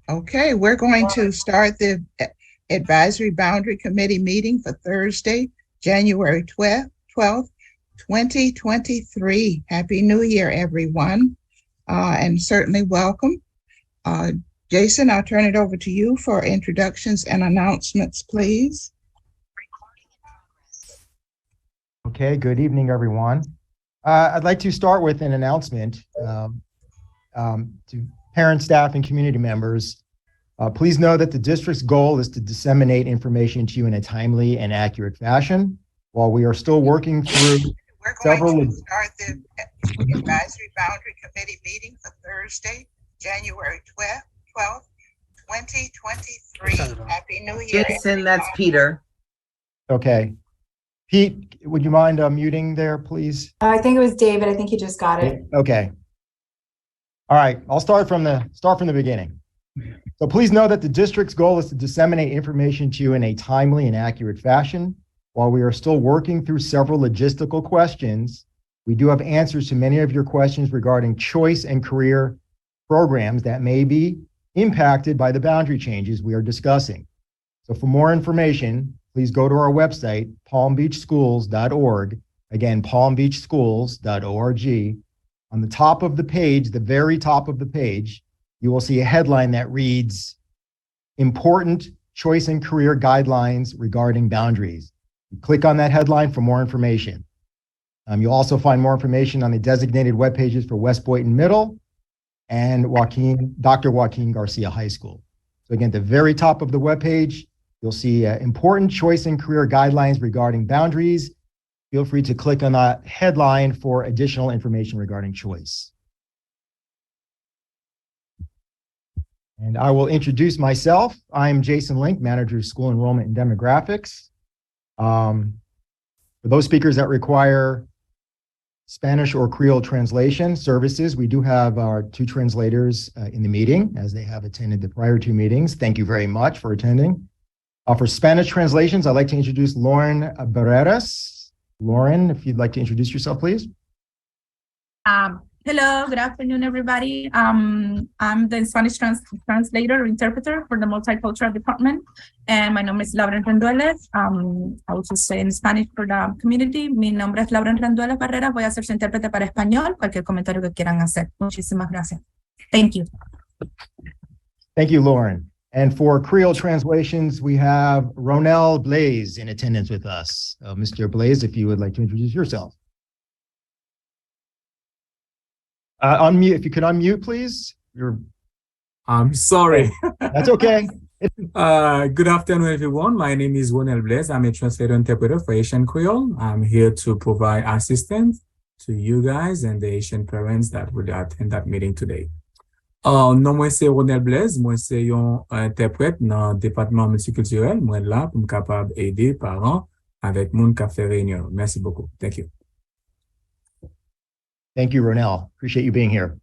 Okay, we're going to start the Advisory Boundary Committee meeting for Thursday, January 12th, 2023. Happy New Year, everyone, and certainly welcome. Jason, I'll turn it over to you for introductions and announcements, please. Okay, good evening, everyone. I'd like to start with an announcement to parents, staff, and community members. Please know that the district's goal is to disseminate information to you in a timely and accurate fashion. While we are still working through We're going to start the Advisory Boundary Committee meeting for Thursday, January 12th, 2023. Happy New Year. Jason, that's Peter. Okay. Pete, would you mind muting there, please? I think it was David. I think he just got it. Okay. All right, I'll start from the beginning. So please know that the district's goal is to disseminate information to you in a timely and accurate fashion. While we are still working through several logistical questions, we do have answers to many of your questions regarding choice and career programs that may be impacted by the boundary changes we are discussing. So for more information, please go to our website, palmbeachschools.org. Again, palmbeachschools.org. On the top of the page, the very top of the page, you will see a headline that reads, Important Choice and Career Guidelines Regarding Boundaries. You click on that headline for more information. You'll also find more information on the designated web pages for West Boynton Middle and Dr. Joaquin Garcia High School. So again, at the very top of the web page, you'll see Important Choice and Career Guidelines Regarding Boundaries. Feel free to click on that headline for additional information regarding choice. And I will introduce myself. I'm Jason Link, Manager of School Enrollment and Demographics. For those speakers that require Spanish or Creole translation services, we do have our two translators in the meeting, as they have attended the prior two meetings. Thank you very much for attending. For Spanish translations, I'd like to introduce Lauren Barreras. Lauren, if you'd like to introduce yourself, please. Hello, good afternoon, everybody. I'm the Spanish translator or interpreter for the Multicultural Department, and my name is Lauren Rendueles. I will just say in Spanish for the community. Mi nombre es Lauren Rendueles Barreras. Voy a ser su intérprete para español. Cualquier comentario que quieran hacer. Muchísimas gracias. Thank you. Thank you, Lauren. And for Creole translations, we have Ronel Blaze in attendance with us. Mr. Blaze, if you would like to introduce yourself. Unmute, if you could unmute, please. I'm sorry. That's okay. Good afternoon, everyone. My name is Ronel Blaze. I'm a translator interpreter for Haitian Creole. I'm here to provide assistance to you guys and the Haitian parents that will attend that meeting today. Non, moi c'est Ronel Blaise, moi c'est un interprète dans le département multiculturel. Moi là pour me capable aider parents avec moun qui fait réunion. Merci beaucoup. Thank you. Thank you, Ronel. Appreciate you being here.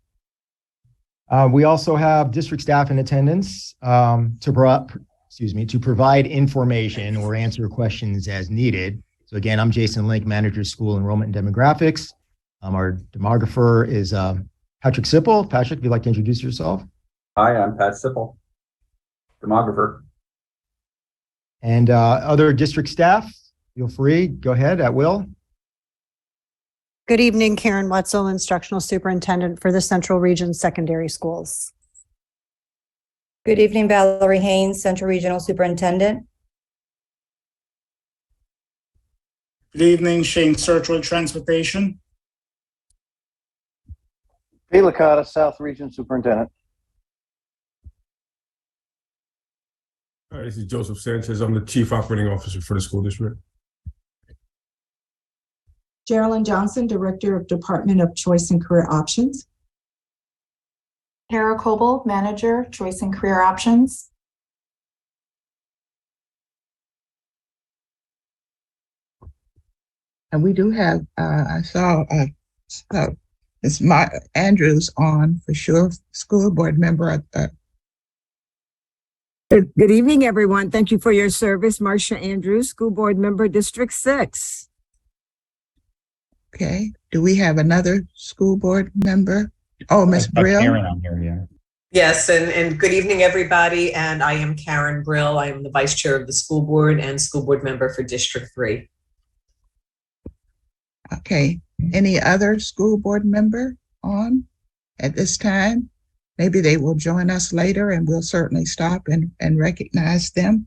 We also have district staff in attendance to provide information or answer questions as needed. So again, I'm Jason Link, Manager of School Enrollment and Demographics. Our demographer is Patrick Sipple. Patrick, if you'd like to introduce yourself. Hi, I'm Pat Sipple, demographer. And other district staff, feel free, go ahead at will. Good evening, Karen Wetzel, Instructional Superintendent for the Central Region Secondary Schools. Good evening, Valerie Haynes, Central Regional Superintendent. Good evening, Shane Searchwood, Transportation. Hey, Licata, South Region Superintendent. Hi, this is Joseph Sanchez. I'm the Chief Operating Officer for the school district. Geraldine Johnson, Director of Department of Choice and Career Options. Tara Coble, Manager, Choice and Career Options. And we do have, I saw Ms. Andrews on for sure, school board member. Good evening, everyone. Thank you for your service. Marcia Andrews, School Board Member, District 6. Okay. Do we have another school board member? Oh, Ms. Brill. Karen on here, yeah. Yes, and good evening, everybody. And I am Karen Brill. I am the Vice Chair of the School Board and School Board Member for District 3. Okay, any other school board member on at this time? Maybe they will join us later and we'll certainly stop and recognize them.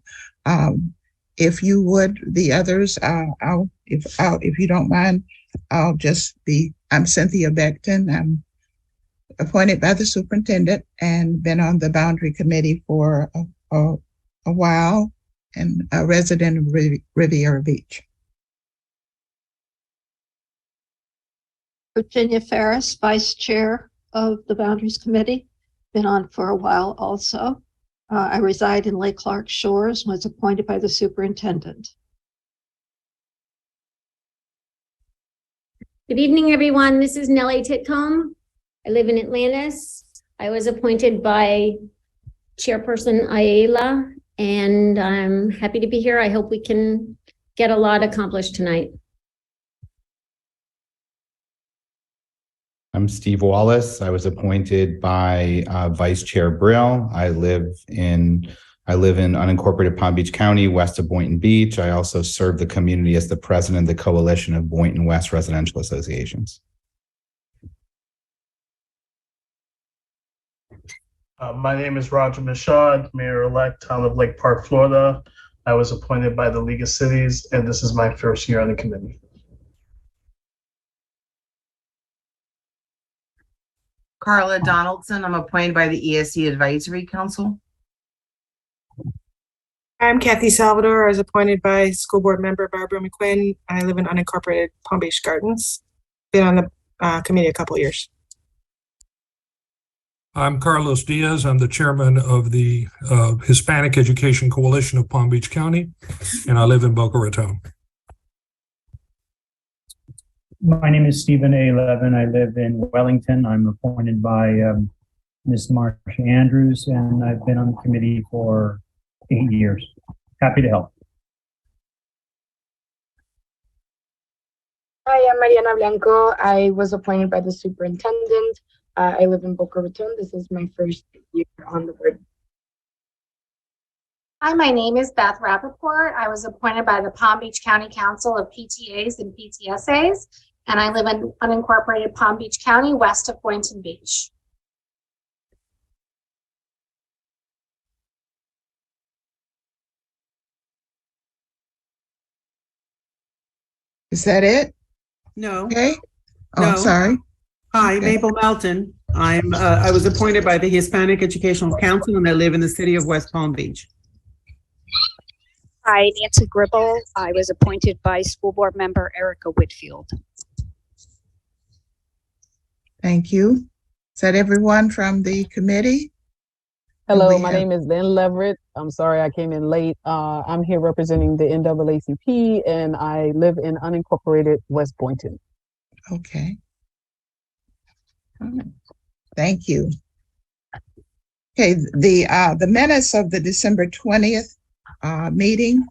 If you would, the others, if you don't mind, I'm Cynthia Beckton. I'm appointed by the superintendent and been on the boundary committee for a while and a resident of Riviera Beach. Virginia Ferris, Vice Chair of the Boundaries Committee, been on for a while also. I reside in Lake Clark Shores, was appointed by the superintendent. Good evening, everyone. This is Nellie Titcomb. I live in Atlantis. I was appointed by Chairperson Ayala, and I'm happy to be here. I hope we can get a lot accomplished tonight. I'm Steve Wallace. I was appointed by Vice Chair Brill. I live in unincorporated Palm Beach County, west of Boynton Beach. I also serve the community as the president of the Coalition of Boynton West Residential Associations. My name is Roger Michaud, Mayor-elect, Town of Lake Park, Florida. I was appointed by the League of Cities, and this is my first year on the committee. Carla Donaldson. I'm appointed by the ESC Advisory Council. I'm Kathy Salvador. I was appointed by School Board Member Barbara McQuinn. I live in unincorporated Palm Beach Gardens. Been on the committee a couple of years. I'm Carlos Diaz. I'm the chairman of the Hispanic Education Coalition of Palm Beach County, and I live in Boca Raton. My name is Stephen A. Levin. I live in Wellington. I'm appointed by Ms. Marsha Andrews, and I've been on the committee for 8 years. Happy to help. Hi, I'm Mariana Blanco. I was appointed by the superintendent. I live in Boca Raton. This is my first year on the board. Hi, my name is Beth Rappaport. I was appointed by the Palm Beach County Council of PTAs and PTSAs, and I live in unincorporated Palm Beach County, west of Boynton Beach. Is that it? No. Okay. Oh, No. I'm sorry. Hi, Okay. Mabel Melton. I was appointed by the Hispanic Educational Council, and I live in the city of West Palm Beach. Hi, Nancy Gribble. I was appointed by School Board Member Erica Whitfield. Thank you. Is that everyone from the committee? Hello, my name is Lynn Leverett. I'm sorry I came in late. I'm here representing the NAACP, and I live in unincorporated West Boynton. Okay. All right. Thank you. Okay, the minutes of the December 20th meeting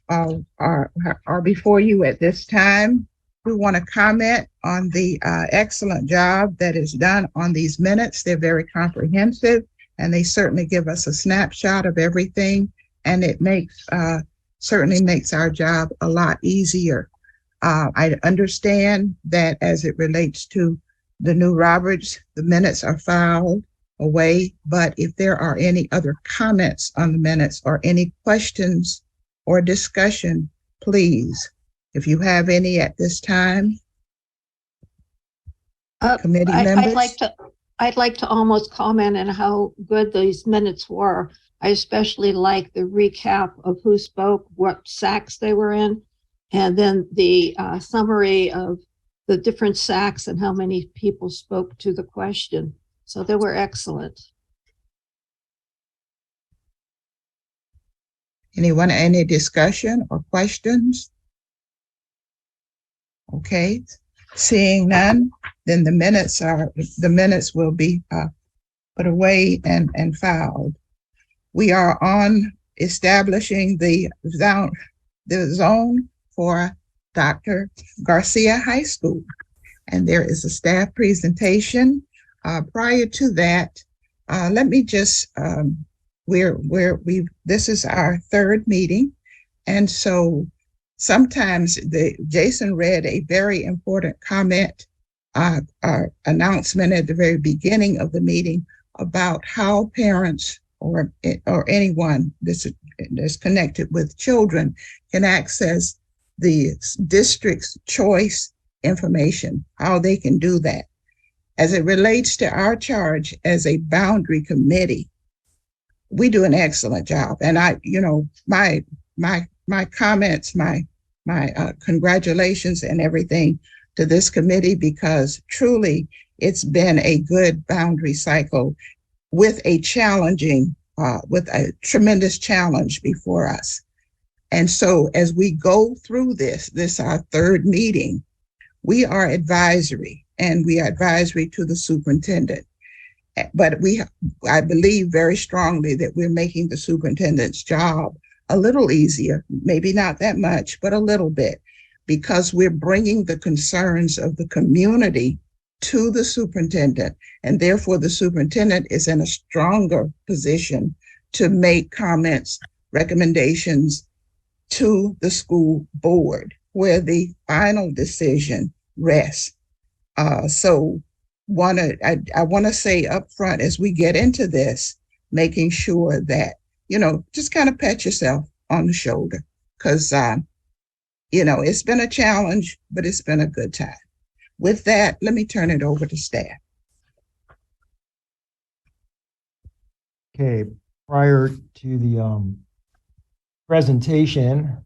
are before you at this time. We want to comment on the excellent job that is done on these minutes. They're very comprehensive, and they certainly give us a snapshot of everything, and it certainly makes our job a lot easier. I understand that as it relates to the new Roberts, the minutes are filed away, but if there are any other comments on the minutes or any questions or discussion, please, if you have any at this time. Committee members? I'd like to almost comment on how good these minutes were. I especially like the recap of who spoke, what SACs they were in, and then the summary of the different SACs and how many people spoke to the question. So they were excellent. Anyone, any discussion or questions? Okay, seeing none, then the minutes will be put away and filed. We are on establishing the zone for Dr. Garcia High School, and there is a staff presentation. Prior to that, Let me just, this is our third meeting. And so sometimes Jason read a very important comment, announcement at the very beginning of the meeting about how parents or anyone that's connected with children can access the district's choice information, how they can do that. As it relates to our charge as a boundary committee, we do an excellent job. And my comments, my congratulations and everything to this committee, because truly it's been a good boundary cycle with a tremendous challenge before us. And so as we go through this our third meeting, we are advisory, and we are advisory to the superintendent. But I believe very strongly that we're making the superintendent's job a little easier, maybe not that much, but a little bit, because we're bringing the concerns of the community to the superintendent, and therefore the superintendent is in a stronger position to make comments, recommendations to the school board, where the final decision rests. So I want to say up front, as we get into this, making sure that, just kind of pat yourself on the shoulder, because, it's been a challenge, but it's been a good time. With that, let me turn it over to staff. Okay, prior to the presentation.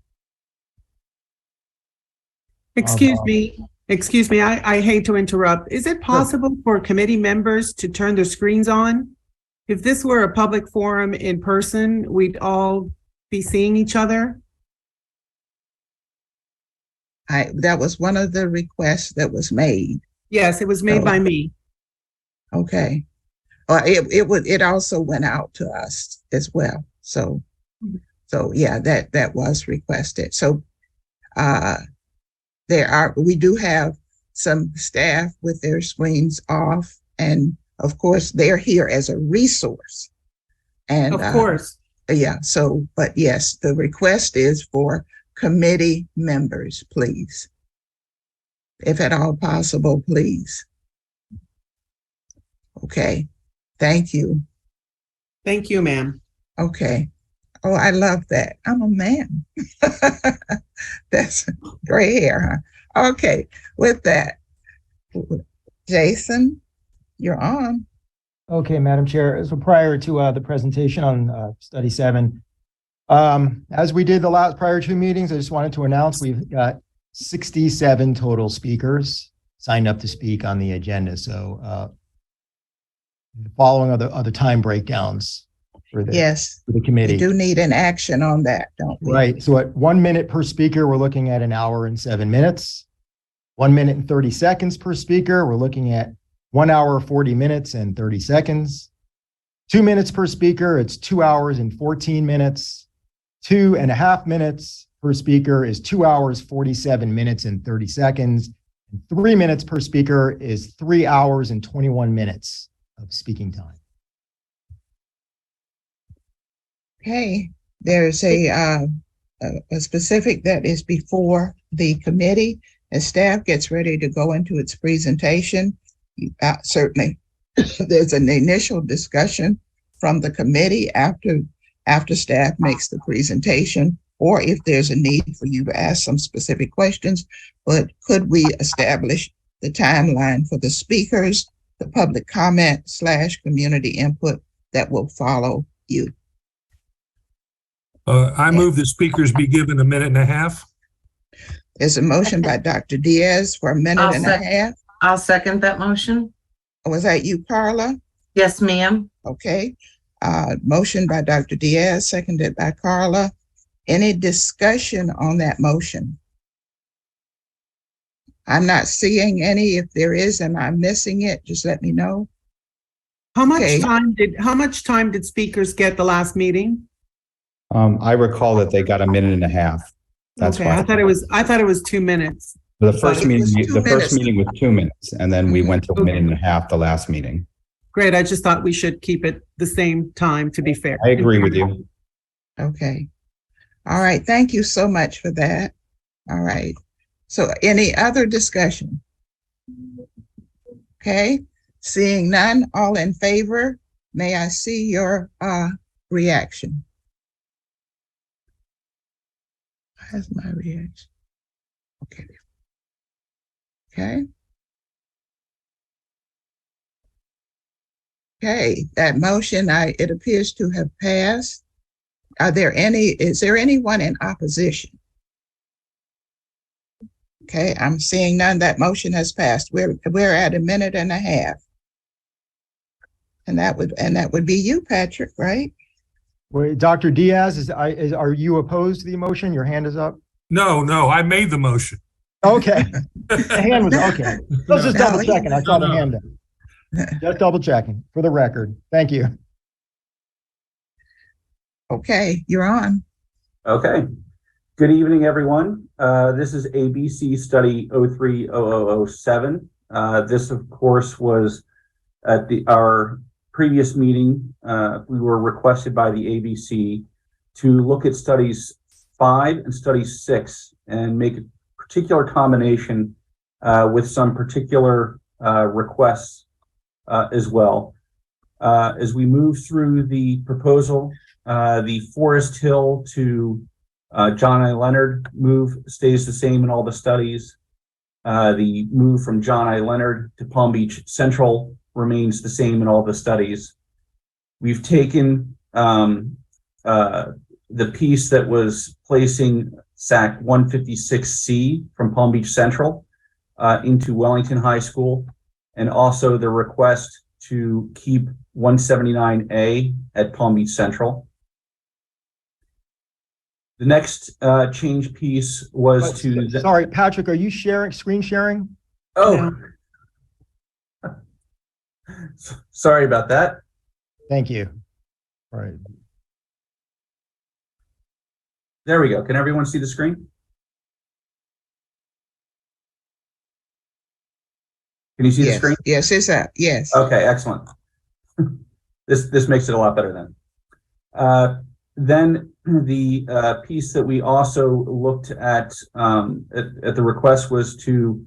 Excuse me, I hate to interrupt. Is it possible for committee members to turn their screens on? If this were a public forum in person, we'd all be seeing each other. That was one of the requests that was made. Yes, it was made by me. Okay. It also went out to us as well. So yeah, that was requested. So we do have some staff with their screens off, and of course they're here as a resource. And of course. But yes, the request is for committee members, please. If at all possible, please. Okay, thank you. Thank you, ma'am. Okay. Oh, I love that. I'm a man. That's gray hair, huh? Okay, with that, Jason, you're on. Okay, Madam Chair. So prior to the presentation on Study 7, as we did the last prior two meetings, I just wanted to announce we've got 67 total speakers signed up to speak on the agenda. So the following are the time breakdowns for the committee. We do need an action on that, don't we? Right. So at 1 minute per speaker, we're looking at an hour and 7 minutes. 1 minute and 30 seconds per speaker, we're looking at 1 hour, 40 minutes and 30 seconds. 2 minutes per speaker, it's 2 hours and 14 minutes. 2.5 minutes per speaker is 2 hours, 47 minutes and 30 seconds. And 3 minutes per speaker is 3 hours and 21 minutes of speaking time. Okay, there's a specific that is before the committee. As staff gets ready to go into its presentation, certainly there's an initial discussion from the committee after staff makes the presentation, or if there's a need for you to ask some specific questions. But could we establish the timeline for the speakers, the public comment / community input that will follow you? I move the speakers be given 1.5 minutes. There's a motion by Dr. Diaz for 1.5 minutes. I'll second that motion. Was that you, Carla? Yes, ma'am. Okay. Motion by Dr. Diaz, seconded by Carla. Any discussion on that motion? I'm not seeing any. If there is and I'm missing it, just let me know. How much time did speakers get the last meeting? I recall that they got 1.5 minutes. That's okay. why I thought it was 2 minutes. The first meeting was 2 minutes, and then we went to 1.5 minutes the last meeting. Great. I just thought we should keep it the same time to be fair. I agree with you. Okay. All right. Thank you so much for that. All right. So any other discussion? Okay. Seeing none, all in favor, may I see your reaction? Where's my reaction? Okay. Okay. Okay, that motion, it appears to have passed. Is there anyone in opposition? Okay, I'm seeing none. That motion has passed. We're at 1.5 minutes. And that would be you, Patrick, right? Wait, Dr. Diaz, are you opposed to the motion? Your hand is up? No, I made the motion. Okay. The hand was, okay. Let's just double checking. I saw the hand up. Just double checking for the record. Thank you. Okay, you're on. Okay. Good evening, everyone. This is ABC Study 030007. This, of course, was at our previous meeting. We were requested by the ABC to look at studies 5 and study 6 and make a particular combination with some particular requests as well. As we move through the proposal, the Forest Hill to John I. Leonard move stays the same in all the studies. The move from John I. Leonard to Palm Beach Central remains the same in all the studies. We've taken the piece that was placing SAC 156C from Palm Beach Central into Wellington High School, and also the request to keep 179A at Palm Beach Central. The next change piece was Sorry, Patrick, are you screen sharing? Oh, sorry about that. Thank you. All right. There we go. Can everyone see the screen? Can you see the screen? Yes, it's up. Yes. Okay, excellent. This makes it a lot better then. Then the piece that we also looked at the request was to,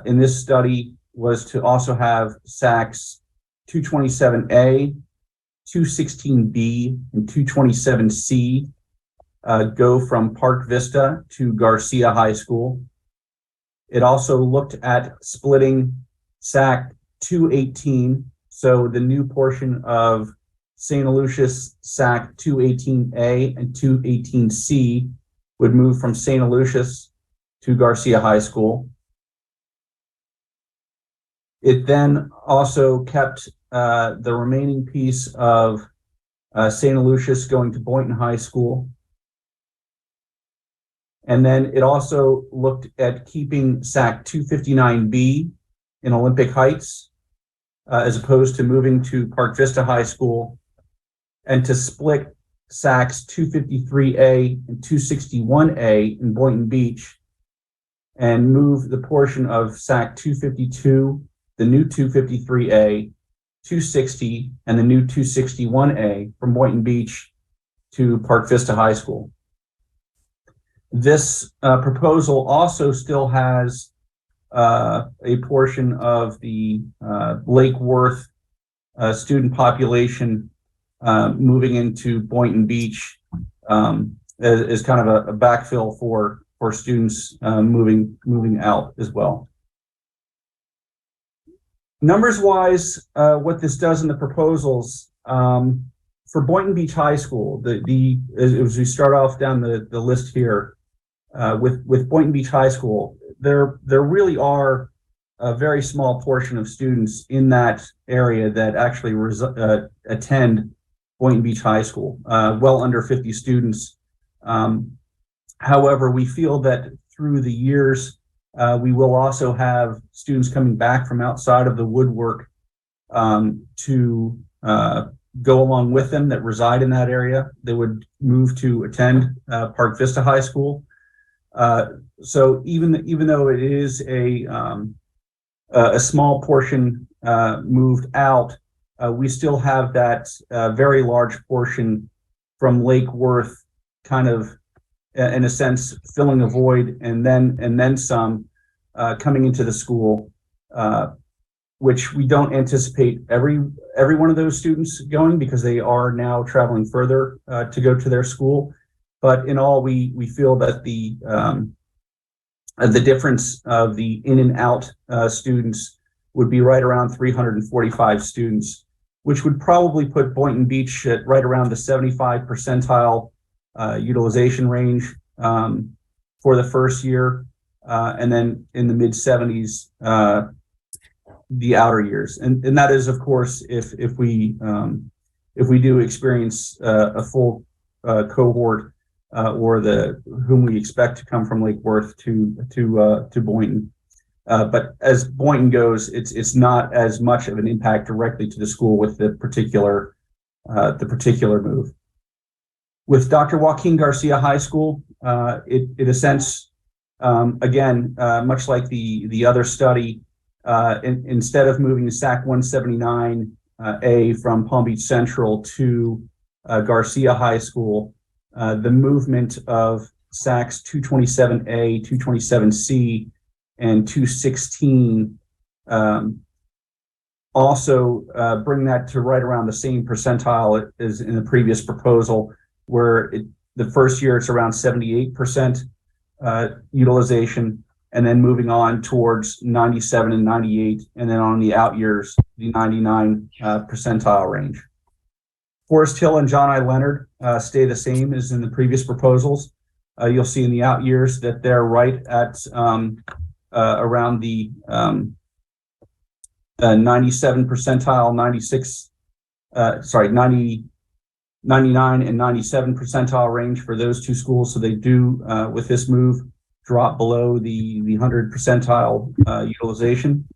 in this study, was to also have SACs 227A, 216B, and 227C go from Park Vista to Garcia High School. It also looked at splitting SAC 218, so the new portion of St. Aloysius SAC 218A and 218C would move from St. Aloysius to Garcia High School. It then also kept the remaining piece of St. Aloysius going to Boynton High School. And then it also looked at keeping SAC 259B in Olympic Heights, as opposed to moving to Park Vista High School, and to split SACs 253A and 261A in Boynton Beach, and move the portion of SAC 252, the new 253A, 260, and the new 261A from Boynton Beach to Park Vista High School. This proposal also still has a portion of the Lake Worth student population moving into Boynton Beach as kind of a backfill for students moving out as well. Numbers wise, what this does in the proposals, for Boynton Beach High School, as we start off down the list here, with Boynton Beach High School, there really are a very small portion of students in that area that actually attend Boynton Beach High School, well under 50 students. However, we feel that through the years, we will also have students coming back from outside of the woodwork to go along with them that reside in that area. They would move to attend Park Vista High School. So even though it is a small portion moved out, we still have that very large portion from Lake Worth kind of, in a sense, filling a void and then some coming into the school, which we don't anticipate every one of those students going because they are now traveling further to go to their school. But in all, we feel that the difference of the in and out students would be right around 345 students, which would probably put Boynton Beach at right around the 75 percentile utilization range for the first year, and then in the mid 70s the outer years, and that is, of course, if we do experience a full cohort or whom we expect to come from Lake Worth to Boynton. But as Boynton goes, it's not as much of an impact directly to the school with the particular move. With Dr. Joaquin Garcia High School, it in a sense, again, much like the other study, instead of moving the SAC 179A from Palm Beach Central to Garcia High School, the movement of SACs 227A, 227C, and 216 also bring that to right around the same percentile as in the previous proposal, where the first year it's around 78% utilization, and then moving on towards 97 and 98, and then on the out years, the 99 percentile range. Forest Hill and John I. Leonard stay the same as in the previous proposals. You'll see in the out years that they're right at around the 97 percentile, 99 and 97 percentile range for those two schools. So they do, with this move, drop below the 100 percentile utilization.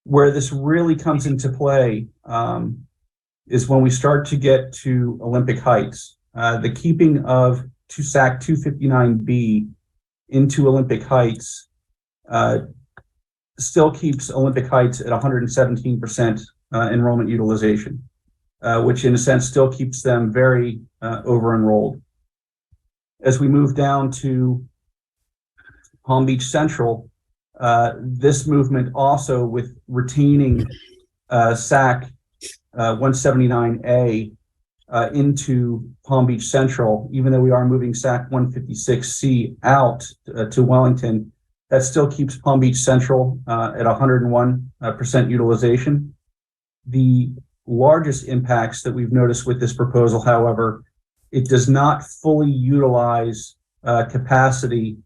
Where this really comes into play is when we start to get to Olympic Heights. The keeping of SAC 259B into Olympic Heights still keeps Olympic Heights at 117% enrollment utilization, which in a sense still keeps them very over-enrolled. As we move down to Palm Beach Central, this movement also with retaining SAC 179A into Palm Beach Central, even though we are moving SAC 156C out to Wellington, that still keeps Palm Beach Central at 101% utilization. The largest impacts that we've noticed with this proposal, however, it does not fully utilize capacity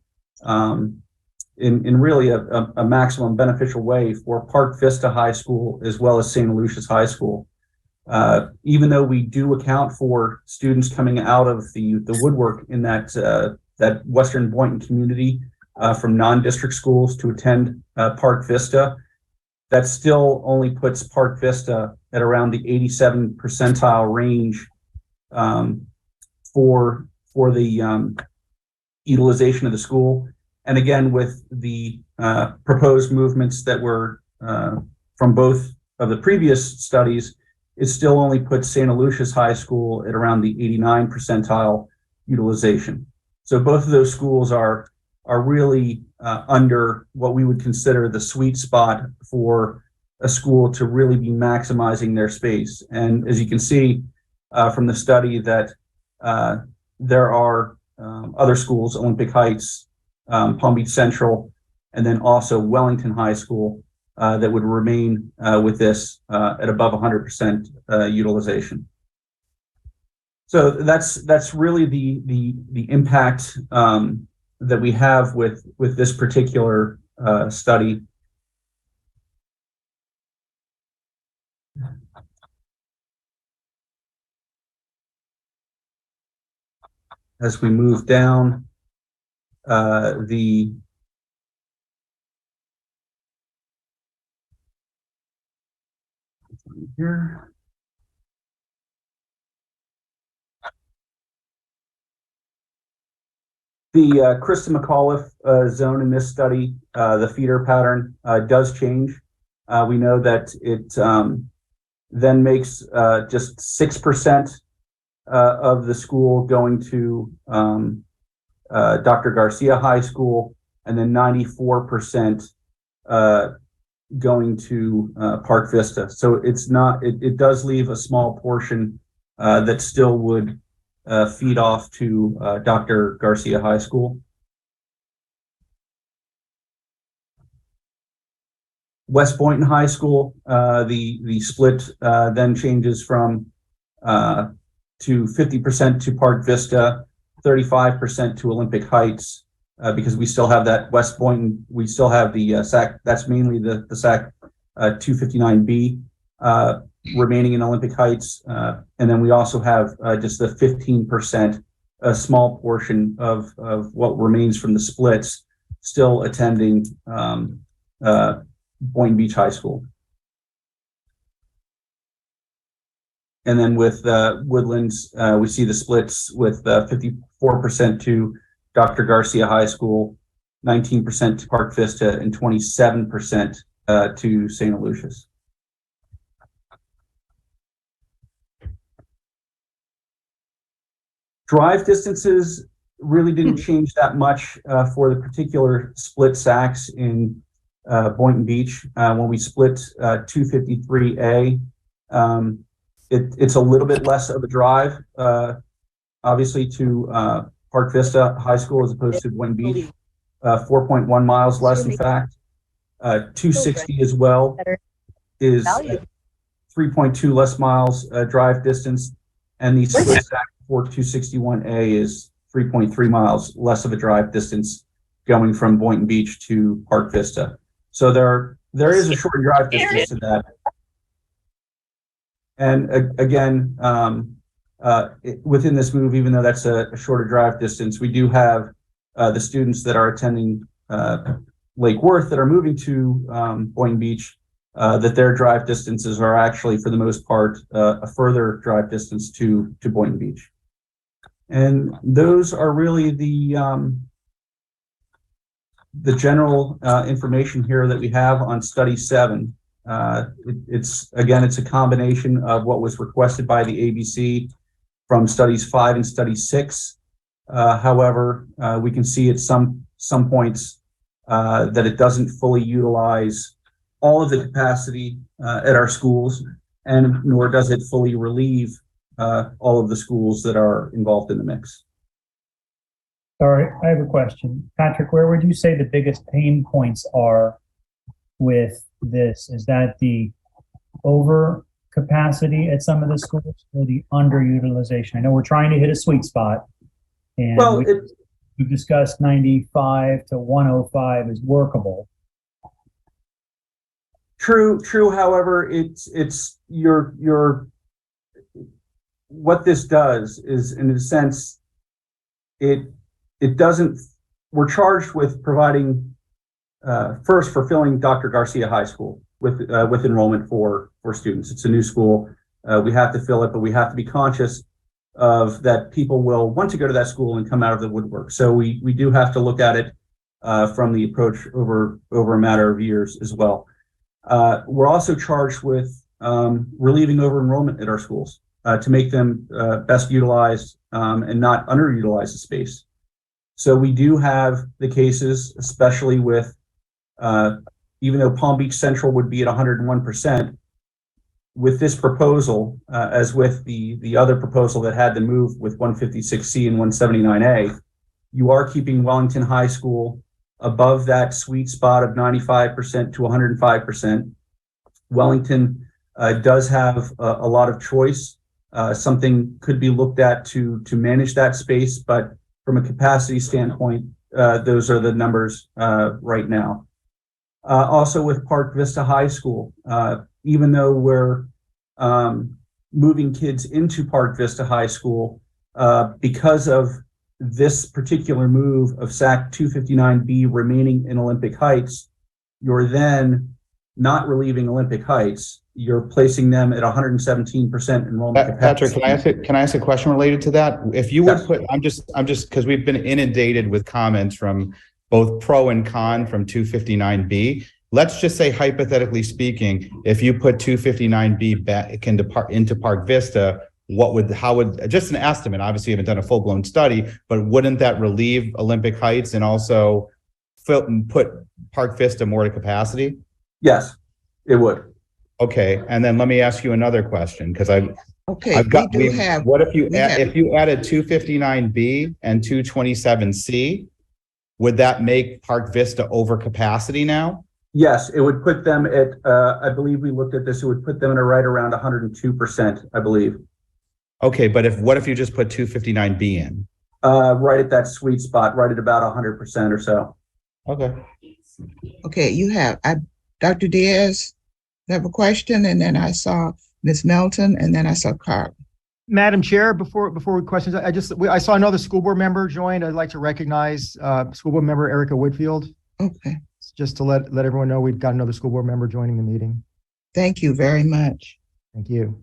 in really a maximum beneficial way for Park Vista High School as well as St. Aloysius High School. Even though we do account for students coming out of the woodwork in that Western Boynton community from non-district schools to attend Park Vista, that still only puts Park Vista at around the 87 percentile range for the utilization of the school. And again, with the proposed movements that were from both of the previous studies, it still only puts St. Aloysius High School at around the 89 percentile utilization. So both of those schools are really under what we would consider the sweet spot for a school to really be maximizing their space. And as you can see from the study that there are other schools, Olympic Heights, Palm Beach Central, and then also Wellington High School that would remain with this at above 100% utilization. So that's really the impact that we have with this particular study. As we move down, here. The Krista McAuliffe zone in this study, the feeder pattern does change. We know that it then makes just 6% of the school going to Dr. Garcia High School, and then 94% going to Park Vista. So it's not, it does leave a small portion that still would feed off to Dr. Garcia High School. West Boynton High School, the split then changes from to 50% to Park Vista, 35% to Olympic Heights, because we still have that West Boynton, we still have the SAC, that's mainly the SAC 259B remaining in Olympic Heights. And then we also have just the 15%, a small portion of what remains from the splits still attending Boynton Beach High School. And then with Woodlands, we see the splits with 54% to Dr. Garcia High School, 19% to Park Vista, and 27% to St. Aloysius. Drive distances really didn't change that much for the particular split SACs in Boynton Beach. When we split 253A, it's a little bit less of a drive, obviously, to Park Vista High School as opposed to Boynton Beach. 4.1 miles less, in fact. 260 as well is 3.2 less miles drive distance, and the split SAC for 261A is 3.3 miles less of a drive distance going from Boynton Beach to Park Vista. So there is a short drive distance to that. And again, within this move, even though that's a shorter drive distance, we do have the students that are attending Lake Worth that are moving to Boynton Beach, that their drive distances are actually, for the most part, a further drive distance to Boynton Beach. And those are really the general information here that we have on Study 7. It's a combination of what was requested by the ABC from Studies 5 and Study 6. However, we can see at some points that it doesn't fully utilize all of the capacity at our schools, and nor does it fully relieve all of the schools that are involved in the mix. Sorry, I have a question. Patrick, where would you say the biggest pain points are with this? Is that the over capacity at some of the schools or the underutilization? I know we're trying to hit a sweet spot, and we've discussed 95 to 105 is workable. True. However, it's your what this does is, in a sense, it doesn't. We're charged with providing first fulfilling Dr. Garcia High School with enrollment for students. It's a new school. We have to fill it, but we have to be conscious of that people will want to go to that school and come out of the woodwork. So we do have to look at it from the approach over a matter of years as well. We're also charged with relieving over enrollment at our schools to make them best utilized and not underutilize the space. So we do have the cases, especially with, even though Palm Beach Central would be at 101%, with this proposal, as with the other proposal that had to move with 156C and 179A, you are keeping Wellington High School above that sweet spot of 95% to 105%. Wellington does have a lot of choice. Something could be looked at to manage that space, but from a capacity standpoint, those are the numbers right now. Also with Park Vista High School, even though we're moving kids into Park Vista High School, because of this particular move of SAC 259B remaining in Olympic Heights, you're then not relieving Olympic Heights. You're placing them at 117% enrollment capacity. Patrick, can I ask a question related to that? If you would put, I'm just because we've been inundated with comments from both pro and con from 259B. let's just say hypothetically speaking, if you put 259B back into Park Vista, just an estimate, obviously you haven't done a full-blown study, but wouldn't that relieve Olympic Heights and also put Park Vista more to capacity? Yes, it would. Okay, and then let me ask you another question, because Okay, what if you added 259B and 227C? Would that make Park Vista over capacity now? Yes, it would put them at, I believe we looked at this, it would put them at right around 102%, I believe. Okay, but what if you just put 259B in? Right at that sweet spot, right at about 100% or so. Okay. Okay, you have, Dr. Diaz, you have a question, and then I saw Ms. Melton, and then I saw Carl. Madam Chair, before we questions, I saw another school board member joined. I'd like to recognize school board member Erica Whitfield. Okay. Just to let everyone know we've got another school board member joining the meeting. Thank you very much. Thank you.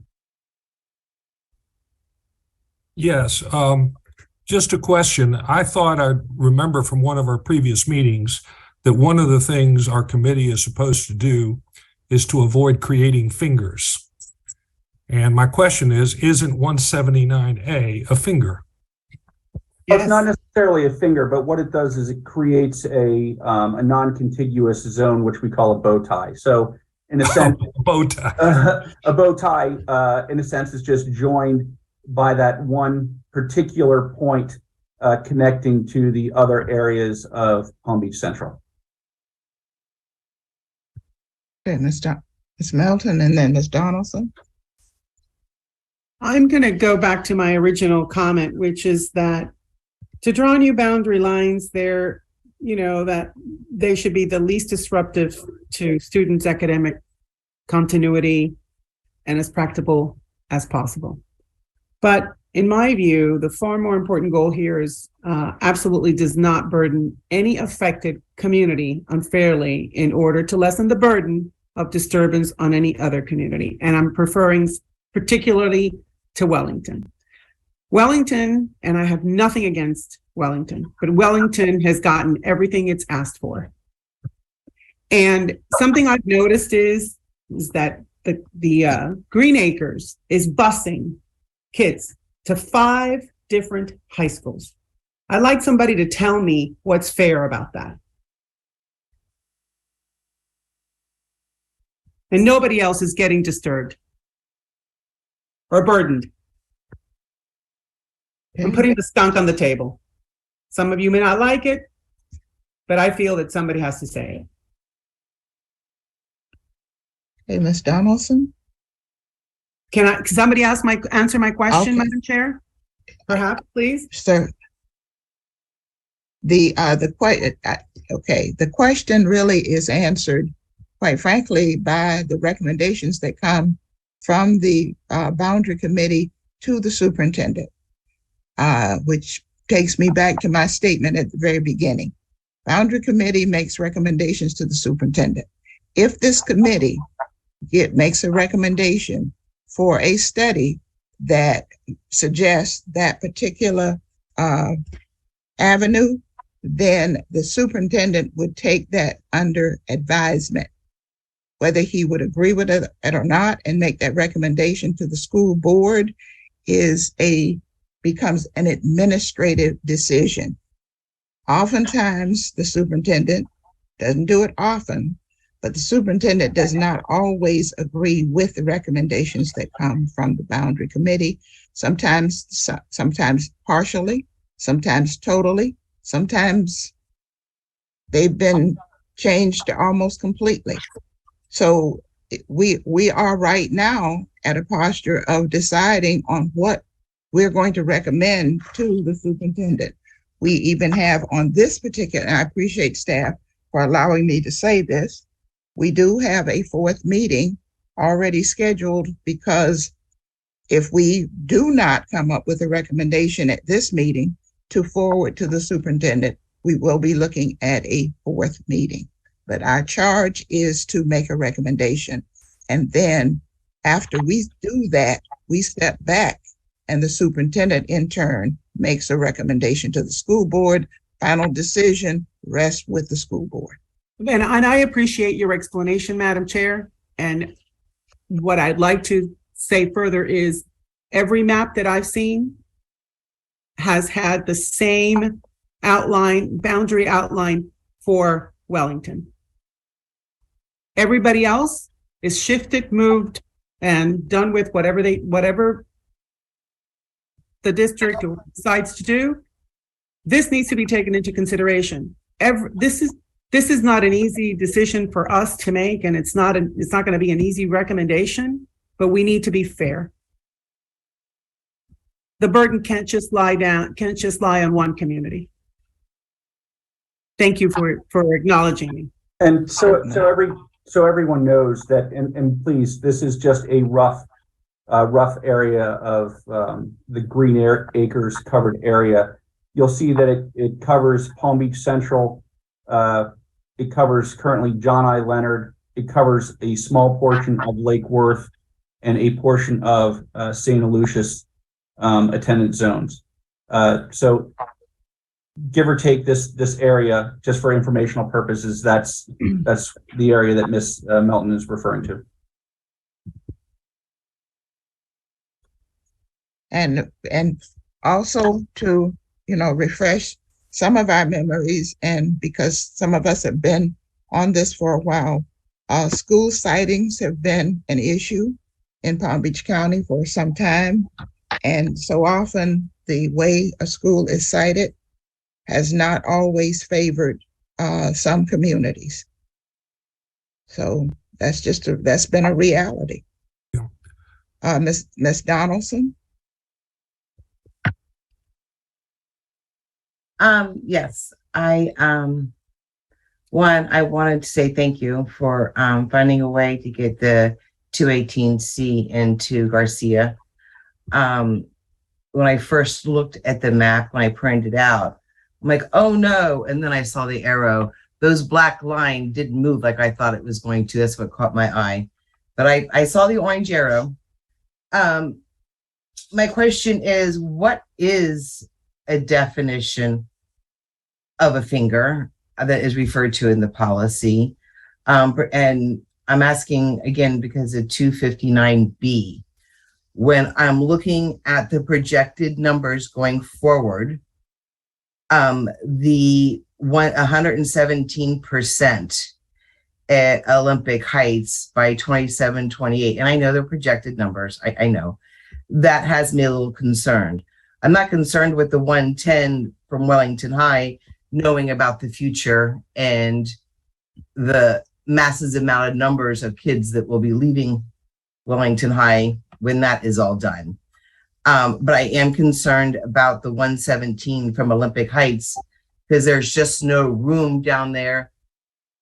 Yes, just a question. I thought I remember from one of our previous meetings that one of the things our committee is supposed to do is to avoid creating fingers. And my question is, isn't 179A a finger? It's not necessarily a finger, but what it does is it creates a non-contiguous zone, which we call a bow tie. So in a sense, a bow tie, a bow tie, in a sense, is just joined by that one particular point connecting to the other areas of Palm Beach Central. Okay, Ms. Melton, and then Ms. Donaldson. I'm going to go back to my original comment, which is that to draw new boundary lines there, that they should be the least disruptive to students' academic continuity and as practical as possible. But in my view, the far more important goal here is absolutely does not burden any affected community unfairly in order to lessen the burden of disturbance on any other community. And I'm referring particularly to Wellington. Wellington, and I have nothing against Wellington, but Wellington has gotten everything it's asked for. And something I've noticed is that the Green Acres is busing kids to 5 different high schools. I'd like somebody to tell me what's fair about that. And nobody else is getting disturbed or burdened. I'm putting the skunk on the table. Some of you may not like it, but I feel that somebody has to say it. Hey, Ms. Donaldson. Can somebody answer my question, Madam Chair? Perhaps, please. Sir. The question really is answered, quite frankly, by the recommendations that come from the boundary committee to the superintendent, which takes me back to my statement at the very beginning. Boundary committee makes recommendations to the superintendent. If this committee makes a recommendation for a study that suggests that particular avenue, then the superintendent would take that under advisement. Whether he would agree with it or not and make that recommendation to the school board becomes an administrative decision. Oftentimes, the superintendent doesn't do it often, but the superintendent does not always agree with the recommendations that come from the boundary committee. Sometimes partially, sometimes totally, sometimes they've been changed almost completely. So we are right now at a posture of deciding on what we're going to recommend to the superintendent. We even have on this particular, and I appreciate staff for allowing me to say this, we do have a 4th meeting already scheduled, because if we do not come up with a recommendation at this meeting to forward to the superintendent, we will be looking at a 4th meeting. But our charge is to make a recommendation. And then after we do that, we step back and the superintendent in turn makes a recommendation to the school board. Final decision rests with the school board. And I appreciate your explanation, Madam Chair. And what I'd like to say further is every map that I've seen has had the same outline, boundary outline for Wellington. Everybody else is shifted, moved, and done with whatever the district decides to do. This needs to be taken into consideration. This is not an easy decision for us to make, and it's not going to be an easy recommendation, but we need to be fair. The burden can't just lie on one community. Thank you for acknowledging me. And so everyone knows that, and please, this is just a rough area of the Green Acres covered area. You'll see that it covers Palm Beach Central. It covers currently John I. Leonard. It covers a small portion of Lake Worth and a portion of St. Aloysius attendance zones. So give or take this area, just for informational purposes, that's the area that Ms. Melton is referring to. And also to, refresh some of our memories, and because some of us have been on this for a while, school sightings have been an issue in Palm Beach County for some time. And so often the way a school is sited has not always favored some communities. So that's been a reality. Yeah. Ms. Donaldson? Yes, I wanted to say thank you for finding a way to get the 218C into Garcia. When I first looked at the map, when I printed it out, I'm like, oh no. And then I saw the arrow. Those black line didn't move like I thought it was going to. That's what caught my eye. But I saw the orange arrow. My question is, what is a definition of a finger that is referred to in the policy? And I'm asking again because of 259B. When I'm looking at the projected numbers going forward, the 117% at Olympic Heights by 27, 28, and I know they're projected numbers, I know, that has me a little concerned. I'm not concerned with the 110 from Wellington High, knowing about the future and the massive amount of numbers of kids that will be leaving Wellington High when that is all done. But I am concerned about the 117 from Olympic Heights because there's just no room down there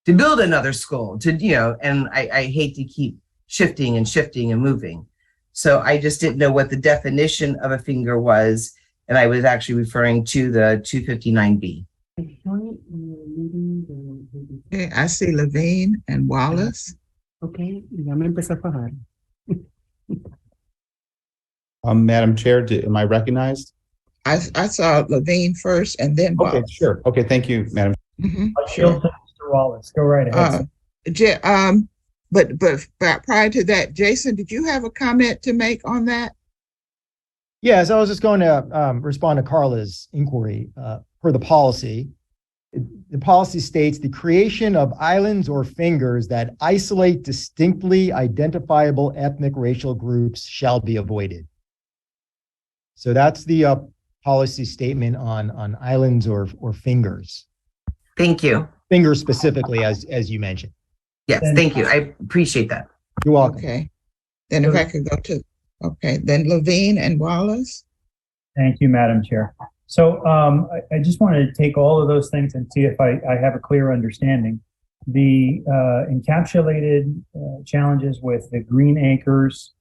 to build another school, and I hate to keep shifting and moving. So I just didn't know what the definition of a finger was, and I was actually referring to the 259B. Okay, I see Levine and Wallace. Okay, ya me empecé a fajar. Madam Chair, am I recognized? I saw Levine first and then Okay, Wallace. sure. Okay, thank you, Madam. Sure. Mr. Wallace, go right ahead. But prior to that, Jason, did you have a comment to make on that? Yes, I was just going to respond to Carla's inquiry for the policy. The policy states the creation of islands or fingers that isolate distinctly identifiable ethnic racial groups shall be avoided. So that's the policy statement on islands or fingers. Thank you. Fingers specifically, as you mentioned. Yes, thank you. I appreciate that. You're welcome. Okay. Then if I could go to, then Levine and Wallace. Thank you, Madam Chair. So I just wanted to take all of those things and see if I have a clear understanding. The encapsulated challenges with the Green Acres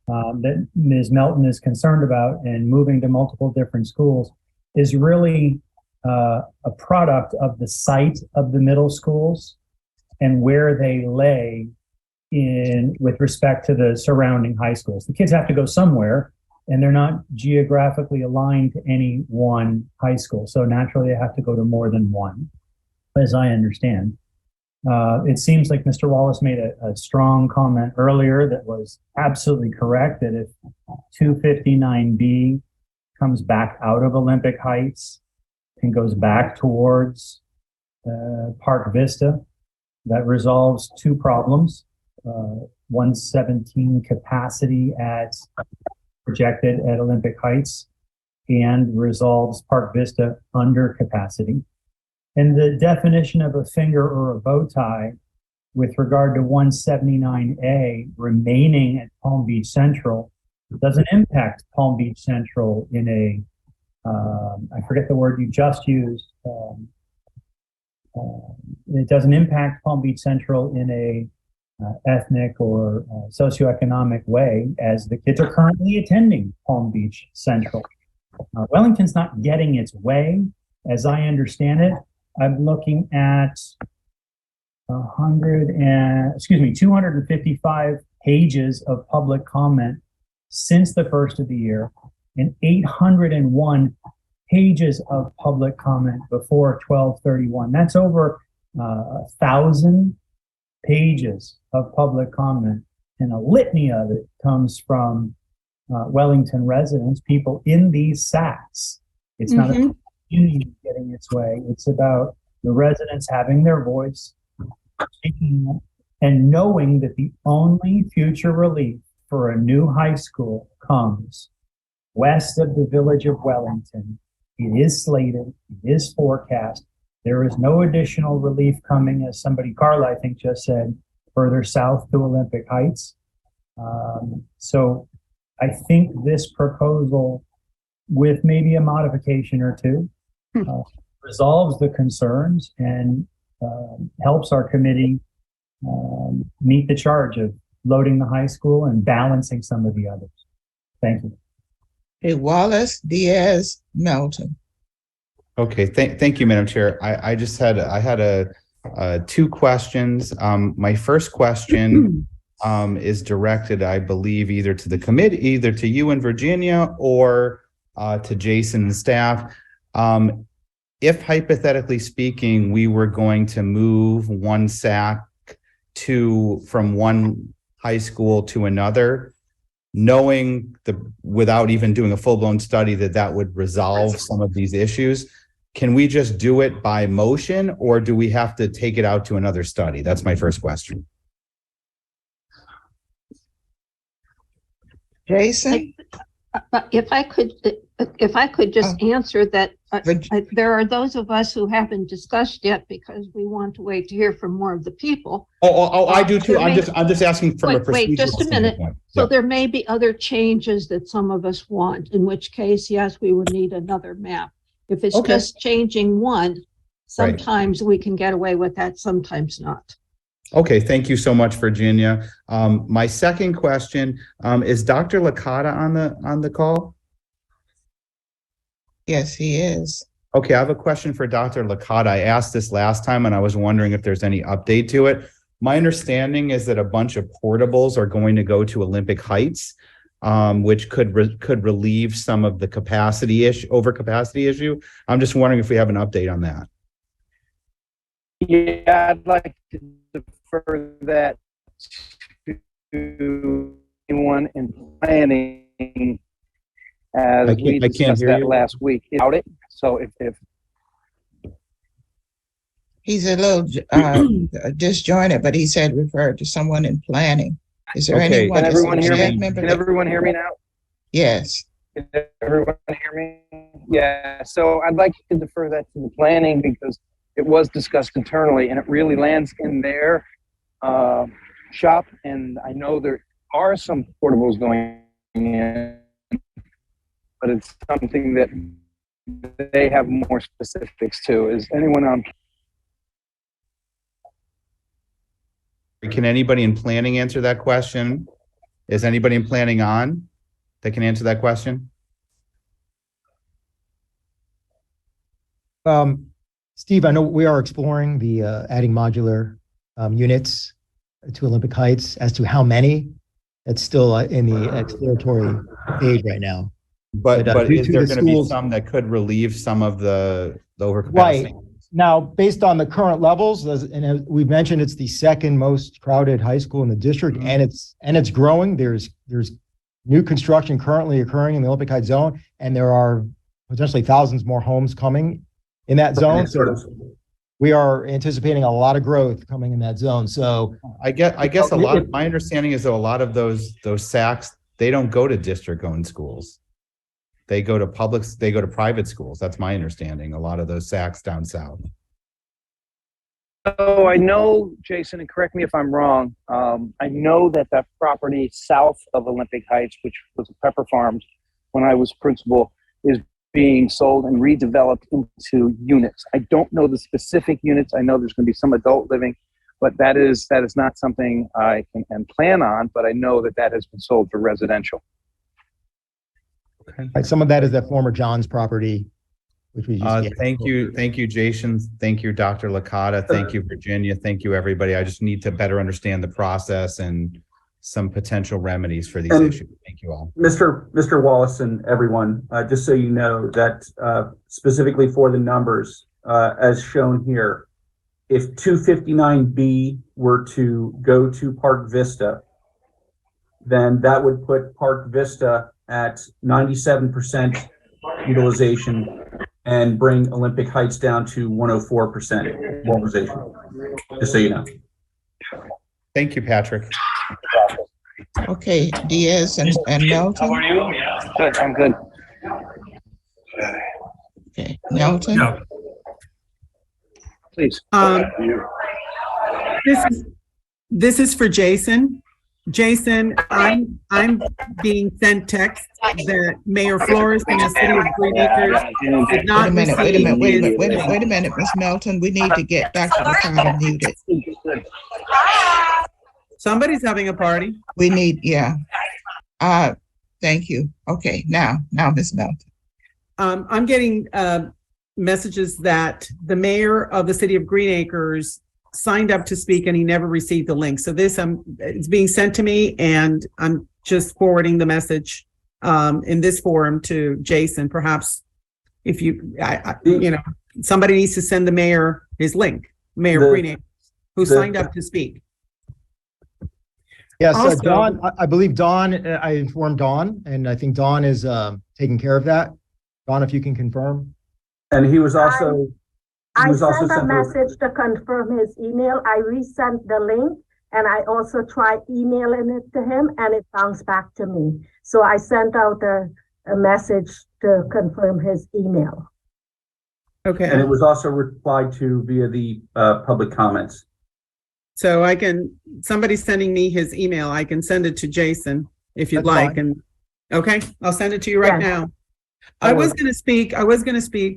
that Ms. Melton is concerned about and moving to multiple different schools is really a product of the site of the middle schools and where they lay with respect to the surrounding high schools. The kids have to go somewhere, and they're not geographically aligned to any one high school. So naturally, they have to go to more than one, as I understand. It seems like Mr. Wallace made a strong comment earlier that was absolutely correct, that if 259B comes back out of Olympic Heights and goes back towards Park Vista, that resolves two problems. 117 capacity as projected at Olympic Heights and resolves Park Vista under capacity. And the definition of a finger or a bow tie with regard to 179A remaining at Palm Beach Central doesn't impact Palm Beach Central in a, I forget the word you just used. It doesn't impact Palm Beach Central in a ethnic or socioeconomic way, as the kids are currently attending Palm Beach Central. Wellington's not getting its way, as I understand it. I'm looking at 255 pages of public comment since the first of the year, and 801 pages of public comment before 12/31. That's over 1,000 pages of public comment, and a litany of it comes from Wellington residents, people in these SACs. It's not a community getting its way. It's about the residents having their voice, speaking up, and knowing that the only future relief for a new high school comes west of the village of Wellington. It is slated, it is forecast. There is no additional relief coming, as somebody, Carla, I think just said, further south to Olympic Heights. So I think this proposal, with maybe a modification or two, resolves the concerns and helps our committee meet the charge of loading the high school and balancing some of the others. Thank you. Hey, Wallace, Diaz, Melton. Okay, thank you, Madam Chair. I had two questions. My first question is directed, I believe, either to the committee, either to you and Virginia, or to Jason and staff. If hypothetically speaking, we were going to move one SAC from one high school to another, knowing without even doing a full-blown study that would resolve some of these issues, can we just do it by motion, or do we have to take it out to another study? That's my first question. Jason? If I could just answer that, there are those of us who haven't discussed yet because we want to wait to hear from more of the people. I do too. I'm just asking from a procedural Wait, just a minute. standpoint. So Yeah. there may be other changes that some of us want, in which case, yes, we would need another map. If it's Okay. just changing one, sometimes we can get away with that, sometimes not. Okay, thank you so much, Virginia. My second question, is Dr. Licata on the call? Yes, he is. Okay, I have a question for Dr. Licata. I asked this last time and I was wondering if there's any update to it. My understanding is that a bunch of portables are going to go to Olympic Heights, which could relieve some of the overcapacity issue. I'm just wondering if we have an update on that. Yeah, I'd like to defer that to anyone in planning, as we discussed that last week. About it. So if He's a little disjointed, but he said refer to someone in planning. Is there Okay. anyone? Can everyone is hear there a me? member Can that- everyone hear me now? Yes. Can everyone hear me? Yeah, so I'd like to defer that to the planning because it was discussed internally and it really lands in their shop. And I know there are some portables going in, but it's something that they have more specifics to. Is anyone on? Can anybody in planning answer that question? Is anybody in planning on that can answer that question? Steve, I know we are exploring the adding modular units to Olympic Heights. As to how many, that's still in the exploratory stage right now. But due is to there the going to be schools- some that could relieve some of the overcapacity? Right. Now, based on the current levels, and as we mentioned, it's the second most crowded high school in the district, and it's growing. There's new construction currently occurring in the Olympic Heights zone, and there are potentially thousands more homes coming in that zone. So we are anticipating a lot of growth coming in that zone. So I guess my understanding is that a lot of those SACs, they don't go to district-owned schools. They go to private schools. That's my understanding. A lot of those SACs down south. Oh, I know, Jason, and correct me if I'm wrong. I know that property south of Olympic Heights, which was a Pepper Farms when I was principal, is being sold and redeveloped into units. I don't know the specific units. I know there's going to be some adult living, but that is not something I can plan on. But I know that has been sold for residential. Right, some of that is that former John's property, which we used thank you, Jason. Thank you, Dr. Licata. Thank you, Virginia. Thank you, everybody. I just need to better understand the process and some potential remedies for these issues. Thank you all. Mr. Wallace and everyone, just so you know that specifically for the numbers, as shown here, if 259B were to go to Park Vista, then that would put Park Vista at 97% utilization and bring Olympic Heights down to 104% utilization, just so you know. Thank you, Patrick. Okay, Diaz and Melton. How are you? Good, I'm good. Okay, Melton. Yeah. Please. This is for Jason. Jason, I'm being sent text that Mayor Flores in the city of Green Acres did not Wait a minute, Ms. Melton. We need to get Dr. Licata muted. Somebody's having a party. We need, yeah. Thank you. Okay, now, Ms. Melton. I'm getting messages that the mayor of the city of Green Acres signed up to speak and he never received the link. So this it's being sent to me, and I'm just forwarding the message in this forum to Jason. Perhaps if somebody needs to send the mayor his link, Mayor Green Acres, who signed up to speak. Yes, Also, Dawn, I believe Dawn, I informed Dawn, and I think Dawn is taking care of that. Dawn, if you can confirm. And he was also. I sent a message to confirm his email. I resent the link, and I also tried emailing it to him, and it bounced back to me. So I sent out a message to confirm his email. Okay. And it was also replied to via the public comments. So somebody's sending me his email. I can send it to Jason if you'd like. Fine. And okay, I'll send it to you right now. I was going to speak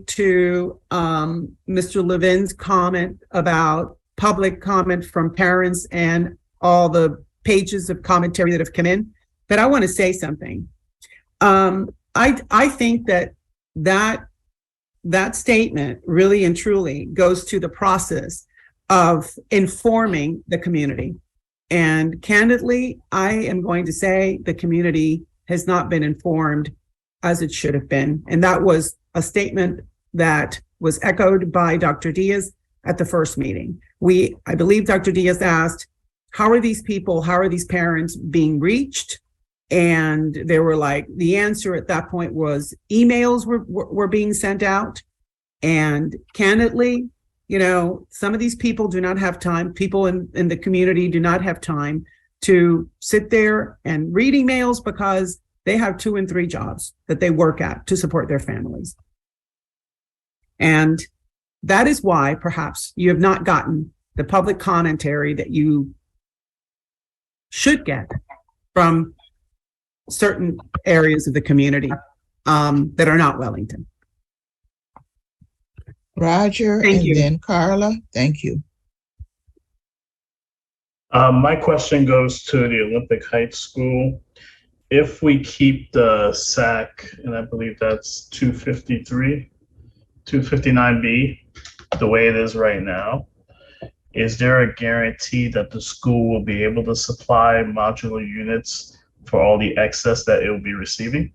to Mr. Levin's comment about public comment from parents and all the pages of commentary that have come in, but I want to say something. I think that statement really and truly goes to the process of informing the community. And candidly, I am going to say the community has not been informed as it should have been. And that was a statement that was echoed by Dr. Diaz at the first meeting. I believe Dr. Diaz asked, how are these parents being reached? And they were like, the answer at that point was emails were being sent out. And candidly, some of these people do not have time. People in the community do not have time to sit there and read emails because they have 2 and 3 jobs that they work at to support their families. And that is why perhaps you have not gotten the public commentary that you should get from certain areas of the community that are not Wellington. Roger, then Carla. Thank you. My question goes to the Olympic Heights School. If we keep the SAC, and I believe that's 259B, the way it is right now, is there a guarantee that the school will be able to supply modular units for all the excess that it will be receiving?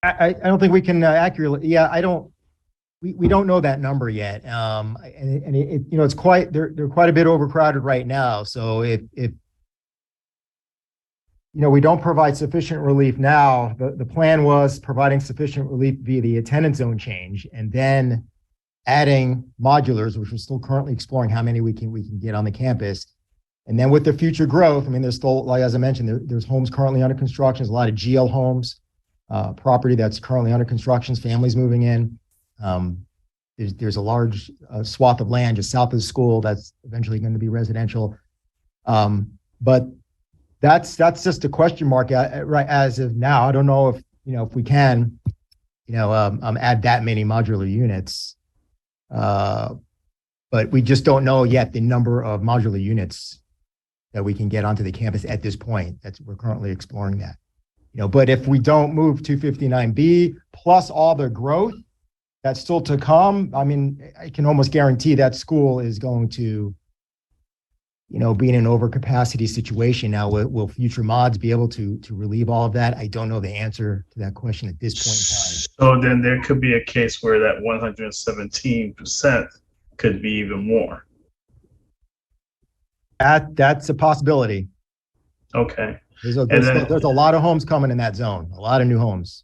I don't think we can accurately. Yeah, I don't we don't know that number yet. And it you know, it's quite, they're quite a bit overcrowded right now. So if you know, we don't provide sufficient relief now, the plan was providing sufficient relief via the attendance zone change and then adding modulars, which we're still currently exploring how many we can get on the campus. And then with the future growth, I mean, there's still, like, as I mentioned, there's homes currently under construction. There's a lot of GL homes, property that's currently under construction, families moving in. There's a large swath of land just south of the school that's eventually going to be residential. But that's just a question mark right as of now. I don't know if, you know, if we can, you know, add that many modular units. But we just don't know yet the number of modular units that we can get onto the campus at this point. We're currently exploring that. You know, but if we don't move 259B plus all the growth that's still to come, I mean, I can almost guarantee that school is going to, you know, be in an overcapacity situation. Now, will future mods be able to relieve all of that? I don't know the answer to that question at this point in time. So then there could be a case where that 117% could be even more. That's a possibility. Okay. There's a lot of homes coming in that zone, a lot of new homes.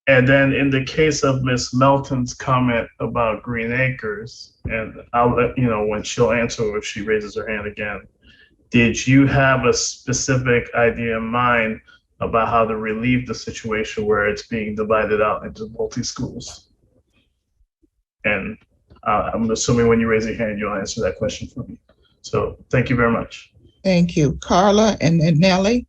And then in the case of Miss Melton's comment about Green Acres, and I'll let you know when she'll answer if she raises her hand again, did you have a specific idea in mind about how to relieve the situation where it's being divided out into multi-schools? And I'm assuming when you raise your hand, you'll answer that question for me. So thank you very much. Thank you. Carla and then Nellie.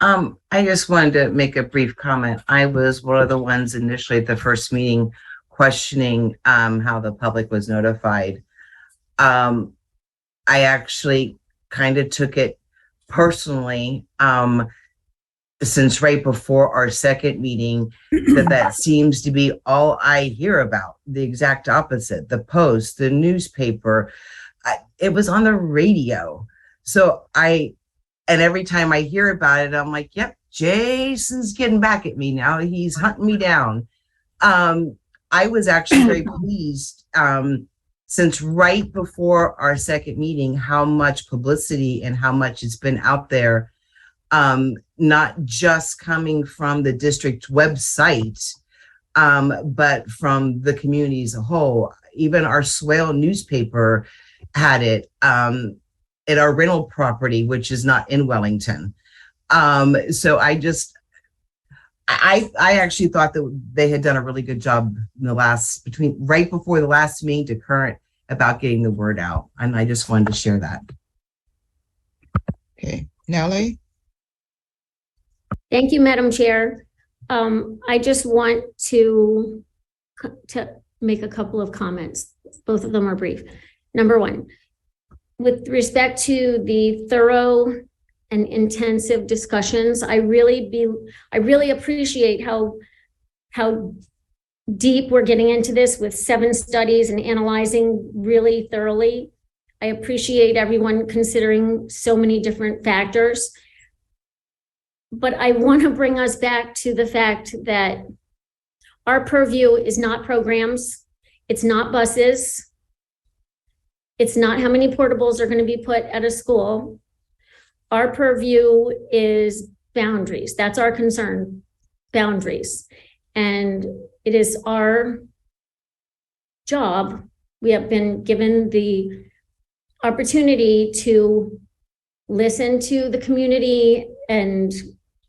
I just wanted to make a brief comment. I was one of the ones initially at the first meeting questioning how the public was notified. I actually kind of took it personally since right before our second meeting that seems to be all I hear about, the exact opposite, the Post, the newspaper, it was on the radio. So and every time I hear about it, I'm like, yep, Jason's getting back at me now. He's hunting me down. I was actually very pleased since right before our second meeting, how much publicity and how much it's been out there, not just coming from the district website, but from the community as a whole. Even our Swale newspaper had it. At our rental property, which is not in Wellington. So I actually thought that they had done a really good job in the right before the last meeting to current about getting the word out. And I just wanted to share that. Okay, Nellie. Thank you, Madam Chair. I just want to make a couple of comments. Both of them are brief. Number one, with respect to the thorough and intensive discussions, I really appreciate how deep we're getting into this with 7 studies and analyzing really thoroughly. I appreciate everyone considering so many different factors. But I want to bring us back to the fact that our purview is not programs, it's not buses, it's not how many portables are going to be put at a school. Our purview is boundaries. That's our concern, boundaries. And it is our job. We have been given the opportunity to listen to the community and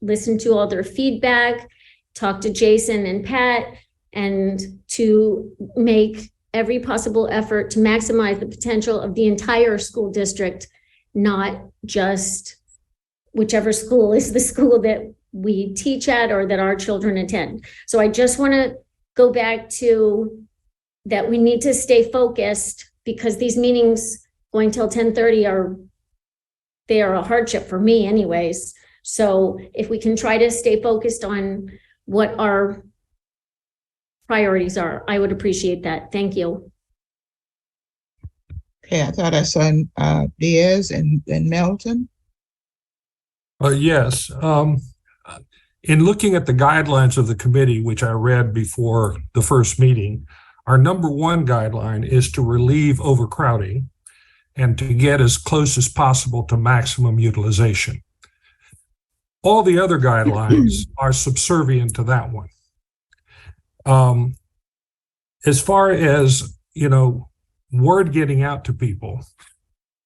listen to all their feedback, talk to Jason and Pat, and to make every possible effort to maximize the potential of the entire school district, not just whichever school is the school that we teach at or that our children attend. So I just want to go back to that we need to stay focused because these meetings going till 10:30 they are a hardship for me anyways. So if we can try to stay focused on what our priorities are, I would appreciate that. Thank you. Okay, I thought I saw Diaz and Melton. Yes. In looking at the guidelines of the committee, which I read before the first meeting, our number one guideline is to relieve overcrowding and to get as close as possible to maximum utilization. All the other guidelines are subservient to that one. As far as, word getting out to people,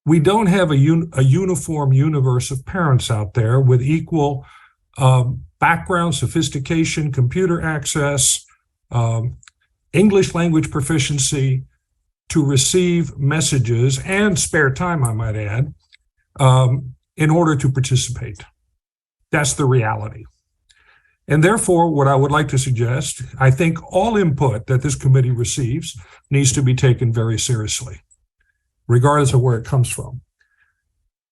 we don't have a uniform universe of parents out there with equal background, sophistication, computer access, English language proficiency to receive messages and spare time, I might add, in order to participate. That's the reality. And therefore, what I would like to suggest, I think all input that this committee receives needs to be taken very seriously, regardless of where it comes from.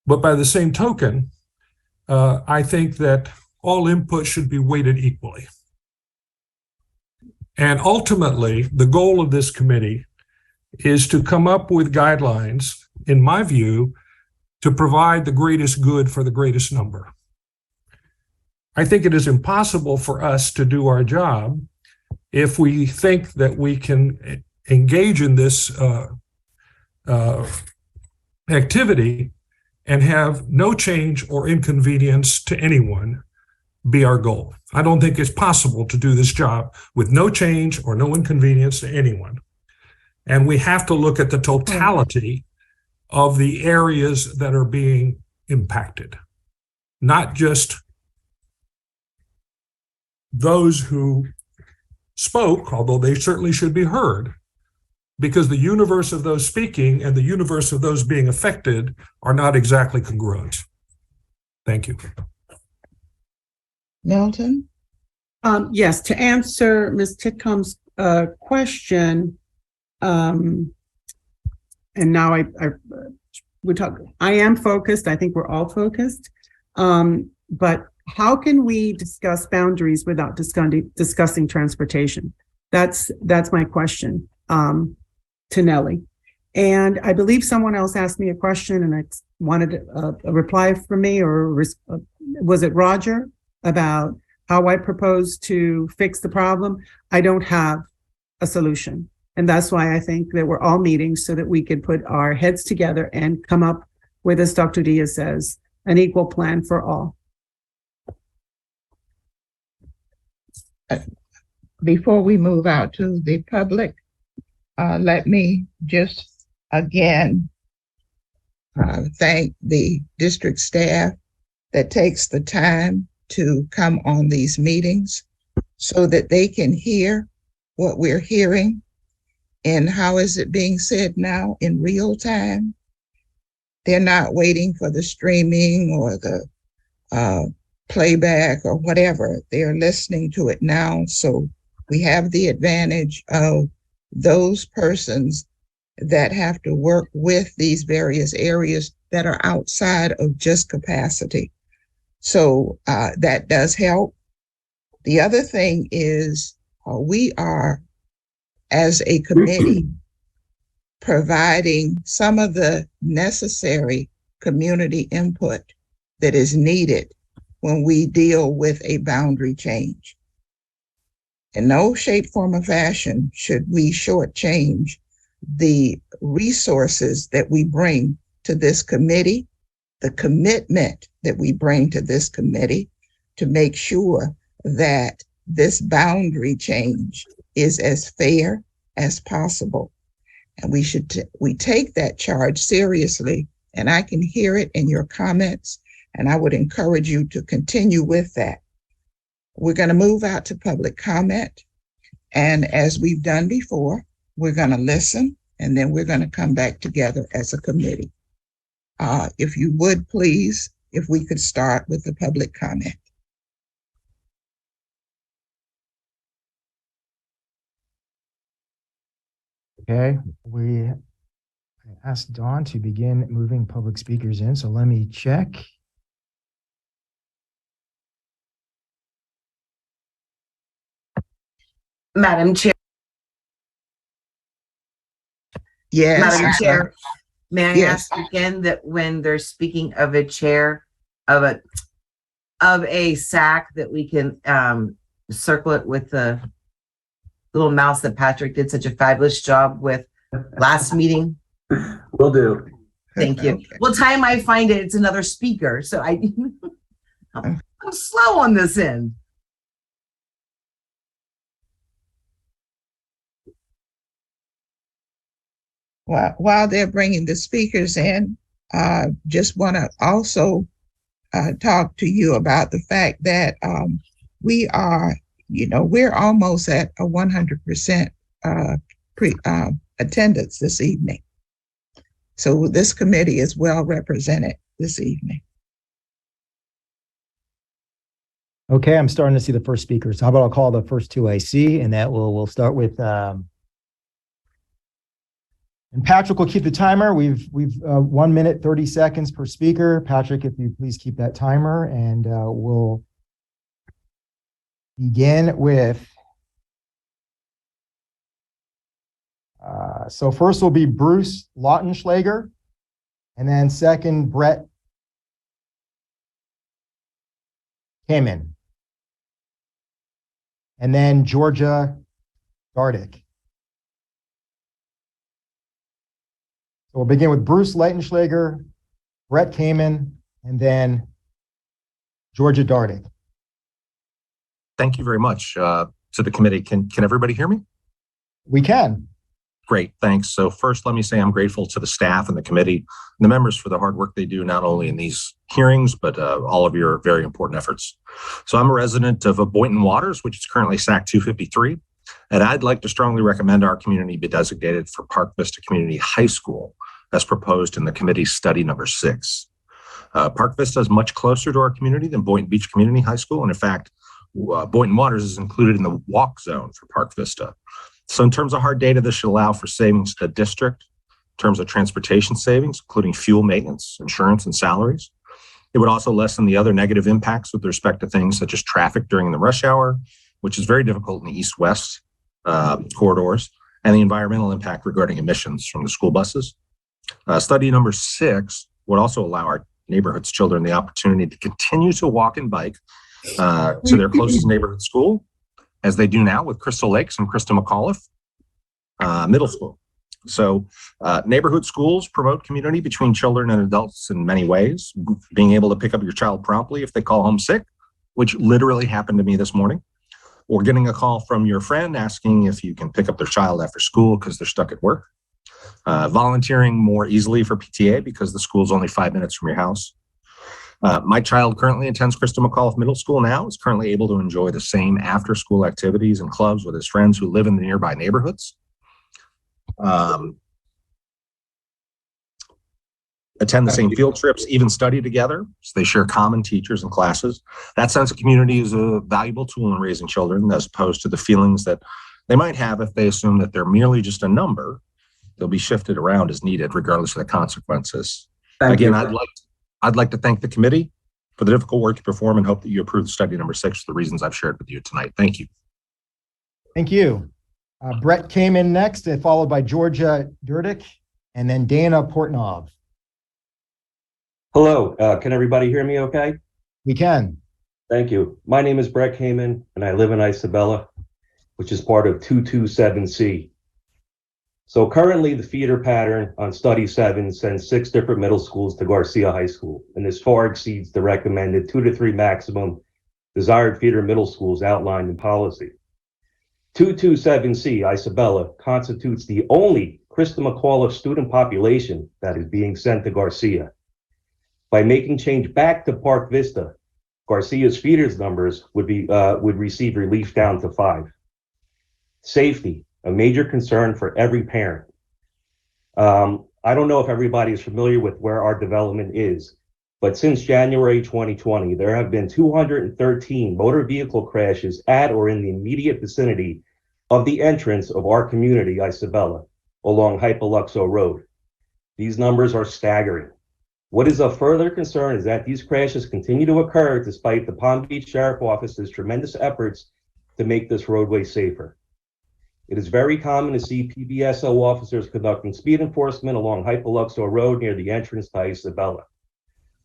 But by the same token, I think that all input should be weighted equally. And ultimately, the goal of this committee is to come up with guidelines, in my view, to provide the greatest good for the greatest number. I think it is impossible for us to do our job if we think that we can engage in this activity and have no change or inconvenience to anyone be our goal. I don't think it's possible to do this job with no change or no inconvenience to anyone. And we have to look at the totality of the areas that are being impacted, not just those who spoke, although they certainly should be heard, because the universe of those speaking and the universe of those being affected are not exactly congruent. Thank you. Milton? Yes, to answer Ms. Titcom's question, and now I am focused. I think we're all focused. But how can we discuss boundaries without discussing transportation? That's my question to Nellie. And I believe someone else asked me a question, and I wanted a reply from me, or was it Roger, about how I propose to fix the problem? I don't have a solution. And that's why I think that we're all meeting, so that we can put our heads together and come up with, as Dr. Diaz says, an equal plan for all. Before we move out to the public, let me just again thank the district staff that takes the time to come on these meetings so that they can hear what we're hearing and how is it being said now in real time. They're not waiting for the streaming or the playback or whatever. They're listening to it now. So we have the advantage of those persons that have to work with these various areas that are outside of just capacity. So that does help. The other thing is we are, as a committee, providing some of the necessary community input that is needed when we deal with a boundary change. In no shape, form, or fashion should we shortchange the resources that we bring to this committee, the commitment that we bring to this committee to make sure that this boundary change is as fair as possible. And we take that charge seriously, and I can hear it in your comments, and I would encourage you to continue with that. We're going to move out to public comment, and as we've done before, we're going to listen, and then we're going to come back together as a committee. If you would, please, if we could start with the public comment. Okay, I asked Dawn to begin moving public speakers in, so let me check. Madam Chair. Yes. Madam Chair, may I Yes. ask again that when they're speaking of a chair, of a of a sack that we can circle it with the little mouse that Patrick did such a fabulous job with last meeting? Will do. Thank you. Okay. Well, time I find it, it's another speaker. So I'm slow on this end. While they're bringing the speakers in, just want to also talk to you about the fact that we are, we're almost at a 100% attendance this evening. So this committee is well represented this evening. Okay, I'm starting to see the first speakers. How about I'll call the first two I see, and that we'll start with and Patrick will keep the timer. We've 1 minute, 30 seconds per speaker. Patrick, if you please keep that timer, and we'll begin with, so first will be Bruce Lautenschlager, and then second, Brett Kamen, and then Georgia Dardick. So we'll begin with Bruce Lautenschlager, Brett Kamen, and then Georgia Dardick. Thank you very much to the committee. Can everybody hear me? We can. Great, thanks. So first, let me say I'm grateful to the staff and the committee and the members for the hard work they do, not only in these hearings, but all of your very important efforts. So I'm a resident of Boynton Waters, which is currently SAC 253. And I'd like to strongly recommend our community be designated for Park Vista Community High School as proposed in the committee's study number 6. Park Vista is much closer to our community than Boynton Beach Community High School. And in fact, Boynton Waters is included in the walk zone for Park Vista. So in terms of hard data, this should allow for savings to the district in terms of transportation savings, including fuel maintenance, insurance, and salaries. It would also lessen the other negative impacts with respect to things such as traffic during the rush hour, which is very difficult in the east-west corridors, and the environmental impact regarding emissions from the school buses. Study number 6 would also allow our neighborhood's children the opportunity to continue to walk and bike to their closest neighborhood school, as they do now with Crystal Lakes and Krista McAuliffe Middle School. So neighborhood schools promote community between children and adults in many ways, being able to pick up your child promptly if they call home sick, which literally happened to me this morning, or getting a call from your friend asking if you can pick up their child after school because they're stuck at work. Volunteering more easily for PTA because the school is only 5 minutes from your house. My child currently attends Krista McAuliffe Middle School now, is currently able to enjoy the same after-school activities and clubs with his friends who live in the nearby neighborhoods. Attend the same field trips, even study together, so they share common teachers and classes. That sense of community is a valuable tool in raising children, as opposed to the feelings that they might have if they assume that they're merely just a number. They'll be shifted around as needed, regardless of the consequences. Again, I'd like to thank the committee for the difficult work you perform and hope that you approve study number 6 for the reasons I've shared with you tonight. Thank you. Thank you. Brett came in next, followed by Georgia Durdick, and then Dana Portnov. Hello, can everybody hear me okay? We can. Thank you. My name is Brett Kamen, and I live in Isabella, which is part of 227C. So currently the feeder pattern on study 7 sends 6 different middle schools to Garcia High School, and this far exceeds the recommended 2 to 3 maximum desired feeder middle schools outlined in policy. 227C Isabella constitutes the only Krista McAuliffe student population that is being sent to Garcia. By making change back to Park Vista, Garcia's feeders numbers would receive relief down to 5. Safety, a major concern for every parent. I don't know if everybody is familiar with where our development is, but since January 2020, there have been 213 motor vehicle crashes at or in the immediate vicinity of the entrance of our community, Isabella, along Hypoluxo Road. These numbers are staggering. What is of further concern is that these crashes continue to occur despite the Palm Beach Sheriff Office's tremendous efforts to make this roadway safer. It is very common to see PBSO officers conducting speed enforcement along Hypoluxo Road near the entrance to Isabella.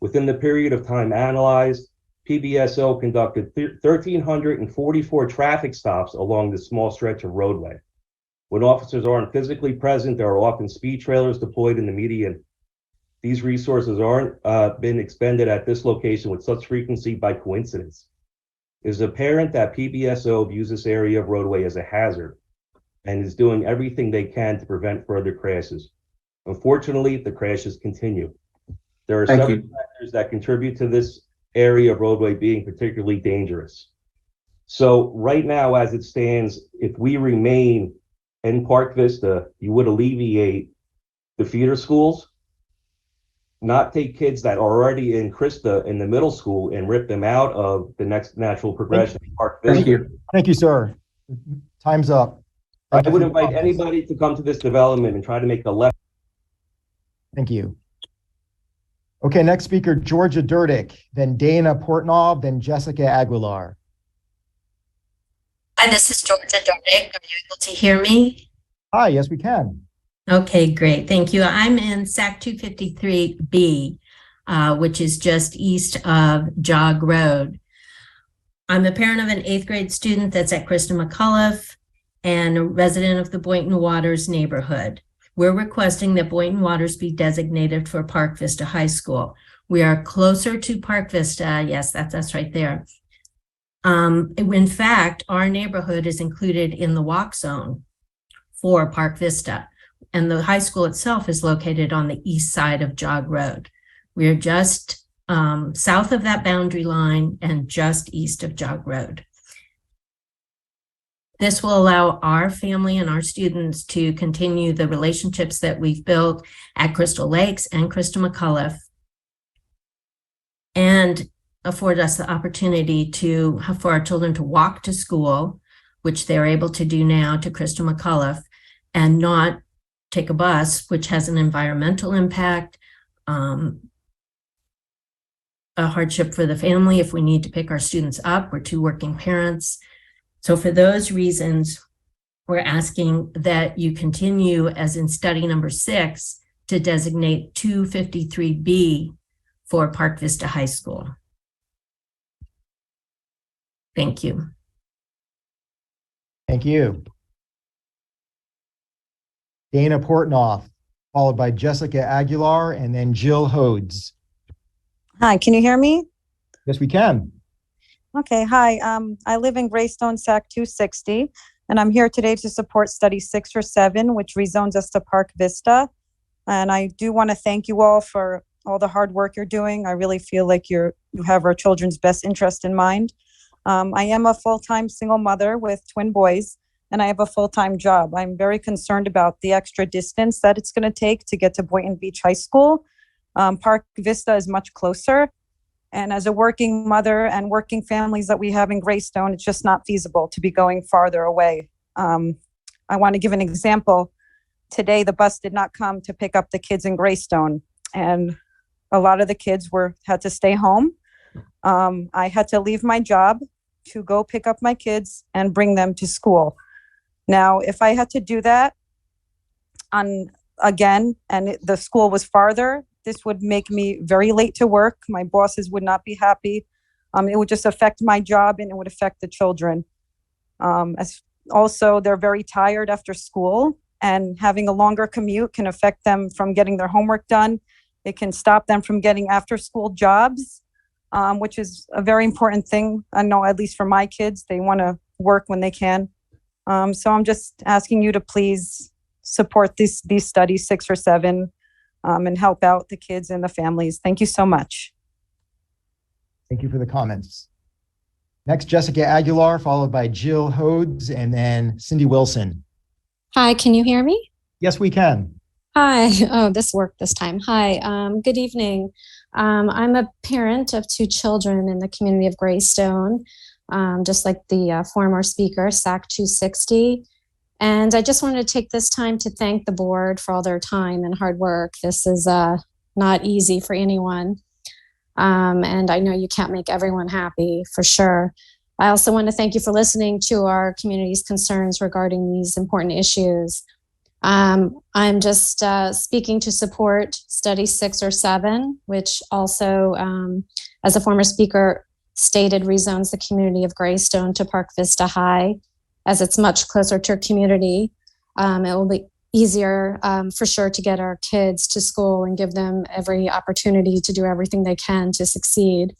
Within the period of time analyzed, PBSO conducted 1,344 traffic stops along this small stretch of roadway. When officers aren't physically present, there are often speed trailers deployed in the median. These resources aren't been expended at this location with such frequency by coincidence. It is apparent that PBSO views this area of roadway as a hazard and is doing everything they can to prevent further crashes. Unfortunately, the crashes continue. There are several factors that contribute to this area of roadway being particularly dangerous. So right now, as it stands, if we remain in Park Vista, you would alleviate the feeder schools, not take kids that are already in Krista in the middle school and rip them out of the next natural progression. Park Vista. Thank you, sir. Time's up. I would invite anybody to come to this development and try to make a left. Thank you. Okay, next speaker, Georgia Durdick, then Dana Portnoy, then Jessica Aguilar. Hi, this is Georgia Durdick. Are you able to hear me? Hi, yes, we can. Okay, great. Thank you. I'm in SAC 253B, which is just east of Jog Road. I'm a parent of an 8th grade student that's at Krista McAuliffe and a resident of the Boynton Waters neighborhood. We're requesting that Boynton Waters be designated for Park Vista High School. We are closer to Park Vista. Yes, that's right there. In fact, our neighborhood is included in the walk zone for Park Vista, and the high school itself is located on the east side of Jog Road. We are just south of that boundary line and just east of Jog Road. This will allow our family and our students to continue the relationships that we've built at Crystal Lakes and Krista McAuliffe, and afford us the opportunity for our children to walk to school, which they're able to do now, to Krista McAuliffe, and not take a bus, which has an environmental impact, a hardship for the family if we need to pick our students up. We're 2 working parents. So for those reasons, we're asking that you continue, as in study number 6, to designate 253B for Park Vista High School. Thank you. Thank you. Dana Portnoy, followed by Jessica Aguilar, and then Jill Hodes. Hi, can you hear me? Yes, we can. Okay, hi. I live in Greystone, SAC 260, and I'm here today to support study 6 or 7, which rezones us to Park Vista. And I do want to thank you all for all the hard work you're doing. I really feel like you have our children's best interest in mind. I am a full-time single mother with twin boys, and I have a full-time job. I'm very concerned about the extra distance that it's going to take to get to Boynton Beach High School. Park Vista is much closer. And as a working mother and working families that we have in Greystone, it's just not feasible to be going farther away. I want to give an example. Today, the bus did not come to pick up the kids in Greystone, and a lot of the kids had to stay home. I had to leave my job to go pick up my kids and bring them to school. Now, if I had to do that again, and the school was farther, this would make me very late to work. My bosses would not be happy. It would just affect my job, and it would affect the children. Also, they're very tired after school, and having a longer commute can affect them from getting their homework done. It can stop them from getting after-school jobs, which is a very important thing. I know, at least for my kids, they want to work when they can. So I'm just asking you to please support these studies, 6 or 7, and help out the kids and the families. Thank you so much. Thank you for the comments. Next, Jessica Aguilar, followed by Jill Hodes, and then Cindy Wilson. Hi, can you hear me? Yes, we can. Hi. Oh, this worked this time. Hi. Good evening. I'm a parent of 2 children in the community of Greystone, just like the former speaker, SAC 260. And I just wanted to take this time to thank the board for all their time and hard work. This is not easy for anyone. And I know you can't make everyone happy, for sure. I also want to thank you for listening to our community's concerns regarding these important issues. I'm just speaking to support study 6 or 7, which also, as a former speaker, stated rezones the community of Greystone to Park Vista High, as it's much closer to our community. It will be easier for sure to get our kids to school and give them every opportunity to do everything they can to succeed.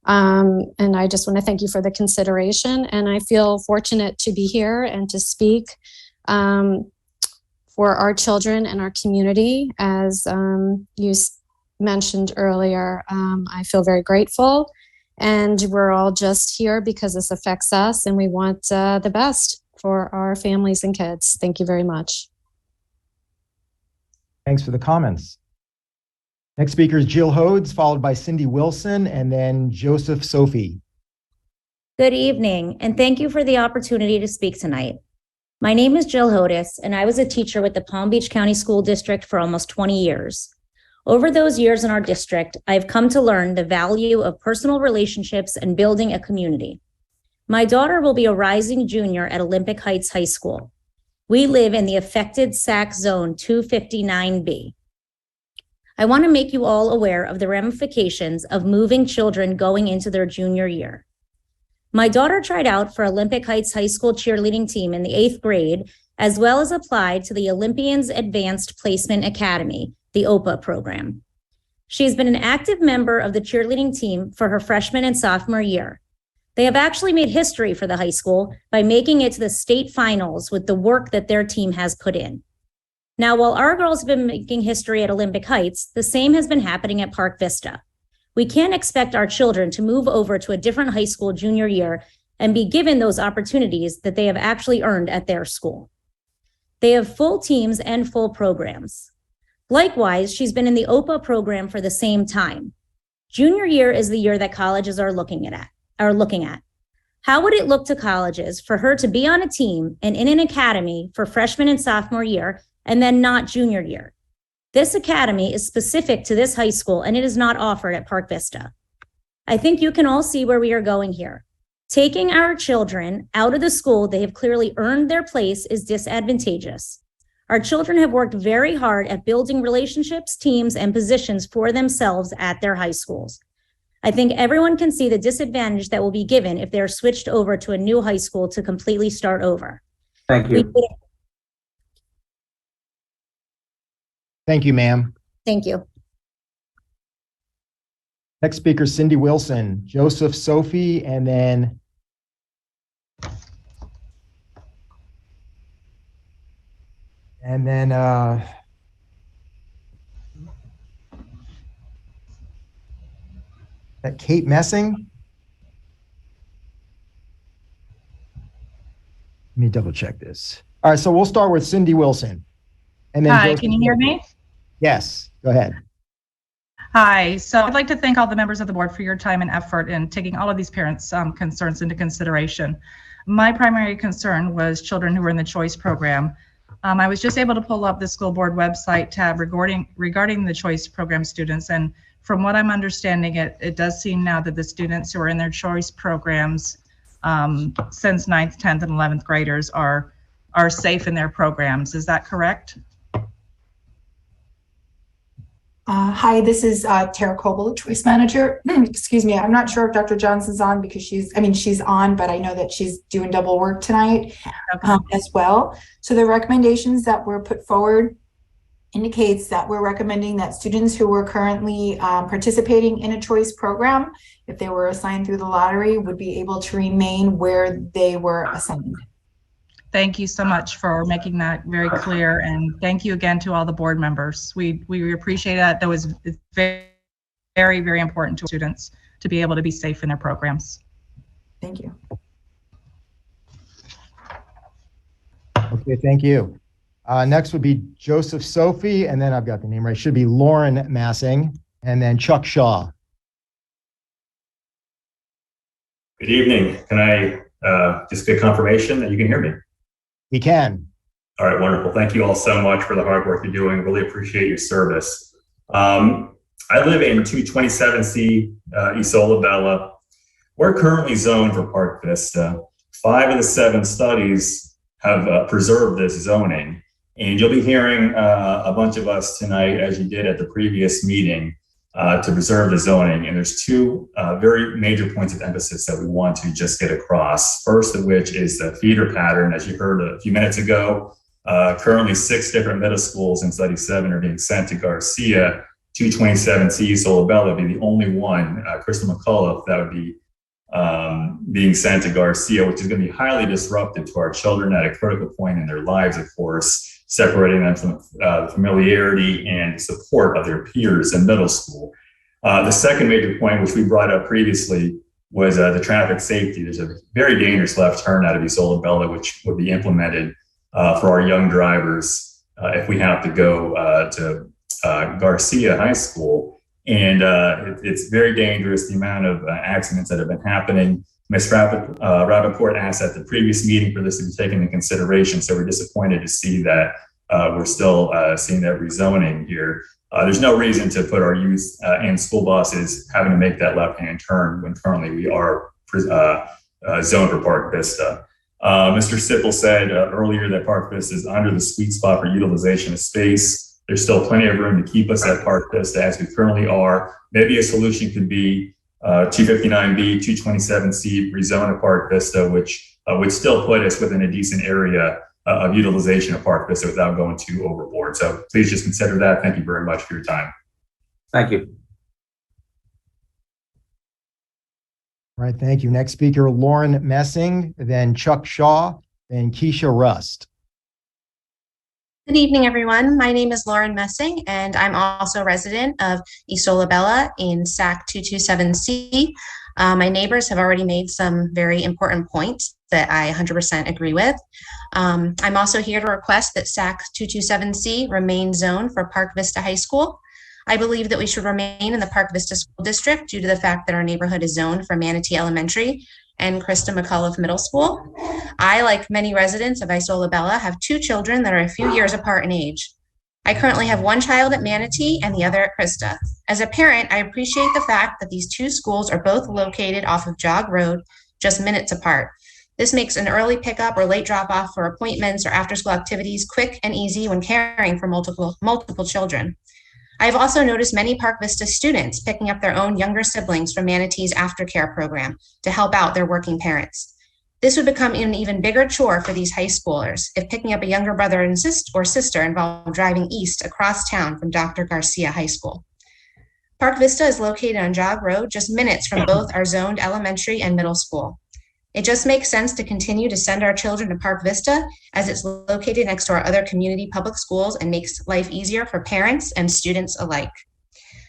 And I just want to thank you for the consideration, and I feel fortunate to be here and to speak for our children and our community. As you mentioned earlier, I feel very grateful, and we're all just here because this affects us, and we want the best for our families and kids. Thank you very much. Thanks for the comments. Next speaker is Jill Hodes, followed by Cindy Wilson, and then Joseph Sophie. Good evening, and thank you for the opportunity to speak tonight. My name is Jill Hodes, and I was a teacher with the Palm Beach County School District for almost 20 years. Over those years in our district, I've come to learn the value of personal relationships and building a community. My daughter will be a rising junior at Olympic Heights High School. We live in the affected SAC Zone 259B. I want to make you all aware of the ramifications of moving children going into their junior year. My daughter tried out for Olympic Heights High School cheerleading team in the 8th grade, as well as applied to the Olympians Advanced Placement Academy, the OPA program. She's been an active member of the cheerleading team for her freshman and sophomore year. They have actually made history for the high school by making it to the state finals with the work that their team has put in. Now, while our girls have been making history at Olympic Heights, the same has been happening at Park Vista. We can't expect our children to move over to a different high school junior year and be given those opportunities that they have actually earned at their school. They have full teams and full programs. Likewise, she's been in the OPA program for the same time. Junior year is the year that colleges are looking at. How would it look to colleges for her to be on a team and in an academy for freshman and sophomore year and then not junior year? This academy is specific to this high school and it is not offered at Park Vista. I think you can all see where we are going here. Taking our children out of the school they have clearly earned their place is disadvantageous. Our children have worked very hard at building relationships, teams, and positions for themselves at their high schools. I think everyone can see the disadvantage that will be given if they're switched over to a new high school to completely start over. Thank you. Thank you, ma'am. Thank you. Next speaker, Cindy Wilson, Joseph Sophie, and then Kate Messing. Let me double check this. All right, so we'll start with Cindy Wilson. And then Hi, Joseph can you hear Sophie. me? Yes, go ahead. Hi, so I'd like to thank all the members of the board for your time and effort in taking all of these parents' concerns into consideration. My primary concern was children who were in the choice program. I was just able to pull up the school board website tab regarding the choice program students, and from what I'm understanding, it does seem now that the students who are in their choice programs since 9th, 10th, and 11th graders are safe in their programs. Is that correct? Hi, this is Tara Coble, Choice Manager. Excuse me, I'm not sure if Dr. Johnson's on because she's on, but I know that she's doing double work tonight as well. So the recommendations that were put forward indicates that we're recommending that students who were currently participating in a choice program, if they were assigned through the lottery, would be able to remain where they were assigned. Thank you so much for making that very clear, and thank you again to all the board members. We appreciate that. That was very, very, very important to students to be able to be safe in their programs. Thank you. Okay, thank you. Next would be Joseph Sophie, and then I've got the name right. Should be Lauren Massing, and then Chuck Shaw. Good evening. Can I just get confirmation that you can hear me? We can. All right, wonderful. Thank you all so much for the hard work you're doing. Really appreciate your service. I live in 227C Isola Bella. We're currently zoned for Park Vista. 5 of the 7 studies have preserved this zoning. And you'll be hearing a bunch of us tonight, as you did at the previous meeting, to preserve the zoning. And there's two very major points of emphasis that we want to just get across. First of which is the feeder pattern. As you heard a few minutes ago, currently 6 different middle schools in Study 7 are being sent to Garcia. 227C Solabella would be the only one, Crystal McCullough, that would be being sent to Garcia, which is going to be highly disruptive to our children at a critical point in their lives, of course, separating them from the familiarity and support of their peers in middle school. The second major point, which we brought up previously, was the traffic safety. There's a very dangerous left turn out of Isola which would be implemented for our young drivers if we have to go to Garcia High School. And it's very dangerous, the amount of accidents that have been happening. Ms. Rappaport asked at the previous meeting for this to be taken into consideration, so we're disappointed to see that we're still seeing that rezoning here. There's no reason to put our youth and school buses having to make that left-hand turn when currently we are zoned for Park Vista. Mr. Sipple said earlier that Park Vista is under the sweet spot for utilization of space. There's still plenty of room to keep us at Park Vista as we currently are. Maybe a solution could be 259B, 227C rezone of Park Vista, which would still put us within a decent area of utilization of Park Vista without going too overboard. So please just consider that. Thank you very much for your time. Thank you. All right, thank you. Next speaker, Lauren Messing, then Chuck Shaw, then Keisha Rust. Good evening, everyone. My name is Lauren Messing, and I'm also a resident of Isola Bella in SAC 227C. My neighbors have already made some very important points that I 100% agree with. I'm also here to request that SAC 227C remain zoned for Park Vista High School. I believe that we should remain in the Park Vista School District due to the fact that our neighborhood is zoned for Manatee Elementary and Krista McCullough Middle School. I, like many residents of Isola Bella, have 2 children that are a few years apart in age. I currently have 1 child at Manatee and the other at Krista. As a parent, I appreciate the fact that these 2 schools are both located off of Jog Road, just minutes apart. This makes an early pickup or late drop-off for appointments or after-school activities quick and easy when caring for multiple children. I've also noticed many Park Vista students picking up their own younger siblings from Manatee's aftercare program to help out their working parents. This would become an even bigger chore for these high schoolers if picking up a younger brother and sister involved driving east across town from Dr. Garcia High School. Park Vista is located on Jog Road, just minutes from both our zoned elementary and middle school. It just makes sense to continue to send our children to Park Vista as it's located next to our other community public schools and makes life easier for parents and students alike.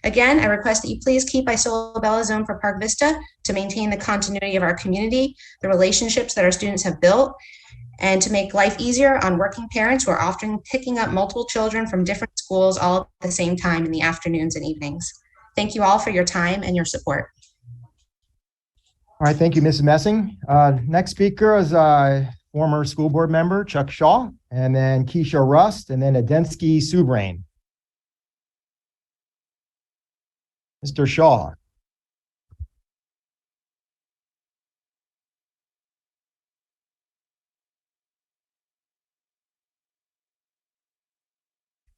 Again, I request that you please keep Isola Bella zoned for Park Vista to maintain the continuity of our community, the relationships that our students have built, and to make life easier on working parents who are often picking up multiple children from different schools all at the same time in the afternoons and evenings. Thank you all for your time and your support. All right, thank you, Mrs. Messing. Next speaker is former school board member Chuck Shaw, and then Keisha Rust, and then Adensky Subrain. Mr. Shaw.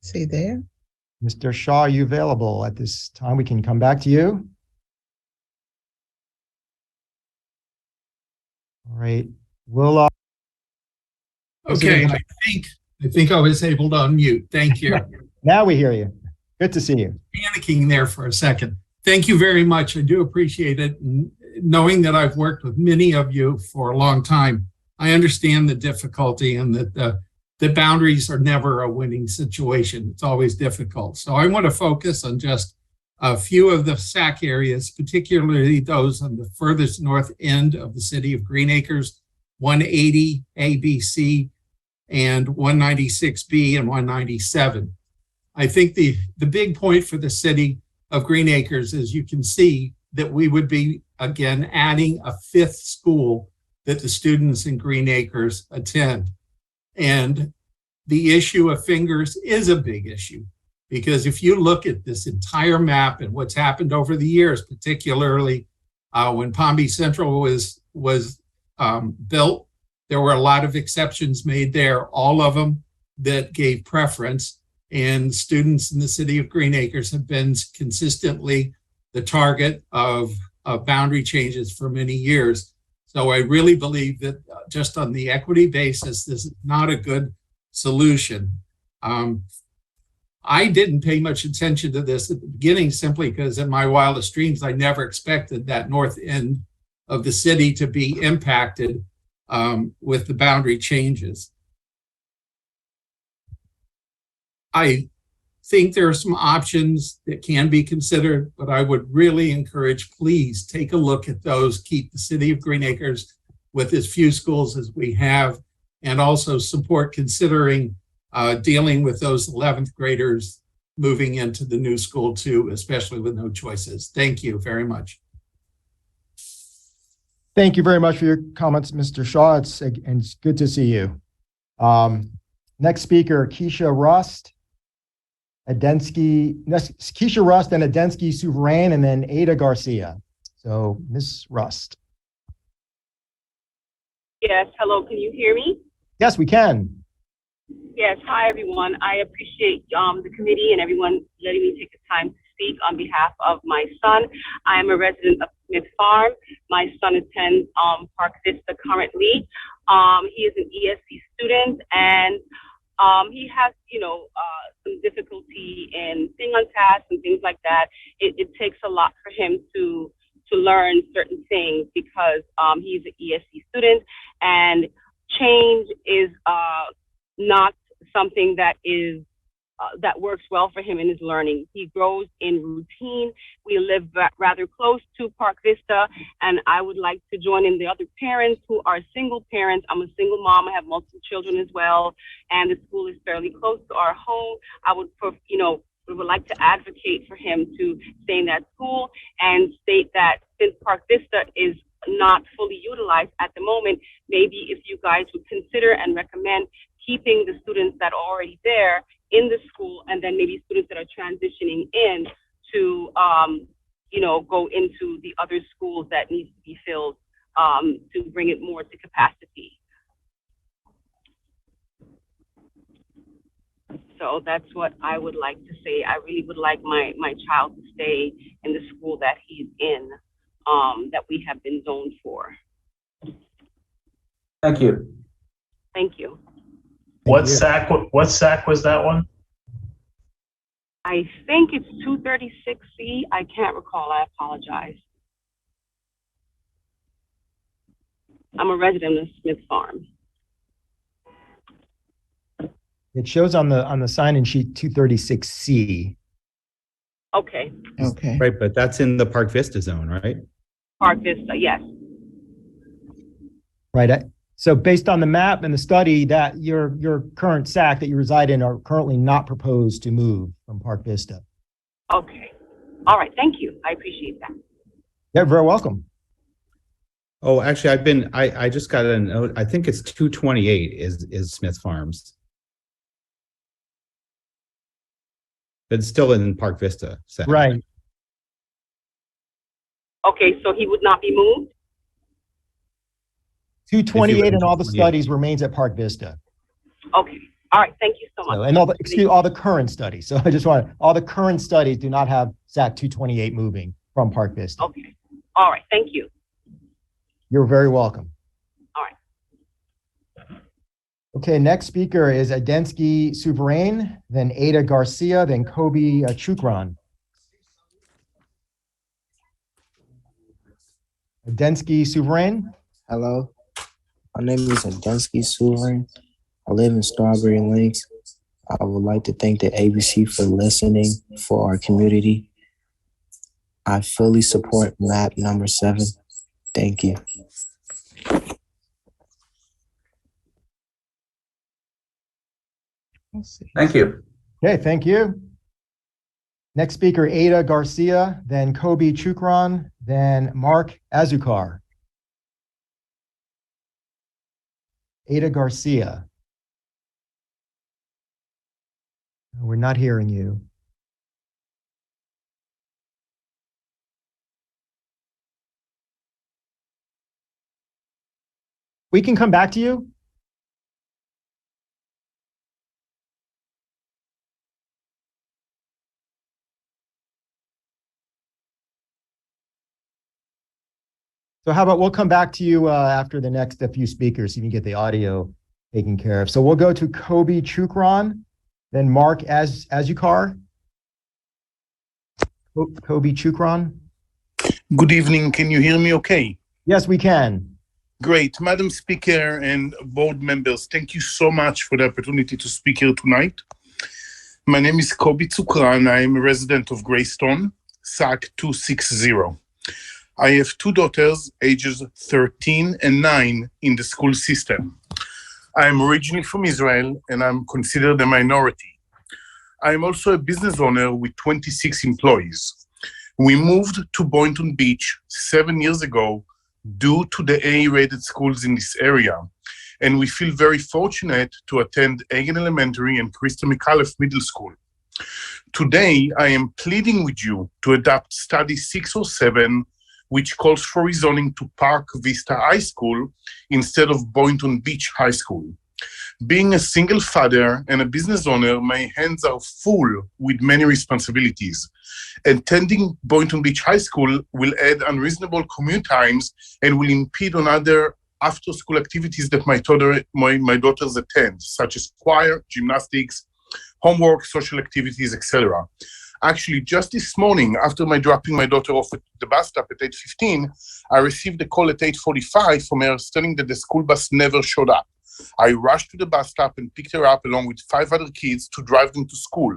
Is he there? Mr. Shaw, are you available at this time? We can come back to you. All right, we'll okay, I think I was able to unmute. Thank you. Now we hear you. Good to see you. Panicking there for a second. Thank you very much. I do appreciate it. Knowing that I've worked with many of you for a long time, I understand the difficulty and that the boundaries are never a winning situation. It's always difficult. So I want to focus on just a few of the SAC areas, particularly those on the furthest north end of the city of Green Acres, 180 ABC and 196B and 197. I think the big point for the city of Green Acres is you can see that we would be, again, adding a 5th school that the students in Green Acres attend. And the issue of fingers is a big issue. Because if you look at this entire map and what's happened over the years, particularly when Palm Beach Central was built, there were a lot of exceptions made there, all of them that gave preference. and students in the city of Green Acres have been consistently the target of boundary changes for many years. So I really believe that just on the equity basis, this is not a good solution. I didn't pay much attention to this at the beginning simply because in my wildest dreams, I never expected that north end of the city to be impacted with the boundary changes. I think there are some options that can be considered, but I would really encourage, please take a look at those. Keep the city of Green Acres with as few schools as we have, and also support considering dealing with those 11th graders moving into the new school too, especially with no choices. Thank you very much. Thank you very much for your comments, Mr. Shaw. It's good to see you. Next speaker, Keisha Rust, Adensky Souverain, and then Ada Garcia. So Ms. Rust. Yes, hello, can you hear me? Yes, we can. Yes, hi everyone. I appreciate the committee and everyone letting me take the time to speak on behalf of my son. I am a resident of Smith Farm. My son attends Park Vista currently. He is an ESC student, and he has, some difficulty in staying on task and things like that. It takes a lot for him to learn certain things because he's an ESC student, and change is not something that is that works well for him in his learning. He grows in routine. We live rather close to Park Vista, and I would like to join in the other parents who are single parents. I'm a single mom. I have multiple children as well, and the school is fairly close to our home. I would, we would like to advocate for him to stay in that school and state that since Park Vista is not fully utilized at the moment, maybe if you guys would consider and recommend keeping the students that are already there in the school, and then maybe students that are transitioning in to, go into the other schools that needs to be filled to bring it more to capacity. So that's what I would like to say. I really would like my child to stay in the school that he's in, that we have been zoned for. Thank you. Thank you. What SAC was that one? I think it's 236C. I can't recall. I apologize. I'm a resident of Smith Farm. It shows on the sign-in sheet 236C. Okay. Okay. Right, but that's in the Park Vista zone, right? Park Vista, yes. Right. So based on the map and the study, that your current SAC that you reside in are currently not proposed to move from Park Vista. Okay. All right. Thank you. I appreciate that. You're very welcome. Oh, actually, I just got a note. I think it's 228 is Smith Farms. But it's still in Park Vista. Right. Okay, so he would not be moved? 228 and all the studies remains at Park Vista. Okay. All right. Thank you so much. So, and all the current studies. So I just want all the current studies do not have SAC 228 moving from Park Vista. Okay. All right. Thank you. You're very welcome. All right. Okay, next speaker is Adensky Souverain, then Ada Garcia, then Kobe Chukran. Adensky Souverain. Hello, my name is Adensky Souverain. I live in Strawberry Lake. I would like to thank the ABC for listening for our community. I fully support map number 7. Thank you. Thank you. Okay, thank you. Next speaker, Ada Garcia, then Kobe Chukran, then Mark Azukar. Ada Garcia. We're not hearing you. We can come back to you. So how about we'll come back to you after the next few speakers so you can get the audio taken care of. So we'll go to Kobe Chukron, then Mark Azukar. Kobe Chukron. Good evening. Can you hear me okay? Yes, we can. Great. Madam Speaker and board members, thank you so much for the opportunity to speak here tonight. My name is Kobe Chukron. I am a resident of Greystone, SAC 260. I have two daughters, ages 13 and 9, in the school system. I am originally from Israel and I'm considered a minority. I am also a business owner with 26 employees. We moved to Boynton Beach 7 years ago due to the A-rated schools in this area, and we feel very fortunate to attend Egan Elementary and Krista McAuliffe Middle School. Today, I am pleading with you to adopt Study 607, which calls for rezoning to Park Vista High School instead of Boynton Beach High School. Being a single father and a business owner, my hands are full with many responsibilities. Attending Boynton Beach High School will add unreasonable commute times and will impede on other after-school activities that my daughters attend, such as choir, gymnastics, homework, social activities, etc. Actually, just this morning, after dropping my daughter off at the bus stop at 8:15, I received a call at 8:45 from her stating that the school bus never showed up. I rushed to the bus stop and picked her up along with 5 other kids to drive them to school.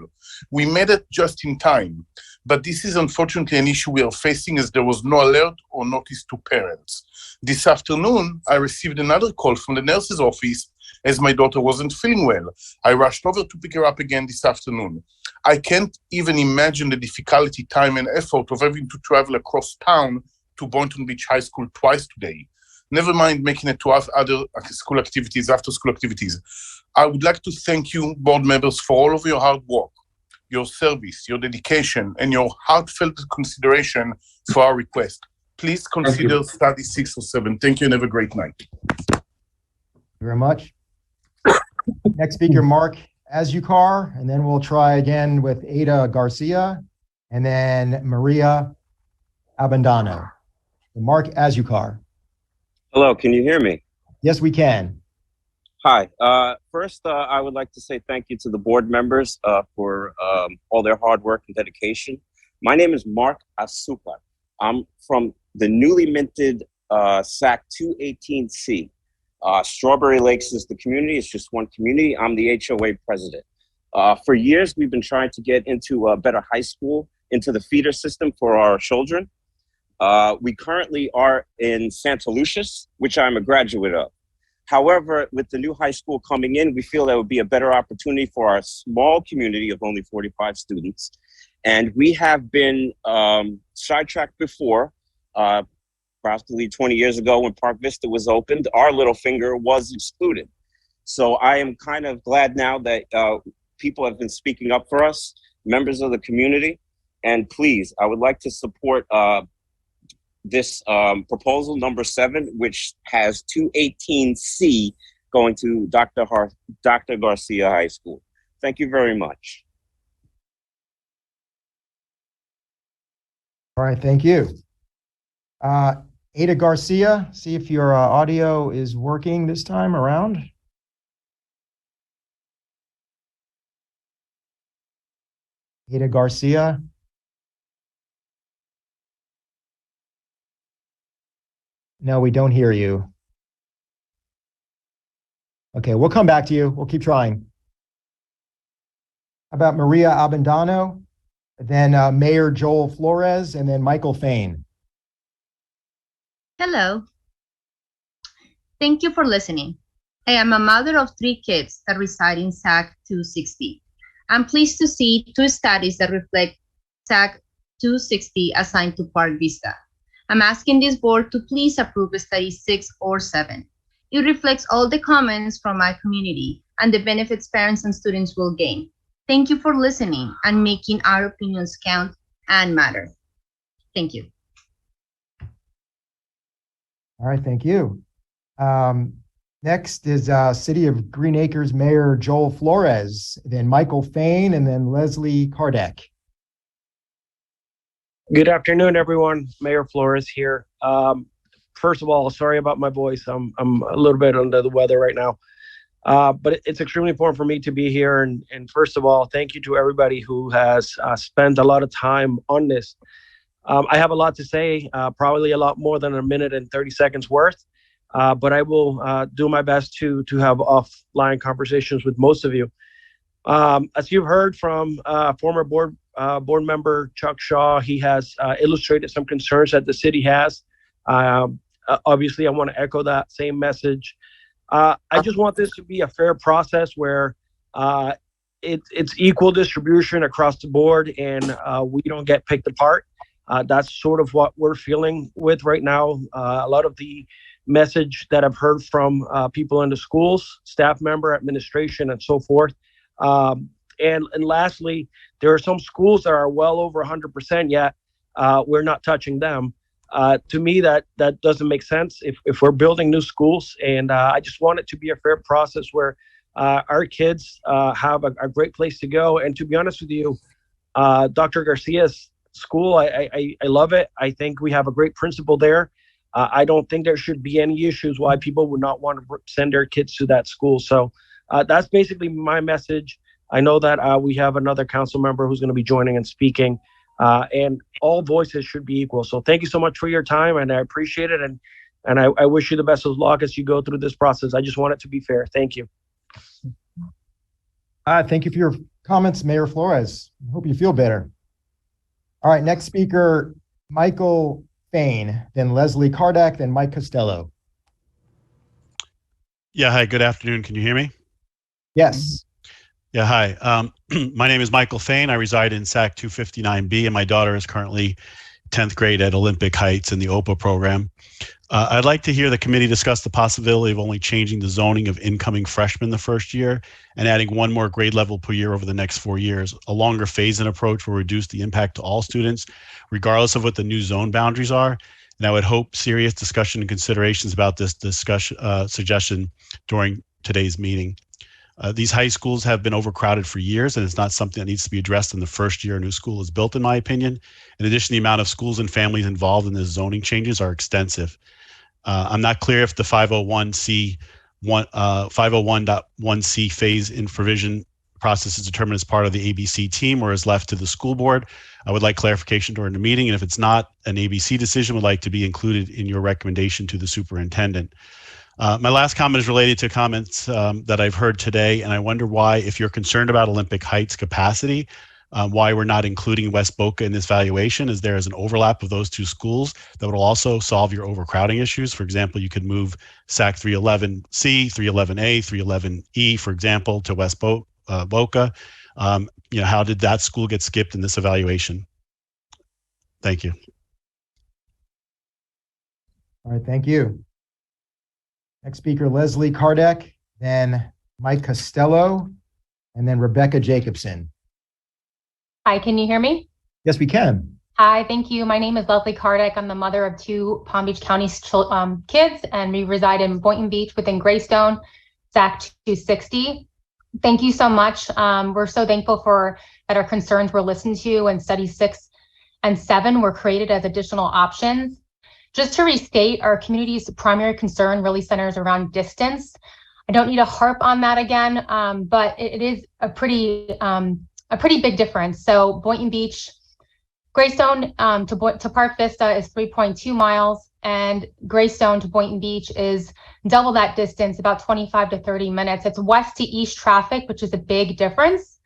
We made it just in time, but this is unfortunately an issue we are facing as there was no alert or notice to parents. This afternoon, I received another call from the nurse's office as my daughter wasn't feeling well. I rushed over to pick her up again this afternoon. I can't even imagine the difficulty, time, and effort of having to travel across town to Boynton Beach High School twice today. Never mind making it to other school activities, after school activities. I would like to thank you, board members, for all of your hard work, your service, your dedication, and your heartfelt consideration for our request. Please consider Study 607. Thank you and have a great night. Thank you very much. Next speaker, Mark Azukar, and then we'll try again with Ada Garcia, and then Maria Abandano. Mark Azukar. Hello, can you hear me? Yes, we can. Hi. First, I would like to say thank you to the board members for all their hard work and dedication. My name is Mark Azukar. I'm from the newly minted SAC 218C. Strawberry Lakes is the community. It's just one community. I'm the HOA president. For years, we've been trying to get into a better high school, into the feeder system for our children. We currently are in Santa Lucius, which I'm a graduate of. However, with the new high school coming in, we feel that would be a better opportunity for our small community of only 45 students. And we have been sidetracked before, approximately 20 years ago when Park Vista was opened, our little finger was excluded. So I am kind of glad now that people have been speaking up for us, members of the community. And please, I would like to support this proposal number 7, which has 218C going to Dr. Garcia High School. Thank you very much. All right, thank you. Ada Garcia, see if your audio is working this time around. Ada Garcia. No, we don't hear you. Okay, we'll come back to you. We'll keep trying. How about Maria Abandano, then Mayor Joel Flores, and then Michael Fain. Hello. Thank you for listening. I am a mother of 3 kids that reside in SAC 260. I'm pleased to see 2 studies that reflect SAC 260 assigned to Park Vista. I'm asking this board to please approve Study 6 or 7. It reflects all the comments from my community and the benefits parents and students will gain. Thank you for listening and making our opinions count and matter. Thank you. All right, thank you. Next is City of Green Acres Mayor Joel Flores, then Michael Fain, and then Leslie Kardec. Good afternoon, everyone. Mayor Flores here. First of all, sorry about my voice. I'm a little bit under the weather right now. But it's extremely important for me to be here. And first of all, thank you to everybody who has spent a lot of time on this. I have a lot to say, probably a lot more than a minute and 30 seconds worth. But I will do my best to have offline conversations with most of you. As you've heard from former board member Chuck Shaw, he has illustrated some concerns that the city has. Obviously, I want to echo that same message. I just want this to be a fair process where it's equal distribution across the board and we don't get picked apart. That's sort of what we're feeling with right now. A lot of the message that I've heard from people in the schools, staff member, administration, and so forth. And lastly, there are some schools that are well over 100% yet. We're not touching them. To me, that doesn't make sense if we're building new schools. And I just want it to be a fair process where our kids have a great place to go. And to be honest with you, Dr. Garcia's school, I love it. I think we have a great principal there. I don't think there should be any issues why people would not want to send their kids to that school. So that's basically my message. I know that we have another council member who's going to be joining and speaking. And all voices should be equal. So thank you so much for your time, and I appreciate it. And I wish you the best of luck as you go through this process. I just want it to be fair. Thank you. Thank you for your comments, Mayor Flores. Hope you feel better. All right, next speaker, Michael Fain, then Leslie Kardak, then Mike Costello. Yeah, hi, good afternoon. Can you hear me? Yes. Yeah, hi. My name is Michael Fain. I reside in SAC 259B, and my daughter is currently 10th grade at Olympic Heights in the OPA program. I'd like to hear the committee discuss the possibility of only changing the zoning of incoming freshmen the first year and adding one more grade level per year over the next 4 years. A longer phase-in approach will reduce the impact to all students, regardless of what the new zone boundaries are. And I would hope serious discussion and considerations about this suggestion during today's meeting. These high schools have been overcrowded for years, and it's not something that needs to be addressed in the first year a new school is built, in my opinion. In addition, the amount of schools and families involved in the zoning changes are extensive. I'm not clear if the 501.1C phase-in provision process is determined as part of the ABC team or is left to the school board. I would like clarification during the meeting, and if it's not an ABC decision, would like to be included in your recommendation to the superintendent. My last comment is related to comments that I've heard today, and I wonder why, if you're concerned about Olympic Heights capacity, why we're not including West Boca in this valuation, as there is an overlap of those two schools that would also solve your overcrowding issues. For example, you could move SAC 311C, 311A, 311E, for example, to West Boca. How did that school get skipped in this evaluation? Thank you. All right, thank you. Next speaker, Leslie Kardak, then Mike Costello, and then Rebecca Jacobson. Hi, can you hear me? Yes, we can. Hi, thank you. My name is Leslie Kardak. I'm the mother of two Palm Beach County kids, and we reside in Boynton Beach within Greystone, SAC 260. Thank you so much. We're so thankful that our concerns were listened to, and study 6 and 7 were created as additional options. Just to restate, our community's primary concern really centers around distance. I don't need to harp on that again, but it is a pretty big difference. So Boynton Beach, Greystone to Park Vista is 3.2 miles, and Greystone to Boynton Beach is double that distance, about 25 to 30 minutes. It's west to east traffic, which is a big difference.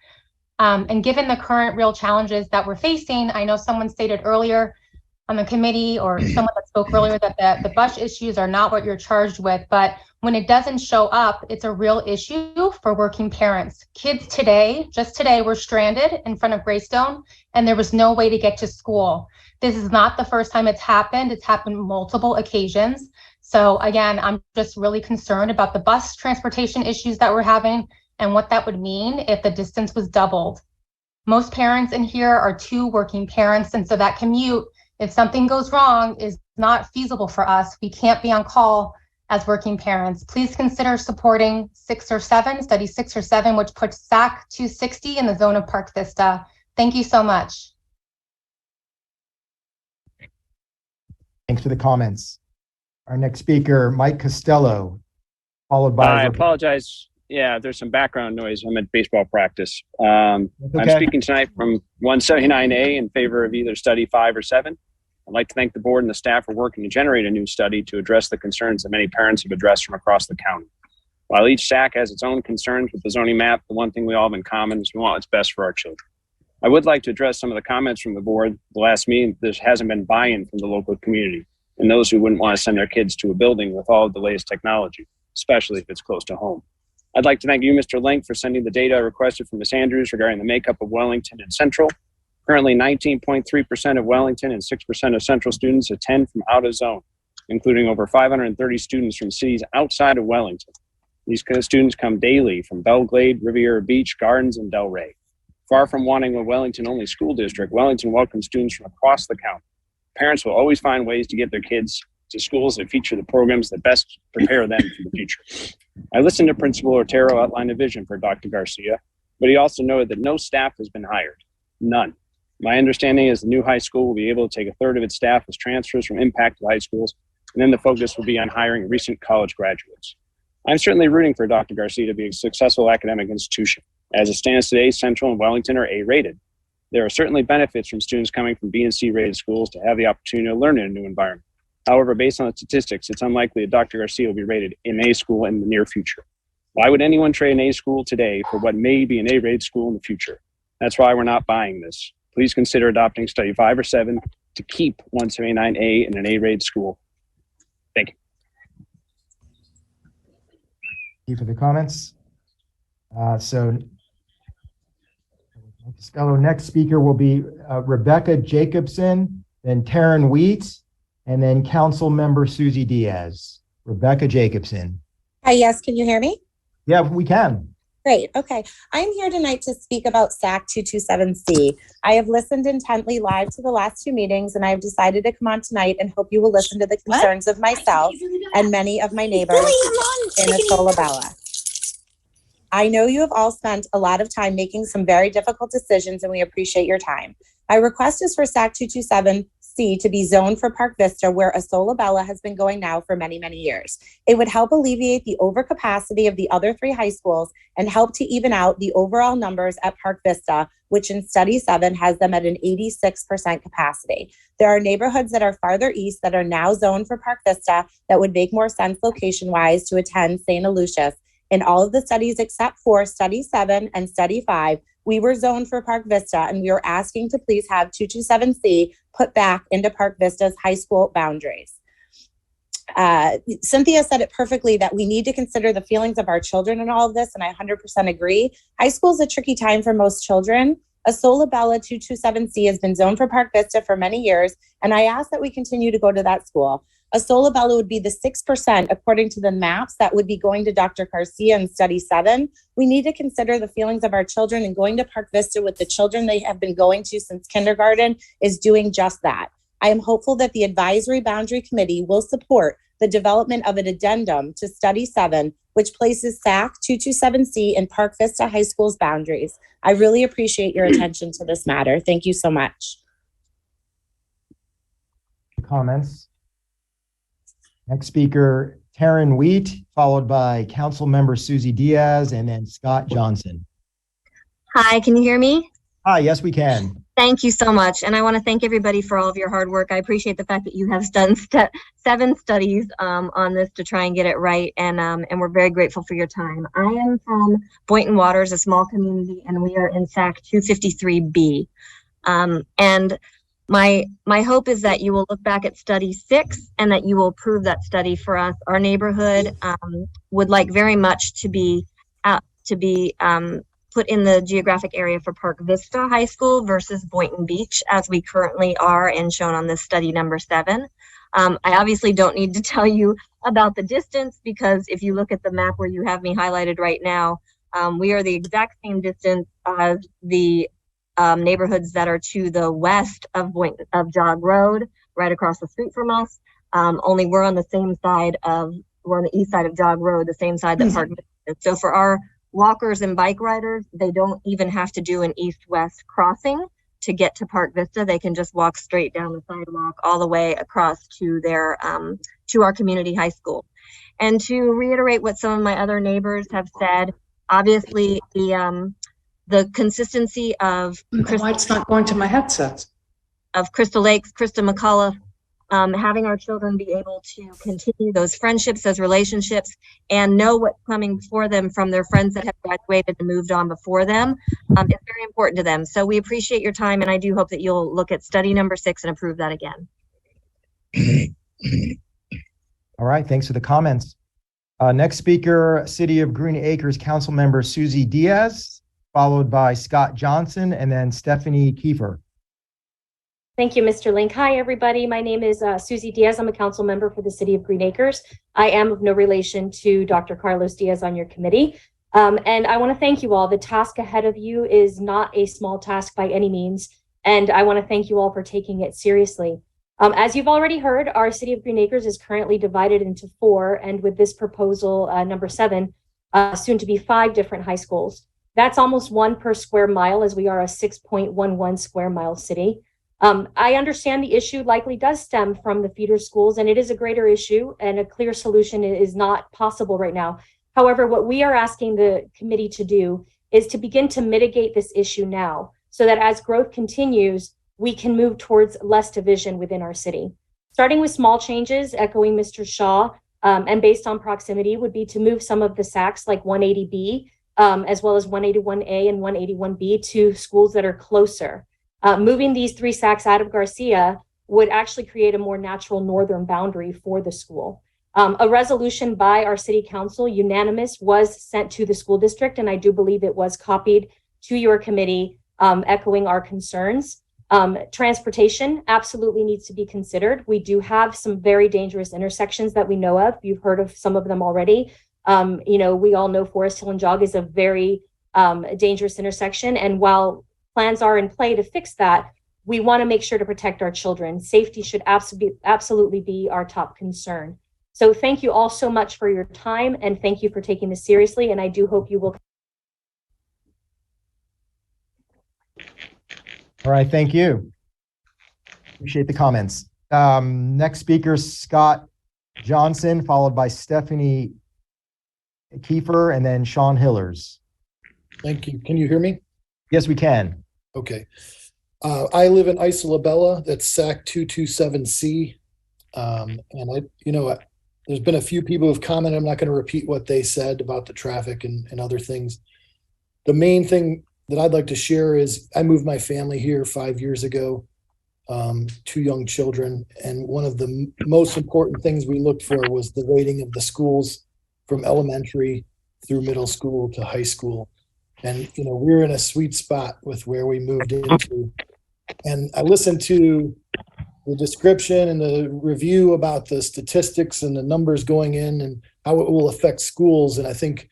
And given the current real challenges that we're facing, I know someone stated earlier on the committee, or someone that spoke earlier, that the bus issues are not what you're charged with, but when it doesn't show up, it's a real issue for working parents. Kids just today, were stranded in front of Greystone, and there was no way to get to school. This is not the first time it's happened. It's happened multiple occasions. So again, I'm just really concerned about the bus transportation issues that we're having and what that would mean if the distance was doubled. Most parents in here are 2 working parents, and so that commute, if something goes wrong, is not feasible for us. We can't be on call as working parents. Please consider supporting 6 or 7, study 6 or 7, which puts SAC 260 in the zone of Park Vista. Thank you so much. Thanks for the comments. Our next speaker, Mike Costello, followed I by. apologize. Yeah, there's some background noise. I'm at baseball practice. I'm okay. speaking tonight from 179A in favor of either study 5 or 7. I'd like to thank the board and the staff for working to generate a new study to address the concerns that many parents have addressed from across the county. While each SAC has its own concerns with the zoning map, the one thing we all have in common is we want what's best for our children. I would like to address some of the comments from the board. The last meeting, there hasn't been buy-in from the local community and those who wouldn't want to send their kids to a building with all of the latest technology, especially if it's close to home. I'd like to thank you, Mr. Link, for sending the data requested from Ms. Andrews regarding the makeup of Wellington and Central. Currently, 19.3% of Wellington and 6% of Central students attend from out of zone, including over 530 students from cities outside of Wellington. These students come daily from Belglade, Riviera Beach, Gardens, and Delray. Far from wanting a Wellington-only school district, Wellington welcomes students from across the county. Parents will always find ways to get their kids to schools that feature the programs that best prepare them for the future. I listened to Principal Otero outline a vision for Dr. Garcia, but he also noted that no staff has been hired. None. My understanding is the new high school will be able to take a third of its staff as transfers from impacted high schools, and then the focus will be on hiring recent college graduates. I'm certainly rooting for Dr. Garcia to be a successful academic institution. As it stands today, Central and Wellington are A-rated. There are certainly benefits from students coming from B and C rated schools to have the opportunity to learn in a new environment. However, based on the statistics, it's unlikely that Dr. Garcia will be rated an A school in the near future. Why would anyone trade an A school today for what may be an A-rated school in the future? That's why we're not buying this. Please consider adopting study 5 or 7 to keep 179A in an A-rated school. Thank you. Thank you for the comments. Costello, next speaker will be Rebecca Jacobson, then Taryn Wheat, and then Council Member Susie Diaz. Rebecca Jacobson. Hi, yes, can you hear me? Yeah, we can. Great, okay. I'm here tonight to speak about SAC 227C. I have listened intently live to the last 2 meetings, and I have decided to come on tonight and hope you will listen to the concerns of myself and many of my neighbors in Isola Bella. I know you have all spent a lot of time making some very difficult decisions, and we appreciate your time. My request is for SAC 227C to be zoned for Park Vista, where Isola Bella has been going now for many, many years. It would help alleviate the overcapacity of the other 3 high schools and help to even out the overall numbers at Park Vista, which in study 7 has them at an 86% capacity. There are neighborhoods that are farther east that are now zoned for Park Vista that would make more sense location-wise to attend St. Aloysius. In all of the studies except for study 7 and study 5, we were zoned for Park Vista, and we were asking to please have 227C put back into Park Vista's high school boundaries. Cynthia said it perfectly that we need to consider the feelings of our children in all of this, and I 100% agree. High school is a tricky time for most children. Isola Bella 227C has been zoned for Park Vista for many years, and I ask that we continue to go to that school. Isola Bella would be the 6% according to the maps that would be going to Dr. Garcia in study 7. We need to consider the feelings of our children, and going to Park Vista with the children they have been going to since kindergarten is doing just that. I am hopeful that the Advisory Boundary Committee will support the development of an addendum to study 7, which places SAC 227C in Park Vista High School's boundaries. I really appreciate your attention to this matter. Thank you so much. Comments? Next speaker, Taryn Wheat, followed by Council Member Susie Diaz, and then Scott Johnson. Hi, can you hear me? Hi, yes, we can. Thank you so much. And I want to thank everybody for all of your hard work. I appreciate the fact that you have done 7 studies on this to try and get it right. And we're very grateful for your time. I am from Boynton Waters, a small community, and we are in SAC 253B. And my hope is that you will look back at study 6 and that you will approve that study for us. Our neighborhood would like very much to be put in the geographic area for Park Vista High School versus Boynton Beach, as we currently are and shown on this study number 7. I obviously don't need to tell you about the distance, because if you look at the map where you have me highlighted right now, we are the exact same distance as the neighborhoods that are to the west of Jog Road, right across the street from us. Only we're on the same side we're on the east side of Jog Road, the same side that Park Vista is. So for our walkers and bike riders, they don't even have to do an east-west crossing to get to Park Vista, they can just walk straight down the sidewalk all the way across to their to our community high school. And to reiterate what some of my other neighbors have said, obviously the consistency of Why it's not going to my headset? Of Crystal Lakes, Krista McCullough, having our children be able to continue those friendships, those relationships, and know what's coming for them from their friends that have graduated and moved on before them is very important to them. So we appreciate your time, and I do hope that you'll look at study number 6 and approve that again. All right, thanks for the comments. Next speaker, City of Green Acres Council Member Susie Diaz, followed by Scott Johnson, and then Stephanie Kiefer. Thank you, Mr. Link. Hi, everybody. My name is Susie Diaz. I'm a council member for the City of Green Acres. I am of no relation to Dr. Carlos Diaz on your committee. And I want to thank you all. The task ahead of you is not a small task by any means. And I want to thank you all for taking it seriously. As you've already heard, our City of Green Acres is currently divided into 4. And with this proposal, number 7, soon to be 5 different high schools. That's almost 1 per square mile, as we are a 6.11 square mile city. I understand the issue likely does stem from the feeder schools, and it is a greater issue, and a clear solution is not possible right now. However, what we are asking the committee to do is to begin to mitigate this issue now, so that as growth continues, we can move towards less division within our city. Starting with small changes, echoing Mr. Shaw, and based on proximity, would be to move some of the SACs like 180B, as well as 181A and 181B to schools that are closer. Moving these 3 SACs out of Garcia would actually create a more natural northern boundary for the school. A resolution by our city council, unanimous, was sent to the school district, and I do believe it was copied to your committee, echoing our concerns. Transportation absolutely needs to be considered. We do have some very dangerous intersections that we know of. You've heard of some of them already. We all know Forest Hill and Jog is a very dangerous intersection, and while plans are in play to fix that, we want to make sure to protect our children. Safety should absolutely be our top concern. So thank you all so much for your time, and thank you for taking this seriously, and I do hope you will. All right, thank you. Appreciate the comments. Next speaker, Scott Johnson, followed by Stephanie Kiefer, and then Sean Hillers. Thank you. Can you hear me? Yes, we can. Okay. I live in Isola Bella. That's SAC 227C. And there's been a few people who've commented. I'm not going to repeat what they said about the traffic and other things. The main thing that I'd like to share is I moved my family here 5 years ago, 2 young children. And one of the most important things we looked for was the rating of the schools from elementary through middle school to high school. And, we're in a sweet spot with where we moved into. And I listened to the description and the review about the statistics and the numbers going in and how it will affect schools. And I think,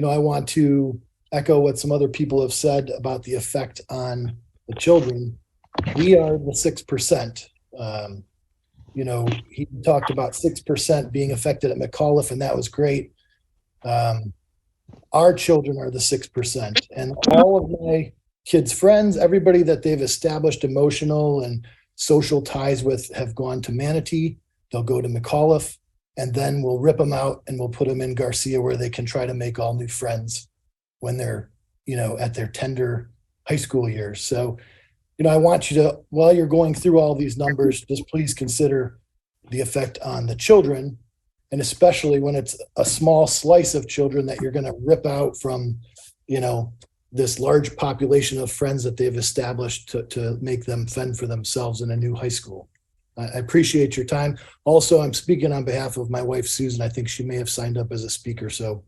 I want to echo what some other people have said about the effect on the children. We are the 6%. He talked about 6% being affected at McAuliffe, and that was great. Our children are the 6%, and all of my kids' friends, everybody that they've established emotional and social ties with have gone to Manatee. They'll go to McAuliffe, and then we'll rip them out and we'll put them in Garcia where they can try to make all new friends when they're, at their tender high school years. So, I want you to, while you're going through all these numbers, just please consider the effect on the children. And especially when it's a small slice of children that you're going to rip out from, this large population of friends that they've established to make them fend for themselves in a new high school. I appreciate your time. Also, I'm speaking on behalf of my wife, Susan. I think she may have signed up as a speaker. So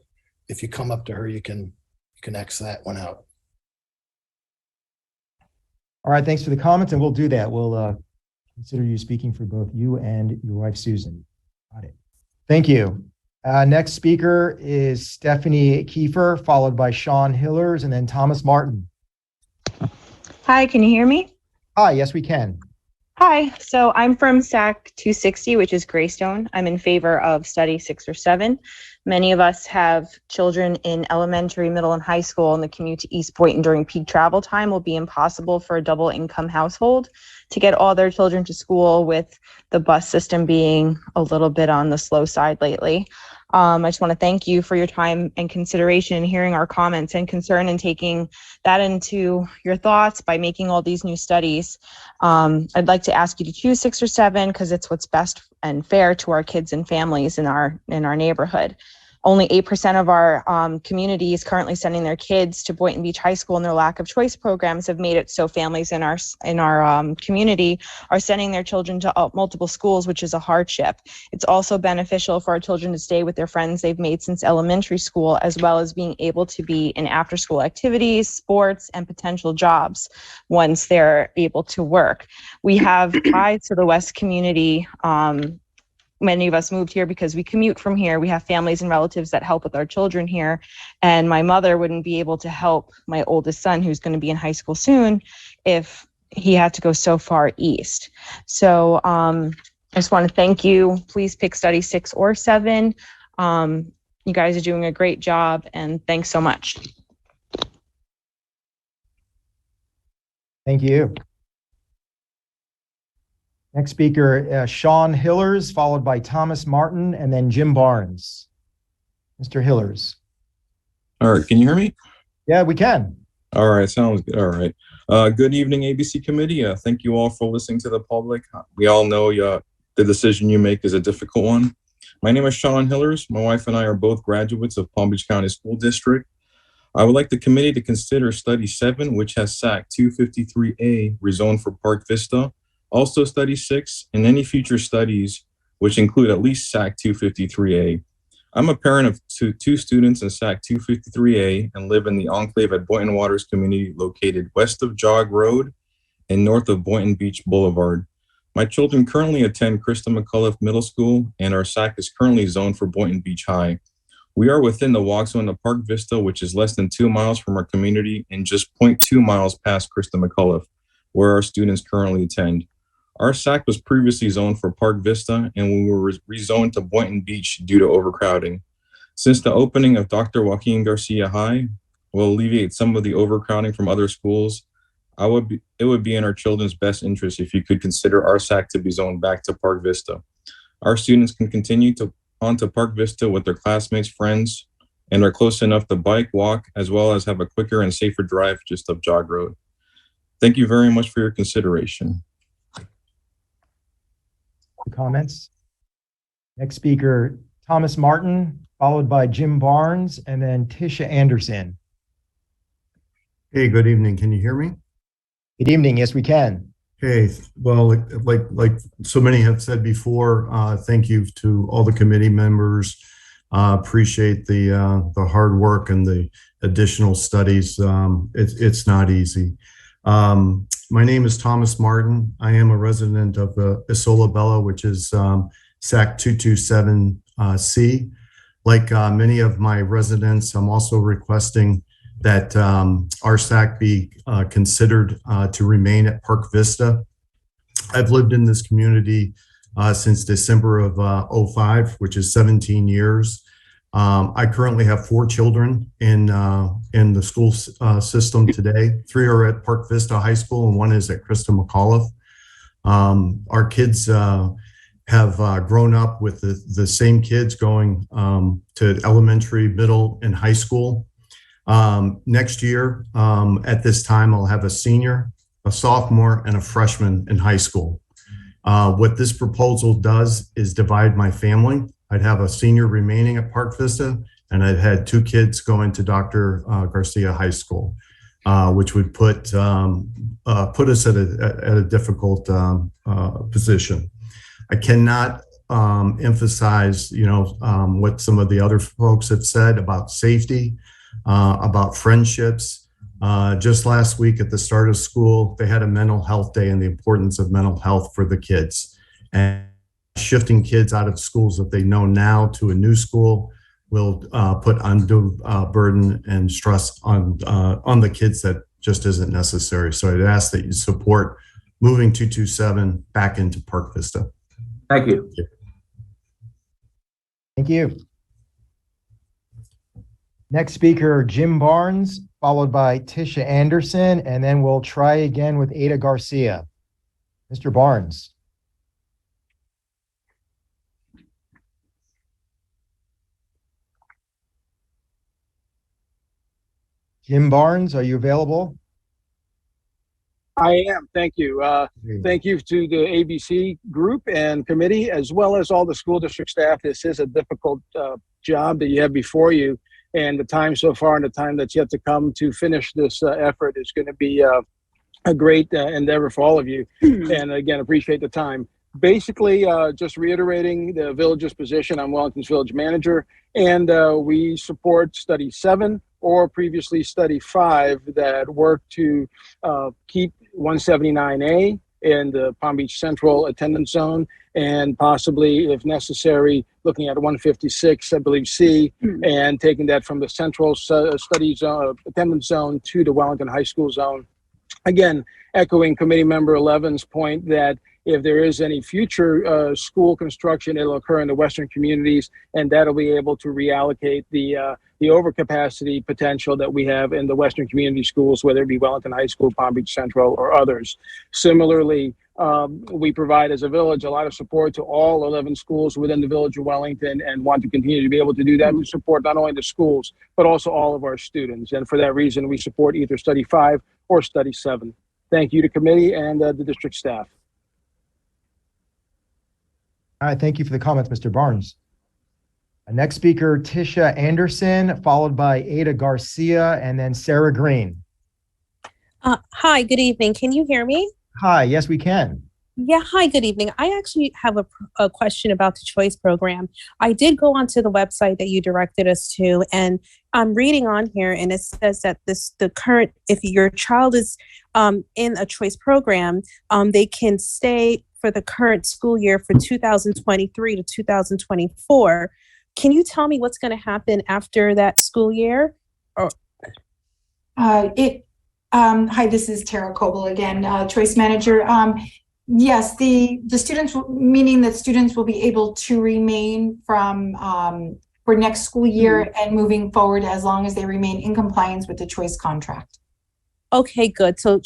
if you come up to her, you can X that one out. All right, thanks for the comments, and we'll do that. We'll consider you speaking for both you and your wife, Susan. Got it. Thank you. Next speaker is Stephanie Kiefer, followed by Sean Hillers, and then Thomas Martin. Hi, can you hear me? Hi, yes, we can. Hi, so I'm from SAC 260, which is Greystone. I'm in favor of study 6 or 7. Many of us have children in elementary, middle, and high school, and the commute to East Boynton during peak travel time will be impossible for a double income household to get all their children to school, with the bus system being a little bit on the slow side lately. I just want to thank you for your time and consideration and hearing our comments and concern and taking that into your thoughts by making all these new studies. I'd like to ask you to choose 6 or 7 because it's what's best and fair to our kids and families in our neighborhood. Only 8% of our community is currently sending their kids to Boynton Beach High School, and their lack of choice programs have made it so families in our community are sending their children to multiple schools, which is a hardship. It's also beneficial for our children to stay with their friends they've made since elementary school, as well as being able to be in after-school activities, sports, and potential jobs once they're able to work. We have ties to the West community. Many of us moved here because we commute from here. We have families and relatives that help with our children here. And my mother wouldn't be able to help my oldest son, who's going to be in high school soon, if he had to go so far east. So I just want to thank you. Please pick study 6 or 7. You guys are doing a great job, and thanks so much. Thank you. Next speaker, Sean Hillers, followed by Thomas Martin, and then Jim Barnes. Mr. Hillers. All right, can you hear me? Yeah, we can. All right, sounds good. All right. Good evening, ABC Committee. Thank you all for listening to the public. We all know the decision you make is a difficult one. My name is Sean Hillers. My wife and I are both graduates of Palm Beach County School District. I would like the committee to consider Study 7, which has SAC 253A rezoned for Park Vista. Also Study 6 and any future studies which include at least SAC 253A. I'm a parent of two students in SAC 253A and live in the enclave at Boynton Waters community located west of Jog Road and north of Boynton Beach Boulevard. My children currently attend Christa McAuliffe Middle School, and our SAC is currently zoned for Boynton Beach High. We are within the walk zone of Park Vista, which is less than 2 miles from our community and just 0.2 miles past Christa McAuliffe, where our students currently attend. Our SAC was previously zoned for Park Vista, and we were rezoned to Boynton Beach due to overcrowding. Since the opening of Dr. Joaquin Garcia High will alleviate some of the overcrowding from other schools, it would be in our children's best interest if you could consider our SAC to be zoned back to Park Vista. Our students can continue onto Park Vista with their classmates, friends, and are close enough to bike, walk, as well as have a quicker and safer drive just up Jog Road. Thank you very much for your consideration. Comments? Next speaker, Thomas Martin, followed by Jim Barnes, and then Tisha Anderson. Hey, good evening. Can you hear me? Good evening. Yes, we can. Hey, well, like so many have said before, thank you to all the committee members. Appreciate the hard work and the additional studies. It's not easy. My name is Thomas Martin. I am a resident of Isola Bella, which is SAC 227C. Like many of my residents, I'm also requesting that our SAC be considered to remain at Park Vista. I've lived in this community since December of 05, which is 17 years. I currently have 4 children in the school system today. 3 are at Park Vista High School and 1 is at Christa McAuliffe. Our kids have grown up with the same kids going to elementary, middle, and high school. Next year, at this time, I'll have a senior, a sophomore, and a freshman in high school. What this proposal does is divide my family. I'd have a senior remaining at Park Vista, and I'd had 2 kids going to Dr. Garcia High School, which would put us at a difficult position. I cannot emphasize, what some of the other folks have said about safety, about friendships. Just last week at the start of school, they had a mental health day and the importance of mental health for the kids. And shifting kids out of schools that they know now to a new school will put undue burden and stress on the kids that just isn't necessary. So I'd ask that you support moving 227 back into Park Vista. Thank you. Thank you. Next speaker, Jim Barnes, followed by Tisha Anderson, and then we'll try again with Ada Garcia. Mr. Barnes. Jim Barnes, are you available? I am. Thank you. Thank you to the ABC group and committee, as well as all the school district staff. This is a difficult job that you have before you, and the time so far and the time that's yet to come to finish this effort is going to be a great endeavor for all of you. And again, appreciate the time. Basically, just reiterating the village's position, I'm Wellington's village manager, and we support Study 7 or previously Study 5 that work to keep 179A in the Palm Beach Central attendance zone, and possibly, if necessary, looking at 156, I believe, C, and taking that from the Central Study Zone, attendance zone to the Wellington High School zone. Again, echoing Committee Member 11's point that if there is any future school construction, it'll occur in the Western communities, and that'll be able to reallocate the overcapacity potential that we have in the Western community schools, whether it be Wellington High School, Palm Beach Central, or others. Similarly, we provide as a village a lot of support to all 11 schools within the village of Wellington, and want to continue to be able to do that to support not only the schools, but also all of our students. And for that reason, we support either Study 5 or Study 7. Thank you to committee and the district staff. All right, thank you for the comments, Mr. Barnes. Next speaker, Tisha Anderson, followed by Ada Garcia, and then Sarah Green. Hi, good evening. Can you hear me? Hi, yes, we can. Yeah, hi, good evening. I actually have a question about the choice program. I did go onto the website that you directed us to, and I'm reading on here, and it says that if your child is in a choice program, they can stay for the current school year for 2023 to 2024. Can you tell me what's going to happen after that school year? Hi, this is Tara Coble again, Choice Manager. Yes, the students, meaning that students will be able to remain from for next school year and moving forward as long as they remain in compliance with the choice contract. Okay, good. So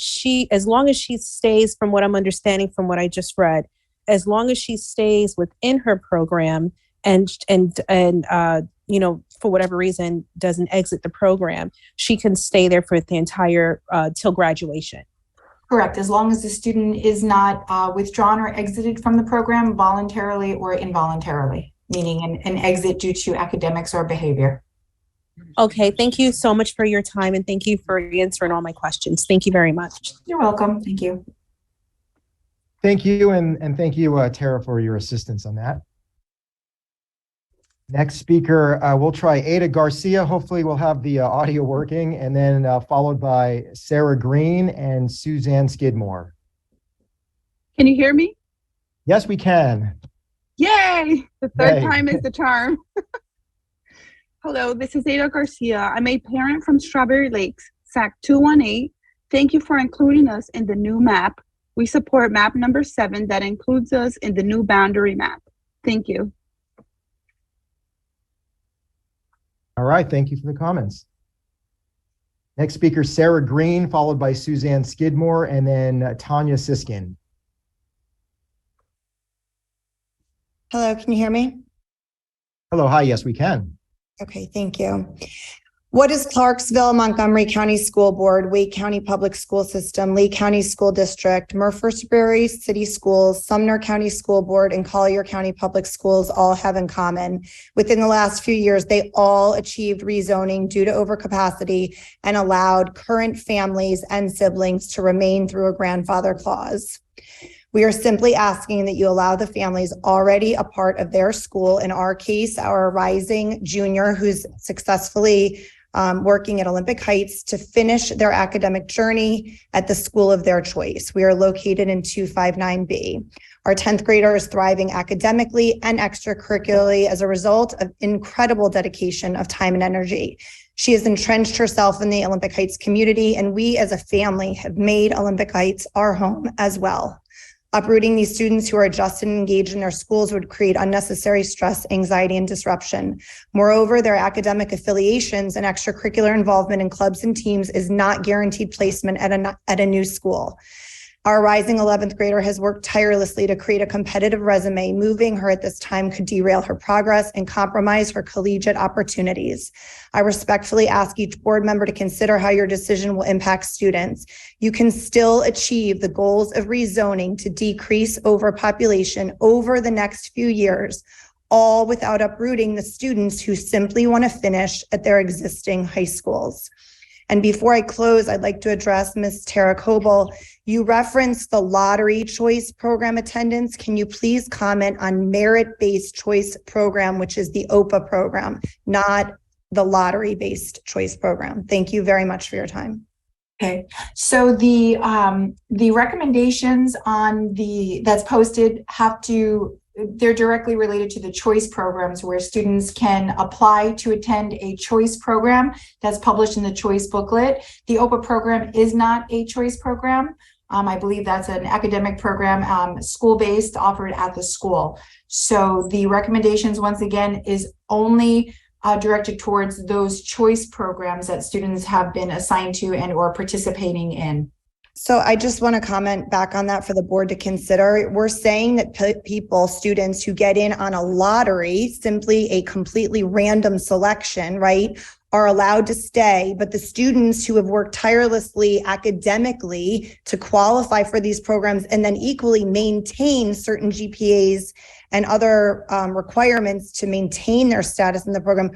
as long as she stays, from what I'm understanding from what I just read, as long as she stays within her program and for whatever reason doesn't exit the program, she can stay there for the entire till graduation. Correct, as long as the student is not withdrawn or exited from the program voluntarily or involuntarily, meaning an exit due to academics or behavior. Okay, thank you so much for your time, and thank you for answering all my questions. Thank you very much. You're welcome. Thank you. Thank you, and thank you, Tara, for your assistance on that. Next speaker, we'll try Ada Garcia. Hopefully we'll have the audio working, and then followed by Sarah Green and Suzanne Skidmore. Can you hear me? Yes, we can. Yay! The third Yay. time is the charm. Hello, this is Ada Garcia. I'm a parent from Strawberry Lakes, SAC 218. Thank you for including us in the new map. We support map number 7 that includes us in the new boundary map. Thank you. All right, thank you for the comments. Next speaker, Sarah Green, followed by Suzanne Skidmore, and then Tanya Siskin. Hello, can you hear me? Hello, hi, yes, we can. Okay, thank you. What is Clarksville, Montgomery County School Board, Wake County Public School System, Lee County School District, Murfreesboro City Schools, Sumner County School Board, and Collier County Public Schools all have in common? Within the last few years, they all achieved rezoning due to overcapacity and allowed current families and siblings to remain through a grandfather clause. We are simply asking that you allow the families already a part of their school, in our case, our rising junior who's successfully working at Olympic Heights, to finish their academic journey at the school of their choice. We are located in 259B. Our 10th grader is thriving academically and extracurricularly as a result of incredible dedication of time and energy. She has entrenched herself in the Olympic Heights community, and we as a family have made Olympic Heights our home as well. Uprooting these students who are adjusted and engaged in their schools would create unnecessary stress, anxiety, and disruption. Moreover, their academic affiliations and extracurricular involvement in clubs and teams is not guaranteed placement at a new school. Our rising 11th grader has worked tirelessly to create a competitive resume. Moving her at this time could derail her progress and compromise her collegiate opportunities. I respectfully ask each board member to consider how your decision will impact students. You can still achieve the goals of rezoning to decrease overpopulation over the next few years, all without uprooting the students who simply want to finish at their existing high schools. And before I close, I'd like to address Ms. Tara Coble. You referenced the lottery choice program attendance. Can you please comment on merit-based choice program, which is the OPA program, not the lottery-based choice program? Thank you very much for your time. Okay, so the recommendations that's posted they're directly related to the choice programs where students can apply to attend a choice program that's published in the choice booklet. The OPA program is not a choice program. I believe that's an academic program, school-based, offered at the school. So the recommendations, once again, is only directed towards those choice programs that students have been assigned to and or participating in. So I just want to comment back on that for the board to consider. We're saying that students who get in on a lottery, simply a completely random selection, right, are allowed to stay, but the students who have worked tirelessly academically to qualify for these programs and then equally maintain certain GPAs and other requirements to maintain their status in the program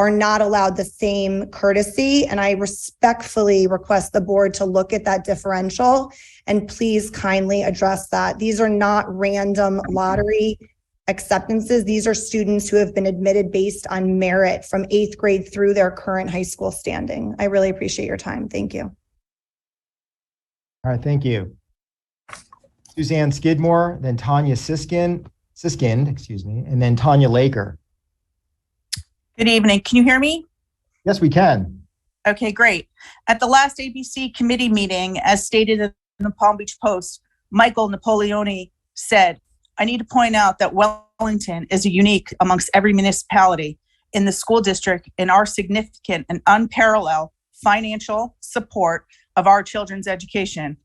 are not allowed the same courtesy. And I respectfully request the board to look at that differential and please kindly address that. These are not random lottery acceptances. These are students who have been admitted based on merit from 8th grade through their current high school standing. I really appreciate your time. Thank you. All right, thank you. Suzanne Skidmore, then Tanya Siskind, and then Tanya Laker. Good evening. Can you hear me? Yes, we can. Okay, great. At the last ABC committee meeting, as stated in the Palm Beach Post, Michael Napoleone said, I need to point out that Wellington is unique amongst every municipality in the school district in our significant and unparalleled financial support of our children's education.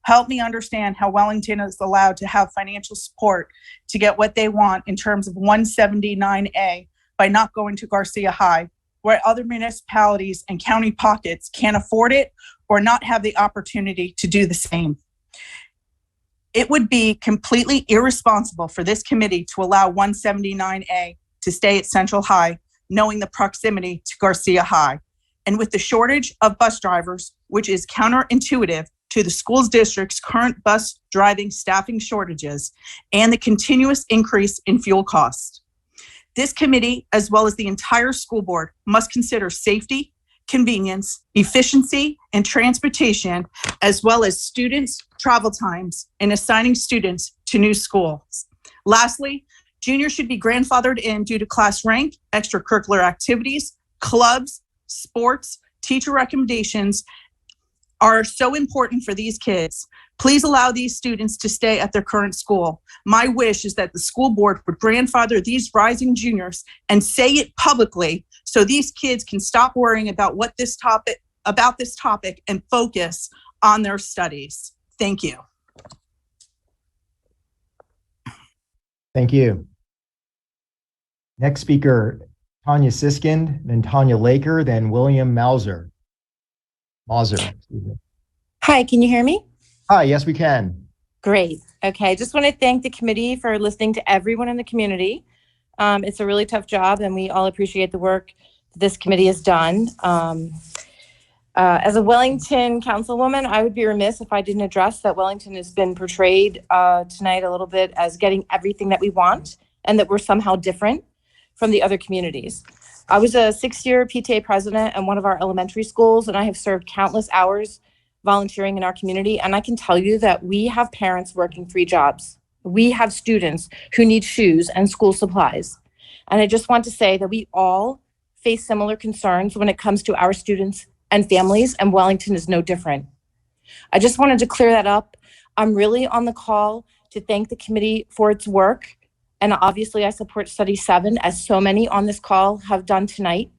Help me understand how Wellington is allowed to have financial support to get what they want in terms of 179A by not going to Garcia High, where other municipalities and county pockets can't afford it or not have the opportunity to do the same. It would be completely irresponsible for this committee to allow 179A to stay at Central High, knowing the proximity to Garcia High. And with the shortage of bus drivers, which is counterintuitive to the school district's current bus driving staffing shortages and the continuous increase in fuel costs. This committee, as well as the entire school board, must consider safety, convenience, efficiency, and transportation, as well as students' travel times in assigning students to new schools. Lastly, juniors should be grandfathered in due to class rank, extracurricular activities, clubs, sports, teacher recommendations are so important for these kids. Please allow these students to stay at their current school. My wish is that the school board would grandfather these rising juniors and say it publicly so these kids can stop worrying about this topic and focus on their studies. Thank you. Thank you. Next speaker, Tanya Siskind, then Tanya Laker, then William Mauser. Hi, can you hear me? Hi, yes, we can. Great. Okay, I just want to thank the committee for listening to everyone in the community. It's a really tough job, and we all appreciate the work this committee has done. As a Wellington councilwoman, I would be remiss if I didn't address that Wellington has been portrayed tonight a little bit as getting everything that we want and that we're somehow different from the other communities. I was a 6-year PTA president in one of our elementary schools, and I have served countless hours volunteering in our community. And I can tell you that we have parents working 3 jobs. We have students who need shoes and school supplies. And I just want to say that we all face similar concerns when it comes to our students and families, and Wellington is no different. I just wanted to clear that up. I'm really on the call to thank the committee for its work. And obviously I support Study 7, as so many on this call have done tonight.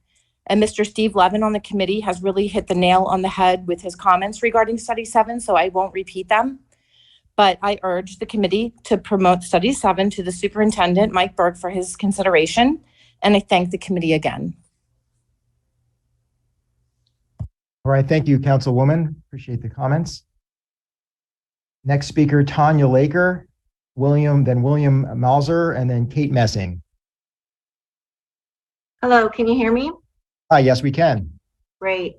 And Mr. Steve Levin on the committee has really hit the nail on the head with his comments regarding Study 7, so I won't repeat them. But I urge the committee to promote Study 7 to the superintendent, Mike Berg, for his consideration. And I thank the committee again. All right, thank you, Councilwoman. Appreciate the comments. Next speaker, Tanya Laker, William Mauser, and then Kate Messing. Hello, can you hear me? Hi, yes, we can. Great.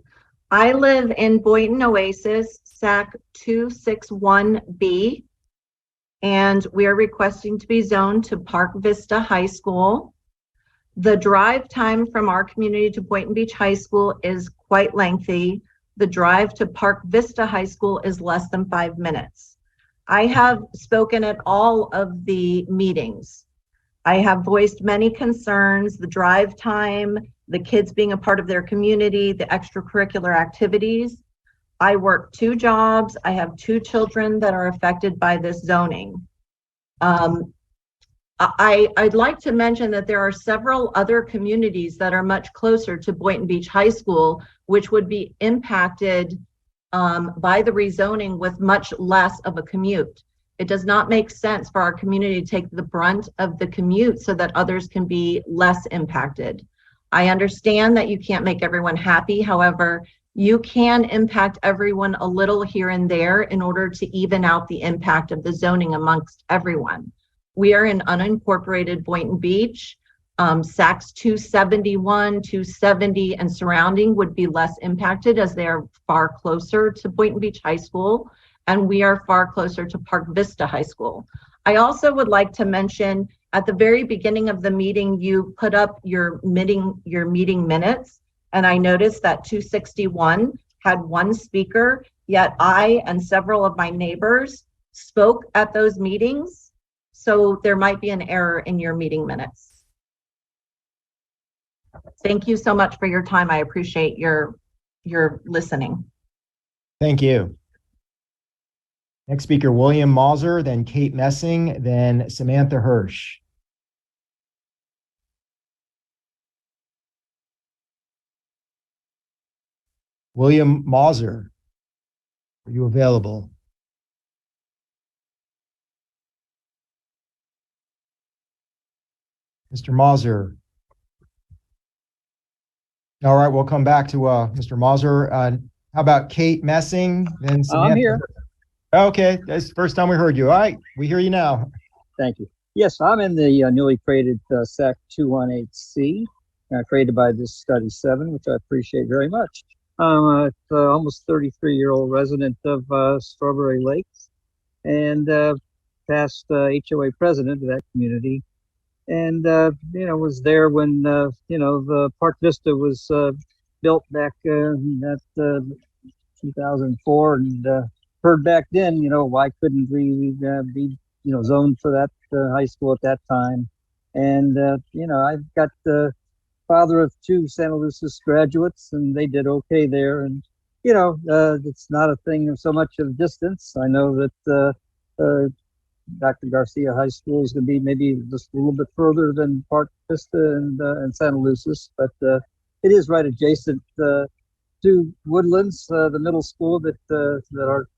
I live in Boynton Oasis, SAC 261B, and we are requesting to be zoned to Park Vista High School. The drive time from our community to Boynton Beach High School is quite lengthy. The drive to Park Vista High School is less than 5 minutes. I have spoken at all of the meetings. I have voiced many concerns, the drive time, the kids being a part of their community, the extracurricular activities. I work 2 jobs. I have 2 children that are affected by this zoning. I'd like to mention that there are several other communities that are much closer to Boynton Beach High School, which would be impacted by the rezoning with much less of a commute. It does not make sense for our community to take the brunt of the commute so that others can be less impacted. I understand that you can't make everyone happy. However, you can impact everyone a little here and there in order to even out the impact of the zoning amongst everyone. We are in unincorporated Boynton Beach. SACs 271, 270, and surrounding would be less impacted as they are far closer to Boynton Beach High School, and we are far closer to Park Vista High School. I also would like to mention at the very beginning of the meeting, you put up your meeting minutes, and I noticed that 261 had 1 speaker, yet I and several of my neighbors spoke at those meetings. So there might be an error in your meeting minutes. Thank you so much for your time. I appreciate your listening. Thank you. Next speaker, William Mauser, then Kate Messing, then Samantha Hirsch. William Mauser, are you available? Mr. Mauser. All right, we'll come back to Mr. Mauser. How about Kate Messing? Then Samantha. I'm here. Okay, that's the first time we heard you. All right, we hear you now. Thank you. Yes, I'm in the newly created SAC 218C, created by this Study 7, which I appreciate very much. I'm an almost 33-year-old resident of Strawberry Lakes and past HOA president of that community. And, was there when, the Park Vista was built back in 2004 and heard back then, why couldn't we be, zoned for that high school at that time. And, I've got the father of 2 Santa Lucis graduates and they did okay there. And, it's not a thing of so much of distance. I know that Dr. Garcia High School is going to be maybe just a little bit further than Park Vista and Santa Lucis, but it is right adjacent to Woodlands, the middle school that our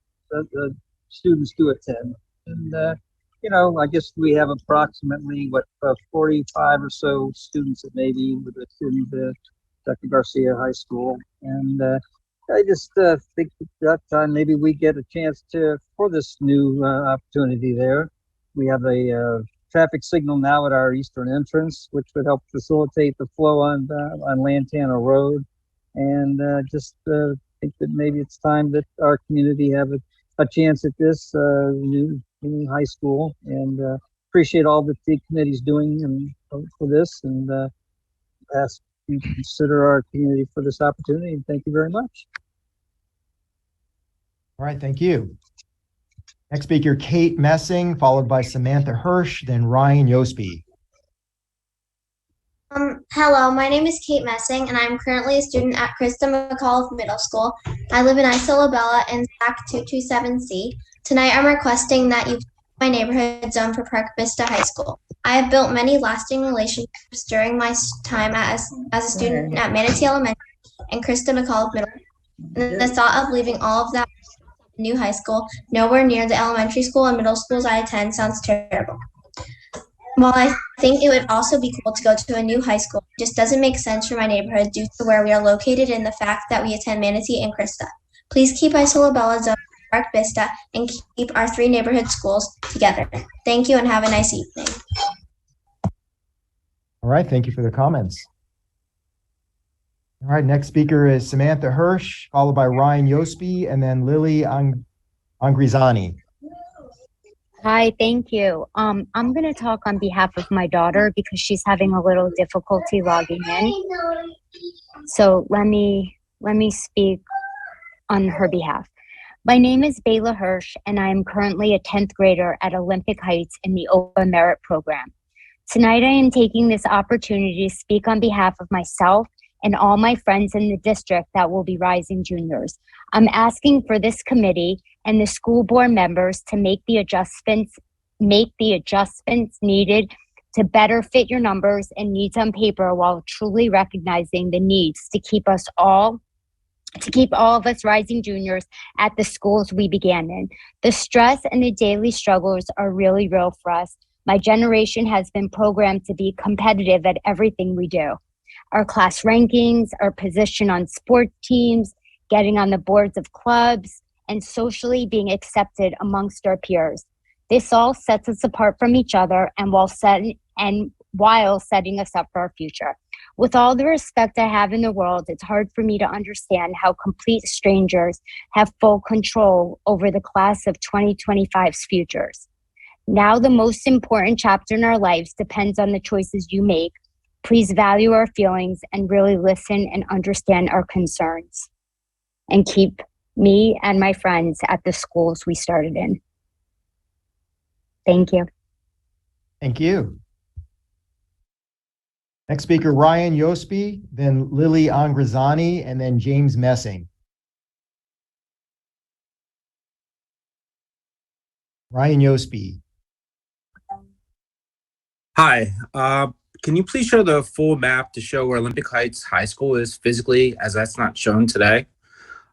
students do attend. And I guess we have approximately 45 or so students that maybe would attend Dr. Garcia High School, and I just think at that time maybe we get a chance for this new opportunity there. We have a traffic signal now at our eastern entrance, which would help facilitate the flow on Lantana Road. And just think that maybe it's time that our community have a chance at this new high school. And appreciate all that the committee's doing and for this, and ask you to consider our community for this opportunity. And thank you very much. All right, thank you. Next speaker, Kate Messing, followed by Samantha Hirsch, then Ryan Yosby. Hello, my name is Kate Messing, and I'm currently a student at Krista McAuliffe Middle School. I live in Isola Bella in SAC 227C. Tonight, I'm requesting that you put my neighborhood zone for Park Vista High School. I have built many lasting relationships during my time as a student at Manatee Elementary and Krista McCall Middle. And the thought of leaving all of that new high school nowhere near the elementary school and middle schools I attend sounds terrible. While I think it would also be cool to go to a new high school, it just doesn't make sense for my neighborhood due to where we are located and the fact that we attend Manatee and Krista. Please keep Isola Bella zone Park Vista and keep our 3 neighborhood schools together. Thank you and have a nice evening. All right, thank you for the comments. All right, next speaker is Samantha Hirsch, followed by Ryan Yospi, and then Lily Angrizani. Hi, thank you. I'm going to talk on behalf of my daughter because she's having a little difficulty logging in. So let me speak on her behalf. My name is Bayla Hirsch, and I am currently a 10th grader at Olympic Heights in the Open Merit Program. Tonight, I am taking this opportunity to speak on behalf of myself and all my friends in the district that will be rising juniors. I'm asking for this committee and the school board members to make the adjustments needed to better fit your numbers and needs on paper while truly recognizing the needs to keep all of us rising juniors at the schools we began in. The stress and the daily struggles are really real for us. My generation has been programmed to be competitive at everything we do. Our class rankings, our position on sport teams, getting on the boards of clubs, and socially being accepted amongst our peers. This all sets us apart from each other and while setting us up for our future. With all the respect I have in the world, it's hard for me to understand how complete strangers have full control over the class of 2025's futures. Now the most important chapter in our lives depends on the choices you make. Please value our feelings and really listen and understand our concerns. And keep me and my friends at the schools we started in. Thank you. Thank you. Next speaker, Ryan Yospi, then Lily Angrizani, and then James Messing. Ryan Yospi. Hi, can you please show the full map to show where Olympic Heights High School is physically, as that's not shown today?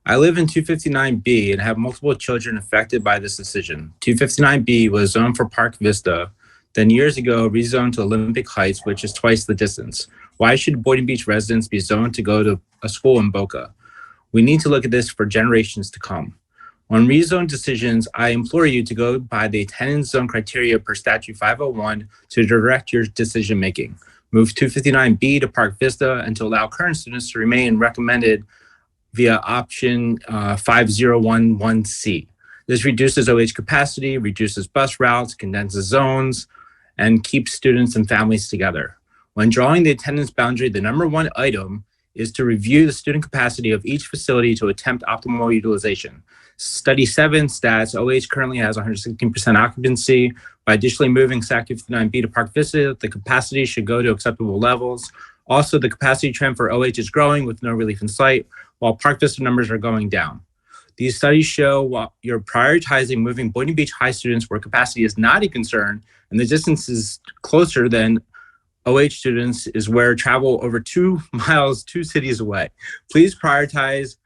I live in 259B and have multiple children affected by this decision. 259B was zoned for Park Vista, then years ago rezoned to Olympic Heights, which is twice the distance. Why should Boynton Beach residents be zoned to go to a school in Boca? We need to look at this for generations to come. On rezone decisions, I implore you to go by the attendance zone criteria per statute 501 to direct your decision making. Move 259B to Park Vista and to allow current students to remain recommended via option 5011C. This reduces OH capacity, reduces bus routes, condenses zones, and keeps students and families together. When drawing the attendance boundary, the number one item is to review the student capacity of each facility to attempt optimal utilization. Study 7 stats, OH currently has 116% occupancy. By additionally moving SAC 259B to Park Vista, the capacity should go to acceptable levels. Also, the capacity trend for OH is growing with no relief in sight, while Park Vista numbers are going down. These studies show while you're prioritizing moving Boynton Beach High students where capacity is not a concern and the distance is closer than OH students is where travel over 2 miles, 2 cities away. Please prioritize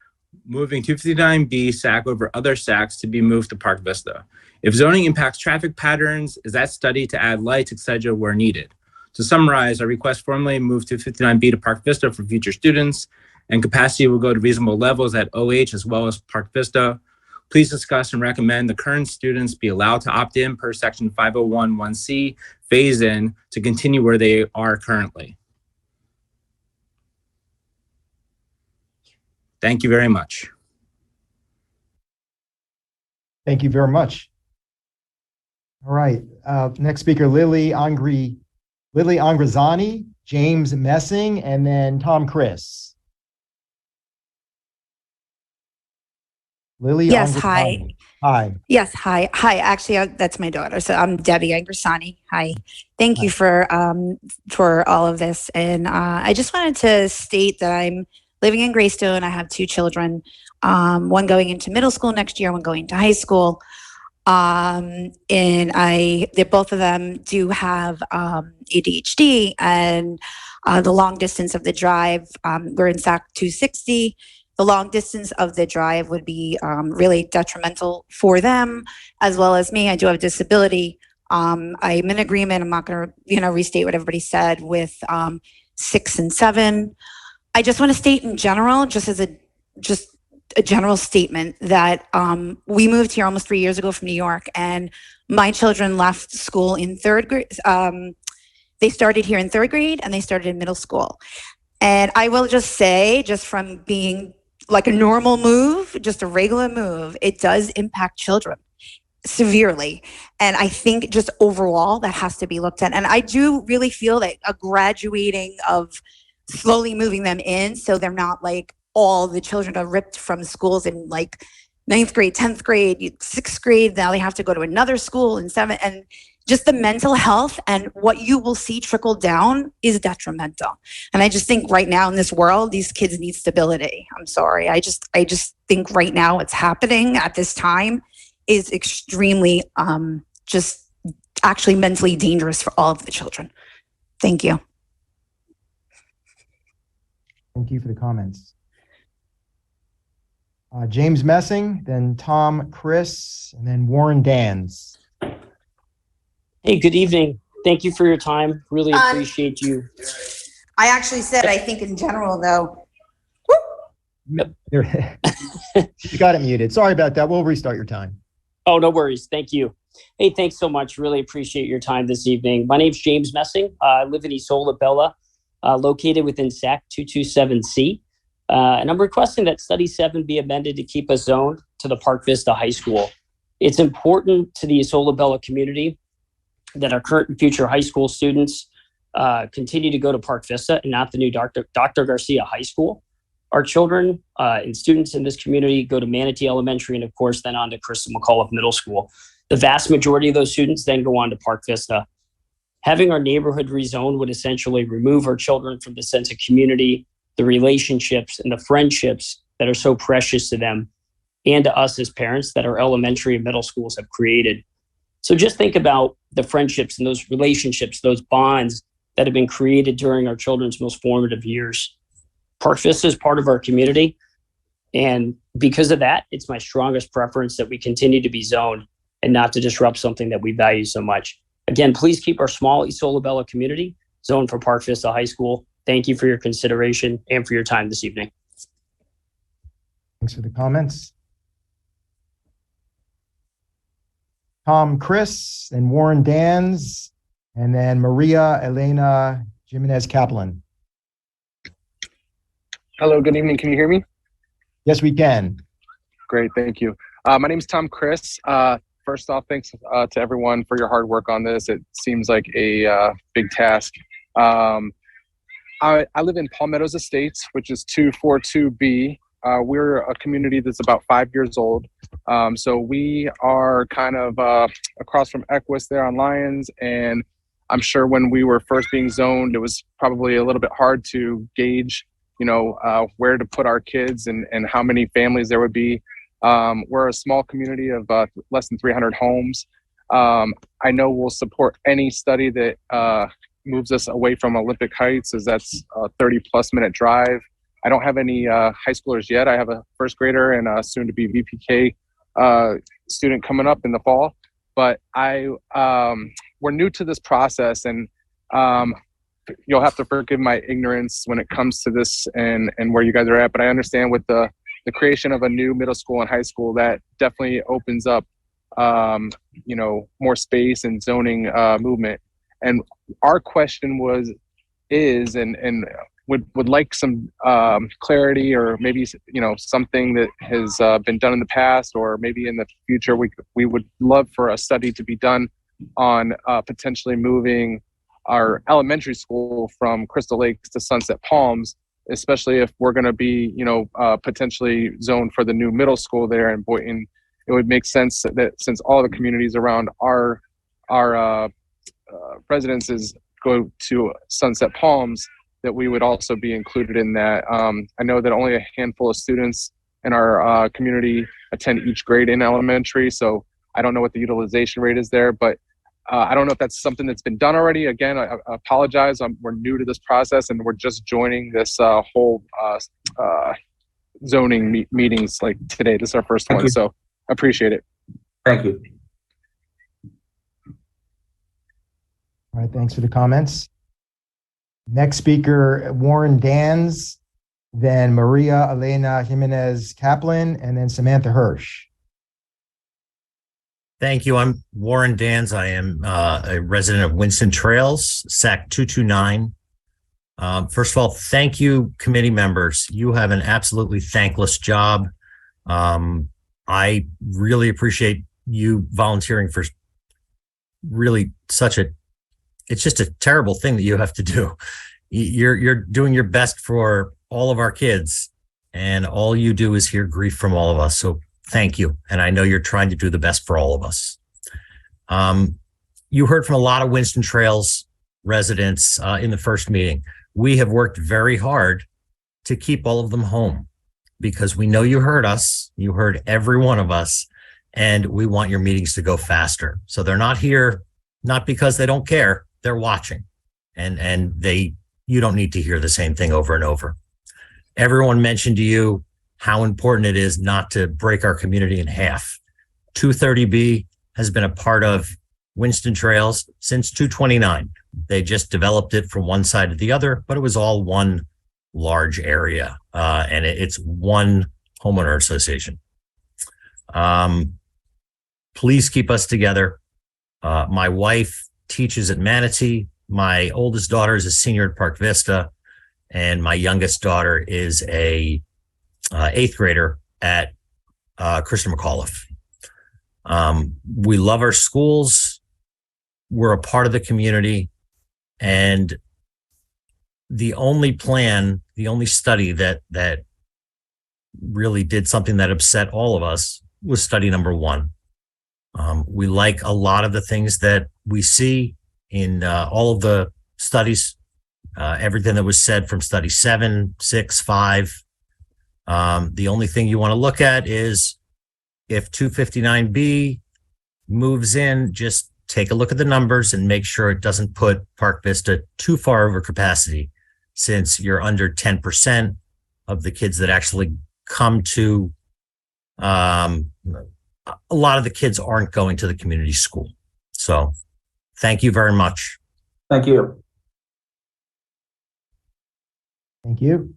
moving 259B SAC over other SACs to be moved to Park Vista. If zoning impacts traffic patterns, is that study to add lights, etc. where needed? To summarize, I request formally move 259B to Park Vista for future students, and capacity will go to reasonable levels at OH as well as Park Vista. Please discuss and recommend the current students be allowed to opt in per section 5011C phase in to continue where they are currently. Thank you very much. Thank you very much. All right, next speaker, Lily Angrizani, James Messing, and then Tom Chris. Lily. Yes, Angrizani. hi. Hi. Yes, hi. Hi, actually, that's my daughter. So I'm Debbie Angrisani. Hi. Thank you for all of this. And I just wanted to state that I'm living in Greystone. I have 2 children, one going into middle school next year, one going to high school. Both of them do have ADHD, and the long distance of the drive, we're in SAC 260. The long distance of the drive would be really detrimental for them, as well as me. I do have a disability. I'm in agreement. I'm not going to, restate what everybody said with 6 and 7. I just want to state in general, just a general statement, that we moved here almost 3 years ago from New York, and my children left school in 3rd grade. They started here in 3rd grade, and they started in middle school. And I will just say, just from being like a normal move, just a regular move, it does impact children severely. And I think just overall that has to be looked at. And I do really feel that a graduating of slowly moving them in, so they're not like all the children are ripped from schools in like 9th grade, 10th grade, 6th grade. Now they have to go to another school in 7th, and just the mental health and what you will see trickle down is detrimental. And I just think right now in this world, these kids need stability. I'm sorry. I just think right now what's happening at this time is extremely just actually mentally dangerous for all of the children. Thank you. Thank you for the comments. James Messing, then Tom Chris, and then Warren Dans. Hey, good evening. Thank you for your time. Really appreciate you. I actually said, I think in general, though. You got it muted. Sorry about that. We'll restart your time. Oh, no worries. Thank you. Hey, thanks so much. Really appreciate your time this evening. My name's James Messing. I live in Isola Bella, located within SAC 227C. And I'm requesting that Study 7 be amended to keep us zoned to the Park Vista High School. It's important to the Isola Bella community that our current and future high school students continue to go to Park Vista and not the new Dr. Garcia High School. Our children and students in this community go to Manatee Elementary and, of course, then on to Krista McAuliffe Middle School. The vast majority of those students then go on to Park Vista. Having our neighborhood rezoned would essentially remove our children from the sense of community, the relationships, and the friendships that are so precious to them and to us as parents that our elementary and middle schools have created. So just think about the friendships and those relationships, those bonds that have been created during our children's most formative years. Park Vista is part of our community. And because of that, it's my strongest preference that we continue to be zoned and not to disrupt something that we value so much. Again, please keep our small Isola Bella community zoned for Park Vista High School. Thank you for your consideration and for your time this evening. Thanks for the comments. Tom Chris and Warren Dans, and then Maria Elena Jimenez Kaplan. Hello, good evening. Can you hear me? Yes, we can. Great, thank you. My name is Tom Chris. First off, thanks to everyone for your hard work on this. It seems like a big task. I live in Palmettos Estates, which is 242B. We're a community that's about 5 years old. So we are kind of across from Equus there on Lyons. And I'm sure when we were first being zoned, it was probably a little bit hard to gauge, where to put our kids and how many families there would be. We're a small community of less than 300 homes. I know we'll support any study that moves us away from Olympic Heights, as that's a 30-plus minute drive. I don't have any high schoolers yet. I have a first grader and a soon-to-be VPK student coming up in the fall. But we're new to this process, and you'll have to forgive my ignorance when it comes to this and where you guys are at. But I understand with the creation of a new middle school and high school, that definitely opens up, more space and zoning movement. And our question is would like some clarity, or maybe something that has been done in the past, or maybe in the future we would love for a study to be done on potentially moving our elementary school from Crystal Lakes to Sunset Palms, especially if we're going to be potentially zoned for the new middle school there in Boynton. It would make sense that since all the communities around our residences go to Sunset Palms, that we would also be included in that. I know that only a handful of students in our community attend each grade in elementary, so I don't know what the utilization rate is there, but I don't know if that's something that's been done already. Again, I apologize. We're new to this process, and we're just joining this whole zoning meetings like today. This is our first one, so appreciate it. Thank you. All right, thanks for the comments. Next speaker, Warren Dans, then Maria Elena Jimenez Kaplan, and then Samantha Hirsch. Thank you. I'm Warren Dans. I am a resident of Winston Trails, SAC 229. First of all, thank you, committee members. You have an absolutely thankless job. I really appreciate you volunteering for really it's just a terrible thing that you have to do. You're doing your best for all of our kids, and all you do is hear grief from all of us. So thank you. And I know you're trying to do the best for all of us. You heard from a lot of Winston Trails residents in the first meeting. We have worked very hard to keep all of them home because we know you heard us. You heard every one of us, and we want your meetings to go faster. So they're not here, not because they don't care. They're watching, and you don't need to hear the same thing over and over. Everyone mentioned to you how important it is not to break our community in half. 230B has been a part of Winston Trails since 229. They just developed it from one side to the other, but it was all one large area, and it's one homeowner association. Please keep us together. My wife teaches at Manatee. My oldest daughter is a senior at Park Vista, and my youngest daughter is a 8th grader at Christian McAuliffe. We love our schools. We're a part of the community, and the only study that really did something that upset all of us was study number 1. We like a lot of the things that we see in all of the studies, everything that was said from study 7, 6, 5. The only thing you want to look at is if 259B moves in, just take a look at the numbers and make sure it doesn't put Park Vista too far over capacity, since you're under 10% of the kids that actually come to, a lot of the kids aren't going to the community school. So thank you very much. Thank you. Thank you.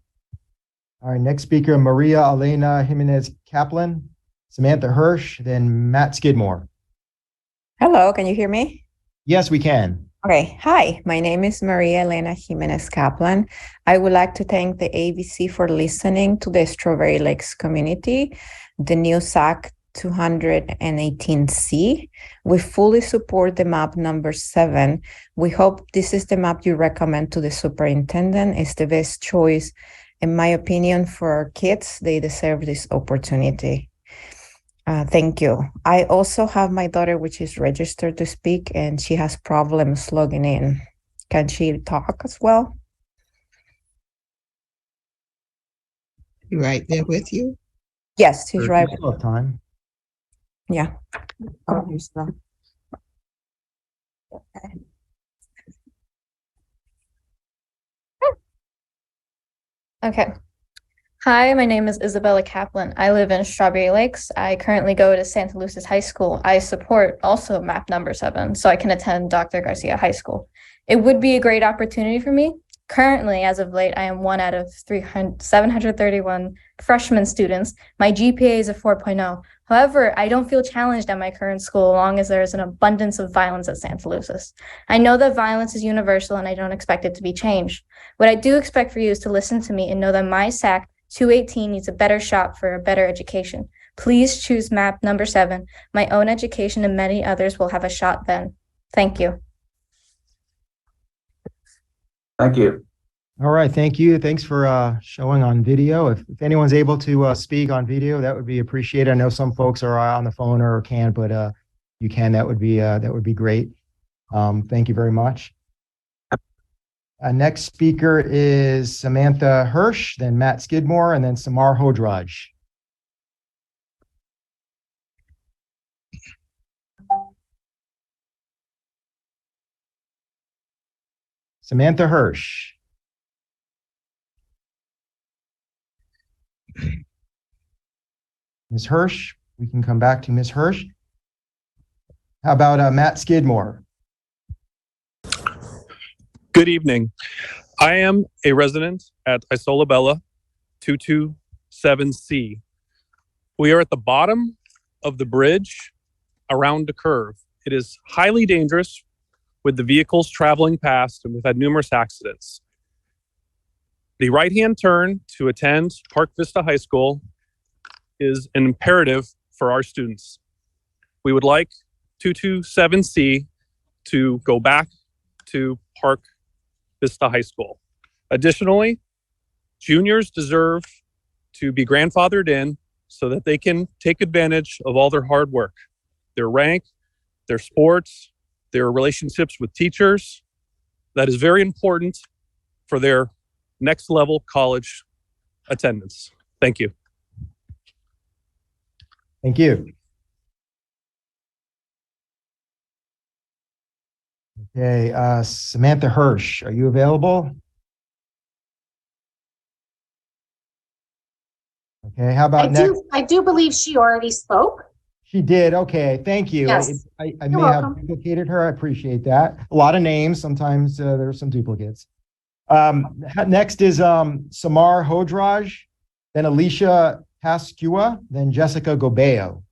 All right, next speaker, Maria Elena Jimenez Kaplan, Samantha Hirsch, then Matt Skidmore. Hello, can you hear me? Yes, we can. Okay, hi, my name is Maria Elena Jimenez Kaplan. I would like to thank the ABC for listening to the Strawberry Lakes community, the new SAC 218C. We fully support the map number 7. We hope this is the map you recommend to the superintendent. It's the best choice, in my opinion, for our kids. They deserve this opportunity. Thank you. I also have my daughter, which is registered to speak, and she has problems logging in. Can she talk as well? You right there with you? Yes, she's right. We still have time. Yeah. Oh, here's the. Okay. Okay. Hi, my name is Isabella Kaplan. I live in Strawberry Lakes. I currently go to Santa Lucis High School. I support also map number 7, so I can attend Dr. Garcia High School. It would be a great opportunity for me. Currently, as of late, I am one out of 731 freshman students. My GPA is a 4.0. However, I don't feel challenged at my current school as long as there is an abundance of violence at Santa Lucis. I know that violence is universal and I don't expect it to be changed. What I do expect for you is to listen to me and know that my SAC 218 needs a better shot for a better education. Please choose map number 7. My own education and many others will have a shot then. Thank you. Thank you. All right, thank you. Thanks for showing on video. If anyone's able to speak on video, that would be appreciated. I know some folks are on the phone or can't, but you can. That would be great. Thank you very much. Next speaker is Samantha Hirsch, then Matt Skidmore, and then Samar Hodraj. Samantha Hirsch. Ms. Hirsch, we can come back to Ms. Hirsch. How about Matt Skidmore? Good evening. I am a resident at Isola Bella 227C. We are at the bottom of the bridge around a curve. It is highly dangerous with the vehicles traveling past, and we've had numerous accidents. The right-hand turn to attend Park Vista High School is an imperative for our students. We would like 227C to go back to Park Vista High School. Additionally, juniors deserve to be grandfathered in so that they can take advantage of all their hard work, their rank, their sports, their relationships with teachers. That is very important for their next level college attendance. Thank you. Thank you. Okay, Samantha Hirsch, are you available? Okay, how about next? I do believe she already spoke. She did. Okay, thank you. Yes. I You're may welcome. have duplicated her. I appreciate that. A lot of names. Sometimes there are some duplicates. Next is Samar Hodraj, then Alicia Pascua, then Jessica Gobeo.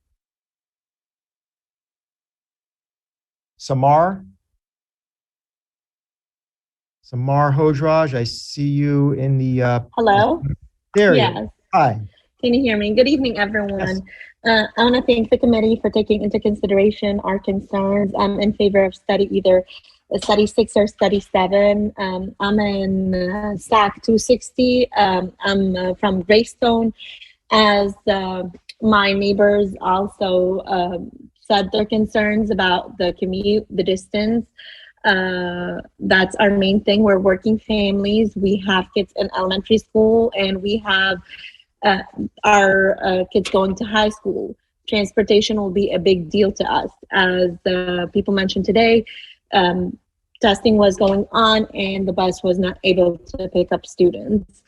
Samar Hodraj, I see you in the. Hello? There you Yes. are. Hi. Can you hear me? Good evening, everyone. I want to thank the committee for taking into consideration our concerns. I'm in favor of study either study 6 or study 7. I'm in SAC 260. I'm from Greystone. As my neighbors also said their concerns about the commute, the distance. That's our main thing. We're working families. We have kids in elementary school, and we have our kids going to high school. Transportation will be a big deal to us. As people mentioned today, testing was going on and the bus was not able to pick up students.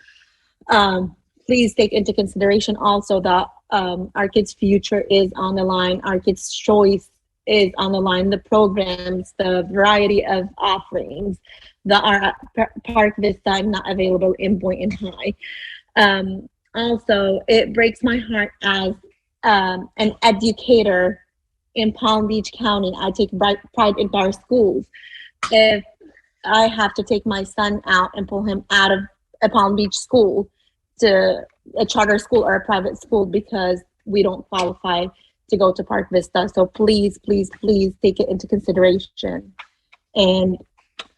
Please take into consideration also that our kids' future is on the line. Our kids' choice is on the line. The programs, the variety of offerings that are at Park Vista and not available in Boynton High. Also, it breaks my heart as an educator in Palm Beach County. I take pride in our schools. If I have to take my son out and pull him out of a Palm Beach school to a charter school or a private school because we don't qualify to go to Park Vista. So please, please, please take it into consideration and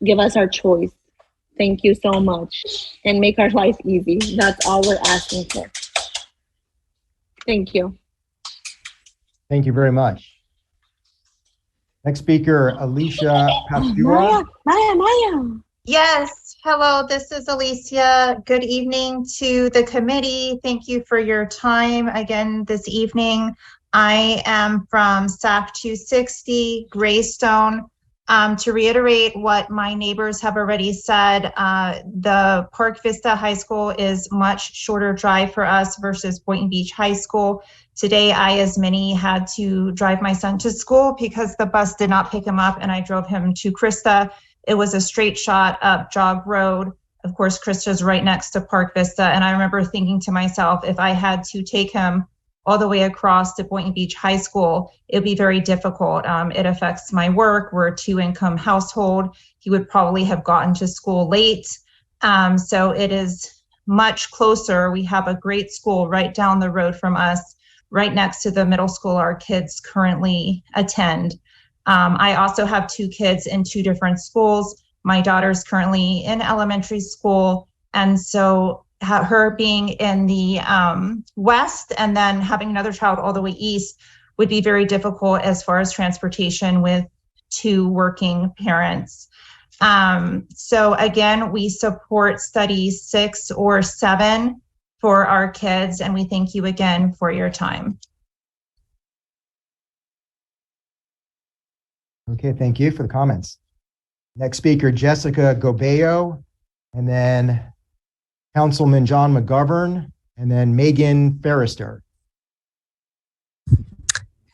give us our choice. Thank you so much, and make our life easy. That's all we're asking for. Thank you. Thank you very much. Next speaker, Alicia Pascua. Maya. Yes, hello, this is Alicia. Good evening to the committee. Thank you for your time again this evening. I am from SAC 260, Greystone. To reiterate what my neighbors have already said, the Park Vista High School is much shorter drive for us versus Boynton Beach High School. Today, I, as many, had to drive my son to school because the bus did not pick him up, and I drove him to Krista. It was a straight shot up Jog Road. Of course, Krista's right next to Park Vista, and I remember thinking to myself, if I had to take him all the way across to Boynton Beach High School, it'd be very difficult. It affects my work. We're a 2-income household. He would probably have gotten to school late. So it is much closer. We have a great school right down the road from us, right next to the middle school our kids currently attend. I also have 2 kids in 2 different schools. My daughter's currently in elementary school, and so her being in the west and then having another child all the way east would be very difficult as far as transportation with 2 working parents. So again, we support study 6 or 7 for our kids, and we thank you again for your time. Okay, thank you for the comments. Next speaker, Jessica Gobeo, and then Councilman John McGovern, and then Megan Ferrister.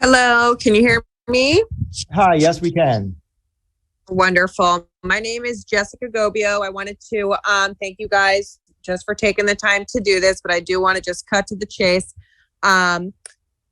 Hello, can you hear me? Hi, yes, we can. Wonderful. My name is Jessica Gobio. I wanted to thank you guys just for taking the time to do this, but I do want to just cut to the chase.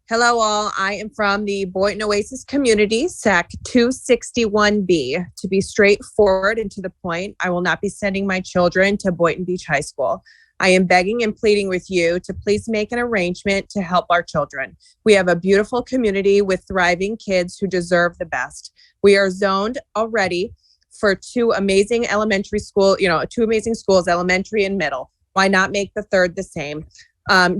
Hello all, I am from the Boynton Oasis community, SAC 261B. To be straightforward and to the point, I will not be sending my children to Boynton Beach High School. I am begging and pleading with you to please make an arrangement to help our children. We have a beautiful community with thriving kids who deserve the best. We are zoned already for two amazing schools, elementary and middle. Why not make the third the same?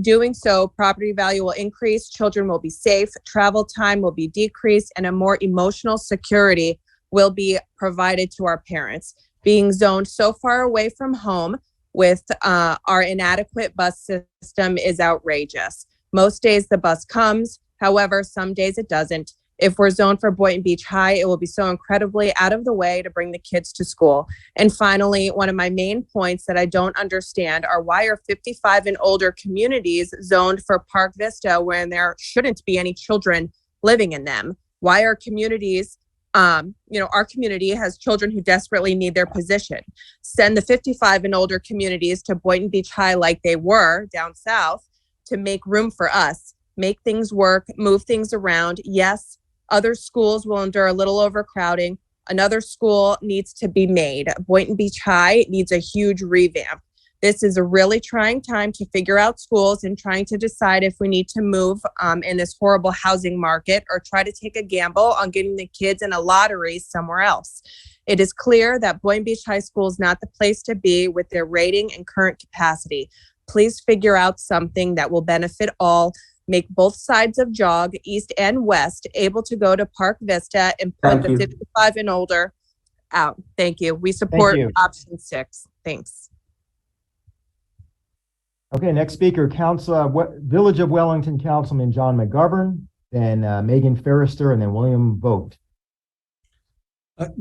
Doing so, property value will increase, children will be safe, travel time will be decreased, and a more emotional security will be provided to our parents. Being zoned so far away from home with our inadequate bus system is outrageous. Most days the bus comes, however, some days it doesn't. If we're zoned for Boynton Beach High, it will be so incredibly out of the way to bring the kids to school. And finally, one of my main points that I don't understand are why are 55 and older communities zoned for Park Vista when there shouldn't be any children living in them? Why are communities, our community has children who desperately need their position. Send the 55 and older communities to Boynton Beach High like they were down south to make room for us, make things work, move things around. Yes, other schools will endure a little overcrowding. Another school needs to be made. Boynton Beach High needs a huge revamp. This is a really trying time to figure out schools and trying to decide if we need to move in this horrible housing market or try to take a gamble on getting the kids in a lottery somewhere else. It is clear that Boynton Beach High School is not the place to be with their rating and current capacity. Please figure out something that will benefit all. Make both sides of Jog, east and west, able to go to Park Vista and put the 55 and older out. Thank you. We support option 6. Thanks. Okay, next speaker, Village of Wellington Councilman John McGovern, then Megan Ferrister, and then William Vogt.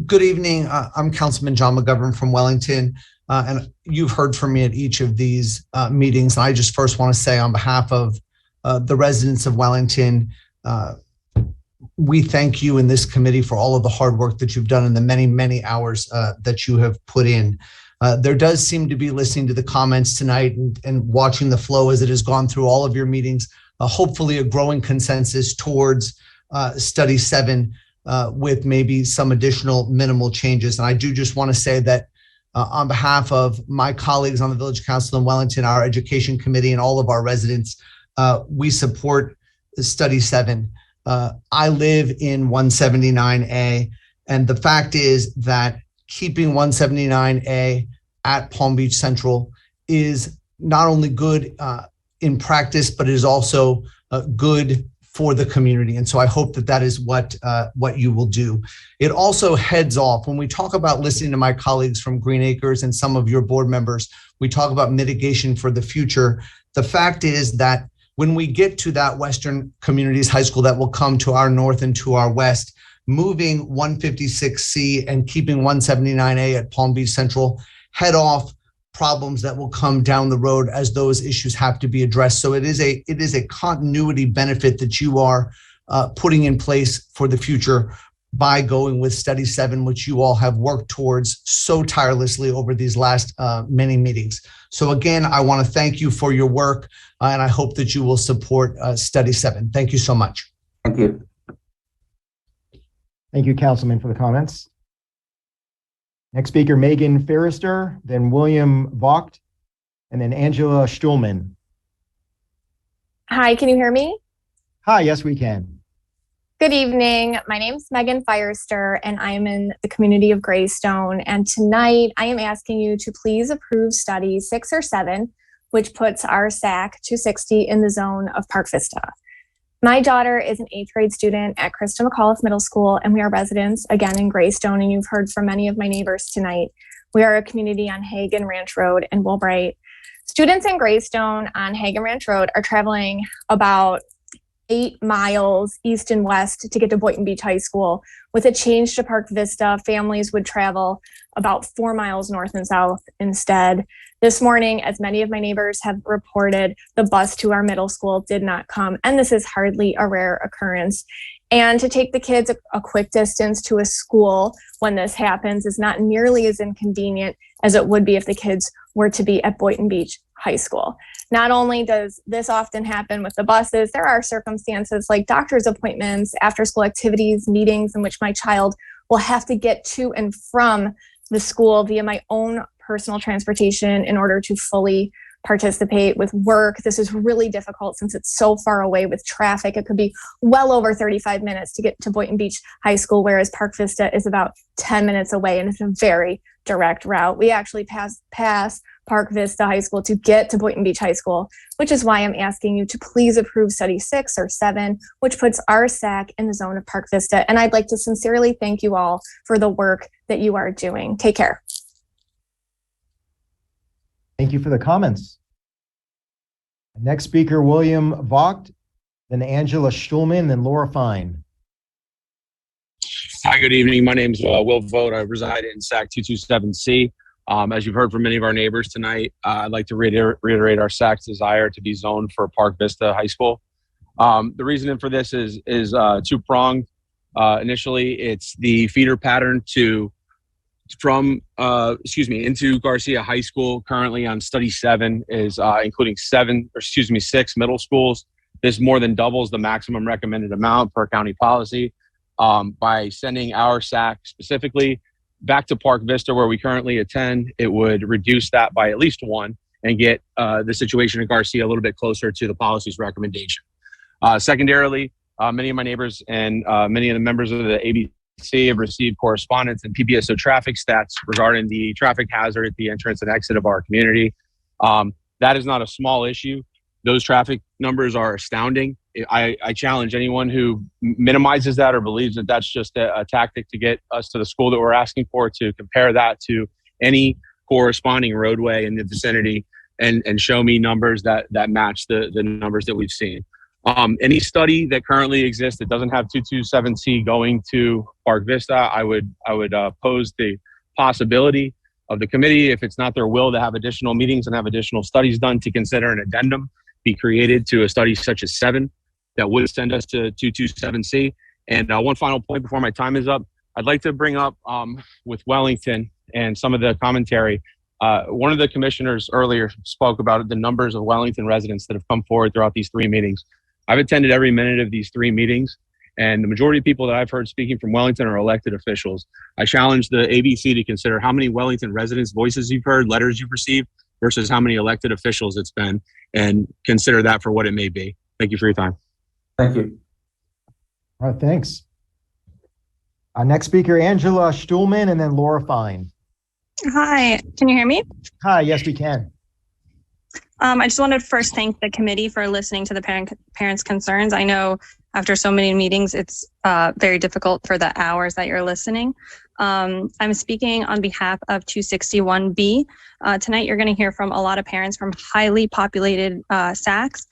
Good evening. I'm Councilman John McGovern from Wellington, and you've heard from me at each of these meetings. And I just first want to say on behalf of the residents of Wellington, we thank you in this committee for all of the hard work that you've done and the many, many hours that you have put in. There does seem to be, listening to the comments tonight and watching the flow as it has gone through all of your meetings, hopefully a growing consensus towards Study 7 with maybe some additional minimal changes. And I do just want to say that on behalf of my colleagues on the Village Council in Wellington, our Education Committee, and all of our residents, we support Study 7. I live in 179A, and the fact is that keeping 179A at Palm Beach Central is not only good in practice, but it is also good for the community. And so I hope that that is what you will do. It also heads off, when we talk about listening to my colleagues from Green Acres and some of your board members, we talk about mitigation for the future. The fact is that when we get to that Western Communities High School that will come to our north and to our west, moving 156C and keeping 179A at Palm Beach Central head off problems that will come down the road as those issues have to be addressed. So it is a continuity benefit that you are putting in place for the future by going with Study 7, which you all have worked towards so tirelessly over these last many meetings. So again, I want to thank you for your work, and I hope that you will support Study 7. Thank you so much. Thank you. Thank you, Councilman, for the comments. Next speaker, Megan Ferrister, then William Vogt, and then Angela Stuhlman. Hi, can you hear me? Hi, yes, we can. Good evening. My name is Megan Firester, and I am in the community of Greystone. And tonight, I am asking you to please approve Study 6 or 7, which puts our SAC 260 in the zone of Park Vista. My daughter is an 8th grade student at Krista McAuliffe Middle School, and we are residents again in Greystone, and you've heard from many of my neighbors tonight. We are a community on Hagen Ranch Road in Woolbright. Students in Greystone on Hagen Ranch Road are traveling about 8 miles east and west to get to Boynton Beach High School. With a change to Park Vista, families would travel about 4 miles north and south instead. This morning, as many of my neighbors have reported, the bus to our middle school did not come, and this is hardly a rare occurrence. And to take the kids a quick distance to a school when this happens is not nearly as inconvenient as it would be if the kids were to be at Boynton Beach High School. Not only does this often happen with the buses, there are circumstances like doctor's appointments, after-school activities, meetings in which my child will have to get to and from the school via my own personal transportation in order to fully participate. With work, this is really difficult since it's so far away with traffic. It could be well over 35 minutes to get to Boynton Beach High School, whereas Park Vista is about 10 minutes away, and it's a very direct route. We actually pass Park Vista High School to get to Boynton Beach High School, which is why I'm asking you to please approve study 6 or 7, which puts our SAC in the zone of Park Vista. And I'd like to sincerely thank you all for the work that you are doing. Take care. Thank you for the comments. Next speaker, William Vogt, then Angela Stuhlman, then Laura Fine. Hi, good evening. My name is Will Vogt. I reside in SAC 227C. As you've heard from many of our neighbors tonight, I'd like to reiterate our SAC's desire to be zoned for Park Vista High School. The reasoning for this is two-pronged. Initially, it's the feeder pattern into Garcia High School. Currently on study 7 is including 6 middle schools. This more than doubles the maximum recommended amount per county policy. By sending our SAC specifically back to Park Vista, where we currently attend, it would reduce that by at least 1 and get the situation in Garcia a little bit closer to the policy's recommendation. Secondarily, many of my neighbors and many of the members of the ABC have received correspondence and PBSO traffic stats regarding the traffic hazard at the entrance and exit of our community. That is not a small issue. Those traffic numbers are astounding. I challenge anyone who minimizes that or believes that that's just a tactic to get us to the school that we're asking for to compare that to any corresponding roadway in the vicinity and show me numbers that match the numbers that we've seen. Any study that currently exists that doesn't have 227C going to Park Vista, I would pose the possibility of the committee, if it's not their will to have additional meetings and have additional studies done, to consider an addendum be created to a study such as 7 that would send us to 227C. And one final point before my time is up, I'd like to bring up with Wellington and some of the commentary. One of the commissioners earlier spoke about the numbers of Wellington residents that have come forward throughout these 3 meetings. I've attended every minute of these 3 meetings, and the majority of people that I've heard speaking from Wellington are elected officials. I challenge the ABC to consider how many Wellington residents' voices you've heard, letters you've received, versus how many elected officials it's been, and consider that for what it may be. Thank you for your time. Thank you. All right, thanks. Next speaker, Angela Stuhlman, and then Laura Fine. Hi, can you hear me? Hi, yes, we can. I just wanted to first thank the committee for listening to the parents' concerns. I know after so many meetings, it's very difficult for the hours that you're listening. I'm speaking on behalf of 261B. Tonight, you're going to hear from a lot of parents from highly populated SACs,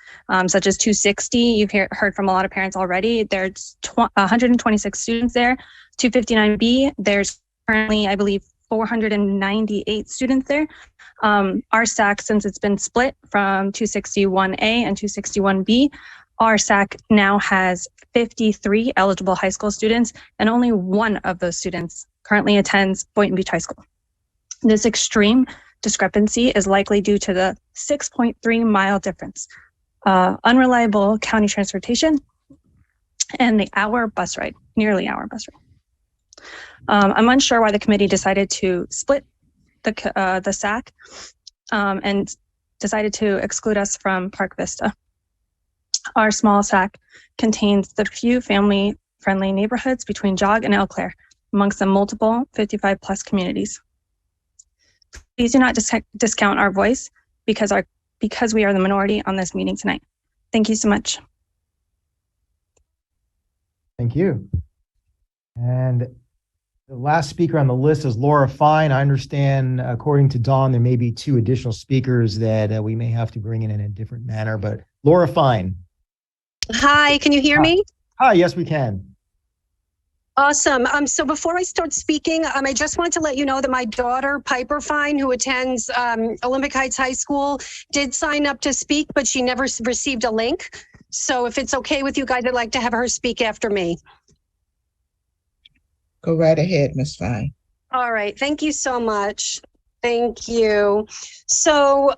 such as 260. You've heard from a lot of parents already. There's 126 students there. 259B, there's currently, I believe, 498 students there. Our SAC, since it's been split from 261A and 261B, our SAC now has 53 eligible high school students, and only 1 of those students currently attends Boynton Beach High School. This extreme discrepancy is likely due to the 6.3 mile difference, unreliable county transportation, and the nearly hour bus ride. I'm unsure why the committee decided to split the SAC and decided to exclude us from Park Vista. Our small SAC contains the few family-friendly neighborhoods between Jog and Eau Claire, amongst the multiple 55-plus communities. Please do not discount our voice because we are the minority on this meeting tonight. Thank you so much. Thank you. And the last speaker on the list is Laura Fine. I understand, according to Dawn, there may be 2 additional speakers that we may have to bring in a different manner, but Laura Fine. Hi, can you hear me? Hi, yes, we can. Awesome. So before I start speaking, I just want to let you know that my daughter, Piper Fine, who attends Olympic Heights High School, did sign up to speak, but she never received a link. So if it's okay with you guys, I'd like to have her speak after me. Go right ahead, Ms. Fine. All right. Thank you so much. Thank you. So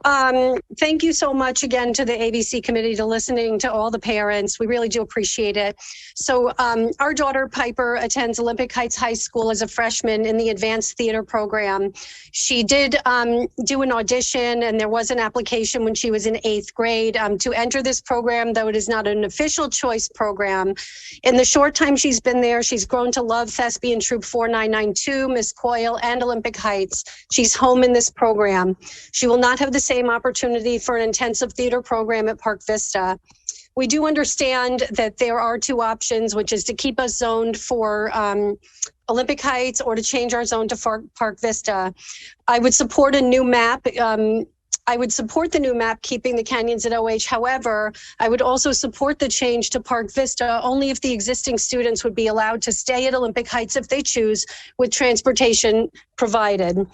thank you so much again to the ABC committee to listening to all the parents. We really do appreciate it. So our daughter Piper attends Olympic Heights High School as a freshman in the advanced theater program. She did do an audition, and there was an application when she was in 8th grade to enter this program, though it is not an official choice program. In the short time she's been there, she's grown to love Thespian Troop 4992, Miss Coyle, and Olympic Heights. She's home in this program. She will not have the same opportunity for an intensive theater program at Park Vista. We do understand that there are two options, which is to keep us zoned for Olympic Heights or to change our zone to Park Vista. I would support a new map. I would support the new map, keeping the canyons at OH. However, I would also support the change to Park Vista only if the existing students would be allowed to stay at Olympic Heights if they choose, with transportation provided.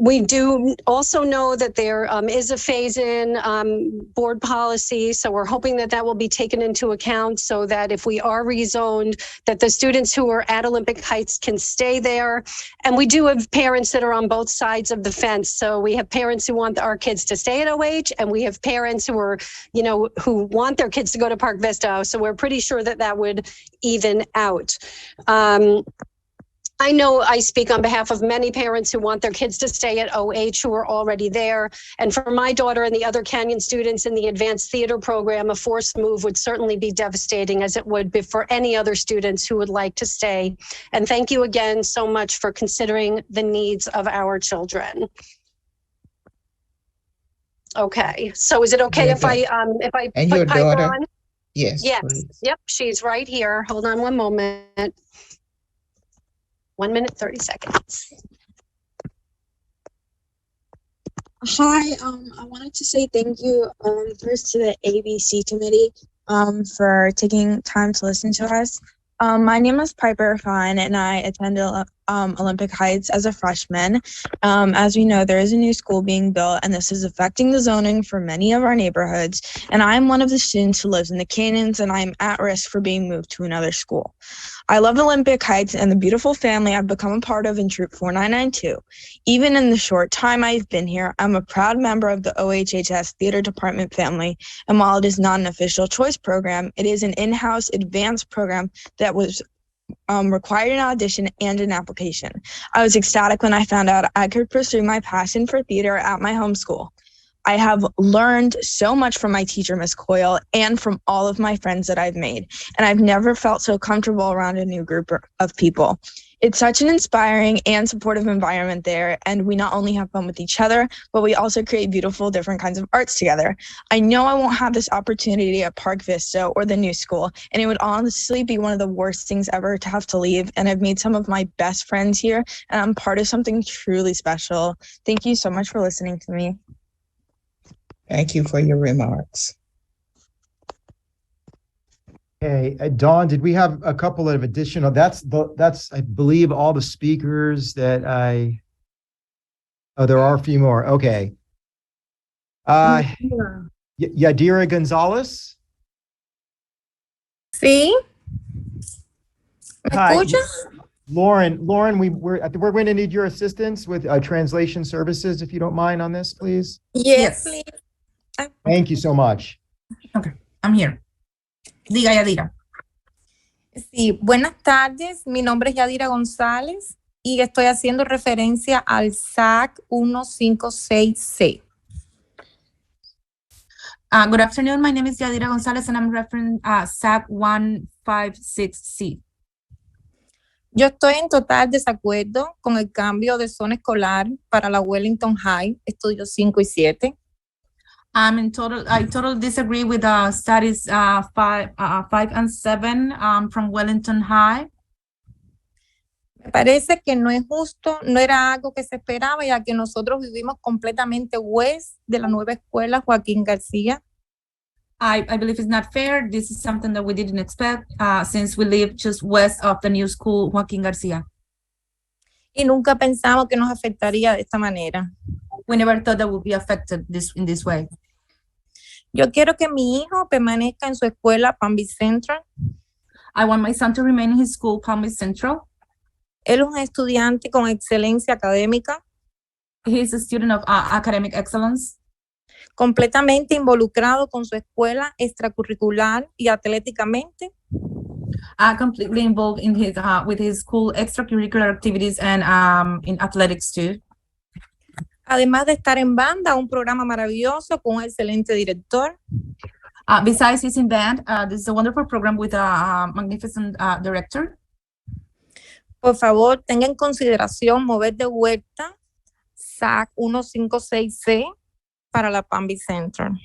We do also know that there is a phase-in board policy, so we're hoping that that will be taken into account so that if we are rezoned, that the students who are at Olympic Heights can stay there. And we do have parents that are on both sides of the fence. So we have parents who want our kids to stay at OH, and we have parents who are, who want their kids to go to Park Vista. So we're pretty sure that that would even out. I know I speak on behalf of many parents who want their kids to stay at OH who are already there. And for my daughter and the other Canyon students in the advanced theater program, a forced move would certainly be devastating, as it would be for any other students who would like to stay. And thank you again so much for considering the needs of our children. Okay, so is it okay if I And put your Piper daughter? on? Yes, Yes, please. yep, she's right here. Hold on one moment. 1 minute, 30 seconds. Hi, I wanted to say thank you first to the ABC committee for taking time to listen to us. My name is Piper Fine, and I attended Olympic Heights as a freshman. As we know, there is a new school being built, and this is affecting the zoning for many of our neighborhoods. And I'm one of the students who lives in the Canyons, and I'm at risk for being moved to another school. I love Olympic Heights and the beautiful family I've become a part of in Troop 4992. Even in the short time I've been here, I'm a proud member of the OHHS Theater Department family. And while it is not an official choice program, it is an in-house advanced program that was required an audition and an application. I was ecstatic when I found out I could pursue my passion for theater at my home school. I have learned so much from my teacher, Miss Coyle, and from all of my friends that I've made, and I've never felt so comfortable around a new group of people. It's such an inspiring and supportive environment there, and we not only have fun with each other, but we also create beautiful different kinds of arts together. I know I won't have this opportunity at Park Vista or the new school, and it would honestly be one of the worst things ever to have to leave, and I've made some of my best friends here, and I'm part of something truly special. Thank you so much for listening to me. Thank you for your remarks. Okay, Dawn, did we have a couple of additional, that's I believe all the speakers that oh, there are a few more. Okay. Yadira Gonzalez. Sí. Hi. escuchas? Lauren, we're going to need your assistance with translation services, if you don't mind, on this, please. Yes, please. Thank you so much. Okay, I'm here. Diga, Yadira. Sí, buenas tardes. Mi nombre es Yadira González y estoy haciendo referencia al SAC 156C. Good afternoon. My name is Yadira Gonzalez and I'm referring SAC 156C. Yo estoy en total desacuerdo con el cambio de zona escolar para la Wellington High, estudios 5 y 7. I totally disagree with studies 5 and 7 from Wellington High. Me parece que no es justo, no era algo que se esperaba, ya que nosotros vivimos completamente west de la nueva escuela Joaquín García. I believe it's not fair. This is something that we didn't expect since we live just west of the new school, Joaquín García. Y nunca pensamos que nos afectaría de esta manera. We never thought that would be affected in this way. Yo quiero que mi hijo permanezca en su escuela Palm Beach Central. I want my son to remain in his school, Palm Beach Central. Él es un estudiante con excelencia académica. He is a student of academic excellence. Completamente involucrado con su escuela extracurricular y atléticamente. Completely involved in his with his school extracurricular activities and in athletics too. Además de estar en banda, un programa maravilloso con un excelente director. Besides he's in band, this is a wonderful program with a magnificent director. Por favor, tenga en consideración mover de vuelta SAC 156C para la Palm Beach Central.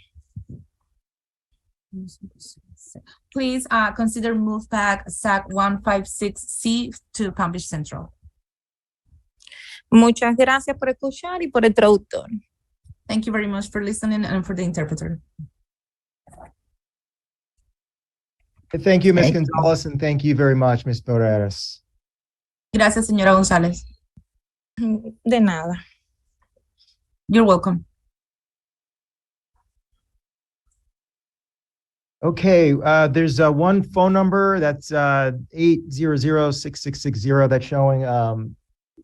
Please consider move back SAC 156C to Palm Beach Central. Muchas gracias por escuchar y por el traductor. Thank you very much for listening and for the interpreter. Thank you, Ms. Gonzalez, and thank you very much, Ms. Borares. Gracias, señora González. De nada. You're welcome. Okay, there's one phone number that's 800-6660 that's showing.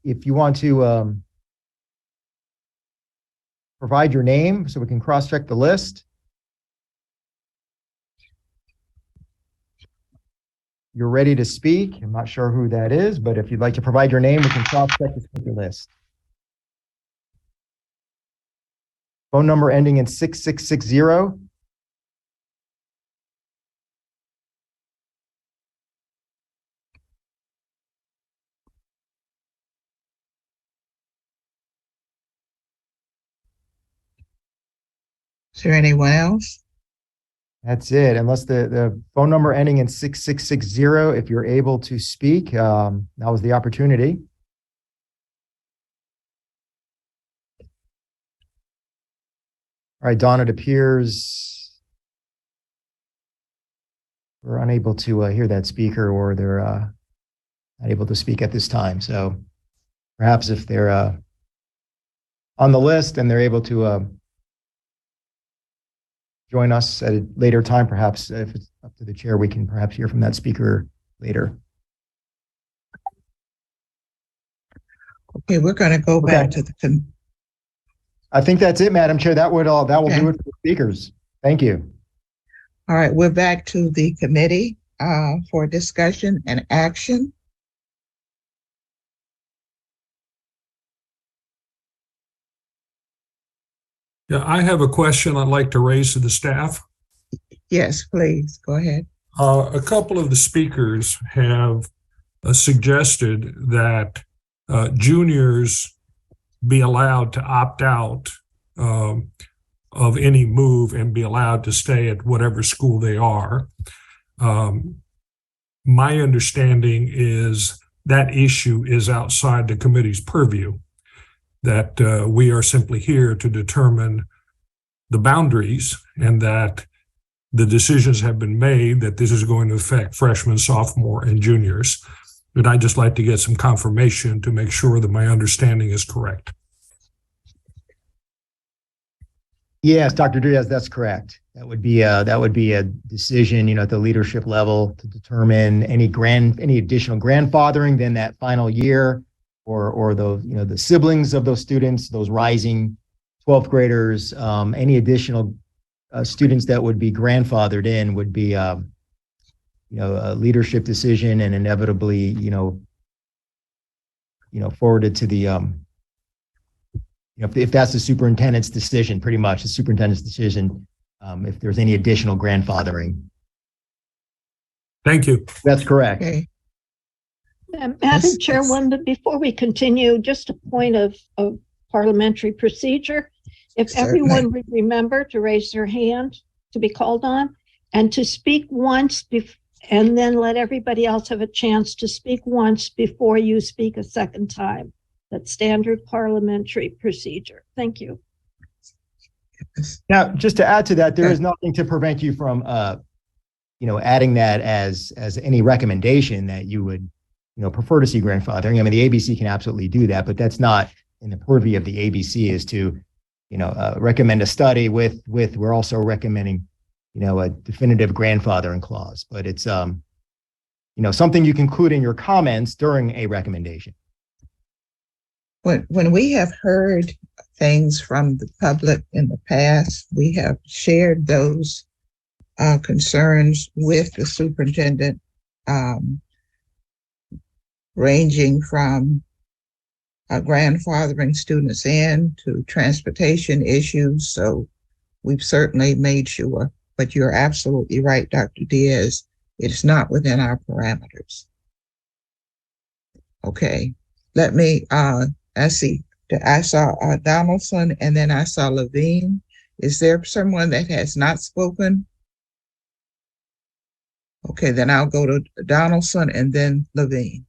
If you want to provide your name so we can cross-check the list. You're ready to speak. I'm not sure who that is, but if you'd like to provide your name, we can cross-check the speaker list. Phone number ending in 6660. Is there anyone else? That's it. Unless the phone number ending in 6660, if you're able to speak, that was the opportunity. All right, Dawn, it appears we're unable to hear that speaker, or they're not able to speak at this time. So perhaps if they're on the list and they're able to join us at a later time, perhaps if it's up to the chair, we can perhaps hear from that speaker later. Okay, we're going to go back to the. I think that's it, Madam Chair. That will do it for the speakers. Thank you. All right, we're back to the committee for discussion and action. Yeah, I have a question I'd like to raise to the staff. Yes, please, go ahead. A couple of the speakers have suggested that juniors be allowed to opt out of any move and be allowed to stay at whatever school they are. My understanding is that issue is outside the committee's purview, that we are simply here to determine the boundaries, and that the decisions have been made that this is going to affect freshmen, sophomore, and juniors. But I'd just like to get some confirmation to make sure that my understanding is correct. Yes, Dr. Diaz, that's correct. That would be a decision, at the leadership level to determine any additional grandfathering than that final year, or those, the siblings of those students, those rising 12th graders, any additional students that would be grandfathered in would be, a leadership decision, and inevitably, forwarded to the, if that's the superintendent's decision, pretty much the superintendent's decision, if there's any additional grandfathering. Thank you. That's correct. Okay. Madam Chairwoman, before we continue, just a point of parliamentary procedure. If Certainly. everyone would remember to raise their hand to be called on, and to speak once, and then let everybody else have a chance to speak once before you speak a second time. That's standard parliamentary procedure. Thank you. Now, just to add to that, there is nothing to prevent you from, adding that as any recommendation that you would, prefer to see grandfathering. I mean, the ABC can absolutely do that, but that's not in the purview of the ABC is to, recommend a study with, we're also recommending, a definitive grandfathering clause, but it's, something you can include in your comments during a recommendation. When we have heard things from the public in the past, we have shared those concerns with the superintendent, ranging from grandfathering students in to transportation issues. So we've certainly made sure, but you're absolutely right, Dr. Diaz, it's not within our parameters. Okay, let me, I see, I saw Donaldson and then I saw Levine. Is there someone that has not spoken? Okay, then I'll go to Donaldson and then Levine.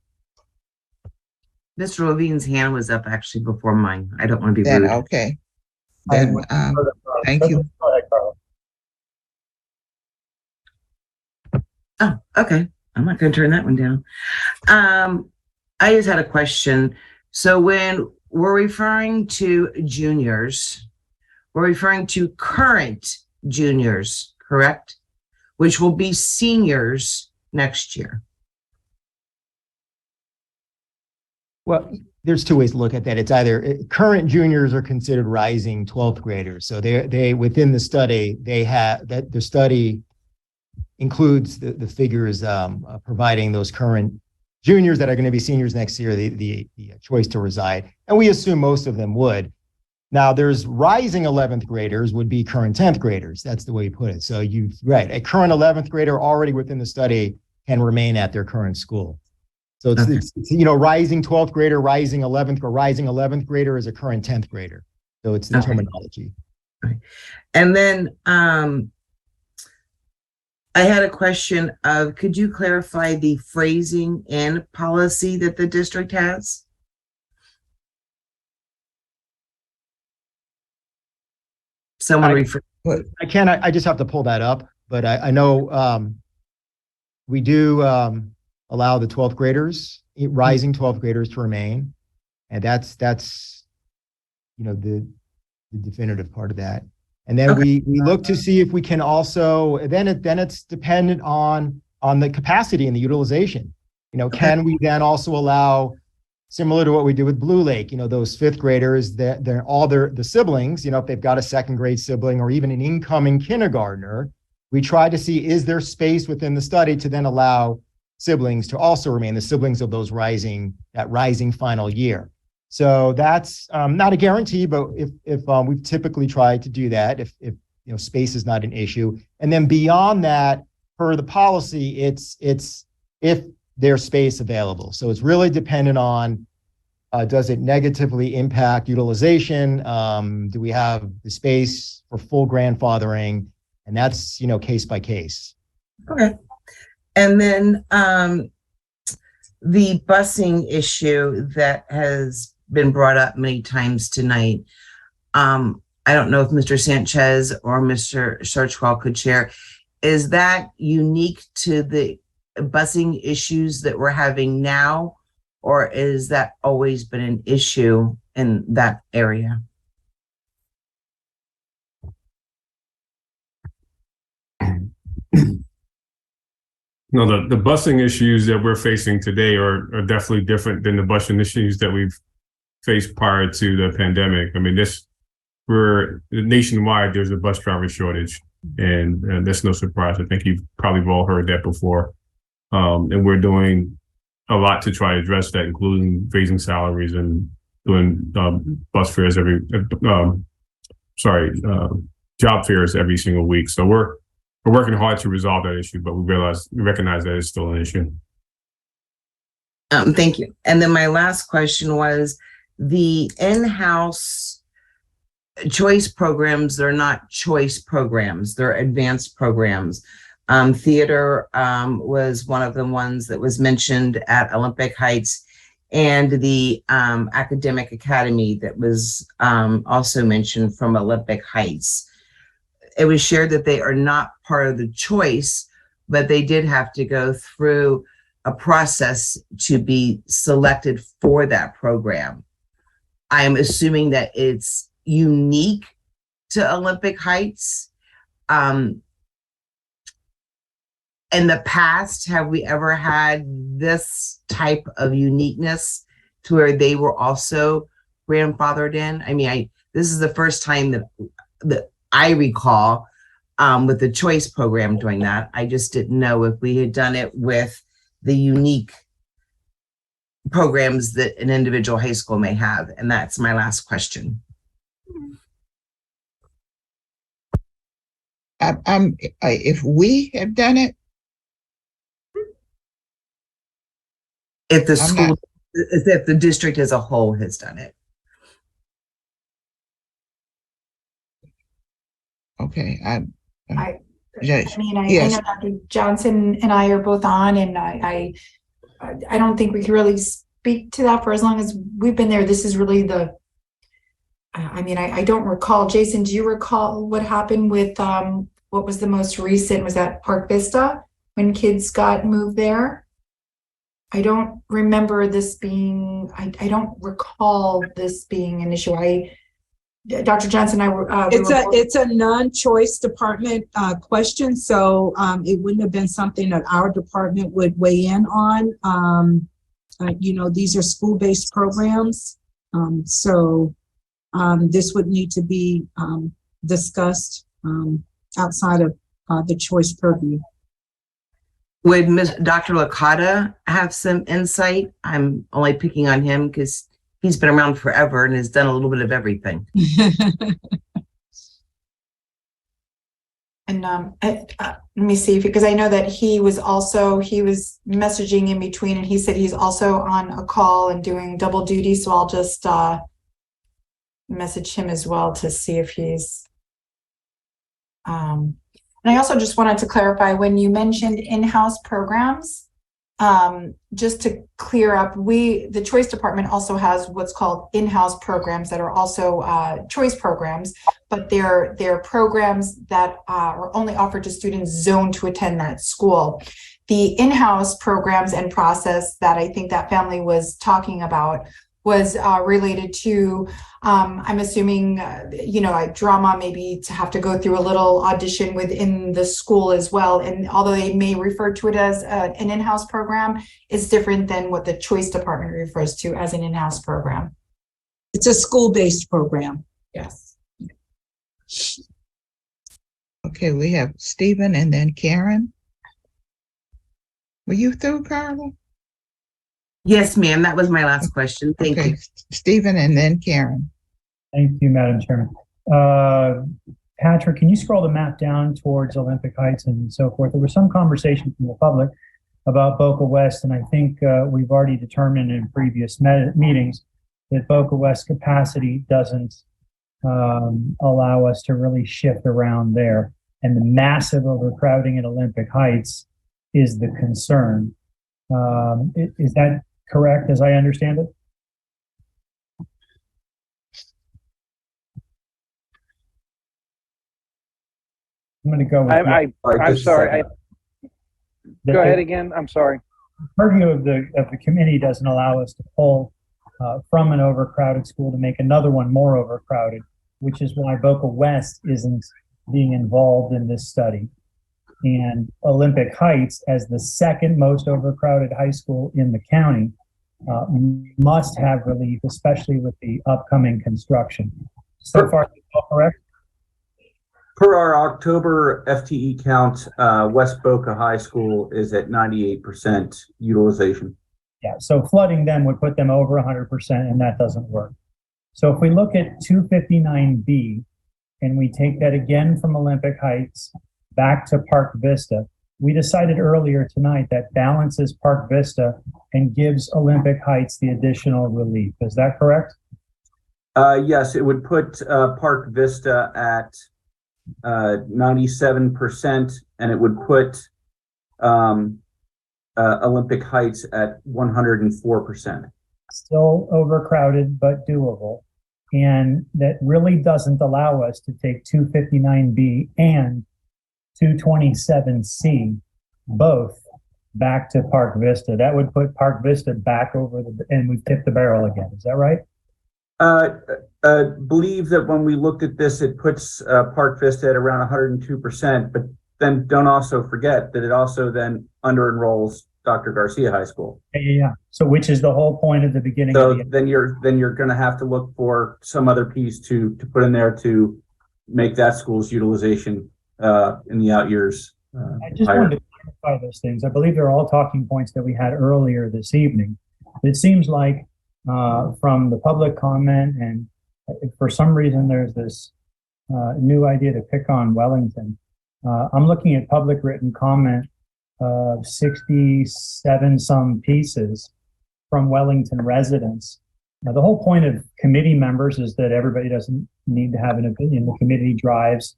Mr. Levine's hand was up actually before mine. I don't want to be Then, rude. okay. Then, thank you. Oh, okay. I'm not going to turn that one down. I just had a question. So when we're referring to juniors, we're referring to current juniors, correct? Which will be seniors next year. Well, there's two ways to look at that. It's either current juniors are considered rising 12th graders. So they within the study, they have that the study includes the figures providing those current juniors that are going to be seniors next year, the choice to reside. And we assume most of them would. Now there's rising 11th graders would be current 10th graders. That's the way you put it. So right, a current 11th grader already within the study can remain at their current school. So it's rising 12th grader, rising 11th, or rising 11th grader is a current 10th grader. So it's the terminology. And then I had a question of, could you clarify the phrasing and policy that the district has? I just have to pull that up, but I know we do allow the 12th graders, rising 12th graders to remain. And that's the definitive part of that. And then we look to see if we can also, then it's dependent on the capacity and the utilization. Can we then also allow, similar to what we do with Blue Lake, those 5th graders, they're all the siblings, if they've got a 2nd grade sibling or even an incoming kindergartner, we try to see, is there space within the study to then allow siblings to also remain the siblings of those rising final year. So that's not a guarantee, but if we've typically tried to do that, if space is not an issue. And then beyond that, per the policy, it's if there's space available. So it's really dependent on, does it negatively impact utilization? Do we have the space for full grandfathering? And that's, case by case. Okay. And then the busing issue that has been brought up many times tonight. I don't know if Mr. Sanchez or Mr. Searchwell could share. Is that unique to the busing issues that we're having now, or is that always been an issue in that area? No, the busing issues that we're facing today are definitely different than the busing issues that we've faced prior to the pandemic. I mean, we're nationwide, there's a bus driver shortage, and that's no surprise. I think you've probably all heard that before. And we're doing a lot to try to address that, including raising salaries and doing bus fares job fairs every single week. So we're working hard to resolve that issue, but we recognize that it's still an issue. Thank you. And then my last question was the in-house choice programs. They're not choice programs, they're advanced programs. Theater was one of the ones that was mentioned at Olympic Heights. and the academic academy that was also mentioned from Olympic Heights. It was shared that they are not part of the choice, but they did have to go through a process to be selected for that program. I am assuming that it's unique to Olympic Heights. In the past, have we ever had this type of uniqueness to where they were also grandfathered in? I mean, this is the first time that I recall with the choice program doing that. I just didn't know if we had done it with the unique programs that an individual high school may have. And that's my last question. If we have done it, if the school, if the district as a whole has done it. Okay, I yes. mean, I know Dr. Johnson and I are both on, and I don't think we can really speak to that for as long as we've been there. This is really the, I mean, I don't recall. Jason, do you recall what happened with, what was the most recent? Was that Park Vista when kids got moved there? I don't remember this being, I don't recall this being an issue. Dr. Johnson, it's a non-choice department question, so it wouldn't have been something that our department would weigh in on. You know, these are school-based programs, so this would need to be discussed outside of the choice purview. Would Dr. Licata have some insight? I'm only picking on him because he's been around forever and has done a little bit of everything. And let me see, because I know that he was messaging in between, and he said he's also on a call and doing double duty. So I'll just message him as well to see if he's. And I also just wanted to clarify, when you mentioned in-house programs, just to clear up, the choice department also has what's called in-house programs that are also choice programs, but they're programs that are only offered to students zoned to attend that school. The in-house programs and process that I think that family was talking about was related to, I'm assuming, drama, maybe to have to go through a little audition within the school as well. And although they may refer to it as an in-house program, it's different than what the choice department refers to as an in-house program. It's a school-based program. Yes. Okay, we have Stephen and then Karen. Were you through, Carla? Yes, ma'am. That was my last question. Thank you. Stephen and then Karen. Thank you, Madam Chairman. Patrick, can you scroll the map down towards Olympic Heights and so forth? There was some conversation from the public about Boca West, and I think we've already determined in previous meetings that Boca West capacity doesn't allow us to really shift around there. And the massive overcrowding at Olympic Heights is the concern. Is that correct, as I understand it? I'm going to go with I'm sorry. Go ahead again. I'm sorry. The purview of the committee doesn't allow us to pull from an overcrowded school to make another one more overcrowded, which is why Boca West isn't being involved in this study. And Olympic Heights, as the second most overcrowded high school in the county, must have relief, especially with the upcoming construction. So far, all correct? Per our October FTE count, West Boca High School is at 98% utilization. Yeah, so flooding them would put them over 100%, and that doesn't work. So if we look at 259B, and we take that again from Olympic Heights back to Park Vista, we decided earlier tonight that balances Park Vista and gives Olympic Heights the additional relief. Is that correct? Yes, it would put Park Vista at 97%, and it would put Olympic Heights at 104%. still overcrowded, but doable. And that really doesn't allow us to take 259B and 227C both back to Park Vista. That would put Park Vista back over and we've tipped the barrel again. Is that right? Believe that when we looked at this, it puts Park Vista at around 102%, but then don't also forget that it also then under enrolls Dr. Garcia High School. Yeah. So which is the whole point of the beginning. So then you're going to have to look for some other piece to put in there to make that school's utilization in the out years. I just wanted to clarify those things. I believe they're all talking points that we had earlier this evening. It seems like from the public comment, and for some reason there's this new idea to pick on Wellington. I'm looking at public written comment of 67 some pieces from Wellington residents. Now, the whole point of committee members is that everybody doesn't need to have an opinion. The committee drives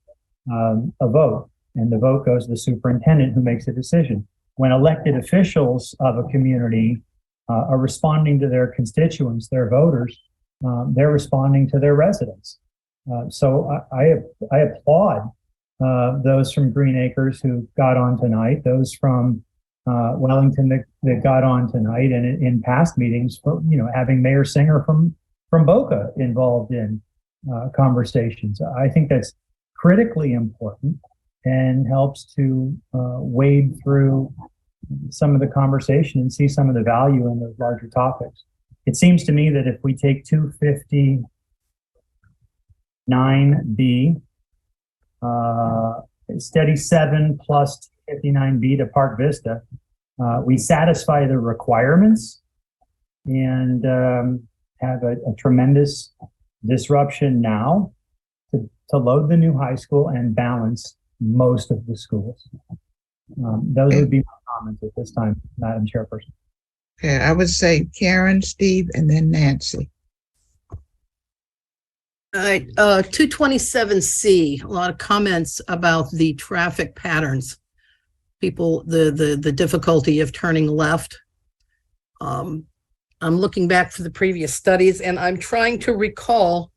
a vote, and the vote goes to the superintendent who makes a decision. When elected officials of a community are responding to their constituents, their voters, they're responding to their residents. So I applaud those from Green Acres who got on tonight, those from Wellington that got on tonight, and in past meetings, for, having Mayor Singer from Boca involved in conversations. I think that's critically important and helps to wade through some of the conversation and see some of the value in those larger topics. It seems to me that if we take 259B, steady 7 plus 259B to Park Vista, we satisfy the requirements and have a tremendous disruption now to load the new high school and balance most of the schools. Those would be my comments at this time, Madam Chairperson. Okay, I would say Karen, Steve, and then Nancy. All right, 227C, a lot of comments about the traffic patterns. People, the difficulty of turning left. I'm looking back for the previous studies and I'm trying to recall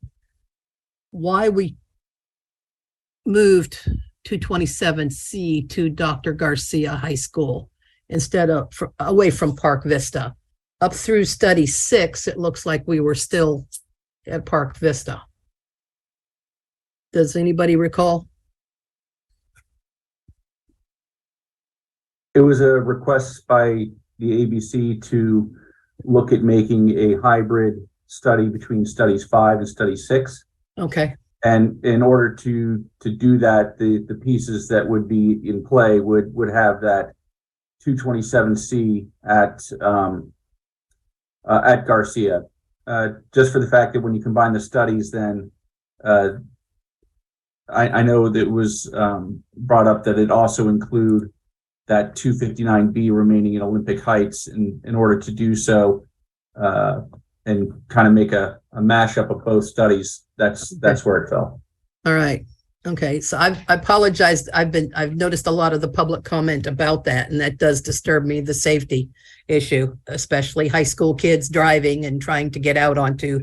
why we moved 227C to Dr. Garcia High School instead of away from Park Vista. Up through study 6, it looks like we were still at Park Vista. Does anybody recall? It was a request by the ABC to look at making a hybrid study between studies 5 and study 6. Okay. And in order to do that, the pieces that would be in play would have that 227C at Garcia. Just for the fact that when you combine the studies, then I know that it was brought up that it also include that 259B remaining in Olympic Heights in order to do so and kind of make a mashup of both studies. That's where it fell. All right. Okay. So I apologize. I've noticed a lot of the public comment about that, and that does disturb me, the safety issue, especially high school kids driving and trying to get out onto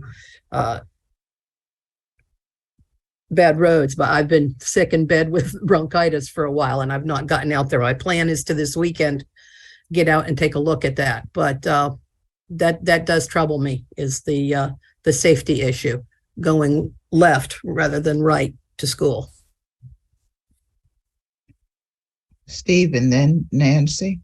bad roads. But I've been sick in bed with bronchitis for a while and I've not gotten out there. My plan is to this weekend get out and take a look at that. But that does trouble me, is the safety issue, going left rather than right to school. Steve and then Nancy.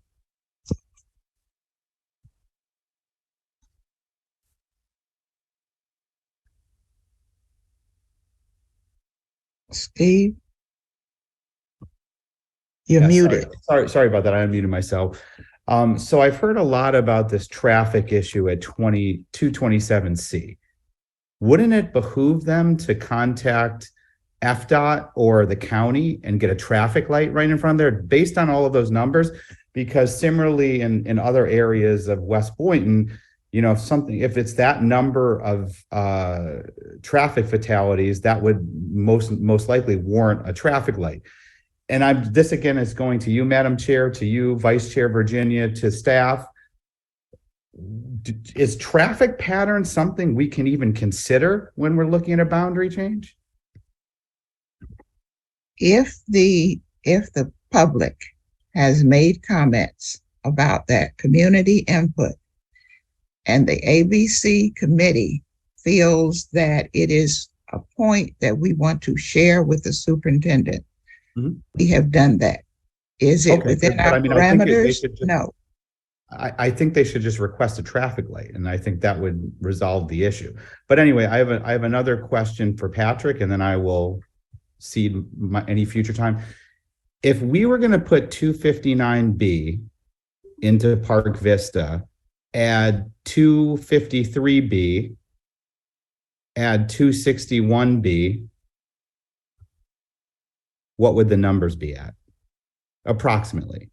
Steve, you're muted. Sorry about that. I unmuted myself. So I've heard a lot about this traffic issue at 227C. Wouldn't it behoove them to contact FDOT or the county and get a traffic light right in front of there based on all of those numbers? Because similarly in other areas of West Boynton, if it's that number of traffic fatalities, that would most likely warrant a traffic light. And this again is going to you, Madam Chair, to you, Vice Chair Virginia, to staff. is traffic pattern something we can even consider when we're looking at a boundary change? If the public has made comments about that community input and the ABC committee feels that it is a point that we want to share with the superintendent, we have done that. Is it within our parameters? No. I think they should just request a traffic light, and I think that would resolve the issue. But anyway, I have another question for Patrick, and then I will cede any future time. If we were going to put 259B into Park Vista, add 253B, add 261B, what would the numbers be at? Approximately.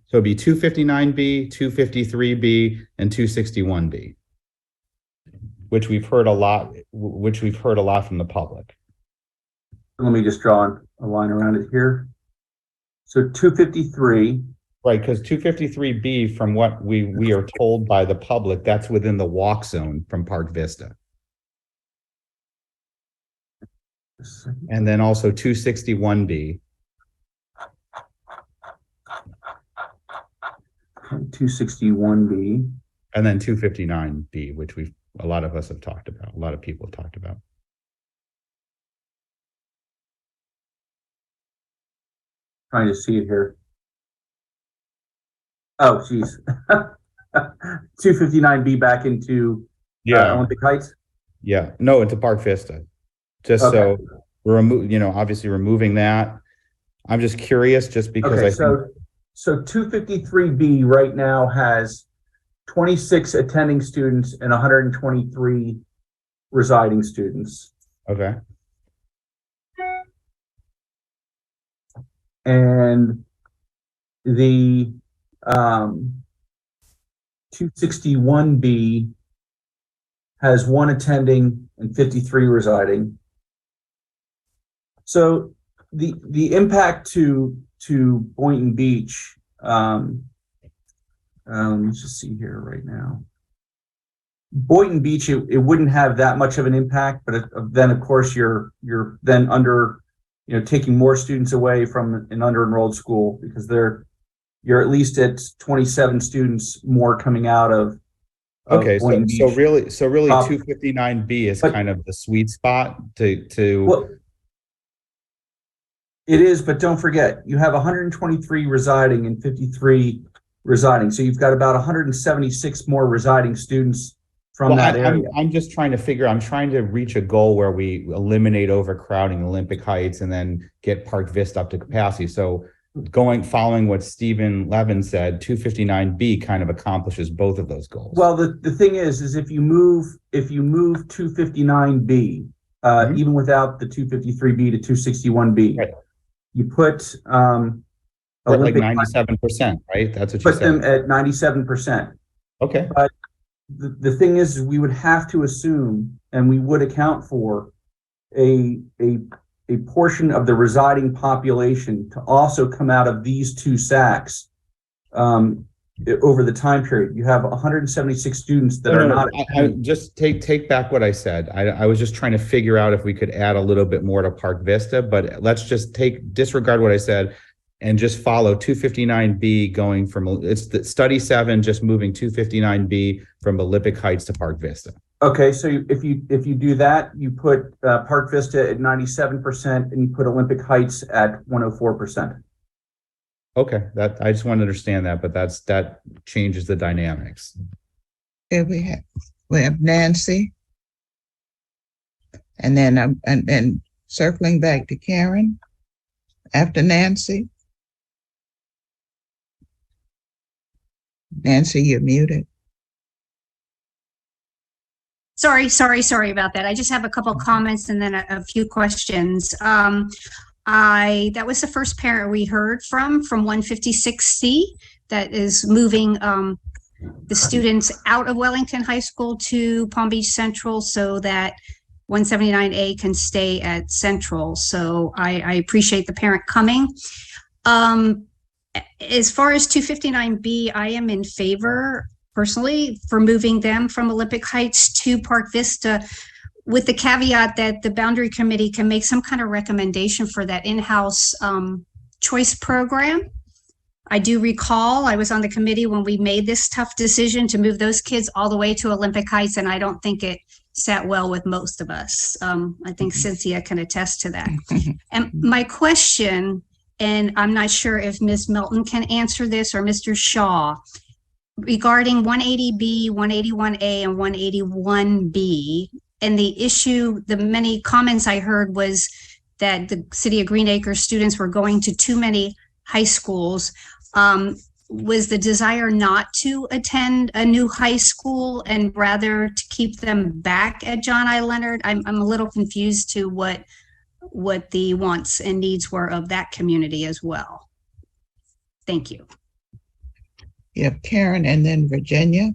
So it'd be 259B, 253B, and 261B, which we've heard a lot from the public. Let me just draw a line around it here. So 253. Right, because 253B, from what we are told by the public, that's within the walk zone from Park Vista. And then also 261B. 261B. And then 259B, which a lot of us have talked about, a lot of people have talked about. Trying to see it here. Oh, geez. 259B back into Olympic Heights? Yeah, no, into Park Vista. Just so we're obviously removing that. I'm just curious, just because So 253B right now has 26 attending students and 123 residing students. Okay. And the 261B has 1 attending and 53 residing. So the impact to Boynton Beach, let's just see here right now. Boynton Beach, it wouldn't have that much of an impact, but then of course you're then under, taking more students away from an under-enrolled school, because you're at least at 27 students more coming out of okay. Boynton Beach. So really 259B is kind of the sweet spot to. Well, it is, but don't forget, you have 123 residing and 53 residing. So you've got about 176 more residing students from that area. I'm just trying to I'm trying to reach a goal where we eliminate overcrowding Olympic Heights and then get Park Vista up to capacity. So following what Stephen Levin said, 259B kind of accomplishes both of those goals. Well, the thing is if you move 259B, even without the 253B to 261B, right, you put like 97%, right? That's what you said. Put them at 97%. Okay. But the thing is, we would have to assume, and we would account for a portion of the residing population to also come out of these two SACs over the time period. You have 176 students that are not. I just take back what I said. I was just trying to figure out if we could add a little bit more to Park Vista, but let's just disregard what I said and just follow 259B going from, it's the study 7, just moving 259B from Olympic Heights to Park Vista. Okay, so if you do that, you put Park Vista at 97% and you put Olympic Heights at 104%. Okay, I just want to understand that, but that changes the dynamics. Okay, we have Nancy, and then circling back to Karen after Nancy. Nancy, you're muted. Sorry about that. I just have a couple of comments and then a few questions. That was the first parent we heard from 156C that is moving the students out of Wellington High School to Palm Beach Central so that 179A can stay at Central. So I appreciate the parent coming. As far as 259B, I am in favor personally for moving them from Olympic Heights to Park Vista, with the caveat that the boundary committee can make some kind of recommendation for that in-house choice program. I do recall I was on the committee when we made this tough decision to move those kids all the way to Olympic Heights, and I don't think it sat well with most of us. I think Cynthia can attest to that. And my question, and I'm not sure if Ms. Milton can answer this or Mr. Shaw, regarding 180B, 181A, and 181B, and the issue, the many comments I heard was that the city of Green Acres students were going to too many high schools. Was the desire not to attend a new high school and rather to keep them back at John I. Leonard? I'm a little confused to what the wants and needs were of that community as well. Thank you. You have Karen and then Virginia.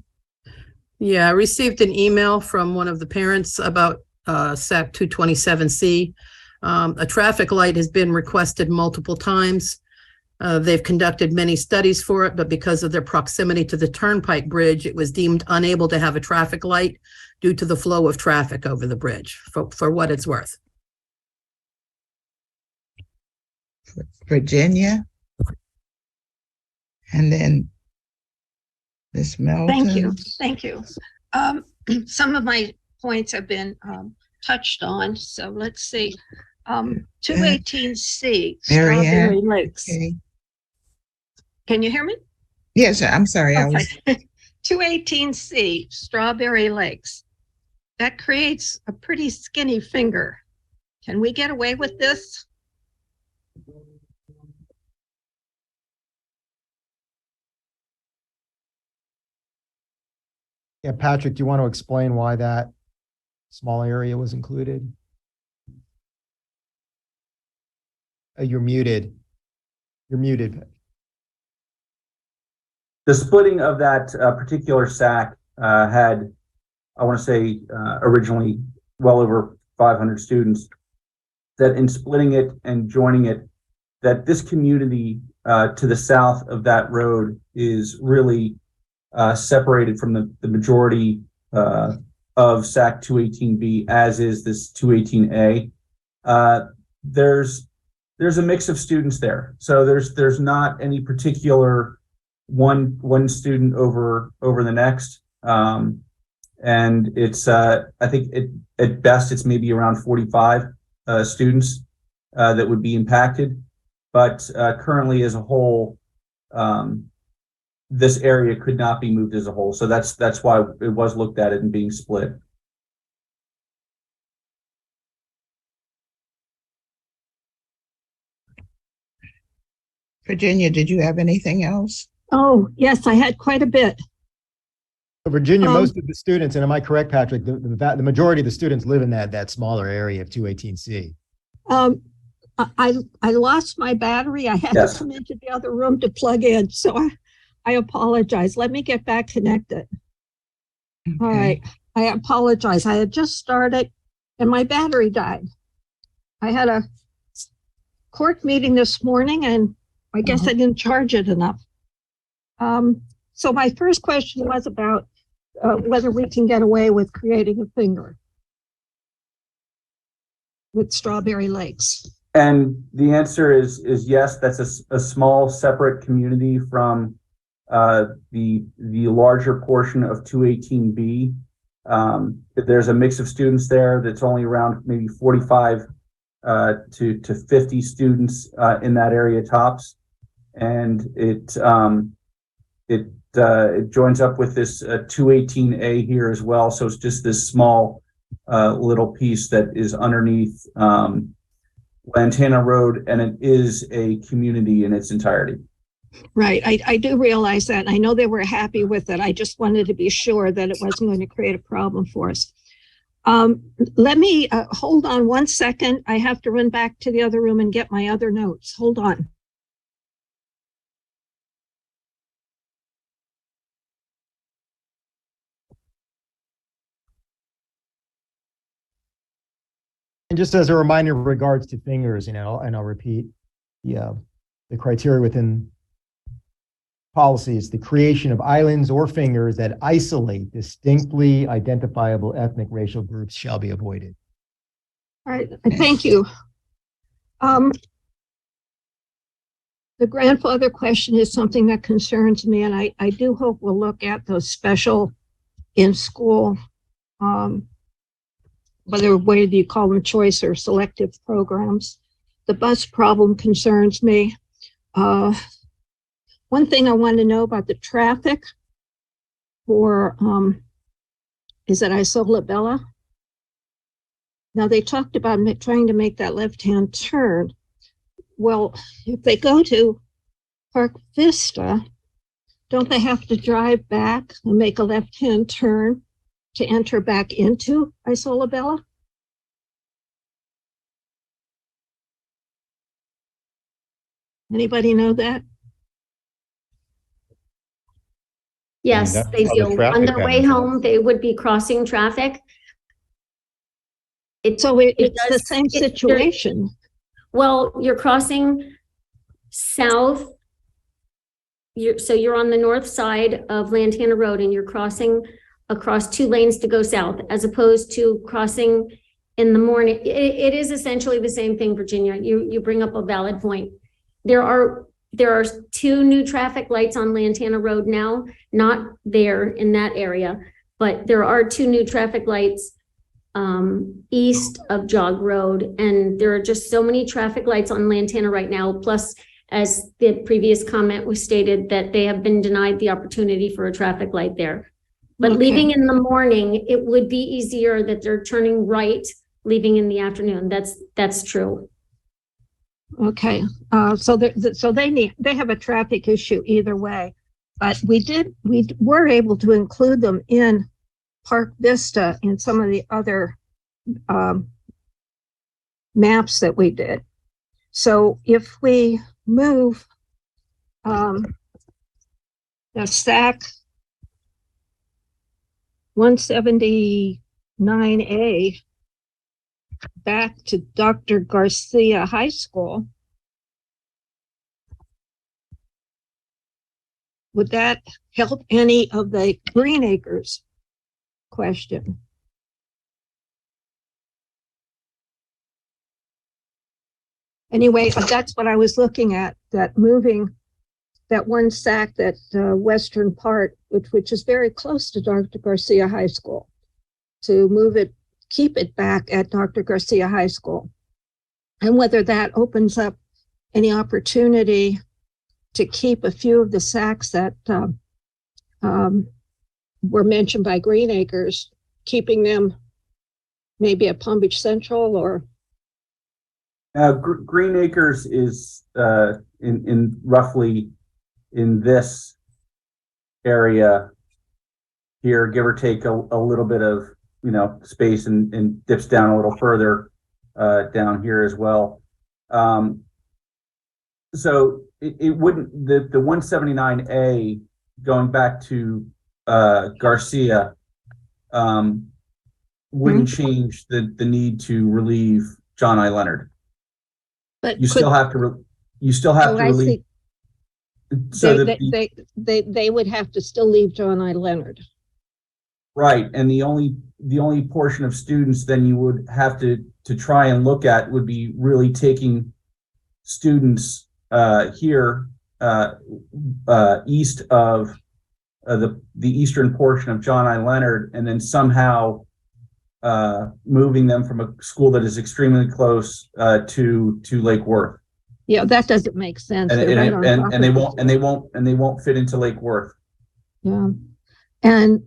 Yeah, I received an email from one of the parents about SAC 227C. A traffic light has been requested multiple times. They've conducted many studies for it, but because of their proximity to the Turnpike Bridge, it was deemed unable to have a traffic light due to the flow of traffic over the bridge, for what it's worth. Virginia. And then Ms. Melton. Thank you. Some of my points have been touched on, so let's see. 218C, Strawberry Lakes. Okay. Can you hear me? Yes, I'm sorry. I was 218C, Strawberry Lakes. That creates a pretty skinny finger. Can we get away with this? Yeah, Patrick, do you want to explain why that small area was included? You're muted. You're muted. The splitting of that particular SAC had, I want to say, originally well over 500 students. That in splitting it and joining it, that this community to the south of that road is really separated from the majority of SAC 218B, as is this 218A. There's a mix of students there, so there's not any particular one student over the next, and it's I think at best it's maybe around 45 students that would be impacted, but currently as a whole, this area could not be moved as a whole. So that's why it was looked at it and being split. Virginia, did you have anything else? Oh, yes, I had quite a bit. Virginia, most of the students, and am I correct, Patrick, the majority of the students live in that smaller area of 218C. I lost my battery. I had to come into the other room to plug in, so I apologize. Let me get back connected. Okay. All right. I apologize. I had just started and my battery died. I had a court meeting this morning and I guess I didn't charge it enough. So my first question was about whether we can get away with creating a finger with Strawberry Lakes. And the answer is yes. That's a small separate community from the larger portion of 218B. There's a mix of students there that's only around maybe 45 to 50 students in that area tops, and it joins up with this 218A here as well. So it's just this small little piece that is underneath Lantana Road, and it is a community in its entirety. Right. I do realize that. And I know they were happy with it. I just wanted to be sure that it wasn't going to create a problem for us. Let me hold on 1 second. I have to run back to the other room and get my other notes. Hold on. And just as a reminder in regards to fingers, and I'll repeat the criteria within policy is the creation of islands or fingers that isolate distinctly identifiable ethnic racial groups shall be avoided. All right, thank you. The grandfather question is something that concerns me, and I do hope we'll look at those special in-school, whether you call them choice or selective programs. The bus problem concerns me. One thing I want to know about the traffic for, is at Isola Bella. Now, they talked about trying to make that left-hand turn. Well, if they go to Park Vista, don't they have to drive back and make a left-hand turn to enter back into Isola Bella? Anybody know that? Yes, that's they how the do. traffic On their way patterns are. home, they would be crossing traffic. So it's the does- same you're- situation. Well, you're crossing south. So you're on the north side of Lantana Road and you're crossing across 2 lanes to go south, as opposed to crossing in the morning. It is essentially the same thing, Virginia. You bring up a valid point. There are 2 new traffic lights on Lantana Road now, not there in that area, but there are 2 new traffic lights east of Jog Road, and there are just so many traffic lights on Lantana right now. Plus, as the previous comment was stated, that they have been denied the opportunity for a traffic light there. But Okay. leaving in the morning, it would be easier that they're turning right, leaving in the afternoon. That's true. Okay, so they have a traffic issue either way, but we were able to include them in Park Vista in some of the other maps that we did. So if we move the SAC 179A back to Dr. Garcia High School, would that help any of the Green Acres question? Anyway, that's what I was looking at, that moving that one SAC, that western part, which is very close to Dr. Garcia High School, to move it, keep it back at Dr. Garcia High School. And whether that opens up any opportunity to keep a few of the SACs that were mentioned by Green Acres, keeping them maybe at Palm Beach Central or. Green Acres is in roughly in this area here, give or take a little bit of space, and dips down a little further down here as well. So it wouldn't, the 179A going back to Garcia wouldn't change the need to relieve John I. Leonard. But you still have to relieve. So they would have to still leave John I. Leonard. Right, and the only portion of students then you would have to try and look at would be really taking students here east of the eastern portion of John I. Leonard, and then somehow moving them from a school that is extremely close to Lake Worth. Yeah, that doesn't make sense. And they won't fit into Lake Worth. Yeah. And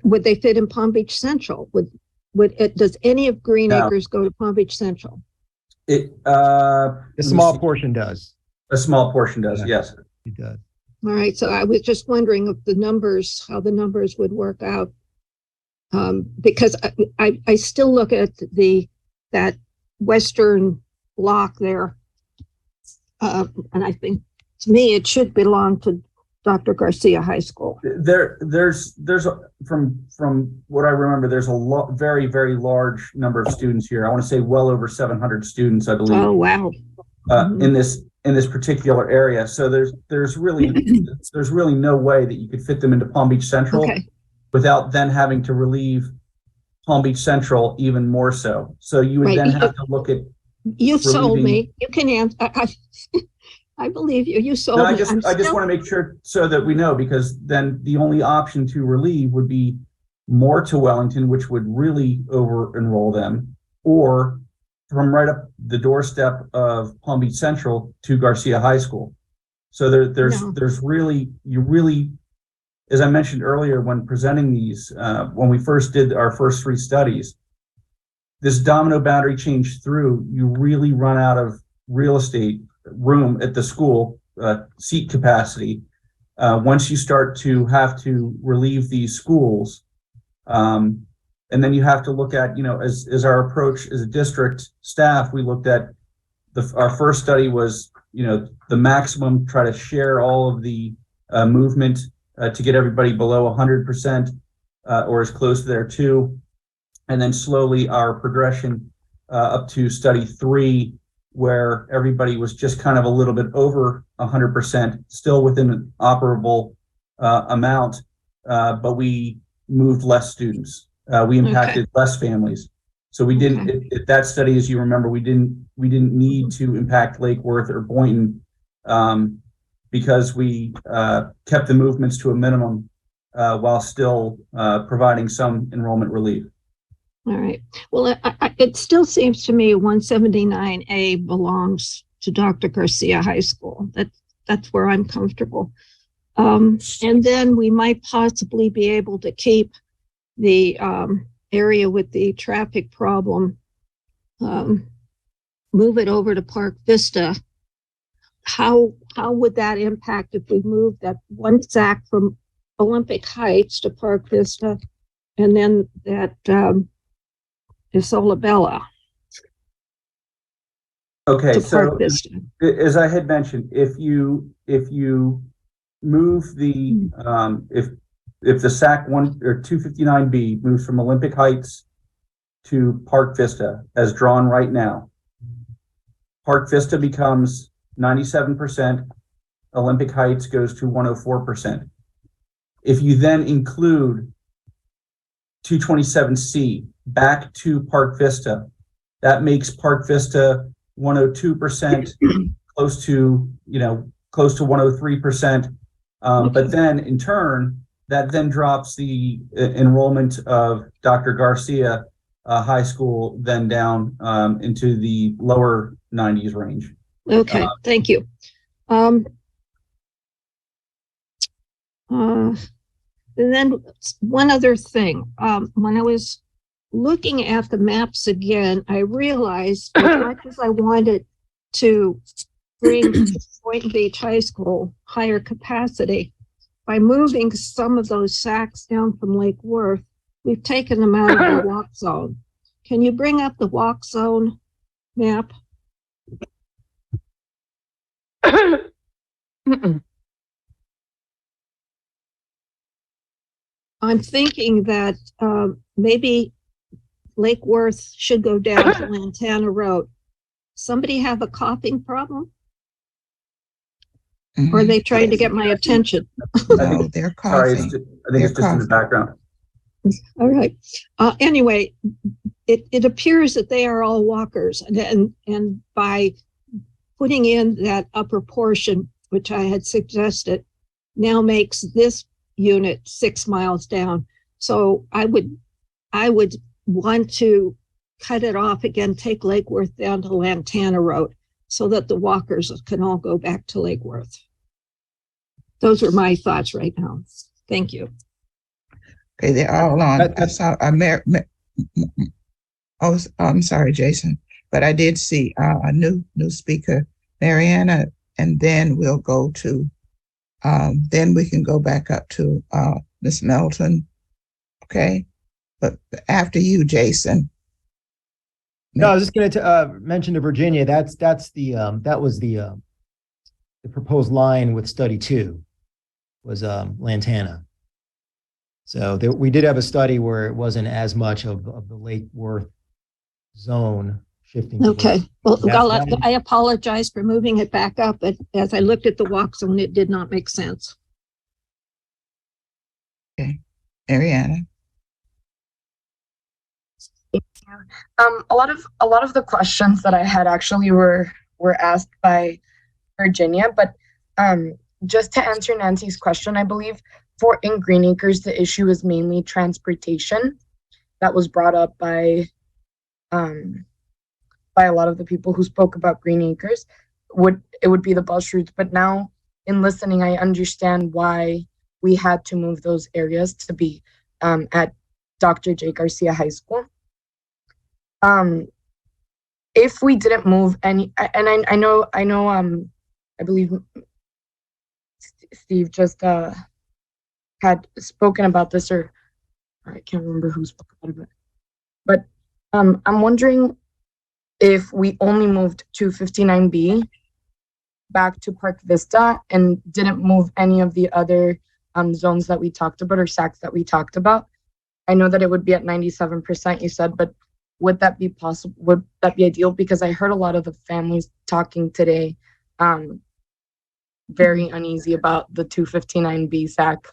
would they fit in Palm Beach Central? Does any of Green Acres go to Palm Beach Central? A small portion does. A small portion does, yes. It does. All right, so I was just wondering if how the numbers would work out. Because I still look at that western block there. And I think, to me, it should belong to Dr. Garcia High School. There's from what I remember, there's a very, very large number of students here. I want to say well over 700 students, I believe. Oh, wow. in this particular area. So there's really no way that you could fit them into Palm Beach Central Okay. without then having to relieve Palm Beach Central even more so. So you would Right, then you- have to look at You've sold relieving- me. You can answer. I believe you. You sold No, I me. just want to make sure so that we know, because then the only option to relieve would be more to Wellington, which would really over enroll them, or from right up the doorstep of Palm Beach Central to Garcia High School. So there's really, as I mentioned earlier, when presenting these, when we first did our first 3 studies, this domino boundary change through, you really run out of real estate room at the school, seat capacity, once you start to have to relieve these schools. And then you have to look at, as our approach as a district staff, we looked at our first study was, the maximum, try to share all of the movement to get everybody below 100% or as close to there too. And then slowly our progression up to study 3, where everybody was just kind of a little bit over 100%, still within an operable amount, but we moved less students. We impacted less families. So we didn't, at that study, as you remember, we didn't need to impact Lake Worth or Boynton because we kept the movements to a minimum while still providing some enrollment relief. All right. Well, it still seems to me 179A belongs to Dr. Garcia High School. That's where I'm comfortable. And then we might possibly be able to keep the area with the traffic problem, move it over to Park Vista. How would that impact if we move that one SAC from Olympic Heights to Park Vista, and then that Isola Bella? Okay, to so Park Vista. as I had mentioned, if you move the if the SAC 1 or 259B moves from Olympic Heights to Park Vista as drawn right now, Park Vista becomes 97%, Olympic Heights goes to 104%. If you then include 227C back to Park Vista, that makes Park Vista 102%, close to 103%. But then in turn, that then drops the enrollment of Dr. Garcia High School then down into the lower 90s range. Okay, thank you. And then one other thing, when I was looking at the maps again, I realized as much as I wanted to bring Boynton Beach High School higher capacity, by moving some of those SACs down from Lake Worth, we've taken them out of the walk zone. Can you bring up the walk zone map? I'm thinking that maybe Lake Worth should go down to Lantana Road. Somebody have a coughing problem? Or are they trying to get my attention? No, they're Sorry, coughing. I think it's just in the background. All right. Anyway, it appears that they are all walkers, and by putting in that upper portion, which I had suggested, now makes this unit 6 miles down. So I would want to cut it off again, take Lake Worth down to Lantana Road, so that the walkers can all go back to Lake Worth. Those are my thoughts right now. Thank you. Okay, they're all on. I saw I'm sorry, Jason, but I did see a new speaker, Mariana, and then we'll go to, then we can go back up to Miss Melton. Okay, but after you, Jason. No, I was just going to mention to Virginia, that was the proposed line with study 2 was Lantana. So we did have a study where it wasn't as much of the Lake Worth zone shifting. to Okay, this. well, That's I apologize for moving it back up, but as I looked at the walk zone, it did not make sense. Ariana. A lot of the questions that I had actually were asked by Virginia, but just to answer Nancy's question, I believe in Green Acres the issue is mainly transportation. That was brought up by a lot of the people who spoke about Green Acres. It would be the bus routes, but now in listening, I understand why we had to move those areas to be at Dr. J. Garcia High School. If we didn't move any, and I know, I believe Steve just had spoken about this, or I can't remember who spoke about it, but I'm wondering if we only moved 259B back to Park Vista and didn't move any of the other zones that we talked about, or SACs that we talked about. I know that it would be at 97%, you said, but would that be possible? Would that be ideal? Because I heard a lot of the families talking today, very uneasy about the 259B SAC.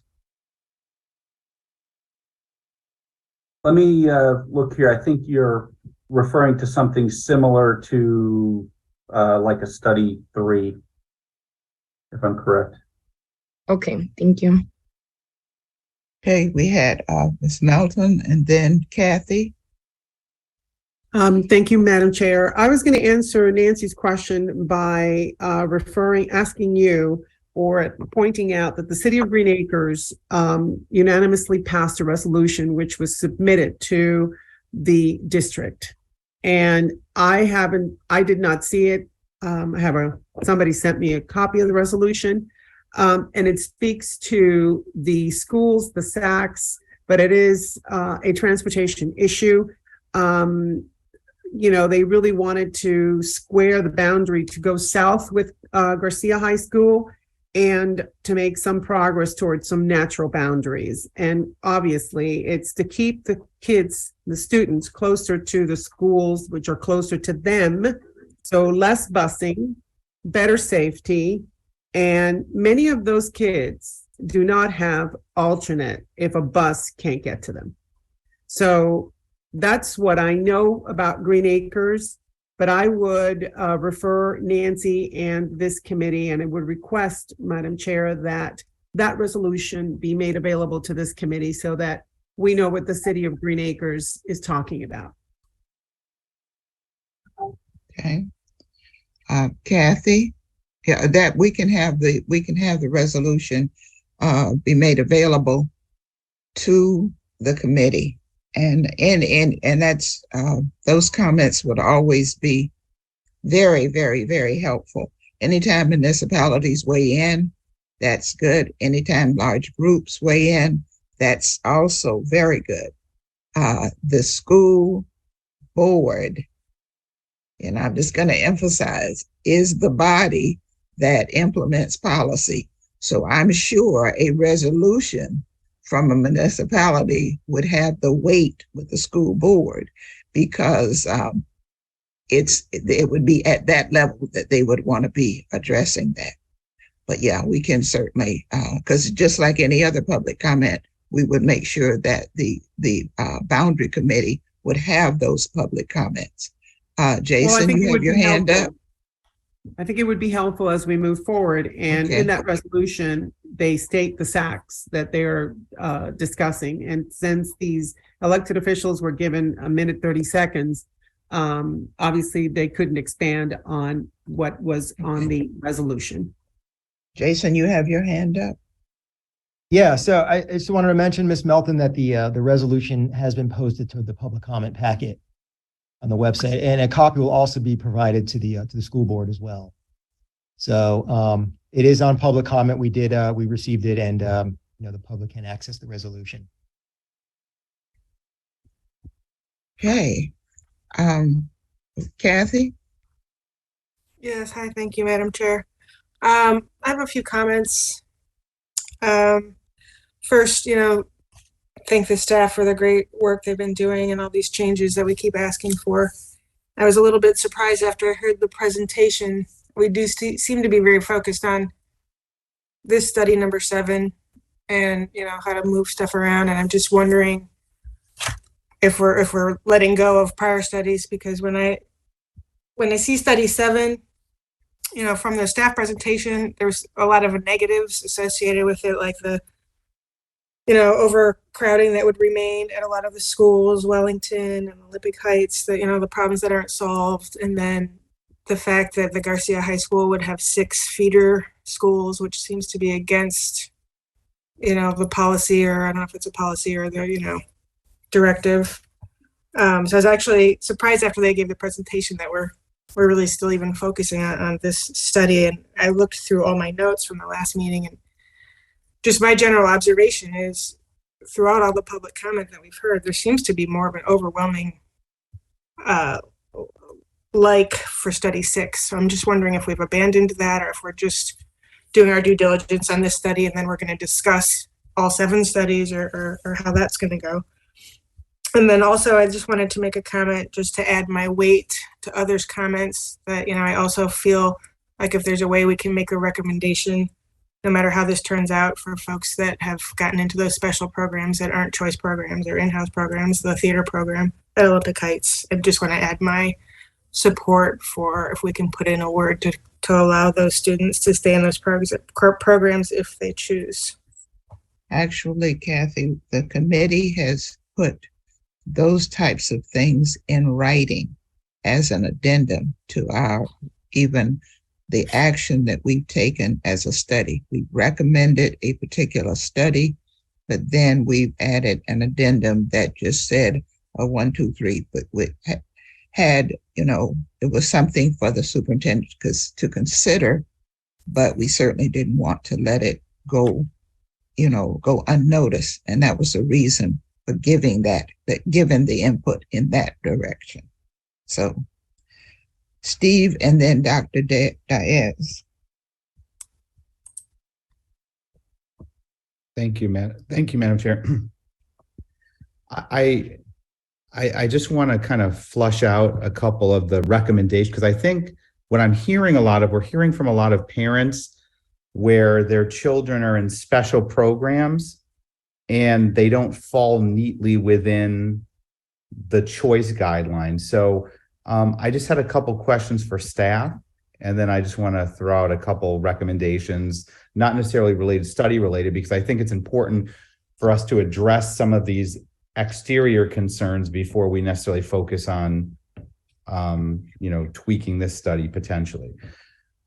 Let me look here. I think you're referring to something similar to like a study 3, if I'm correct. Okay, thank you. Okay, we had Ms. Melton and then Kathy. Thank you, Madam Chair. I was going to answer Nancy's question by asking you or pointing out that the City of Green Acres unanimously passed a resolution which was submitted to the district. And I did not see it. Somebody sent me a copy of the resolution, and it speaks to the schools, the SACs, but it is a transportation issue. They really wanted to square the boundary to go south with Garcia High School and to make some progress towards some natural boundaries. And obviously it's to keep the kids, the students, closer to the schools, which are closer to them. So less busing, better safety. And many of those kids do not have alternate if a bus can't get to them. So that's what I know about Green Acres, but I would refer Nancy and this committee, and I would request, Madam Chair, that resolution be made available to this committee so that we know what the City of Green Acres is talking about. Okay. Kathy, yeah, that we can have the resolution be made available to the committee. And that's those comments would always be very, very, very helpful. Anytime municipalities weigh in, that's good. Anytime large groups weigh in, that's also very good. The school board, and I'm just going to emphasize, is the body that implements policy. So I'm sure a resolution from a municipality would have the weight with the school board, because it would be at that level that they would want to be addressing that. But yeah, we can certainly, because just like any other public comment, we would make sure that the boundary committee would have those public comments. Jason, you have your hand up. I think it would be helpful as we move forward. And in that resolution, they state the SACs that they're discussing. And since these elected officials were given a minute, 30 seconds, obviously they couldn't expand on what was on the resolution. Jason, you have your hand up. Yeah, so I just wanted to mention, Ms. Melton, that the resolution has been posted to the public comment packet on the website, and a copy will also be provided to the school board as well. So it is on public comment. We received it, and the public can access the resolution. Okay, Kathy. Yes, hi, thank you, Madam Chair. I have a few comments. First, thank the staff for the great work they've been doing and all these changes that we keep asking for. I was a little bit surprised after I heard the presentation. We do seem to be very focused on this study number 7 and, you know, how to move stuff around. And I'm just wondering if we're letting go of prior studies, because when I see study 7, you know, from the staff presentation, there's a lot of negatives associated with it, like the, you know, overcrowding that would remain at a lot of the schools, Wellington and Olympic Heights, the, you know, the problems that aren't solved. And then the fact that the Garcia High School would have 6 feeder schools, which seems to be against, you know, the policy, or I don't know if it's a policy or the, you know, directive. So I was actually surprised after they gave the presentation that we're really still even focusing on this study. And I looked through all my notes from the last meeting, and just my general observation is throughout all the public comment that we've heard, there seems to be more of an overwhelming like for study 6. So I'm just wondering if we've abandoned that, or if we're just doing our due diligence on this study and then we're going to discuss all 7 studies, or how that's going to go. And then also, I just wanted to make a comment just to add my weight to others' comments that, you know, I also feel like if there's a way we can make a recommendation, no matter how this turns out, for folks that have gotten into those special programs that aren't choice programs or in-house programs, the theater program at Olympic Heights, I just want to add my support for if we can put in a word to allow those students to stay in those programs if they choose. Actually, Kathy, the committee has put those types of things in writing as an addendum to our, even the action that we've taken as a study. We recommended a particular study, but then we've added an addendum that just said 1, 2, 3, but we had, you know, it was something for the superintendent to consider, but we certainly didn't want to let it go, you know, go unnoticed. And that was the reason for giving given the input in that direction. So Steve and then Dr. Diaz. Thank you, Madam Chair. I just want to kind of flush out a couple of the recommendations, because I think what I'm hearing we're hearing from a lot of parents where their children are in special programs and they don't fall neatly within the choice guidelines. So I just had a couple questions for staff, and then I just want to throw out a couple recommendations, not necessarily study related, because I think it's important for us to address some of these exterior concerns before we necessarily focus on, you know, tweaking this study potentially.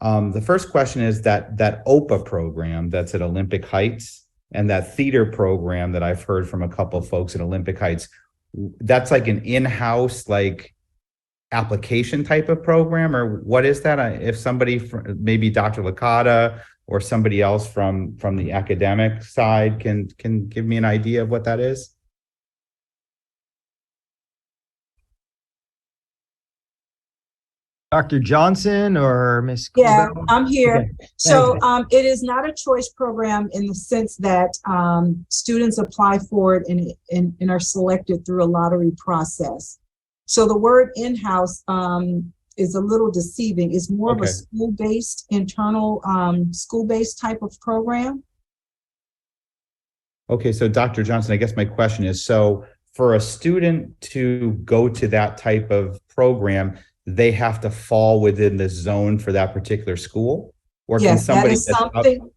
The first question is that OPA program that's at Olympic Heights, and that theater program that I've heard from a couple of folks at Olympic Heights, that's like an in-house, like, application type of program, or what is that? If somebody, maybe Dr. Licata or somebody else from the academic side can give me an idea of what that is. Dr. Johnson or Ms. Yeah, Colbert? I'm here. Okay, So thank you. it is not a choice program in the sense that students apply for it and are selected through a lottery process. So the word in-house is a little deceiving. It's more of a school-based, internal school-based type of program. Okay, so Dr. Johnson, I guess my question is, so for a student to go to that type of program, they have to fall within the zone for that particular school? Or Yes, can somebody that is something.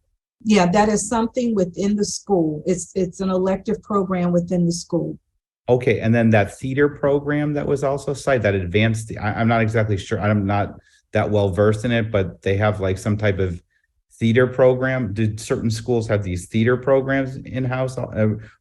Yeah, that is something within the school. It's an elective program within the school. Okay, and then that theater program that was also cited, that advanced, I'm not exactly sure, I'm not that well versed in it, but they have like some type of theater program. Did certain schools have these theater programs in-house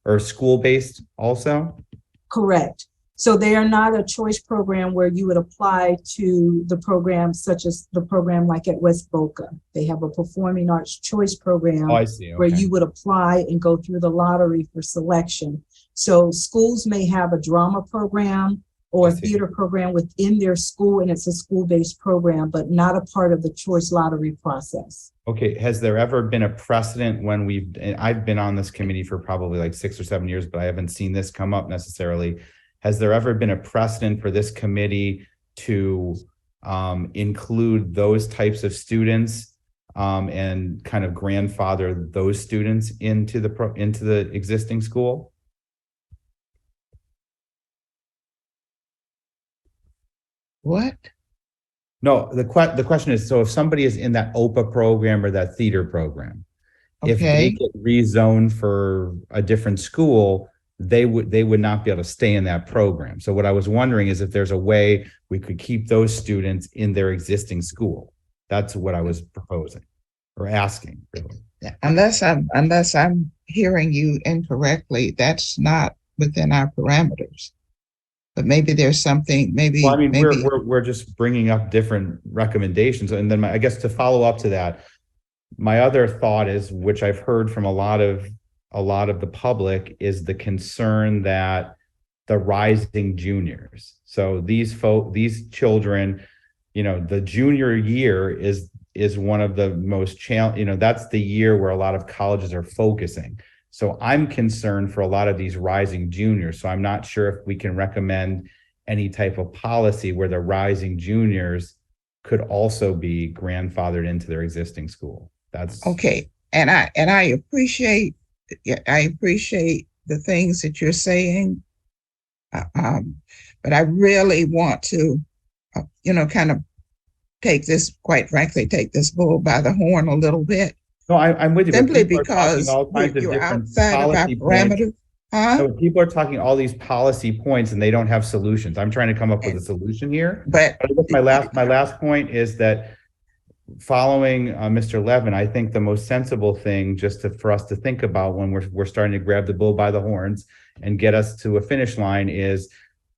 or school-based also? Correct. So they are not a choice program where you would apply to the program, such as the program like at West Boca. They have a performing arts choice program. Oh, I see. Where Okay. you would apply and go through the lottery for selection. So schools may have a drama program or a theater program within their school, and it's a school-based program, but not a part of the choice lottery process. Okay, has there ever been a precedent when I've been on this committee for probably like 6 or 7 years, but I haven't seen this come up necessarily. Has there ever been a precedent for this committee to include those types of students and kind of grandfather those students into the existing school? What? No, the question is, so if somebody is in that OPA program or that theater program, if they Okay. get rezoned for a different school, they would not be able to stay in that program. So what I was wondering is if there's a way we could keep those students in their existing school. That's what I was proposing or asking, really. Unless I'm hearing you incorrectly, that's not within our parameters. But maybe there's something, maybe. Well, I mean, maybe, we're just bringing up different recommendations. And then I guess to follow up to that, my other thought is, which I've heard from a lot of the public, is the concern that the rising juniors. So these children, the junior year is one of the most that's the year where a lot of colleges are focusing. So I'm concerned for a lot of these rising juniors. So I'm not sure if we can recommend any type of policy where the rising juniors could also be grandfathered into their existing school. That's okay. And I appreciate the things that you're saying. But I really want to, kind of take this bull by the horn a little bit. No, I'm with you. Simply because you're outside of our parameters. So people are talking all these policy points and they don't have solutions. I'm trying to come up with a solution here. But I guess my last point is that following Mr. Levin, I think the most sensible thing for us to think about when we're starting to grab the bull by the horns and get us to a finish line is,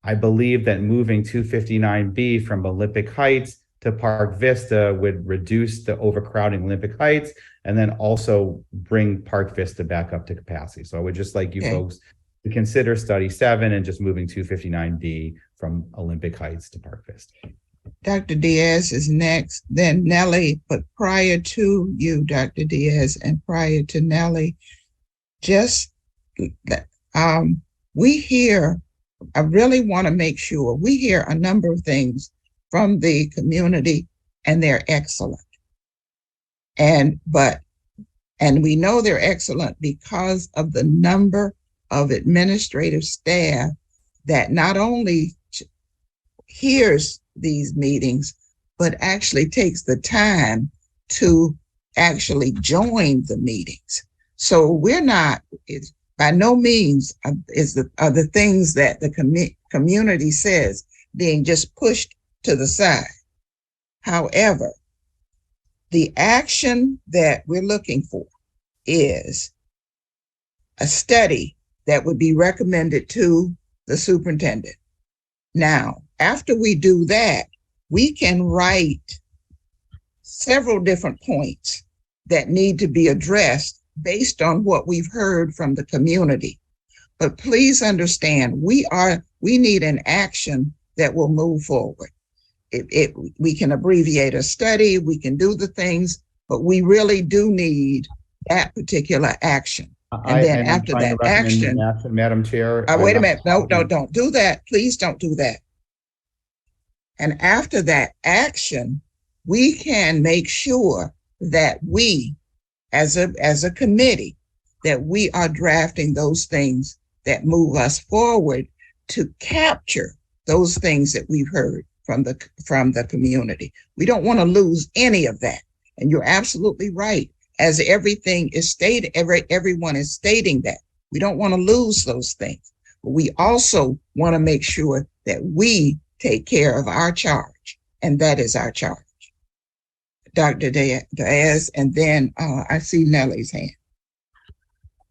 I believe that moving 259B from Olympic Heights to Park Vista would reduce the overcrowding Olympic Heights and then also bring Park Vista back up to capacity. So I would just like you folks to consider study 7 and just moving 259B from Olympic Heights to Park Vista. Dr. Diaz is next, then Nellie, but prior to you, Dr. Diaz, and prior to Nellie, I really want to make sure we hear a number of things from the community, and they're excellent. And we know they're excellent because of the number of administrative staff that not only hears these meetings, but actually takes the time to actually join the meetings. So it's by no means are the things that the community says being just pushed to the side. However, the action that we're looking for is a study that would be recommended to the superintendent. Now, after we do that, we can write several different points that need to be addressed based on what we've heard from the community. But please understand, we need an action that will move forward. We can abbreviate a study, we can do the things, but we really do need that particular action. And then after that action, Madam Chair. wait a minute, no, don't do that. Please don't do that. And after that action, we can make sure that we, as a committee, that we are drafting those things that move us forward to capture those things that we've heard from the community. We don't want to lose any of that. And you're absolutely right. As everything is stated, everyone is stating that. We don't want to lose those things. But we also want to make sure that we take care of our charge. And that is our charge. Dr. Diaz, and then I see Nellie's hand.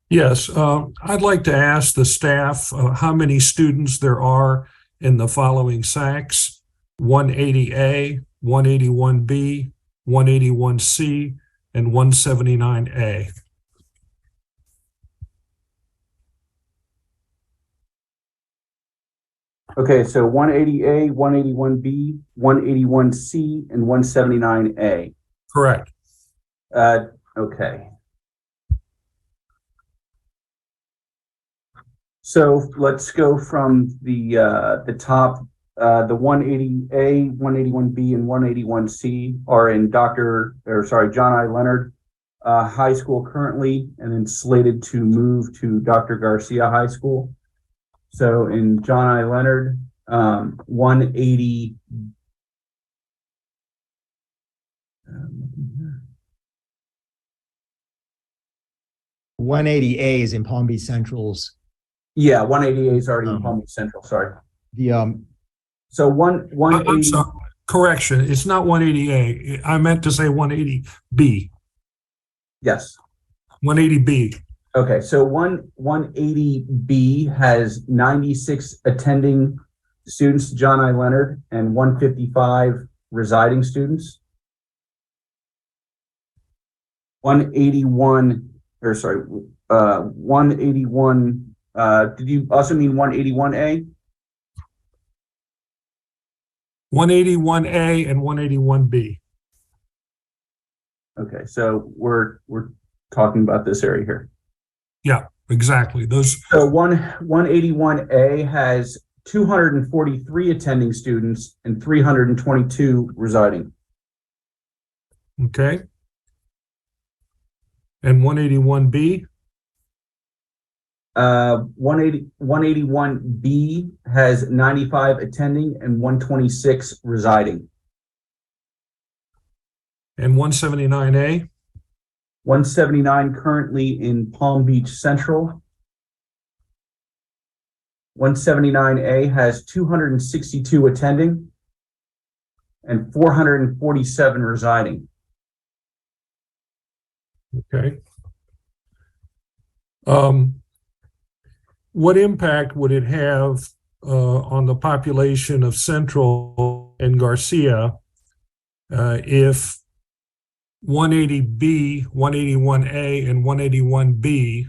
Yes, I'd like to ask the staff how many students there are in the following SACs: 180A, 181B, 181C, and 179A. Okay, so 180A, 181B, 181C, and 179A. Correct. Okay. So let's go from the top the 180A, 181B, and 181C are in John I. Leonard High School currently, and then slated to move to Dr. Garcia High School. So in John I. Leonard, 180. 180A is in Palm Beach Central's. Yeah, 180A is already in Palm Beach Central. Sorry. So I'm 180. sorry. Correction, it's not 180A. I meant to say 180B. Yes. 180B. Okay, so 180B has 96 attending students, John I. Leonard, and 155 residing students. 181, 181, did you also mean 181A? 181A and 181B. Okay, so we're talking about this area here. Yeah, exactly. Those. So 181A has 243 attending students and 322 residing. Okay. And 181B? 181B has 95 attending and 126 residing. And 179A? 179 currently in Palm Beach Central. 179A has 262 attending and 447 residing. Okay. What impact would it have on the population of Central and Garcia if 180B, 181A, and 181B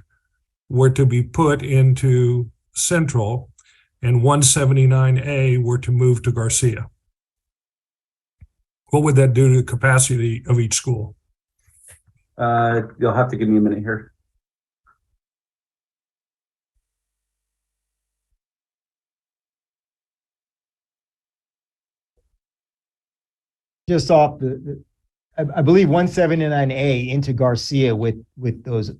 were to be put into Central and 179A were to move to Garcia? What would that do to the capacity of each school? You'll have to give me a minute here. Just off I believe 179A into Garcia with those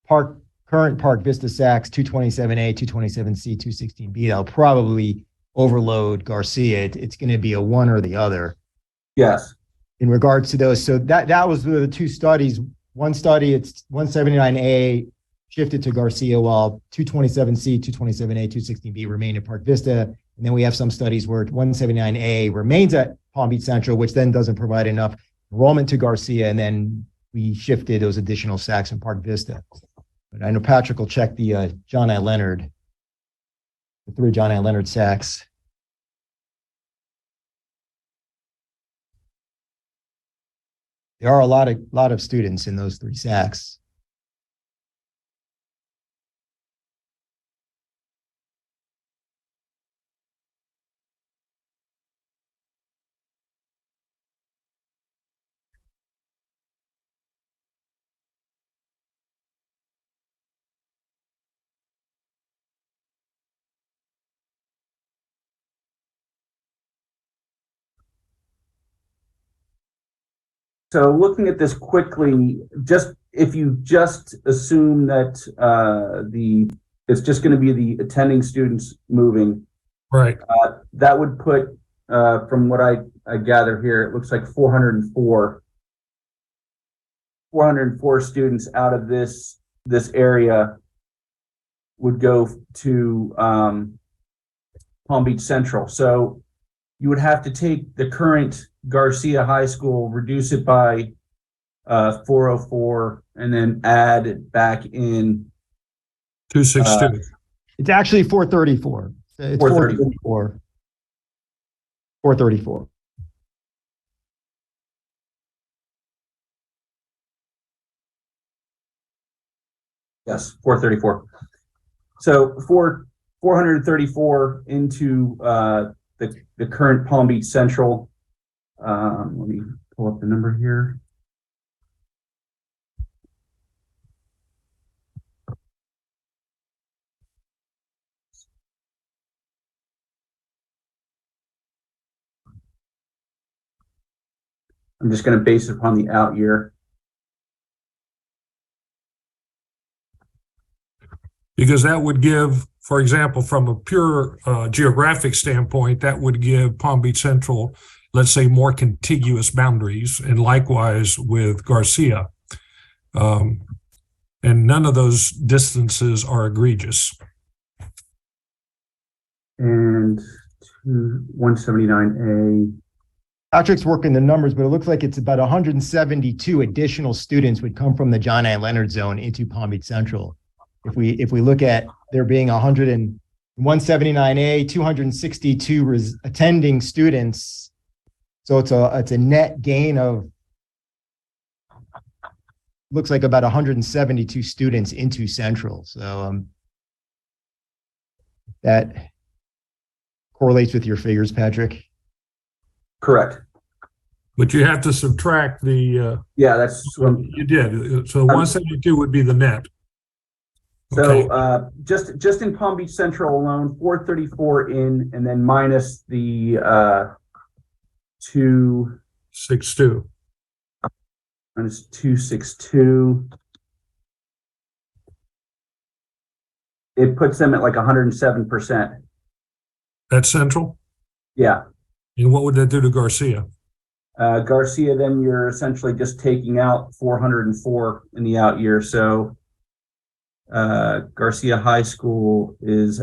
current Park Vista Sacs 227A, 227C, 216B, that'll probably overload Garcia. It's going to be a one or the other. Yes. In regards to those, so that was the two studies. One study, it's 179A shifted to Garcia, while 227C, 227A, 216B remain at Park Vista. And then we have some studies where 179A remains at Palm Beach Central, which then doesn't provide enough enrollment to Garcia, and then we shifted those additional Sacs in Park Vista. But I know Patrick will check the John I. Leonard, the 3 John I. Leonard Sacs. There are a lot of students in those 3 Sacs. So looking at this quickly, just if you just assume that it's just going to be the attending students moving, right? That would put, from what I gather here, it looks like 404 students out of this area would go to Palm Beach Central. So you would have to take the current Garcia High School, reduce it by 404, and then add it back in 262. It's actually 434. It's 434. 434. Yes, 434. So 434 into the current Palm Beach Central. Let me pull up the number here. I'm just going to base it upon the out year. Because that would give, for example, from a pure geographic standpoint, that would give Palm Beach Central, let's say, more contiguous boundaries, and likewise with Garcia. And none of those distances are egregious. And 179A. Patrick's working the numbers, but it looks like it's about 172 additional students would come from the John A. Leonard zone into Palm Beach Central. If we look at there being 179A, 262 attending students, so it's a net gain of, looks like about 172 students into Central. So that correlates with your figures, Patrick. Correct. But you have to subtract the. Yeah, that's what you did. So 172 would be the net. So just in Palm Beach Central alone, 434 in, and then minus the 262. Minus 262. It puts them at like 107%. That's Central? Yeah. And what would that do to Garcia? Garcia, then you're essentially just taking out 404 in the out year. So Garcia High School is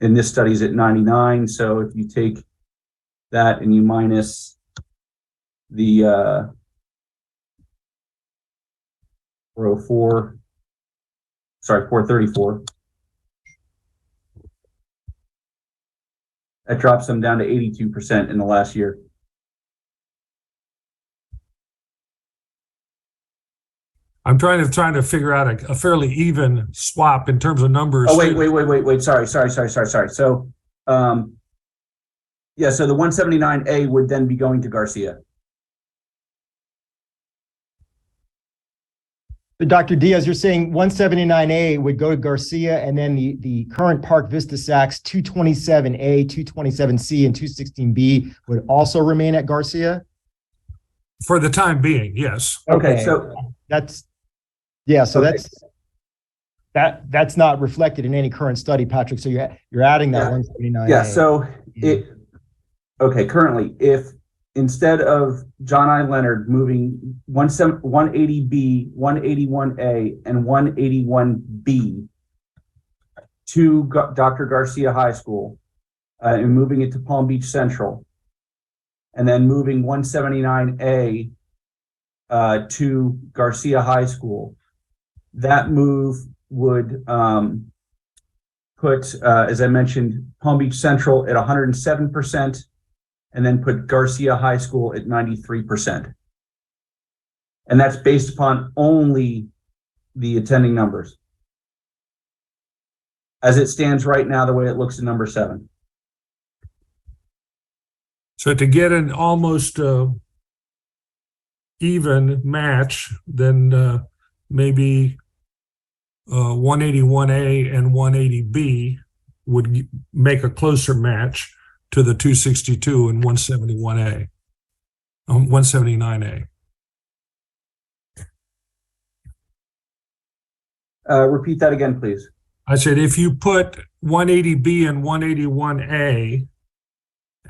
in this study is at 99. So if you take that and you minus the 434, that drops them down to 82% in the last year. I'm trying to figure out a fairly even swap in terms of numbers. Oh, wait. Sorry. So, yeah, so the 179A would then be going to Garcia. But Dr. Diaz, you're saying 179A would go to Garcia, and then the current Park Vista Sacs 227A, 227C, and 216B would also remain at Garcia? For the time being, yes. Okay, so that's that's not reflected in any current study, Patrick. So you're adding that 179A. Yeah, so currently, if instead of John I. Leonard moving 180B, 181A, and 181B to Dr. Garcia High School and moving it to Palm Beach Central, and then moving 179A to Garcia High School, that move would put, as I mentioned, Palm Beach Central at 107%, and then put Garcia High School at 93%. And that's based upon only the attending numbers. As it stands right now, the way it looks in number 7. So to get an almost even match, then maybe 181A and 180B would make a closer match to the 262 and 171A, 179A. Repeat that again, please. I said if you put 180B and 181A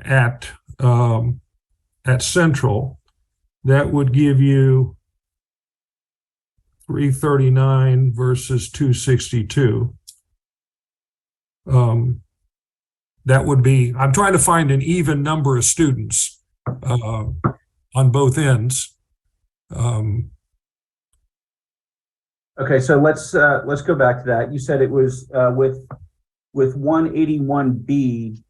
at Central, that would give you 339 versus 262. That would be, I'm trying to find an even number of students on both ends. Okay, so let's go back to that. You said it was with 181B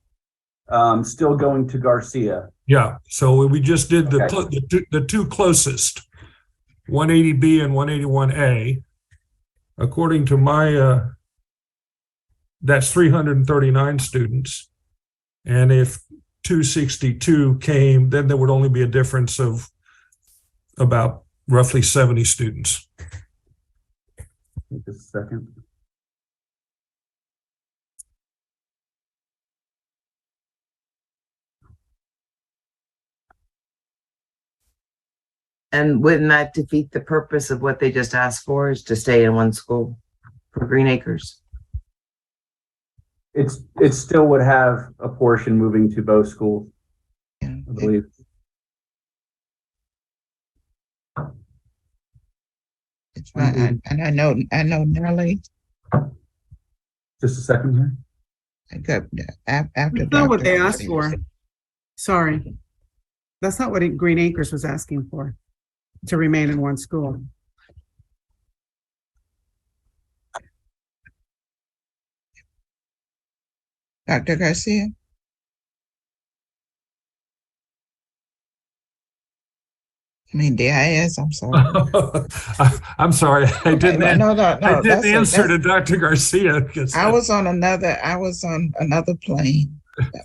still going to Garcia. Yeah, so we just did the two closest, 180B and 181A. According to my, that's 339 students. And if 262 came, then there would only be a difference of about roughly 70 students. Take a second. And wouldn't that defeat the purpose of what they just asked for, is to stay in one school for Green Acres? It still would have a portion moving to both schools, I believe. It's fine. And I know Nellie. Just a second here. I got after. That's not what Dr. they asked Garcia for. said- Sorry. That's not what Green Acres was asking for, to remain in one school. Dr. Garcia? I mean, DIS, I'm sorry. I'm sorry, I didn't. No, I didn't that's answer to Dr. Garcia. I was on another plane.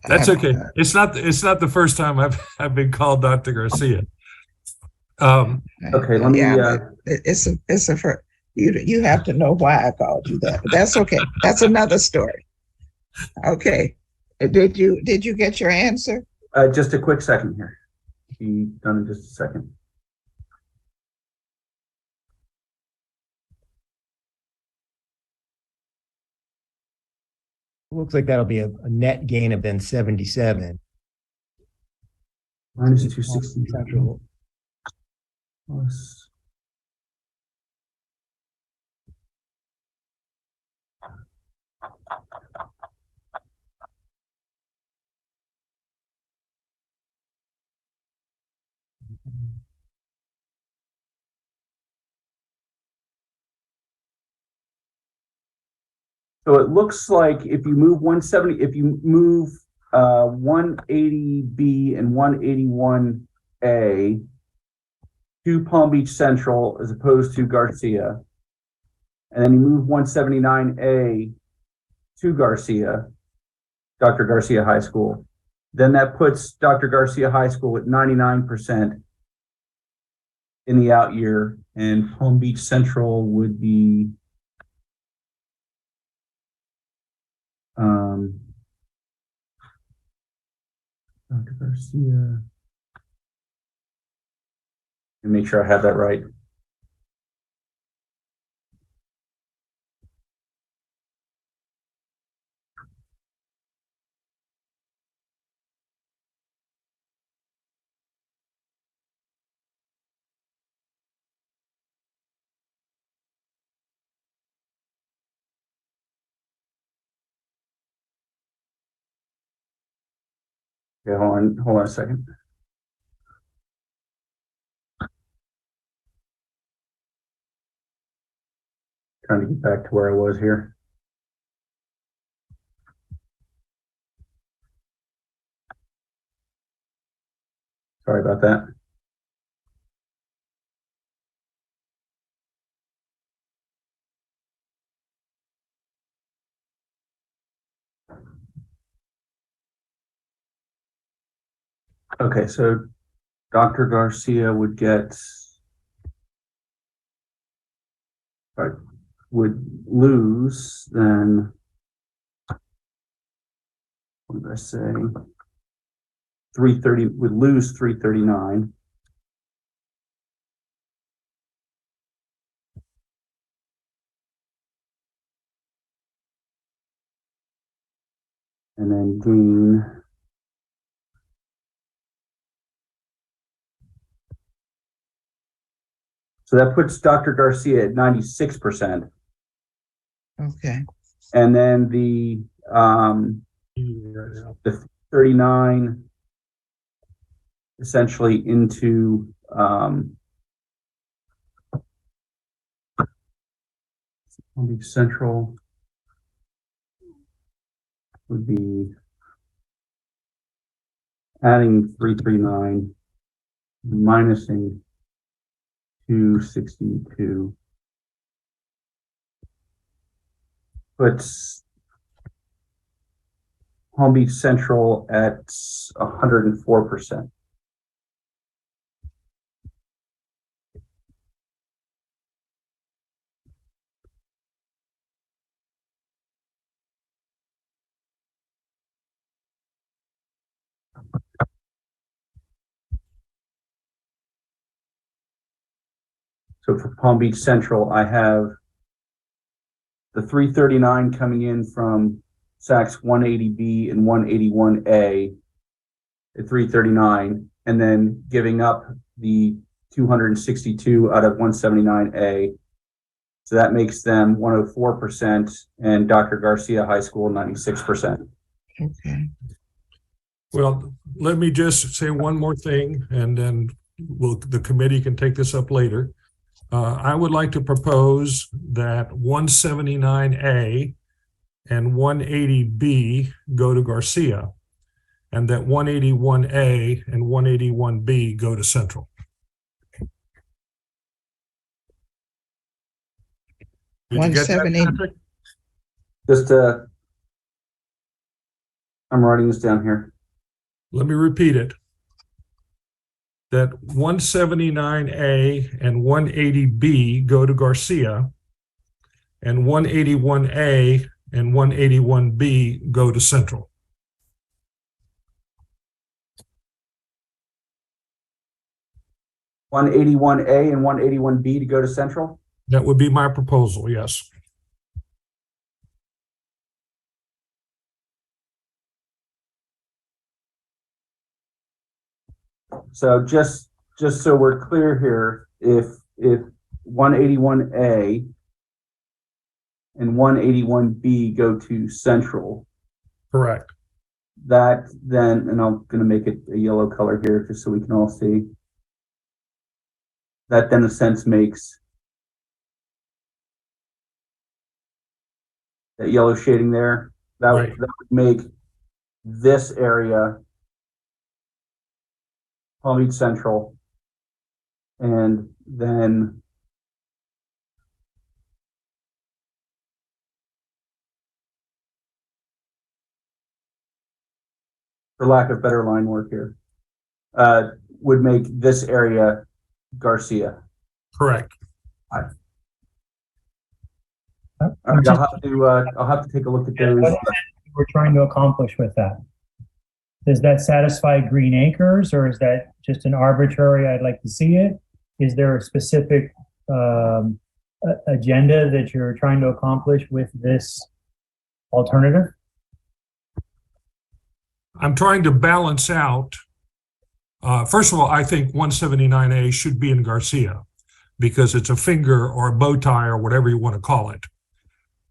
That's okay. It's not the first time I've been called Dr. Garcia. Okay, let me. It's a first. You have to know why I called you that, but that's okay. That's another story. Okay. Did you get your answer? Just a quick second here. Be done in just a second. Looks like that'll be a net gain of then 77. Minus 260. Central. Plus. So it looks like if you move 170, if you move 180B and 181A to Palm Beach Central as opposed to Garcia, and then you move 179A to Garcia, Dr. Garcia High School, then that puts Dr. Garcia High School at 99% in the out year, and Palm Beach Central would be Dr. Garcia. And make sure I have that right. Okay, hold on a second. Trying to get back to where I was here. Sorry about that. Okay, so Dr. Garcia would get, would lose then, what did I say? 330, would lose 339. And then gain so that puts Dr. Garcia at 96%. Okay. And then the 39 essentially into Palm Beach Central would be adding 339, minusing 262, puts Palm Beach Central at 104%. So for Palm Beach Central, I have the 339 coming in from SACS 180B and 181A at 339, and then giving up the 262 out of 179A. So that makes them 104%, and Dr. Garcia High School 96%. Okay. Well, let me just say one more thing, and then the committee can take this up later. I would like to propose that 179A and 180B go to Garcia, and that 181A and 181B go to Central. Did you get that, 170. Patrick? Just, I'm writing this down here. Let me repeat it. That 179A and 180B go to Garcia, and 181A and 181B go to Central. $181A and $181B to go to Central? That would be my proposal, yes. So just so we're clear here, if 181A and 181B go to Central, correct, that then, and I'm going to make it a yellow color here just so we can all see, that then in a sense makes that yellow shading there, that Right. that would make this area Palm Beach Central, and then for lack of better line work here, would make this area Garcia. Correct. All right, I'll have to take a look at those. What is it we're trying to accomplish with that? Does that satisfy Green Acres, or is that just an arbitrary, I'd like to see it? Is there a specific agenda that you're trying to accomplish with this alternative? I'm trying to balance out. First of all, I think 179A should be in Garcia because it's a finger or a bow tie or whatever you want to call it.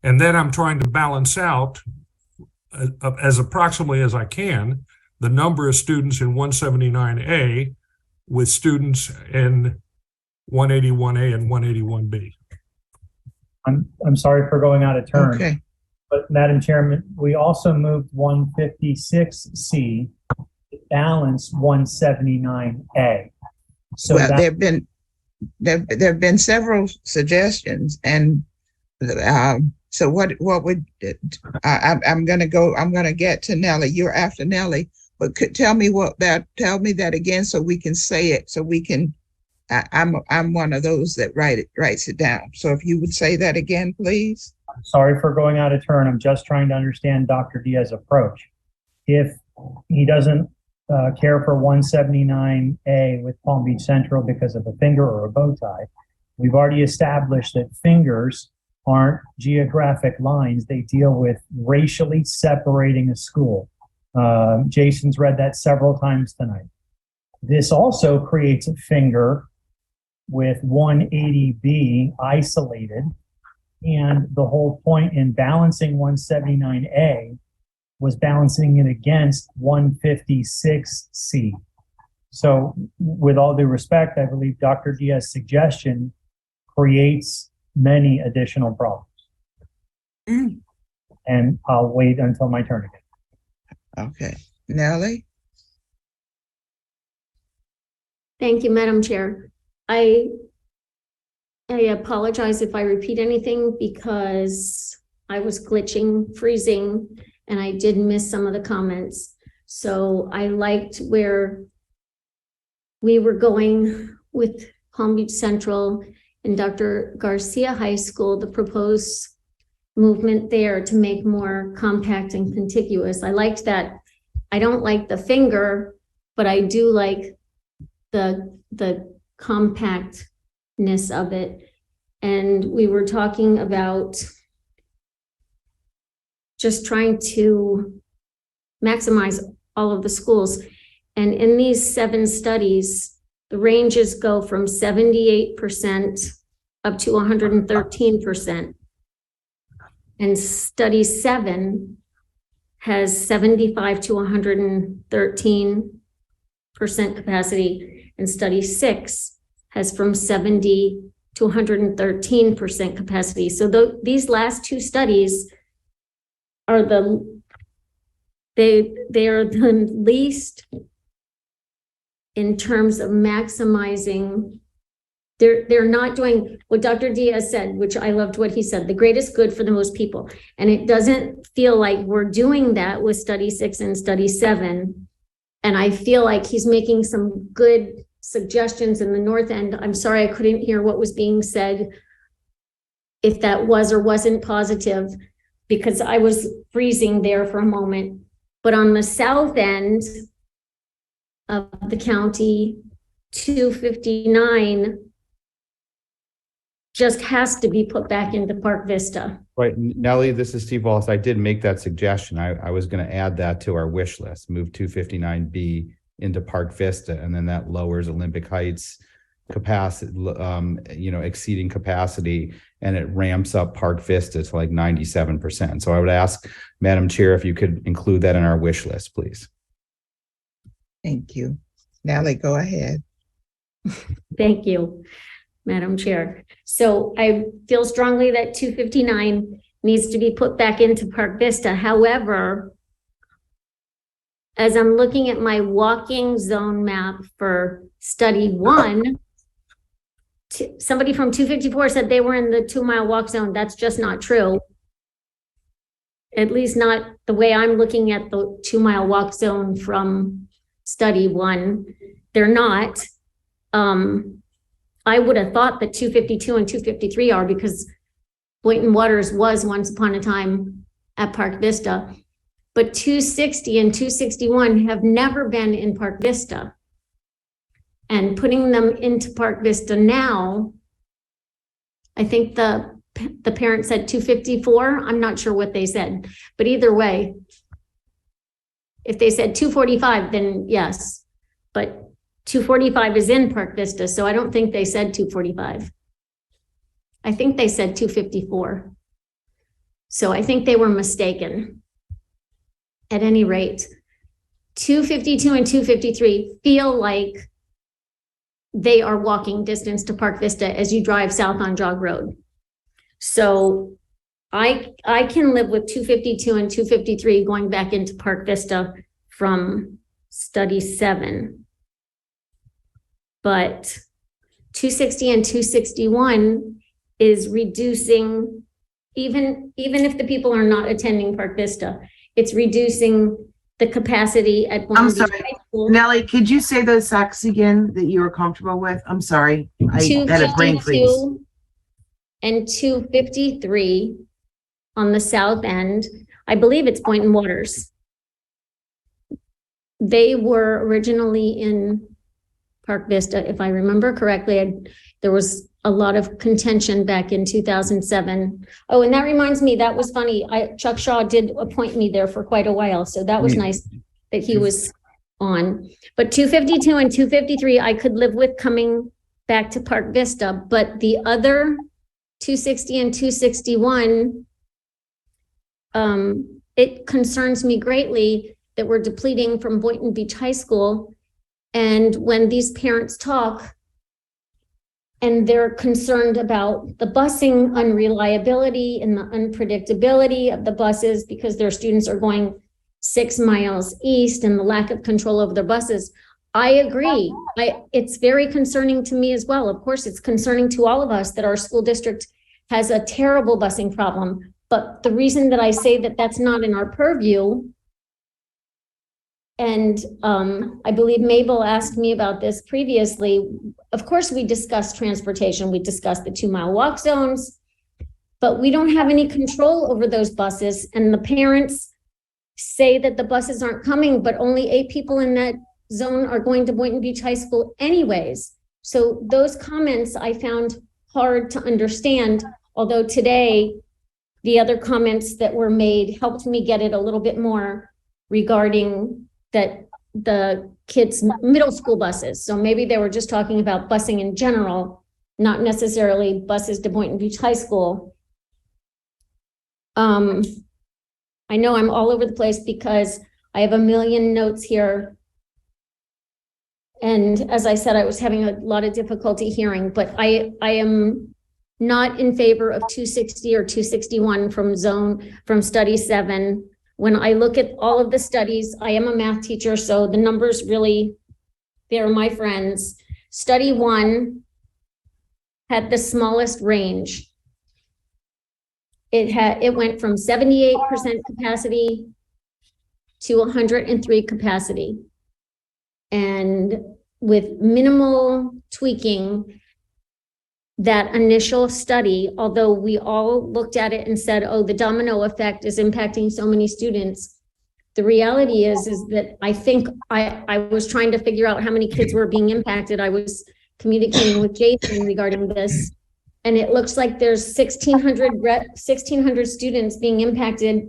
And then I'm trying to balance out as approximately as I can the number of students in 179A with students in 181A and 181B. I'm sorry for going out of turn. Okay. But Madam Chairman, we also moved 156C to balance 179A. So Well, that, there've been several suggestions, and so what would I'm going to get to Nellie. You're after Nellie, but tell me that again so we can say it, so we can. I'm one of those that writes it down. So if you would say that again, please. sorry for going out of turn. I'm just trying to understand Dr. Diaz's approach. If he doesn't care for 179A with Palm Beach Central because of a finger or a bow tie, we've already established that fingers aren't geographic lines. They deal with racially separating a school. Jason's read that several times tonight. This also creates a finger with 180B isolated. And the whole point in balancing 179A was balancing it against 156C. So with all due respect, I believe Dr. Diaz's suggestion creates many additional problems. And I'll wait until my turn again. Okay. Nellie? Thank you, Madam Chair. I apologize if I repeat anything because I was glitching, freezing, and I did miss some of the comments. So I liked where we were going with Palm Beach Central and Dr. Garcia High School, the proposed movement there to make more compact and contiguous. I liked that. I don't like the finger, but I do like the compact of it. And we were talking about just trying to maximize all of the schools. And in these 7 studies, the ranges go from 78% up to 113%. And study 7 has 75 to 113% capacity, and study 6 has from 70 to 113% capacity. So these last 2 studies are they are the least in terms of maximizing. They're not doing what Dr. Diaz said, which I loved what he said, the greatest good for the most people. And it doesn't feel like we're doing that with study 6 and study 7. And I feel like he's making some good suggestions in the north end. I'm sorry, I couldn't hear what was being said, if that was or wasn't positive, because I was freezing there for a moment. But on the south end of the county, 259 just has to be put back into Park Vista. Right, Nellie, this is Steve Wallace. I did make that suggestion. I was going to add that to our wish list, move 259B into Park Vista, and then that lowers Olympic Heights capacity, exceeding capacity, and it ramps up Park Vista to like 97%. So I would ask, Madam Chair, if you could include that in our wish list, please. Thank you. Nellie, go ahead. Thank you, Madam Chair. So I feel strongly that 259 needs to be put back into Park Vista. However, as I'm looking at my walking zone map for study 1, somebody from 254 said they were in the 2-mile walk zone. That's just not true. At least not the way I'm looking at the 2-mile walk zone from study 1. They're not. I would have thought that 252 and 253 are, because Boynton Waters was once upon a time at Park Vista. But 260 and 261 have never been in Park Vista. And putting them into Park Vista now, I think the parent said 254. I'm not sure what they said, but either way, if they said 245, then yes, but 245 is in Park Vista, so I don't think they said 245. I think they said 254. So I think they were mistaken. At any rate, 252 and 253 feel like they are walking distance to Park Vista as you drive south on Jog Road. So I can live with 252 and 253 going back into Park Vista from study 7. But 260 and 261 is reducing, even if the people are not attending Park Vista, it's reducing the capacity at Boynton Beach High School. Nellie, could you say those facts again that you were comfortable with? I'm sorry. I had a brain freeze. 252 and 253 on the south end. I believe it's Boynton Waters. They were originally in Park Vista, if I remember correctly. There was a lot of contention back in 2007. Oh, and that reminds me, that was funny. Chuck Shaw did appoint me there for quite a while, so that was nice that he was on. But 252 and 253, I could live with coming back to Park Vista, but the other 260 and 261, it concerns me greatly that we're depleting from Boynton Beach High School. And when these parents talk, and they're concerned about the busing unreliability and the unpredictability of the buses because their students are going 6 miles east and the lack of control over their buses. I agree. It's very concerning to me as well. Of course, it's concerning to all of us that our school district has a terrible busing problem. But the reason that I say that that's not in our purview, and I believe Mabel asked me about this previously. Of course, we discussed transportation. We discussed the 2-mile walk zones, but we don't have any control over those buses. And the parents say that the buses aren't coming, but only 8 people in that zone are going to Boynton Beach High School anyways. So those comments I found hard to understand, although today the other comments that were made helped me get it a little bit more regarding that the kids' middle school buses. So maybe they were just talking about busing in general, not necessarily buses to Boynton Beach High School. I know I'm all over the place because I have a million notes here. And as I said, I was having a lot of difficulty hearing, but I am not in favor of 260 or 261 from study 7. When I look at all of the studies, I am a math teacher, so the numbers really, they're my friends. Study 1 had the smallest range. It went from 78% capacity to 103 capacity. And with minimal tweaking, that initial study, although we all looked at it and said, oh, the domino effect is impacting so many students, the reality is that I think I was trying to figure out how many kids were being impacted. I was communicating with Jason regarding this, and it looks like there's 1,600 students being impacted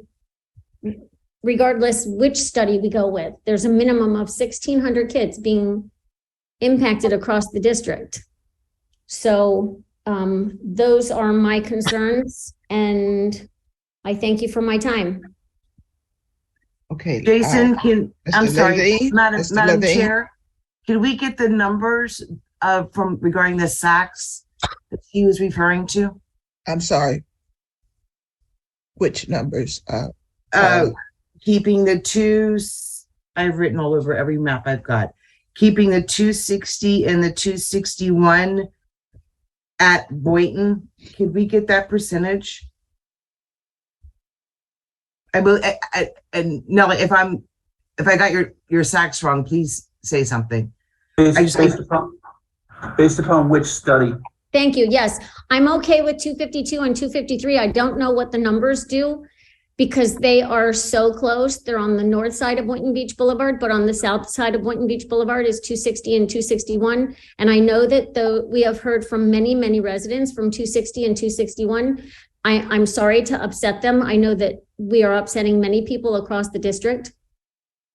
regardless which study we go with. There's a minimum of 1,600 kids being impacted across the district. So those are my concerns, and I thank you for my time. Okay. Jason, I'm sorry, Levine? Madam Levine? Chair, can we get the numbers from regarding the SACs that he was referring to? I'm sorry. Which numbers? Keeping the I've written all over every map I've got. Keeping the 260 and the 261 at Boynton. Could we get that percentage? I will, and Nellie, if I got your SACs wrong, please say something. Based upon which study? Thank you. Yes, I'm okay with 252 and 253. I don't know what the numbers do because they are so close. They're on the north side of Boynton Beach Boulevard, but on the south side of Boynton Beach Boulevard is 260 and 261. And I know that we have heard from many residents from 260 and 261. I'm sorry to upset them. I know that we are upsetting many people across the district.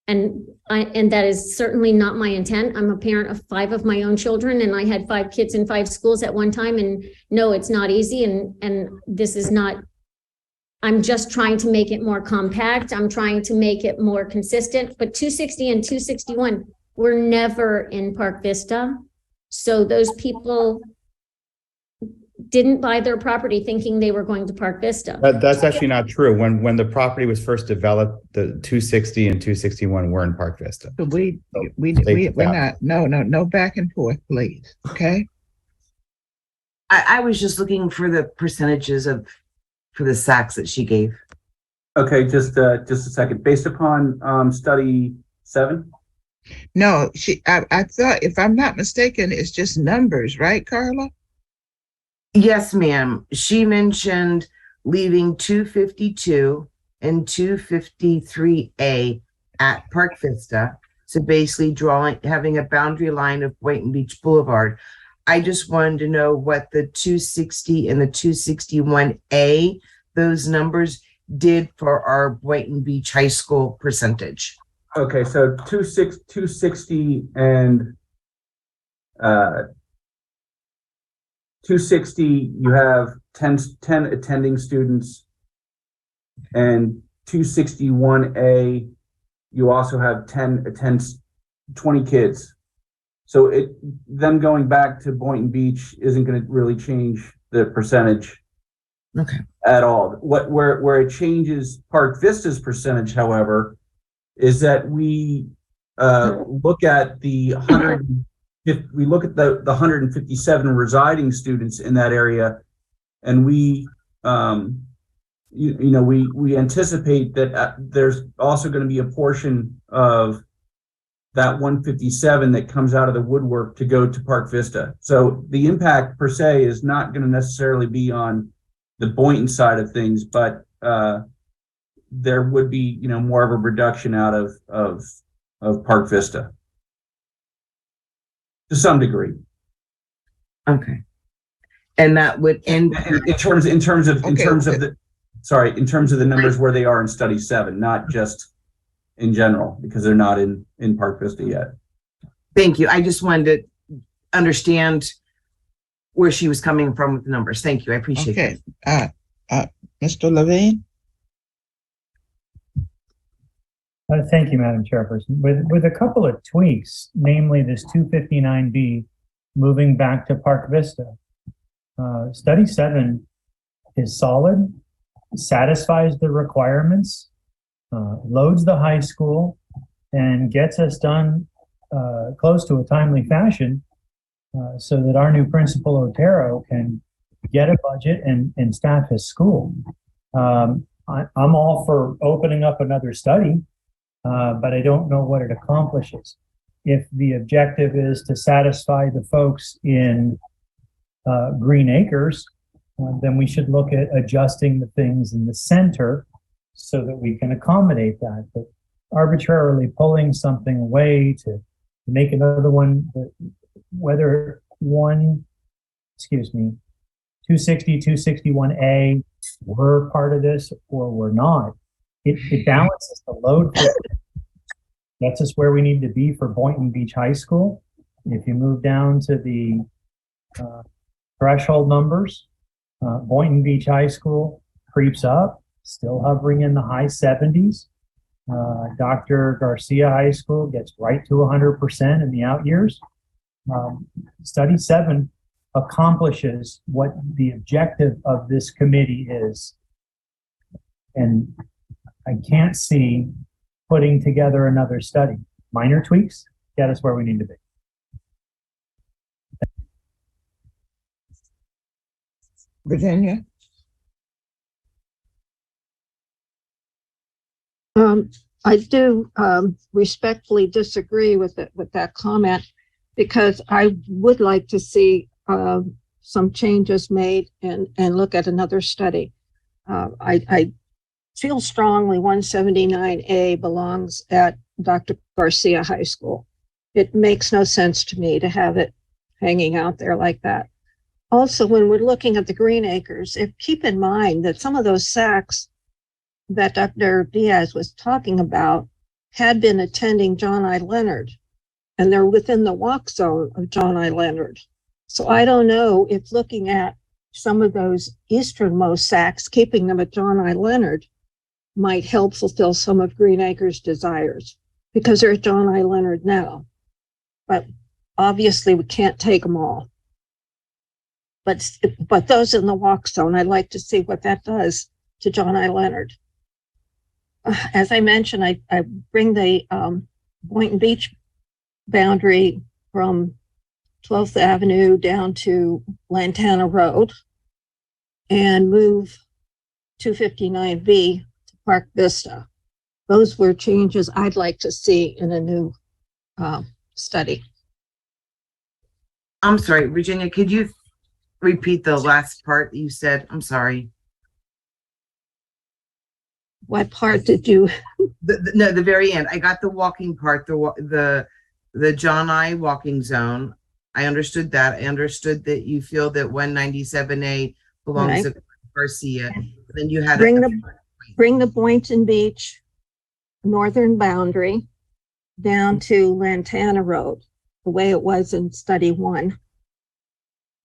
And that is certainly not my intent. I'm a parent of 5 of my own children, and I had 5 kids in 5 schools at one time. And no, it's not easy. And this is not, I'm just trying to make it more compact. I'm trying to make it more consistent, but 260 and 261 were never in Park Vista. So those people didn't buy their property thinking they were going to Park Vista. That's actually not true. When the property was first developed, the 260 and 261 were in Park Vista. So we're not, no back and forth, please, okay? I was just looking for the percentages for the SACs that she gave. Okay, just a second. Based upon study 7? No, I thought, if I'm not mistaken, it's just numbers, right, Carla? Yes, ma'am. She mentioned leaving 252 and 253A at Park Vista. So basically having a boundary line of Boynton Beach Boulevard. I just wanted to know what the 260 and the 261A, those numbers did for our Boynton Beach High School percentage. Okay, so 260 and 260, you have 10 attending students, and 261A, you also have 20 kids. So them going back to Boynton Beach isn't going to really change the percentage at all. Where it changes Park Vista's percentage, however, is that we look at the 157 residing students in that area, and we anticipate that there's also going to be a portion of that 157 that comes out of the woodwork to go to Park Vista. So the impact per se is not going to necessarily be on the Boynton side of things, but there would be more of a reduction out of Park Vista to some degree. Okay. And that would end in terms of the numbers where they are in study 7, not just in general, because they're not in Park Vista yet. Thank you. I just wanted to understand where she was coming from with the numbers. Thank you. I appreciate it. Mr. Levine? Thank you, Madam Chairperson. With a couple of tweaks, namely this 259B moving back to Park Vista. Study 7 is solid, satisfies the requirements, loads the high school, and gets us done close to a timely fashion so that our new principal, Otero, can get a budget and staff his school. I'm all for opening up another study, but I don't know what it accomplishes. If the objective is to satisfy the folks in Green Acres, then we should look at adjusting the things in the center so that we can accommodate that. But arbitrarily pulling something away to make another one, whether 260, 261A were part of this or were not, it balances the load. Gets us where we need to be for Boynton Beach High School. If you move down to the threshold numbers, Boynton Beach High School creeps up, still hovering in the high 70s. Dr. Garcia High School gets right to 100% in the out years. Study 7 accomplishes what the objective of this committee is. And I can't see putting together another study. Minor tweaks get us where we need to be. Virginia? I do respectfully disagree with that comment, because I would like to see some changes made and look at another study. I feel strongly 179A belongs at Dr. Garcia High School. It makes no sense to me to have it hanging out there like that. Also, when we're looking at the Green Acres, keep in mind that some of those SACs that Dr. Diaz was talking about had been attending John I. Leonard, and they're within the walk zone of John I. Leonard. So I don't know if looking at some of those easternmost SACs, keeping them at John I. Leonard, might help fulfill some of Green Acres' desires, because they're at John I. Leonard now. But obviously we can't take them all. But those in the walk zone, I'd like to see what that does to John I. Leonard. As I mentioned, I bring the Boynton Beach boundary from 12th Avenue down to Lantana Road and move 259B to Park Vista. Those were changes I'd like to see in a new study. I'm sorry, Virginia, could you repeat the last part you said? I'm sorry. What part did you? No, the very end. I got the walking part, the John I. walking zone. I understood that. I understood that you feel that 197A belongs to Garcia. Then you had bring the Boynton Beach northern boundary down to Lantana Road, the way it was in study 1.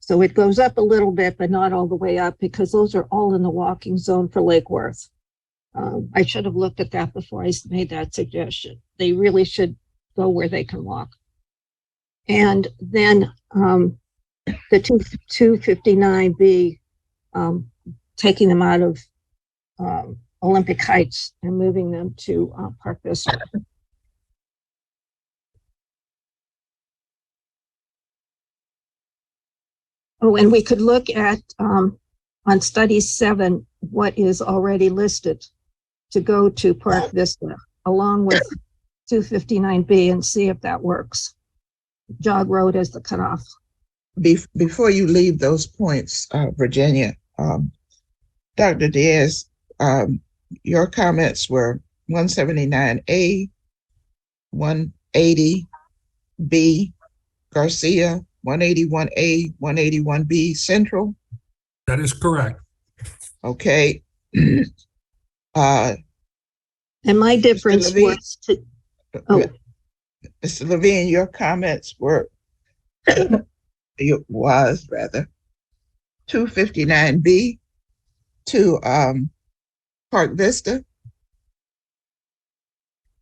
So it goes up a little bit, but not all the way up, because those are all in the walking zone for Lake Worth. I should have looked at that before I made that suggestion. They really should go where they can walk. And then the 259B, taking them out of Olympic Heights and moving them to Park Vista. Oh, and we could look at on study 7 what is already listed to go to Park Vista along with 259B and see if that works. Jog Road as the cutoff. Before you leave those points, Virginia, Dr. Diaz, your comments were 179A, 180B, Garcia, 181A, 181B Central? That is correct. Okay. And my difference Levine? was to, oh, Mr. Levine, your comments were, it was rather 259B to Park Vista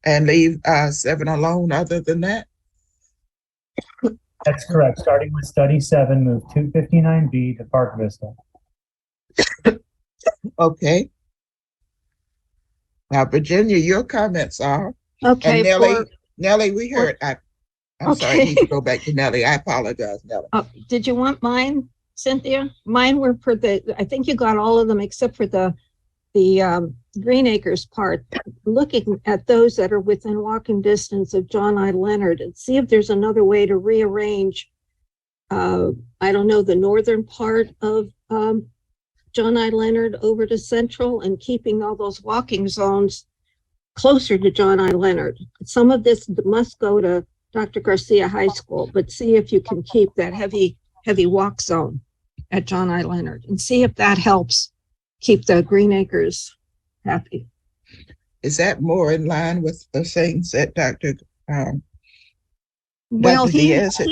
and leave 7 alone other than that? That's correct. Starting with study 7, move 259B to Park Vista. Okay. Now, Virginia, your comments are, okay. and Nellie, for- Nellie, we heard, I'm sorry, I need to go back to Nellie. I apologize, Nellie. Did you want mine, Cynthia? Mine were for I think you got all of them except for the Green Acres part. Looking at those that are within walking distance of John I. Leonard and see if there's another way to rearrange, I don't know, the northern part of John I. Leonard over to Central and keeping all those walking zones closer to John I. Leonard. Some of this must go to Dr. Garcia High School, but see if you can keep that heavy walk zone at John I. Leonard and see if that helps keep the Green Acres happy. Is that more in line with the things that Dr. Well, Diaz had?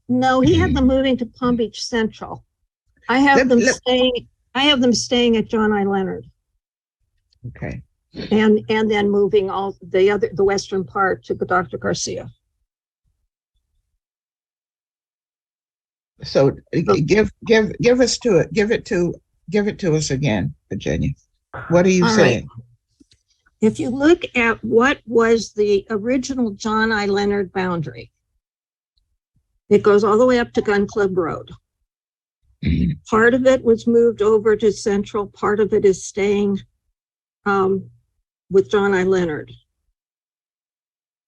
No, he had them moving to Palm Beach Central. I have them staying at John I. Leonard. Okay. And then moving all the western part to Dr. Garcia. So give it to us again, Virginia. What are you All saying? right. If you look at what was the original John I. Leonard boundary, it goes all the way up to Gun Club Road. Part of it was moved over to Central, part of it is staying with John I. Leonard.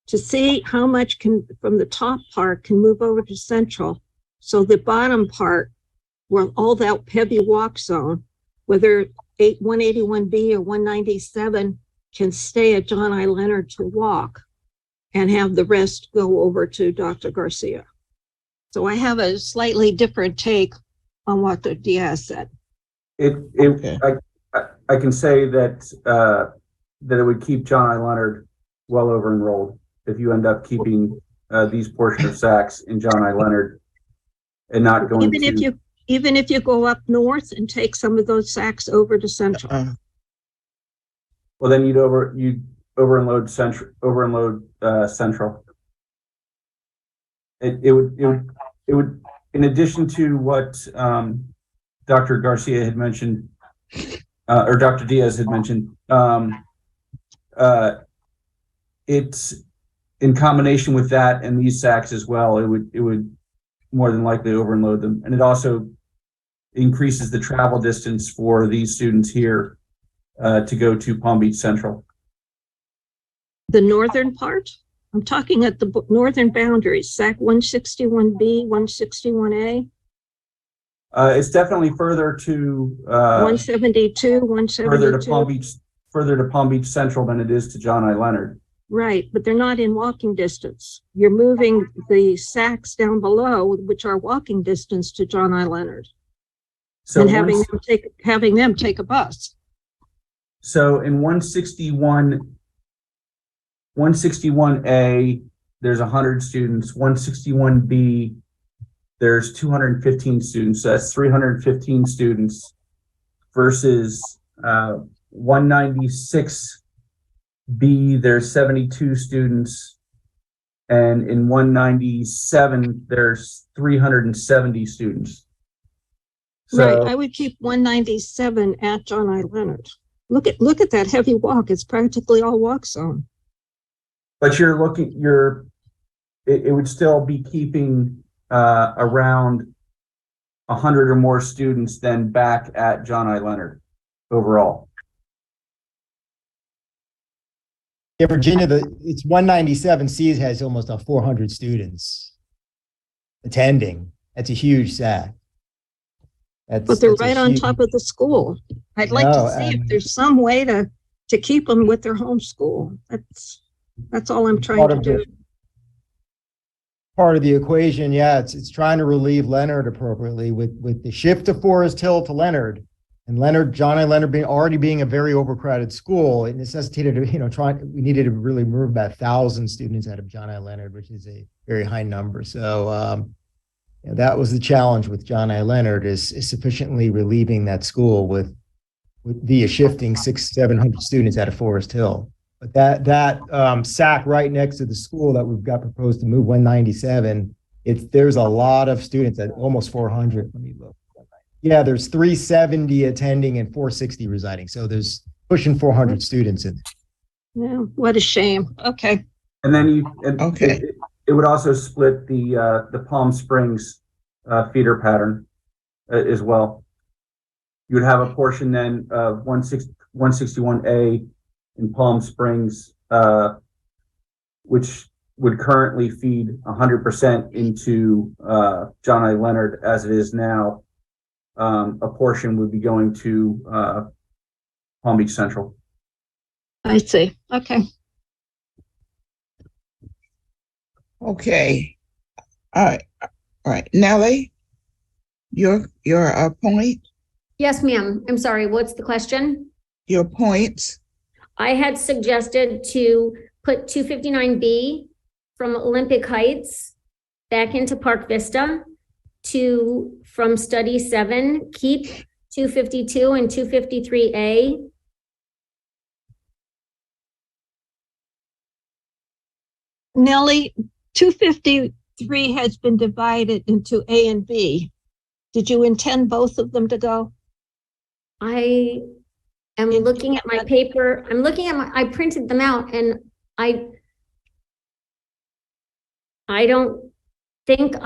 To see how much from the top part can move over to Central, so the bottom part, where all that heavy walk zone, whether 181B or 197 can stay at John I. Leonard to walk and have the rest go over to Dr. Garcia. So I have a slightly different take on what the Diaz said. I can say that it would keep John I. Leonard well over enrolled if you end up keeping these portion of SACs in John I. Leonard and not going even if you go up north and take some of those SACs over to Central. Well, then you'd overload Central. Central. It would, in addition to what Dr. Garcia had mentioned, or Dr. Diaz had mentioned, it's in combination with that and these SACs as well. It would more than likely overload them, and it also increases the travel distance for these students here to go to Palm Beach Central. The northern part? I'm talking at the northern boundaries, SAC 161B, 161A. It's definitely further to 172, 172. Further to Palm Beach Central than it is to John I. Leonard. Right, but they're not in walking distance. You're moving the SACs down below, which are walking distance to John I. Leonard. So and having them take a bus. So in 161A, there's 100 students. 161B, there's 215 students. So that's 315 students versus 196B, there's 72 students. And in 197, there's 370 students. So, right, I would keep 197 at John I. Leonard. Look at that heavy walk. It's practically all walk zone. but it would still be keeping around 100 or more students than back at John I. Leonard overall. Yeah, Virginia, it's 197C has almost 400 students attending. That's a huge SAC. But they're right on top of the school. I'd like to see if there's some way to keep them with their home school. That's all I'm trying to do. part of the equation. Yeah, it's trying to relieve Leonard appropriately with the shift to Forest Hill to Leonard. And Leonard, John I. Leonard already being a very overcrowded school, it necessitated, we needed to really move about 1,000 students out of John I. Leonard, which is a very high number. So that was the challenge with John I. Leonard is sufficiently relieving that school with via shifting 600-700 students out of Forest Hill. But that SAC right next to the school that we've got proposed to move 197, there's a lot of students at almost 400. Let me look. Yeah, there's 370 attending and 460 residing. So there's pushing 400 students in. Yeah, what a shame. Okay. And then Okay. it would also split the Palm Springs feeder pattern as well. You would have a portion then of 161A in Palm Springs, which would currently feed 100% into John I. Leonard as it is now. A portion would be going to Palm Beach Central. I see. Okay. Okay. All right. Nellie, your point, Yes, ma'am. I'm sorry. What's the question? your points. I had suggested to put 259B from Olympic Heights back into Park Vista, from study 7, keep 252 and 253A. Nellie, 253 has been divided into A and B. Did you intend both of them to go? I am looking at my paper. I printed them out and I don't think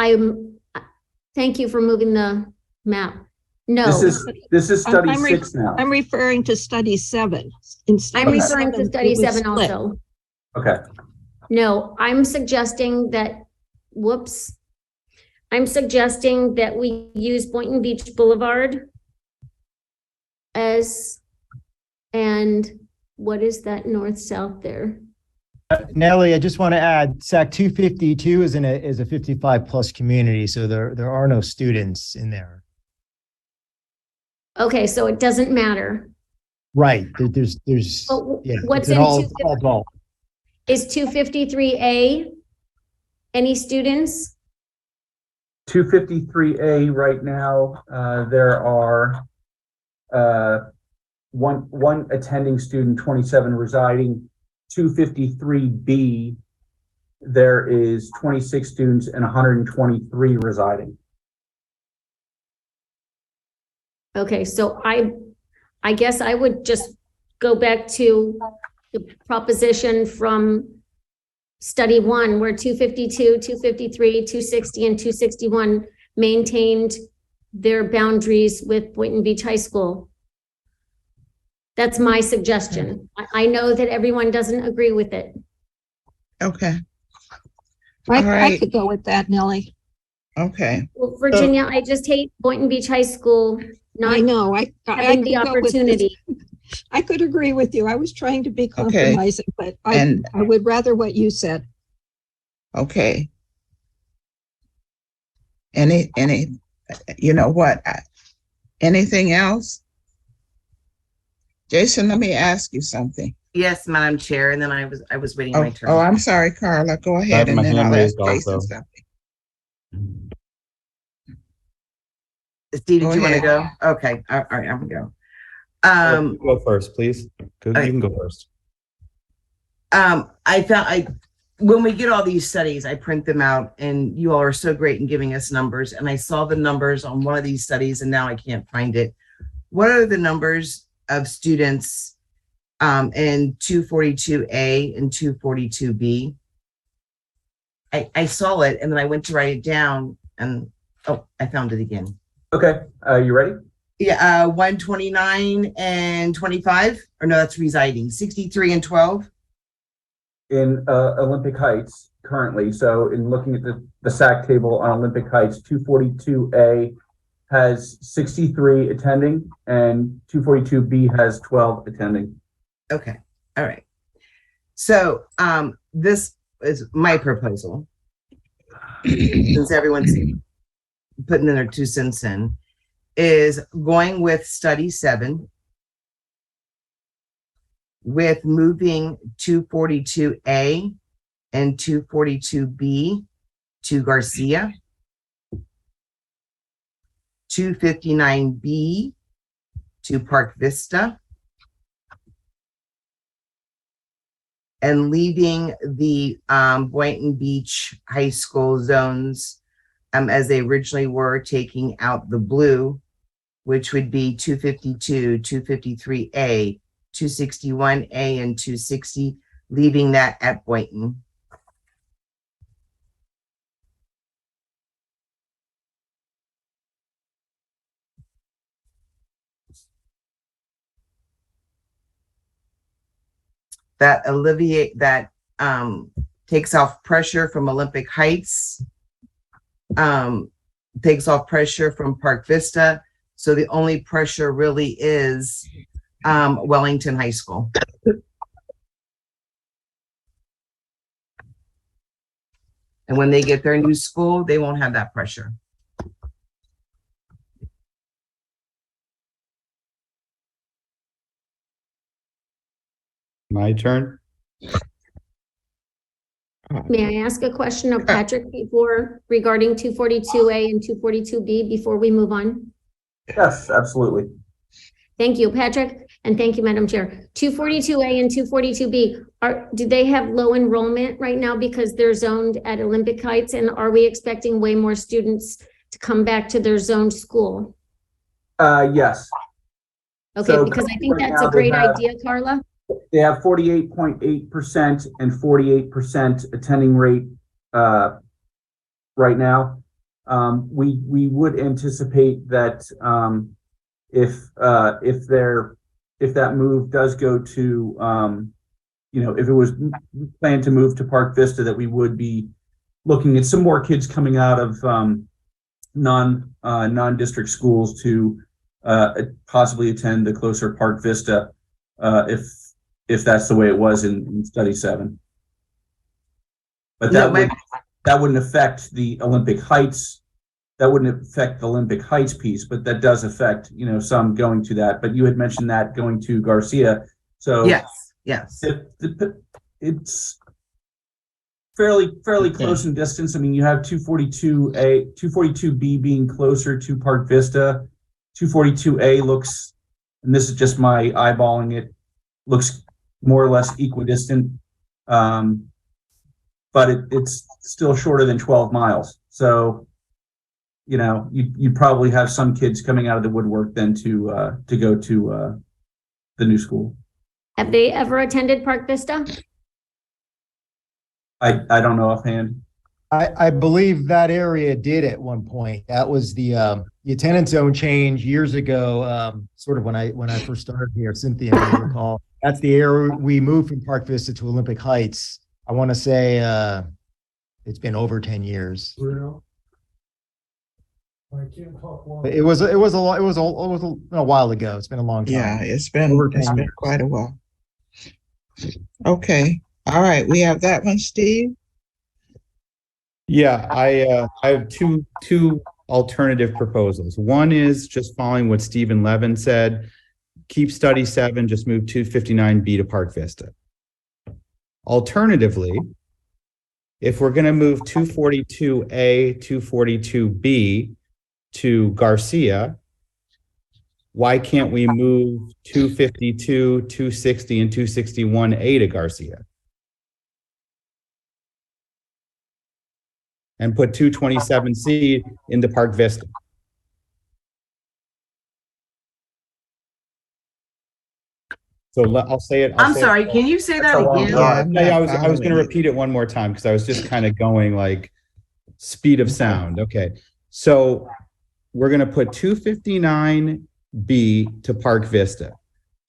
thank you for moving the map. No. This is study 6 now. I'm referring to study 7. I'm referring to study 7 also. Okay. No, I'm suggesting that we use Boynton Beach Boulevard and what is that north-south there? Nellie, I just want to add, SAC 252 is a 55 plus community, so there are no students in there. Okay, so it doesn't matter. Right. There's What's in is 253A? Any students? 253A right now, there are one attending student, 27 residing. 253B, there is 26 students and 123 residing. Okay, so I guess I would just go back to the proposition from study 1 where 252, 253, 260, and 261 maintained their boundaries with Boynton Beach High School. That's my suggestion. I know that everyone doesn't agree with it. Okay. I could go with that, Nellie. Okay. Well, Virginia, I just hate Boynton Beach High School not I know. having the opportunity. I could agree with you. I was trying to be compromising, but I would rather what you said. Okay. You know what? Anything else? Jason, let me ask you something. Yes, Madam Chair, and then I was waiting my turn. Oh, I'm sorry, Carla. Go ahead, and then I'll ask Jason something. Steve, did you want to go? Okay, all right, I'm gonna go. Go first, please. You can go first. When we get all these studies, I print them out, and you all are so great in giving us numbers. And I saw the numbers on one of these studies, and now I can't find it. What are the numbers of students in 242A and 242B? I saw it, and then I went to write it down, and I found it again. Okay, you ready? Yeah, 129 and 25, or no, that's residing. 63 and 12. In Olympic Heights currently, so in looking at the SAC table on Olympic Heights, 242A has 63 attending and 242B has 12 attending. Okay, all right. So this is my proposal. since everyone's putting in their 2 cents in, is going with study 7 with moving 242A and 242B to Garcia, 259B to Park Vista, and leaving the Boynton Beach High School zones as they originally were, taking out the blue, which would be 252, 253A, 261A, and 260, leaving that at Boynton. That takes off pressure from Olympic Heights, takes off pressure from Park Vista. So the only pressure really is Wellington High School. And when they get their new school, they won't have that pressure. My turn. May I ask a question of Patrick before regarding 242A and 242B before we move on? Yes, absolutely. Thank you, Patrick, and thank you, Madam Chair. 242A and 242B, do they have low enrollment right now because they're zoned at Olympic Heights? And are we expecting way more students to come back to their zoned school? Yes. Okay, So because I think right that's now a great they have- idea, Carla. They have 48.8% and 48% attending rate right now. We would anticipate that if that move does go to if it was planned to move to Park Vista, that we would be looking at some more kids coming out of non-district schools to possibly attend the closer Park Vista if that's the way it was in study 7. But that wouldn't affect the Olympic Heights. That wouldn't affect the Olympic Heights piece, but that does affect, some going to that. But you had mentioned that going to Garcia. So yes. It's fairly close in distance. I mean, you have 242A, 242B being closer to Park Vista. 242A looks, and this is just my eyeballing it, looks more or less equidistant, but it's still shorter than 12 miles. So, you probably have some kids coming out of the woodwork then to go to the new school. Have they ever attended Park Vista? I don't know offhand. I believe that area did at one point. That was the attendance zone change years ago, sort of when I first started here. Cynthia may recall. That's the area we moved from Park Vista to Olympic Heights. I want to say it's been over 10 years. I can't talk long. It was a while ago. It's been a long time. Yeah, it's been quite a while. Okay. All right. We have that one, Steve. Yeah, I have two alternative proposals. One is just following what Stephen Levin said. Keep study 7, just move 259B to Park Vista. Alternatively, if we're going to move 242A, 242B to Garcia, why can't we move 252, 260, and 261A to Garcia? And put 227C into Park Vista. So I'll say it. I'm sorry, can you say that again? Yeah, I was going to repeat it one more time because I was just kind of going like speed of sound. Okay, so we're going to put 259B to Park Vista,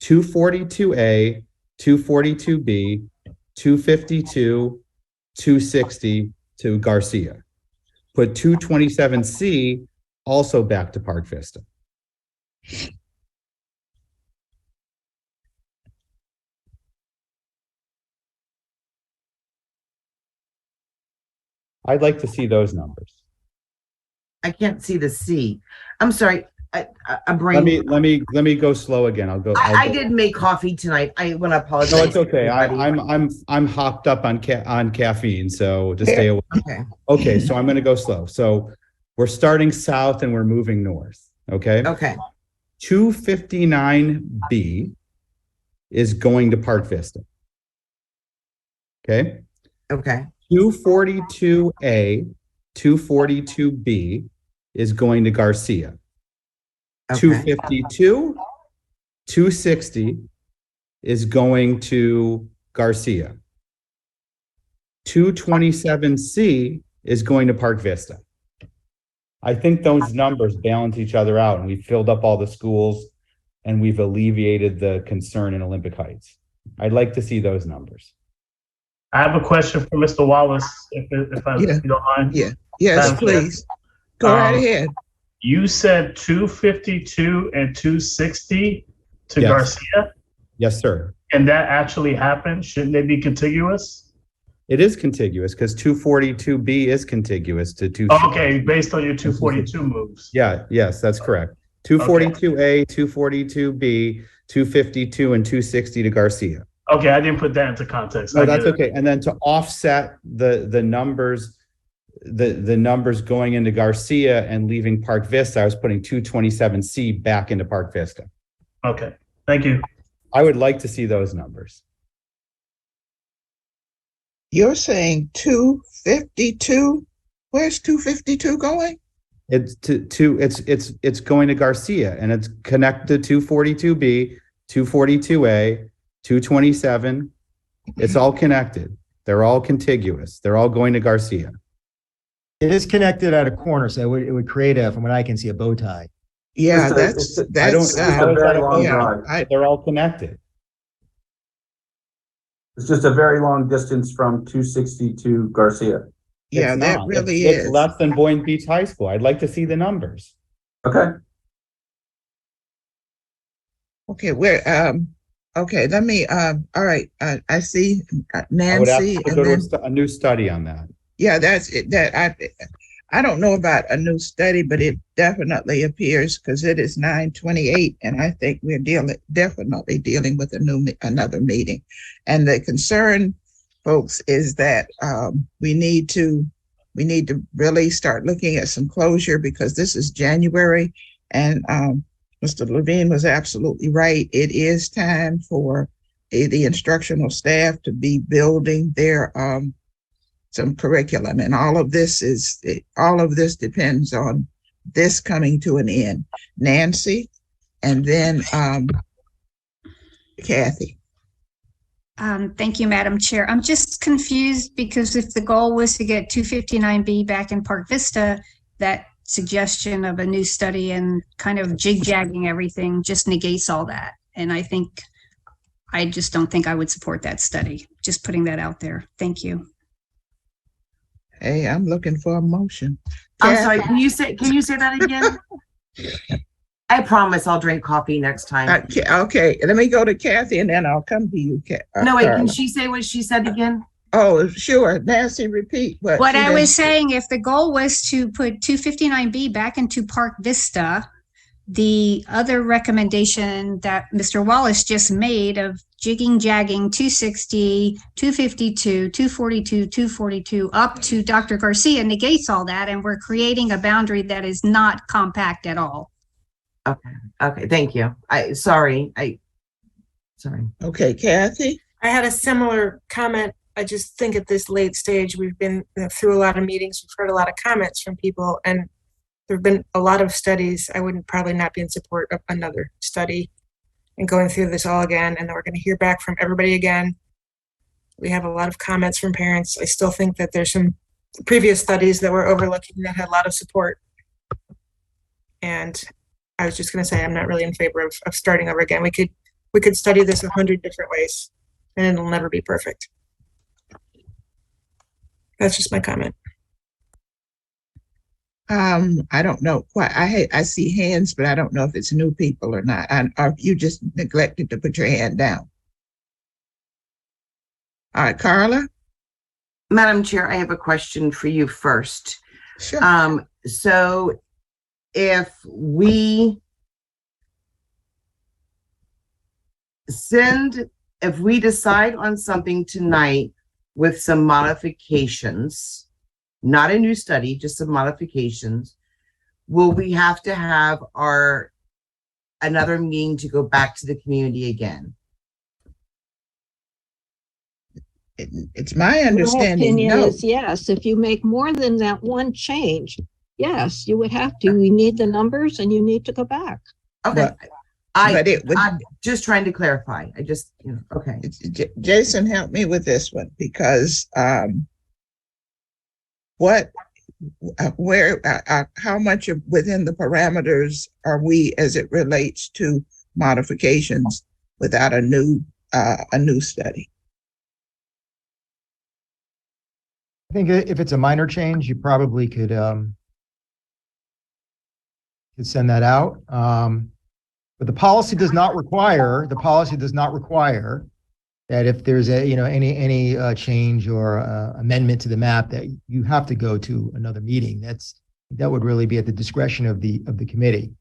242A, 242B, 252, 260 to Garcia. Put 227C also back to Park Vista. I'd like to see those numbers. I can't see the C. I'm sorry, a brain. Let me go slow again. I didn't make coffee tonight. I want to apologize. No, it's okay. everybody. I'm hopped up on caffeine, so just stay away. Okay. Okay, so I'm going to go slow. So we're starting south and we're moving north. Okay. Okay. 259B is going to Park Vista. Okay. Okay. 242A, 242B is going to Garcia. Okay. 252, 260 is going to Garcia. 227C is going to Park Vista. I think those numbers balance each other out, and we've filled up all the schools and we've alleviated the concern in Olympic Heights. I'd like to see those numbers. I have a question for Mr. Wallace, if you don't mind. Yeah. Yes, please. Go right ahead. You said 252 and 260 to Yes. Garcia? Yes, sir. And that actually happened? Shouldn't they be contiguous? It is contiguous because 242B is contiguous to 2. Okay, based on your 242 moves. Yeah, yes, that's correct. 242A, 242B, 252, and 260 to Garcia. Okay, I didn't put that into context. No, I that's get it. okay. And then to offset the numbers, the numbers going into Garcia and leaving Park Vista, I was putting 227C back into Park Vista. Okay, thank you. I would like to see those numbers. You're saying 252? Where's 252 going? It's it's going to Garcia and it's connected to 242B, 242A, 227. It's all connected. They're all contiguous. They're all going to Garcia. It is connected at a corner, so it would create from what I can see, a bow tie. Yeah, It's a very long drive. They're all connected. It's just a very long distance from 260 to Garcia. Yeah, It's that not. really It's is. less than Boynton Beach High School. I'd like to see the numbers. Okay. Okay, okay, let me, all right, I see I would ask Nancy to and go then, to a new study on that. yeah, that's it, I don't know about a new study, but it definitely appears, because it is 9:28, and I think we're definitely dealing with another meeting. And the concern, folks, is that we need to really start looking at some closure, because this is January, and Mr. Levine was absolutely right. It is time for the instructional staff to be building their some curriculum, and all of this depends on this coming to an end. Nancy, and then Kathy. Thank you, Madam Chair. I'm just confused because if the goal was to get 259B back in Park Vista, that suggestion of a new study and kind of jig-jagging everything just negates all that. And I just don't think I would support that study. Just putting that out there. Thank you. Hey, I'm looking for a motion. I'm sorry, can you say that again? I promise I'll drink coffee next time. Okay, let me go to Kathy and then I'll come to you. No, wait, can Carla. she say what she said again? Oh, sure. Nancy, repeat what What she I done was said. saying, if the goal was to put 259B back into Park Vista, the other recommendation that Mr. Wallace just made of jigging, jagging 260, 252, 242, 242 up to Dr. Garcia negates all that, and we're creating a boundary that is not compact at all. Okay, thank you. Sorry. Okay, Kathy? I had a similar comment. I just think at this late stage, we've been through a lot of meetings, we've heard a lot of comments from people, and there have been a lot of studies. I wouldn't probably not be in support of another study and going through this all again, and then we're going to hear back from everybody again. We have a lot of comments from parents. I still think that there's some previous studies that we're overlooking that had a lot of support. And I was just going to say, I'm not really in favor of starting over again. We could study this 100 different ways, and it'll never be perfect. That's just my comment. I don't know quite. I see hands, but I don't know if it's new people or not. Or if you just neglected to put your hand down. All right, Carla? Madam Chair, I have a question for you first. Sure. So if we decide on something tonight with some modifications, not a new study, just some modifications, will we have to have another meeting to go back to the community again? It's my understanding, opinion no. is yes, if you make more than that one change, yes, you would have to. You need the numbers and you need to go back. Okay. But I'm just trying to clarify. Okay. Jason, help me with this one because how much within the parameters are we as it relates to modifications without a new study? I think if it's a minor change, you probably could send that out. But the policy does not require that if there's any change or amendment to the map that you have to go to another meeting. That would really be at the discretion of the committee.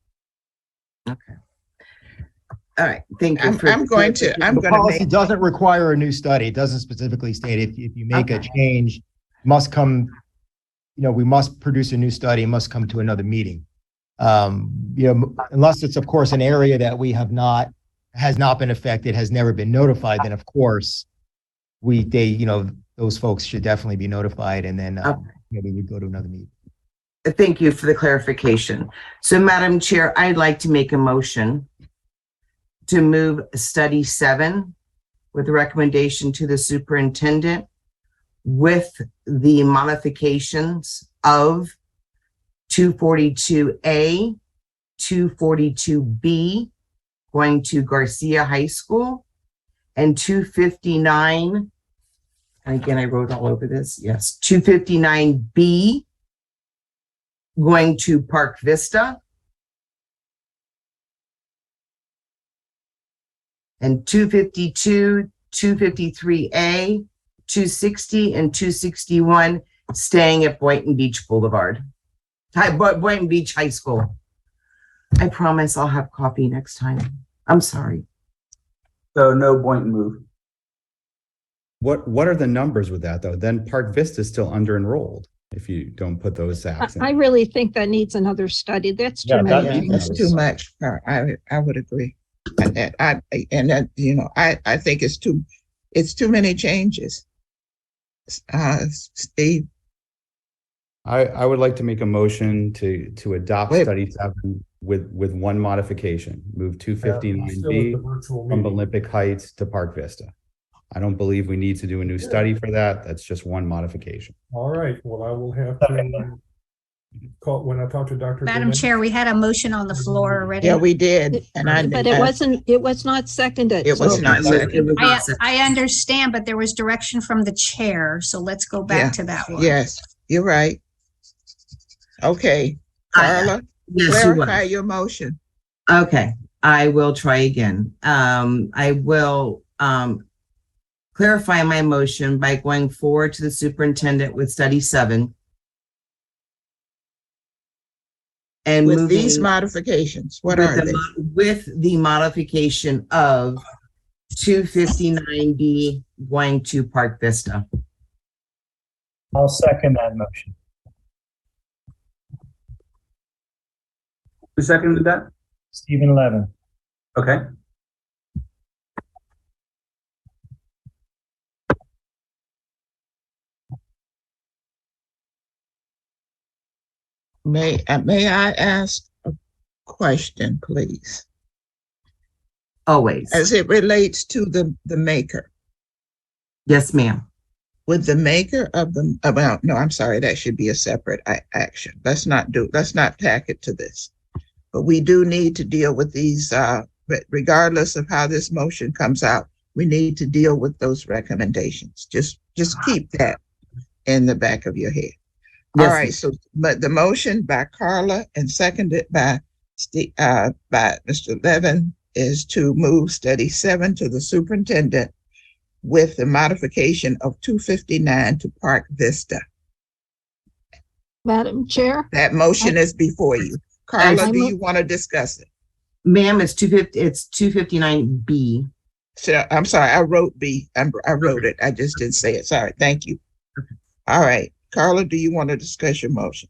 Okay. All right. Thank you. The policy doesn't require a new study. It doesn't specifically state if you make a change, must come, we must produce a new study, must come to another meeting. Unless it's of course an area that has not been affected, has never been notified, then of course those folks should definitely be notified, and then maybe we go to another meeting. Thank you for the clarification. So Madam Chair, I'd like to make a motion to move study 7 with a recommendation to the superintendent with the modifications of 242A, 242B, going to Garcia High School, and 259, again, I wrote all over this, yes, 259B, going to Park Vista, and 252, 253A, 260, and 261 staying at Boynton Beach Boulevard. Boynton Beach High School. I promise I'll have coffee next time. I'm sorry. So no Boynton move. What are the numbers with that though? Then Park Vista is still under enrolled if you don't put those apps in. I really think that needs another study. That's too many. That's too much. I would agree. I think it's too many changes. Steve. I would like to make a motion to adopt study 7 with one modification, move 259B from Olympic Heights to Park Vista. I don't believe we need to do a new study for that. That's just one modification. All right, well, I will have to call when I talk to Dr. Madam Chair, we had a motion on the floor already. Yeah, we did. But it was not seconded. It was not seconded. I understand, but there was direction from the chair, so let's go back to that one. Yes, you're right. Okay, Carla, clarify your motion. Okay, I will try again. I will clarify my motion by going forward to the superintendent with study 7. And with these modifications, what are they? With the modification of 259B going to Park Vista. I'll second that motion. Who seconded that? Stephen Levin. Okay. May I ask a question, please? Always. As it relates to the maker. Yes, ma'am. With the maker of the, well, no, I'm sorry, that should be a separate action. Let's not tack it to this. But we do need to deal with these, regardless of how this motion comes out, we need to deal with those recommendations. Just keep that in the back of your head. Yes. All right, so, but the motion by Carla and seconded by Mr. Levin is to move study 7 to the superintendent with the modification of 259 to Park Vista. Madam Chair? That motion is before you. Carla, do you want to discuss it? Ma'am, it's 259B. So, I'm sorry, I wrote B. I wrote it. I just didn't say it. Sorry. Thank you. All right. Carla, do you want to discuss your motion?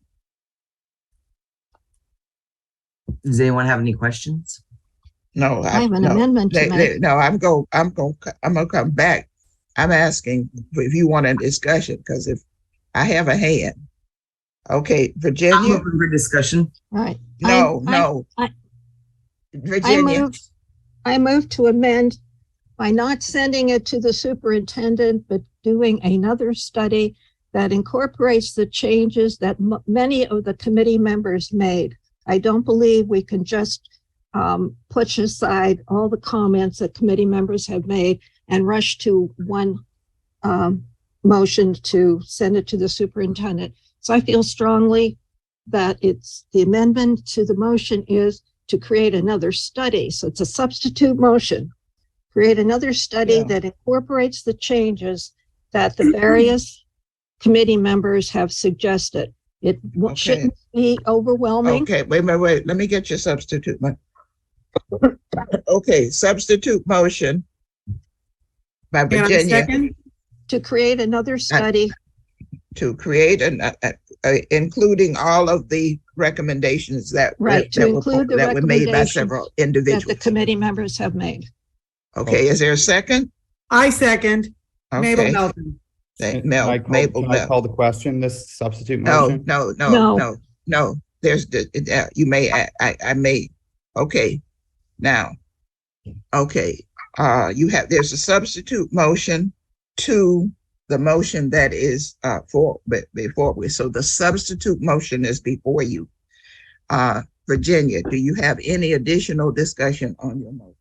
Does anyone have any questions? No, I have an amendment to make. No, I'm gonna come back. I'm asking if you want a discussion, because if I have a hand. Okay, I'm Virginia? open for discussion. Right. No. Virginia? I move to amend by not sending it to the superintendent, but doing another study that incorporates the changes that many of the committee members made. I don't believe we can just push aside all the comments that committee members have made and rush to one motion to send it to the superintendent. So I feel strongly that the amendment to the motion is to create another study. So it's a substitute motion. Create another study that incorporates the changes that the various committee members have suggested. It shouldn't be overwhelming. Okay, wait. Let me get your substitute. Okay, substitute motion by Virginia to create another study. To create including all of the recommendations that were made by several individuals. That the committee members have made. Okay, is there a second? I second. Okay. Mabel Melton. Mabel, can I call the question, this substitute no, motion? no. There's you may, I may. Okay, now, okay, there's a substitute motion to the motion that is before we. So the substitute motion is before you. Virginia, do you have any additional discussion on your motion?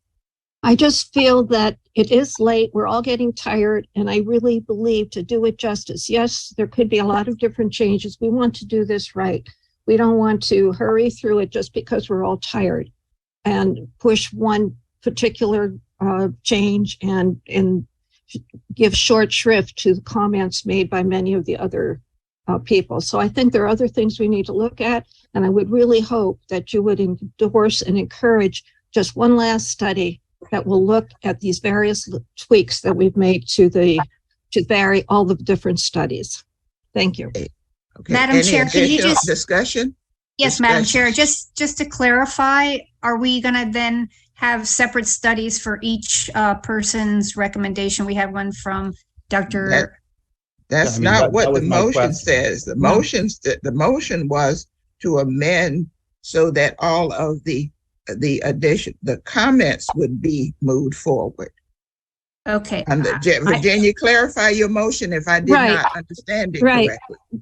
I just feel that it is late. We're all getting tired. And I really believe, to do it justice, yes, there could be a lot of different changes. We want to do this right. We don't want to hurry through it just because we're all tired and push one particular change and give short shrift to the comments made by many of the other people. So I think there are other things we need to look at. And I would really hope that you would endorse and encourage just one last study that will look at these various tweaks that we've made to vary all the different studies. Thank you. Okay. Madam Chair, could you just discussion? Yes, Madam Chair, just to clarify, are we going to then have separate studies for each person's recommendation? We have one from Dr. That's not what the motion says. The motion was to amend so that all of the comments would be moved forward. Okay. And Virginia, clarify your motion if I did not understand it correctly.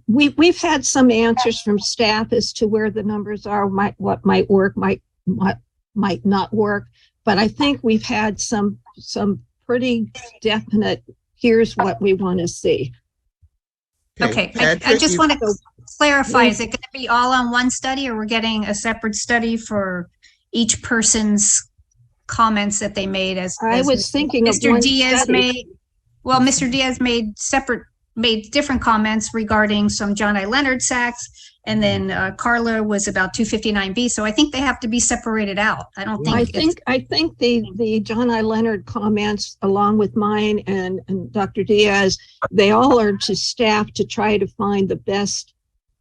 We've had some answers from staff as to where the numbers are, what might work, might not work. But I think we've had some pretty definite, here's what we want to see. Okay, I just want to clarify, is it going to be all on one study, or we're getting a separate study for each person's comments that they made? As I was thinking Mr. of Diaz Mr. Diaz made different comments regarding some John I. Leonard Sachs, and then Carla was about 259B. So I think they have to be separated out. I don't think. I think the John I. Leonard comments, along with mine and Dr. Diaz, they all are to staff to try to find the best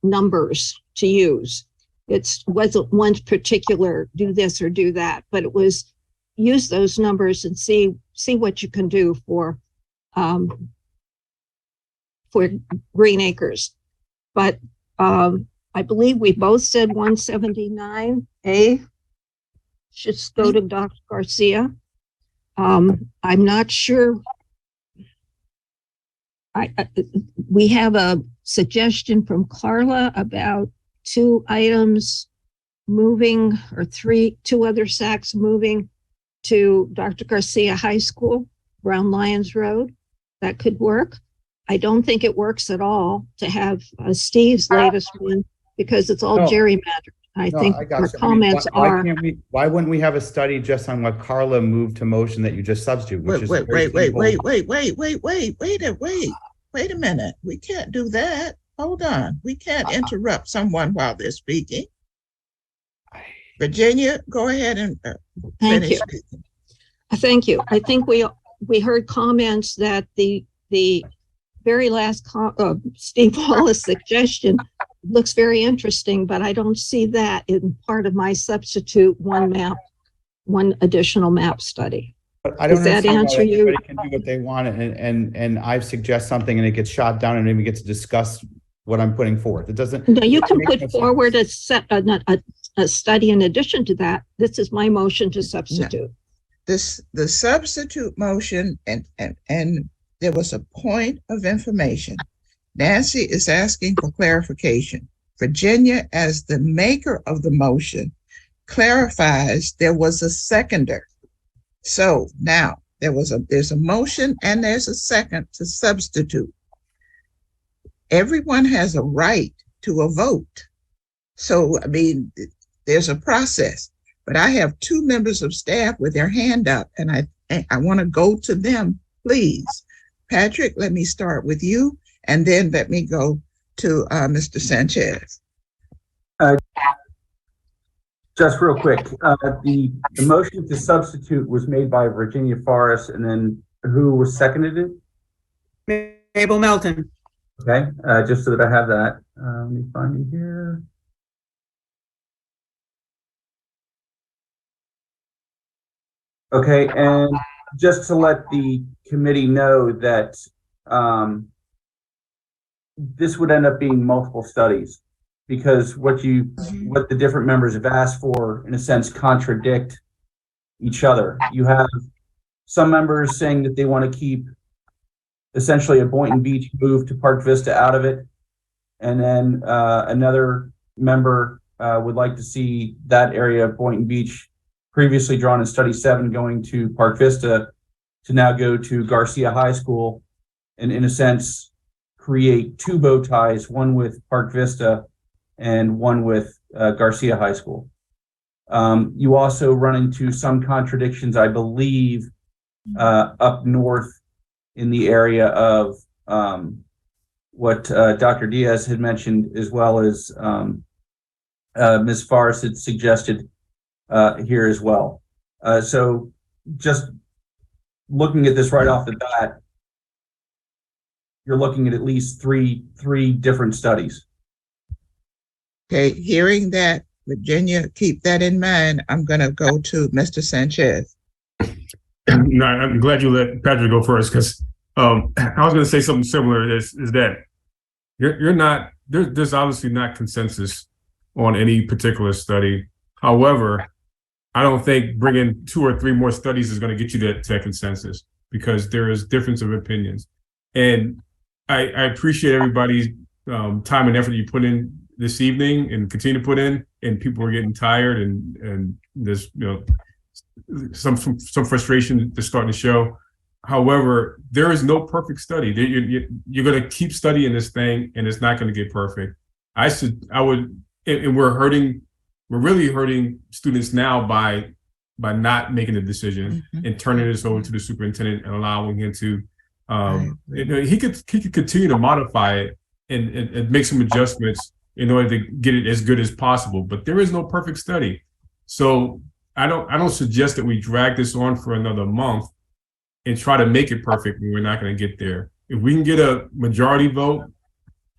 numbers to use. It wasn't one particular do this or do that, but it was use those numbers and see what you can do for Green Acres. But I believe we both said 179A should go to Dr. Garcia. I'm not sure. We have a suggestion from Carla about 2 items moving, or 2 other SACs moving to Dr. Garcia High School, Brown Lions Road. That could work. I don't think it works at all to have Steve's latest one, because it's all gerrymandered. I No, think I got our you. I mean, comments why are, can't we, why wouldn't we have a study just on what Carla moved to motion that you just substitute, which is Wait, very simple. wait a minute. We can't do that. Hold on. We can't interrupt someone while they're speaking. Virginia, go ahead and thank finish you. speaking. Thank you. I think we heard comments that the very last Steve Wallace suggestion looks very interesting, but I don't see that in part of my substitute one additional map study. But I don't Does that understand why answer you? everybody can do what they want and I suggest something and it gets shot down and then we get to discuss what I'm putting forth. It doesn't. No, you can it makes no put forward sense. a study in addition to that. This is my motion to substitute. The substitute motion and there was a point of information. Nancy is asking for clarification. Virginia, as the maker of the motion, clarifies there was a seconder. So now there's a motion and there's a second to substitute. Everyone has a right to a vote. So, I mean, there's a process, but I have two members of staff with their hand up and I want to go to them, please. Patrick, let me start with you and then let me go to Mr. Sanchez. Just real quick, the motion to substitute was made by Virginia Forrest, and then who was seconded it? Mabel Melton. Okay, just so that I have that. Let me find it here. Okay, and just to let the committee know that this would end up being multiple studies, because what the different members have asked for, in a sense, contradict each other. You have some members saying that they want to keep essentially a Boynton Beach move to Park Vista out of it, and then another member would like to see that area of Boynton Beach previously drawn in Study 7 going to Park Vista to now go to Garcia High School, and in a sense create two bow ties, one with Park Vista and one with Garcia High School. You also run into some contradictions, I believe, up north in the area of what Dr. Diaz had mentioned, as well as Ms. Forrest had suggested here as well. So just looking at this right off the bat, you're looking at least three different studies. Okay, hearing that, Virginia, keep that in mind. I'm going to go to Mr. Sanchez. No, I'm glad you let Patrick go first, because I was going to say something similar. Is that you're not there's obviously not consensus on any particular study. However, I don't think bringing 2 or 3 more studies is going to get you to that consensus, because there is difference of opinions. And I appreciate everybody's time and effort you put in this evening and continue to put in, and people are getting tired and there's, some frustration that's starting to show. However, there is no perfect study. You're going to keep studying this thing and it's not going to get perfect. And we're really hurting students now by not making a decision and turning this over to the superintendent and allowing him to, he could continue to modify it and make some adjustments in order to get it as good as possible. But there is no perfect study. So I don't suggest that we drag this on for another month and try to make it perfect when we're not going to get there. If we can get a majority vote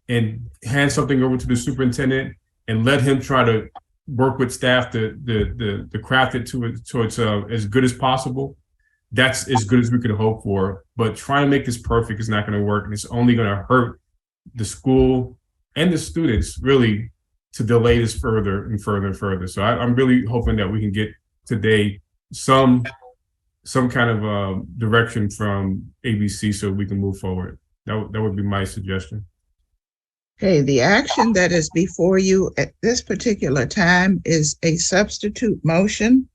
and hand something over to the superintendent and let him try to work with staff to craft it towards as good as possible, that's as good as we could hope for. But trying to make this perfect is not going to work, and it's only going to hurt the school and the students, really, to delay this further and further and further. So I'm really hoping that we can get today some kind of direction from ABC so we can move forward. That would be my suggestion. Okay, the action that is before you at this particular time is a substitute motion.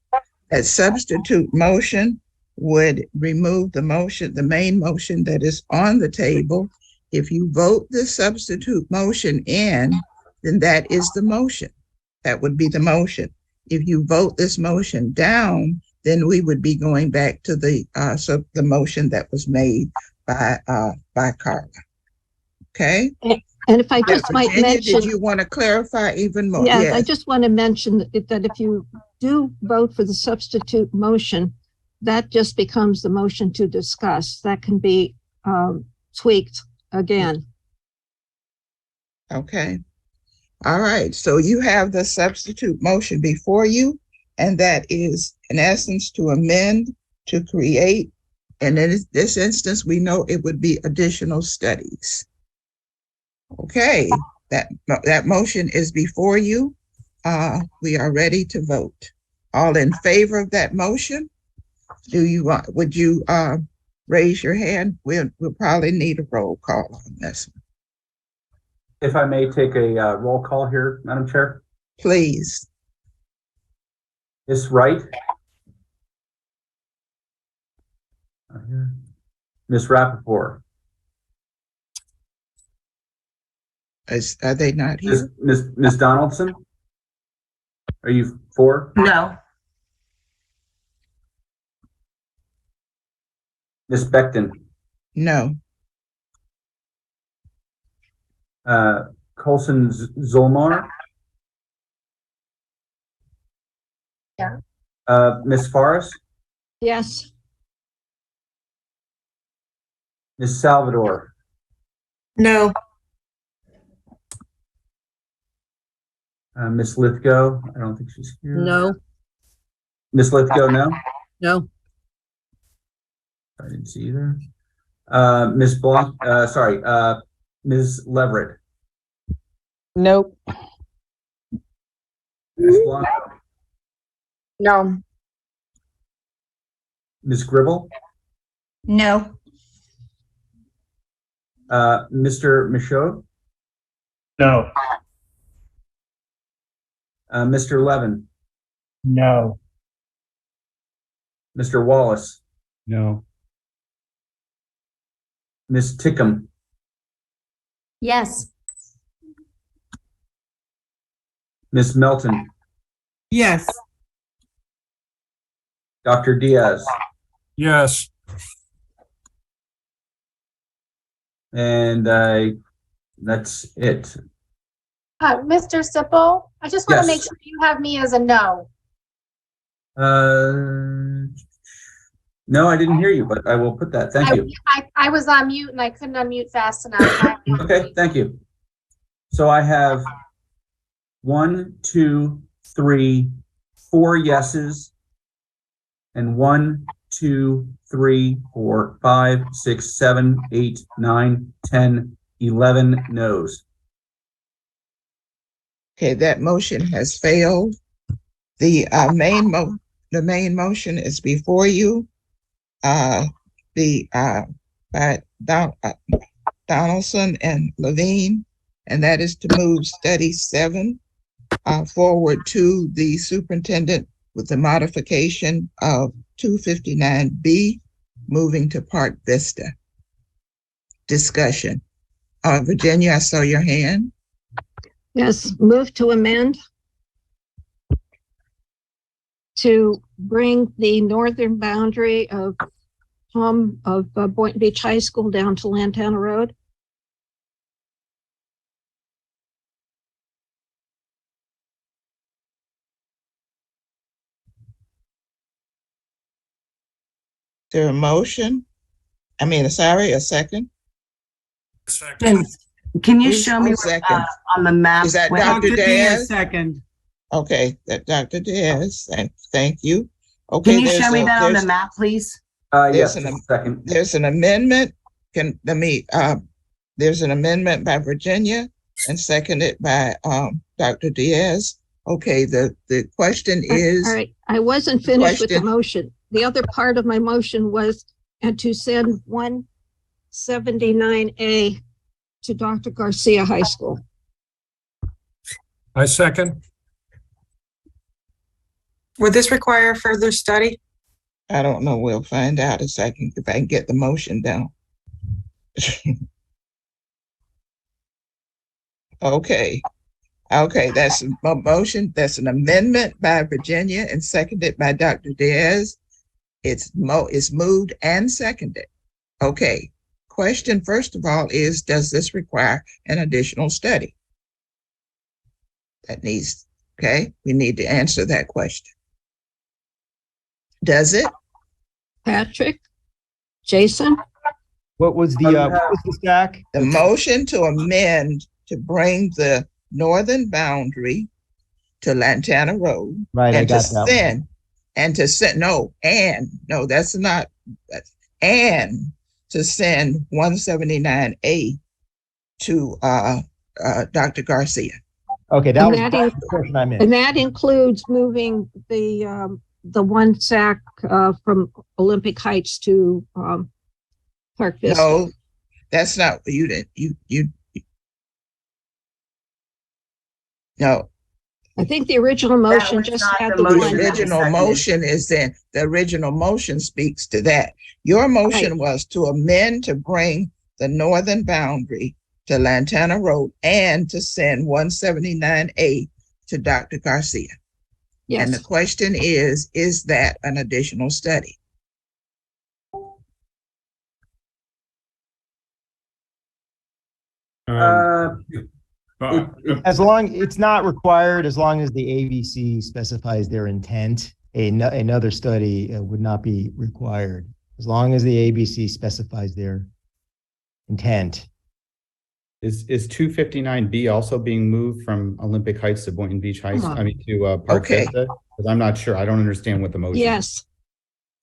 That substitute motion would remove the main motion that is on the table. If you vote the substitute motion in, then that is the motion. That would be the motion. If you vote this motion down, then we would be going back to the motion that was made by Carla. Okay? And if I just might Virginia, mention. did you want to clarify even more? Yes, I just want to mention that if you do vote for the substitute motion, that just becomes the motion to discuss. That can be tweaked again. Okay. All right. So you have the substitute motion before you, and that is in essence to amend, to create, and in this instance, we know it would be additional studies. Okay, that motion is before you. We are ready to vote. All in favor of that motion? Would you raise your hand? We'll probably need a roll call on this one. If I may take a roll call here, Madam Chair. Please. Ms. Wright. Ms. Rappaport. Are they not here? Ms. Donaldson? Are you for? No. Ms. Becton? No. Colson Zolmar? Yeah. Ms. Forrest? Yes. Ms. Salvador? No. Ms. Lithgow? I don't think she's here. No, Ms. Lithgow, no? no, I didn't see either. Ms. Blanc, Ms. Leverett? Nope. Ms. Blanc? No. Ms. Gribble? No. Mr. Michaud? No. Mr. Levin? No. Mr. Wallace? No. Ms. Tickham? Yes. Ms. Melton? Yes. Dr. Diaz? Yes. And that's it. Mr. Sipple, I just want to make Yes. sure you have me as a no. No, I didn't hear you, but I will put that. Thank you. I was on mute and I couldn't unmute fast enough. Okay, thank you. So I have 1, 2, 3, 4 yeses, and 1, 2, 3, 4, 5, 6, 7, 8, 9, 10, 11 no's. Okay, that motion has failed. The main motion is before you. By Donaldson and Levine, and that is to move study 7 forward to the superintendent with the modification of 259B, moving to Park Vista. Discussion. Virginia, I saw your hand. Yes, move to amend to bring the northern boundary of Boynton Beach High School down to Lantana Road. Is there a motion? A second? Second. Can you show me second? on the map? Is that where- Dr. Diaz? Second. Okay, that Dr. Diaz, thank you. Okay, Can you show me that on the map, please? Yes, There's just a second. There's an amendment. There's an amendment by Virginia and seconded by Dr. Diaz. Okay, the question is. All right, I wasn't finished with the Question. motion. The other part of my motion was to send 179A to Dr. Garcia High School. I second. Would this require further study? I don't know. We'll find out if I can get the motion down. Okay. Okay, that's a motion. That's an amendment by Virginia and seconded by Dr. Diaz. It's moved and seconded. Okay. Question, first of all, is does this require an additional study? Okay, we need to answer that question. Does it? Patrick, Jason, What was the stack? The motion to amend to bring the northern boundary to Lantana Road. Right, I and got to that. send, and to send, that's not, and to send 179A to Dr. Garcia. Okay, that And was that the is- portion I missed. and that includes moving the one sack from Olympic Heights to Park Vista. No, that's not, you didn't, you. No, I think the original motion just had the the one. original motion is then, the original motion speaks to that. Your motion was to amend to bring the northern boundary to Lantana Road and to send 179A to Dr. Garcia. And the Yes, question is that an additional study? As long, it's not required, as long as the ABC specifies their intent, another study would not be required. As long as the ABC specifies their intent. Is 259B also being moved from Olympic Heights to Boynton Beach High, Come on. I mean, to Park Okay. Vista? Because I'm not sure. I don't understand what the motion is. yes.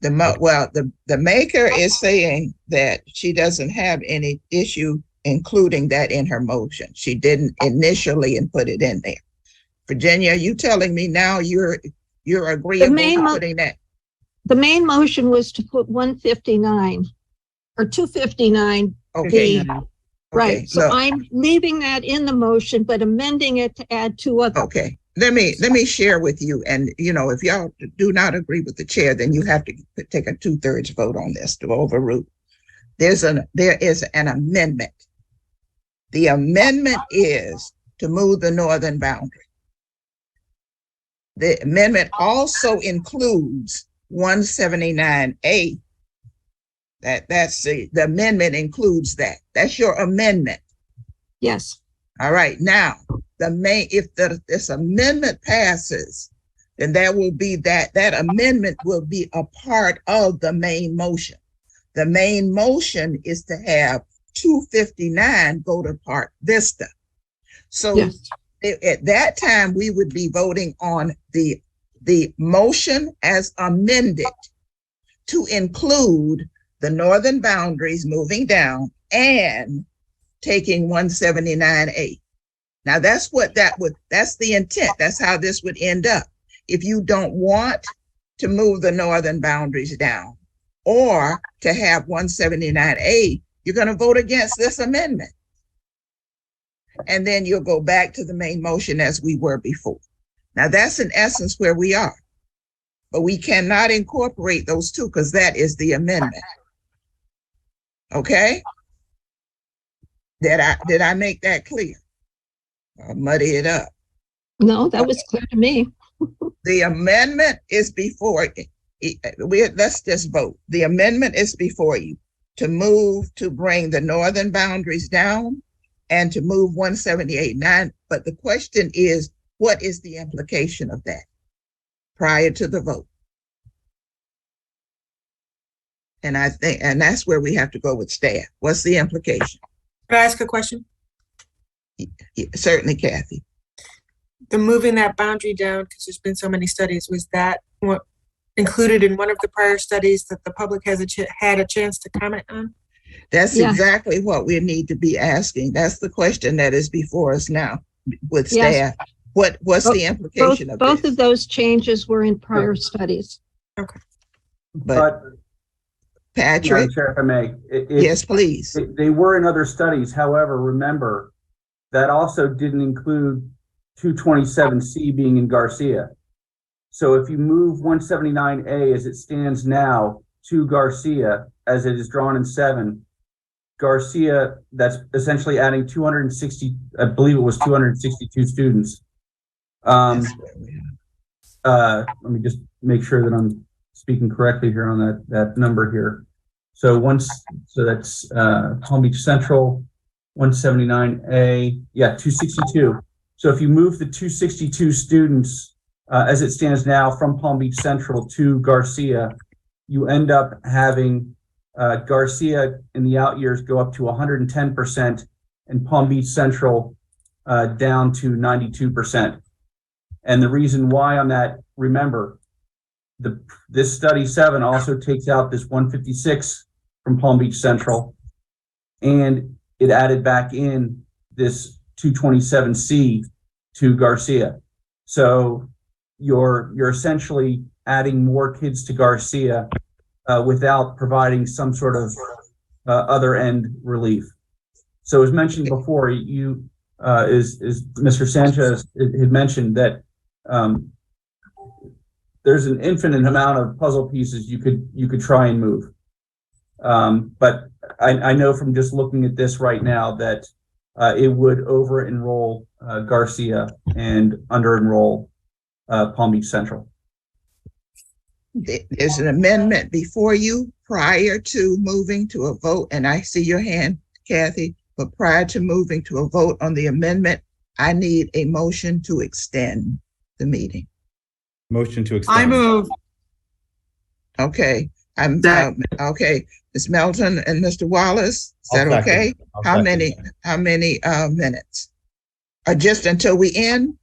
The maker is saying that she doesn't have any issue including that in her motion. She didn't initially and put it in there. Virginia, you telling me now you're agreeable main to mo- putting that? The main motion was to put 159 or 259. Okay. Right, Okay, so look. I'm leaving that in the motion, but amending it to add two other. Okay, let me share with you, and if y'all do not agree with the chair, then you have to take a 2/3 vote on this to overrule. There is an amendment. The amendment is to move the northern boundary. The amendment also includes 179A. That's the amendment includes that. That's your amendment. Yes, All right, now, if this amendment passes, then there will be that amendment will be a part of the main motion. The main motion is to have 259 go to Park Vista. So yes, at that time, we would be voting on the motion as amended to include the northern boundaries moving down and taking 179A. Now that's the intent. That's how this would end up. If you don't want to move the northern boundaries down or to have 179A, you're going to vote against this amendment. And then you'll go back to the main motion as we were before. Now that's in essence where we are. But we cannot incorporate those two because that is the amendment. Okay? Did I make that clear? Or muddy it up? no, that was clear to me. The amendment is before, let's just vote. The amendment is before you to bring the northern boundaries down and to move 178.9. But the question is, what is the implication of that prior to the vote? And that's where we have to go with staff. What's the implication? Can I ask a question? Certainly, Kathy. The moving that boundary down, because there's been so many studies, was that what included in one of the prior studies that the public has had a chance to comment on? That's Yeah. exactly what we need to be asking. That's the question that is before us now with Yes. staff. What's the implication of Both this? of those changes were in prior studies. But Patrick, Madam Chair, if I may. yes, please. They were in other studies. However, remember, that also didn't include 227C being in Garcia. So if you move 179A as it stands now to Garcia, as it is drawn in 7, Garcia, that's essentially adding 260, I believe it was 262 students. Let me just make sure that I'm speaking correctly here on that number here. So that's Palm Beach Central, 179A, yeah, 262. So if you move the 262 students as it stands now from Palm Beach Central to Garcia, you end up having Garcia in the out years go up to 110% and Palm Beach Central down to 92%. And the reason why on that, remember, this study 7 also takes out this 156 from Palm Beach Central, and it added back in this 227C to Garcia. So you're essentially adding more kids to Garcia without providing some sort of other end relief. So as mentioned before, is Mr. Sanchez had mentioned that there's an infinite amount of puzzle pieces you could try and move. But I know from just looking at this right now that it would over enroll Garcia and under enroll Palm Beach Central. There's an amendment before you prior to moving to a vote, and I see your hand, Kathy, but prior to moving to a vote on the amendment, I need a motion to extend the meeting. Motion to extend. I move. Okay, okay, Ms. Melton and Mr. Wallace, is that okay? How many minutes? Or just until we end?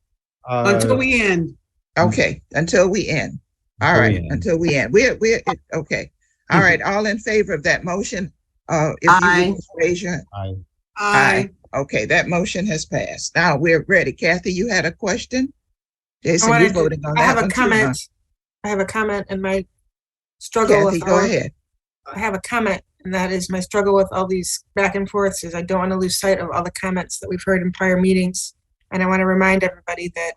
Until we end. Okay, until we end. All right, until we end. We're okay. All right, all in favor of that motion? If you would raise your hand. Aye. Okay, that motion has passed. Now we're ready. Kathy, you had a question? Jason, you're voting on that. I have a one too, comment. huh? I have a comment and my struggle Kathy, with go ahead. I have a comment, and that is my struggle with all these back and forths is I don't want to lose sight of all the comments that we've heard in prior meetings. And I want to remind everybody that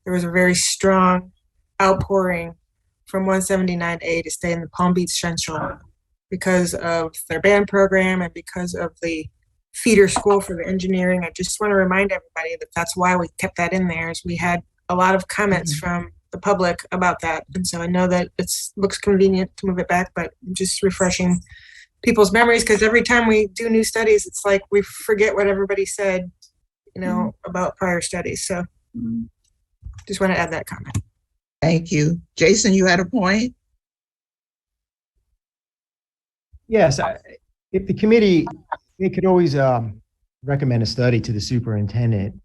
there was a very strong outpouring from 179A to stay in the Palm Beach Central because of their band program and because of the feeder school for the engineering. I just want to remind everybody that that's why we kept that in there, is we had a lot of comments from the public about that. And so I know that it looks convenient to move it back, but I'm just refreshing people's memories, because every time we do new studies, it's like we forget what everybody said, about prior studies. So just want to add that comment. Thank you. Jason, you had a point? Yes, if the committee, they could always recommend a study to the superintendent.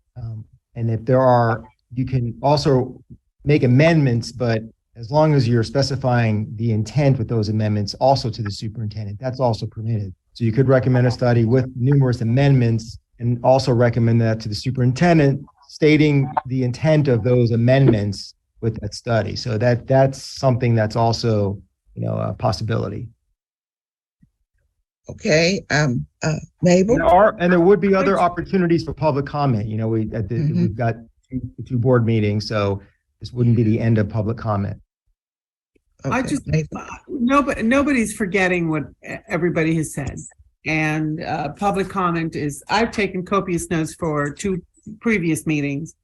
And if there are, you can also make amendments, but as long as you're specifying the intent with those amendments also to the superintendent, that's also permitted. So you could recommend a study with numerous amendments and also recommend that to the superintendent, stating the intent of those amendments with that study. So that's something that's also, a possibility. Okay, Mabel? And there would be other opportunities for public comment. We've got two board meetings, so this wouldn't be the end of public comment. Okay. Nobody's forgetting what everybody has said. And public comment is, I've taken copious notes for 2 previous meetings.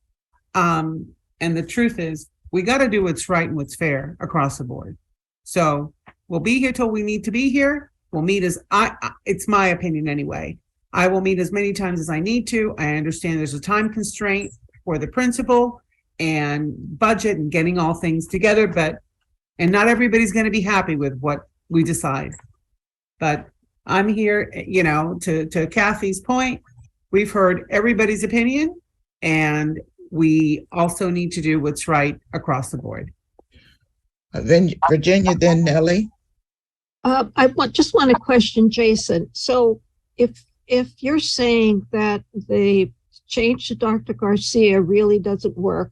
And the truth is, we got to do what's right and what's fair across the board. So we'll be here till we need to be here. We'll meet it's my opinion anyway. I will meet as many times as I need to. I understand there's a time constraint for the principal and budget and getting all things together, and not everybody's going to be happy with what we decide. But I'm here, to Kathy's point, we've heard everybody's opinion, and we also need to do what's right across the board. Then Virginia, then Nellie. Just want to question Jason. So if you're saying that the change to Dr. Garcia really doesn't work,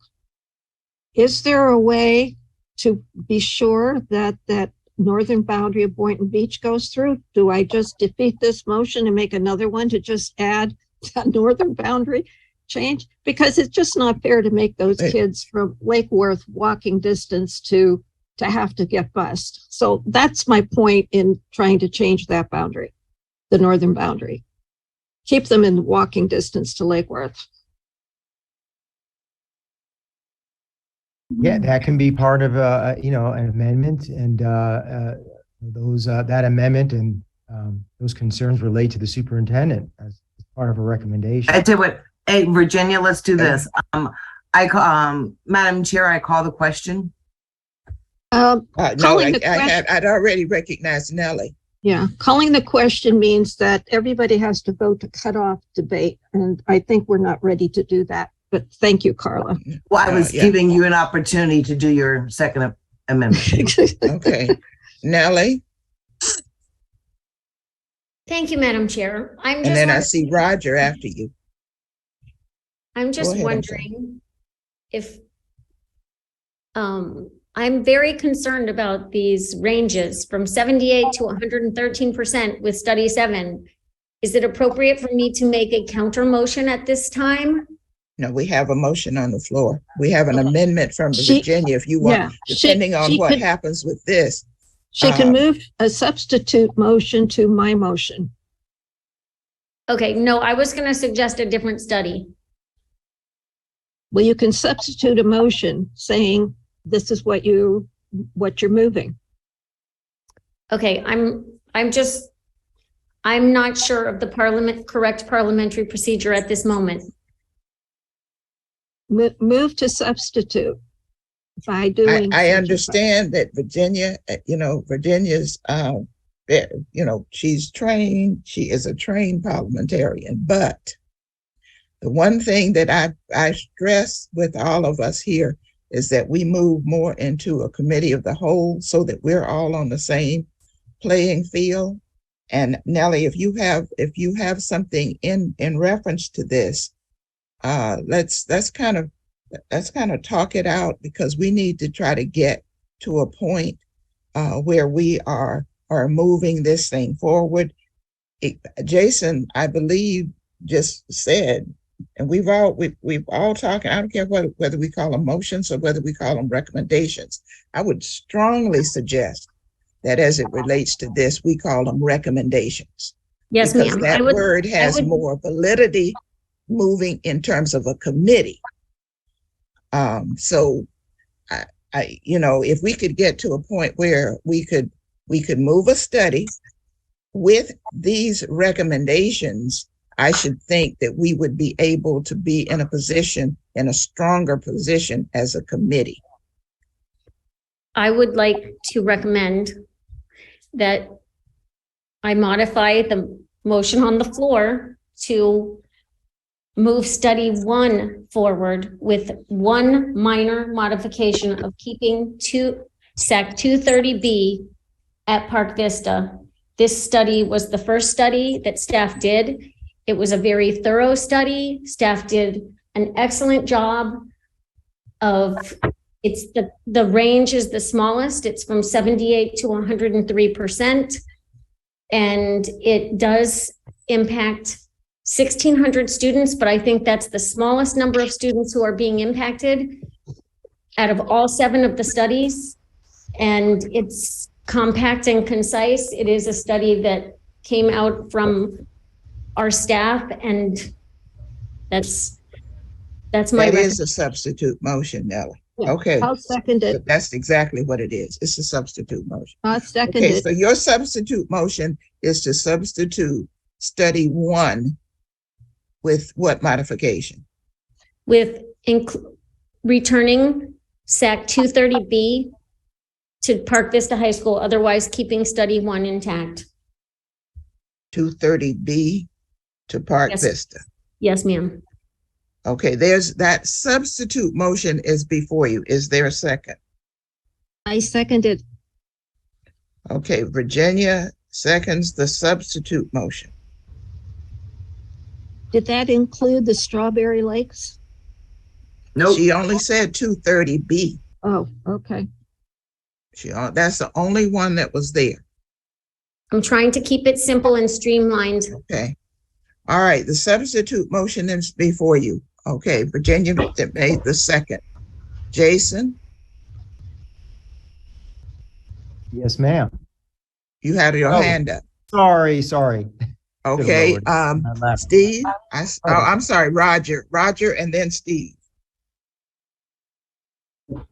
is there a way to be sure that that northern boundary of Boynton Beach goes through? Do I just defeat this motion and make another one to just add that northern boundary change? Because it's just not fair to make those kids from Lake Worth walking distance to have to get bused. So that's my point in trying to change that boundary. the northern boundary. Keep them in walking distance to Lake Worth. Yeah, that can be part of an amendment, and that amendment and those concerns relate to the superintendent as part of a recommendation. I tell you what, hey, Virginia, let's do this. Madam Chair, I call the question. No, I'd already recognized Nellie. Yeah, calling the question means that everybody has to vote to cut off debate, and I think we're not ready to do that. But thank you, Carla. Well, I was giving you an opportunity to do your second amendment. Okay. Nellie? Thank you, Madam Chair. And then I see Roger after you. I'm just Go ahead, wondering if, I'm very concerned about these ranges from 78 to 113% with study 7. Is it appropriate for me to make a counter motion at this time? No, we have a motion on the floor. We have an amendment from Virginia if you want, depending on what happens with this. She can move a substitute motion to my motion. Okay, no, I was going to suggest a different study. Well, you can substitute a motion saying this is what you're moving. Okay, I'm not sure of the correct parliamentary procedure at this moment. Move to substitute by doing. I understand that Virginia, Virginia's, she's trained. She is a trained parliamentarian. But the one thing that I stress with all of us here is that we move more into a committee of the whole so that we're all on the same playing field. And Nellie, if you have something in reference to this, let's kind of talk it out, because we need to try to get to a point where we are moving this thing forward. Jason, I believe, just said, and we've all talked, I don't care whether we call them motions or whether we call them recommendations. I would strongly suggest that as it relates to this, we call them recommendations. Yes, because ma'am. that word has more validity moving in terms of a committee. So if we could get to a point where we could move a study with these recommendations, I should think that we would be able to be in a stronger position as a committee. I would like to recommend that I modify the motion on the floor to move study 1 forward with one minor modification of keeping SAC 230B at Park Vista. This study was the first study that staff did. It was a very thorough study. Staff did an excellent job of, the range is the smallest. It's from 78 to 103%. And it does impact 1,600 students, but I think that's the smallest number of students who are being impacted out of all 7 of the studies. And it's compact and concise. It is a study that came out from our staff, and that's my. That is a substitute motion, Nellie. Yeah, okay. I'll second it. That's exactly what it is. It's a substitute motion. I'll second Okay, it. so your substitute motion is to substitute study 1 with what modification? With returning SAC 230B to Park Vista High School, otherwise keeping study 1 intact. 230B to Park Yes. Vista. Yes, ma'am. Okay, there's that substitute motion is before you. Is there a second? I second it. Okay, Virginia seconds the substitute motion. Did that include the Strawberry Lakes? No, she only said 230B. Oh, okay. That's the only one that was there. I'm trying to keep it simple and streamlined. Okay. All right, the substitute motion is before you. Okay, Virginia made the second. Jason? Yes, ma'am. You had your hand up. Sorry. Okay, left. Steve, I'm sorry, Roger, and then Steve.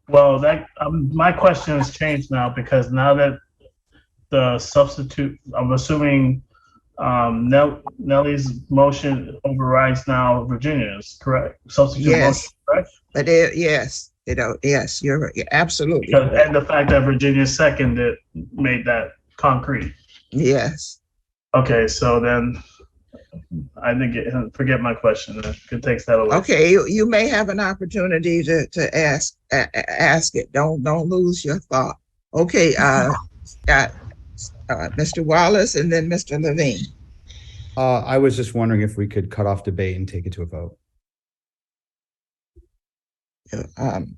Well, my question has changed now because now that the substitute, I'm assuming Nellie's motion overrides now Virginia's, correct? Substitute motion, Yes, correct? but yes, yes, you're right. You're absolutely correct. And the fact that Virginia seconded made that concrete. Yes. Okay, so then I didn't forget my question. It takes that away. Okay, you may have an opportunity to ask it. Don't lose your thought. Okay, Mr. Wallace and then Mr. Levine. I was just wondering if we could cut off debate and take it to a vote.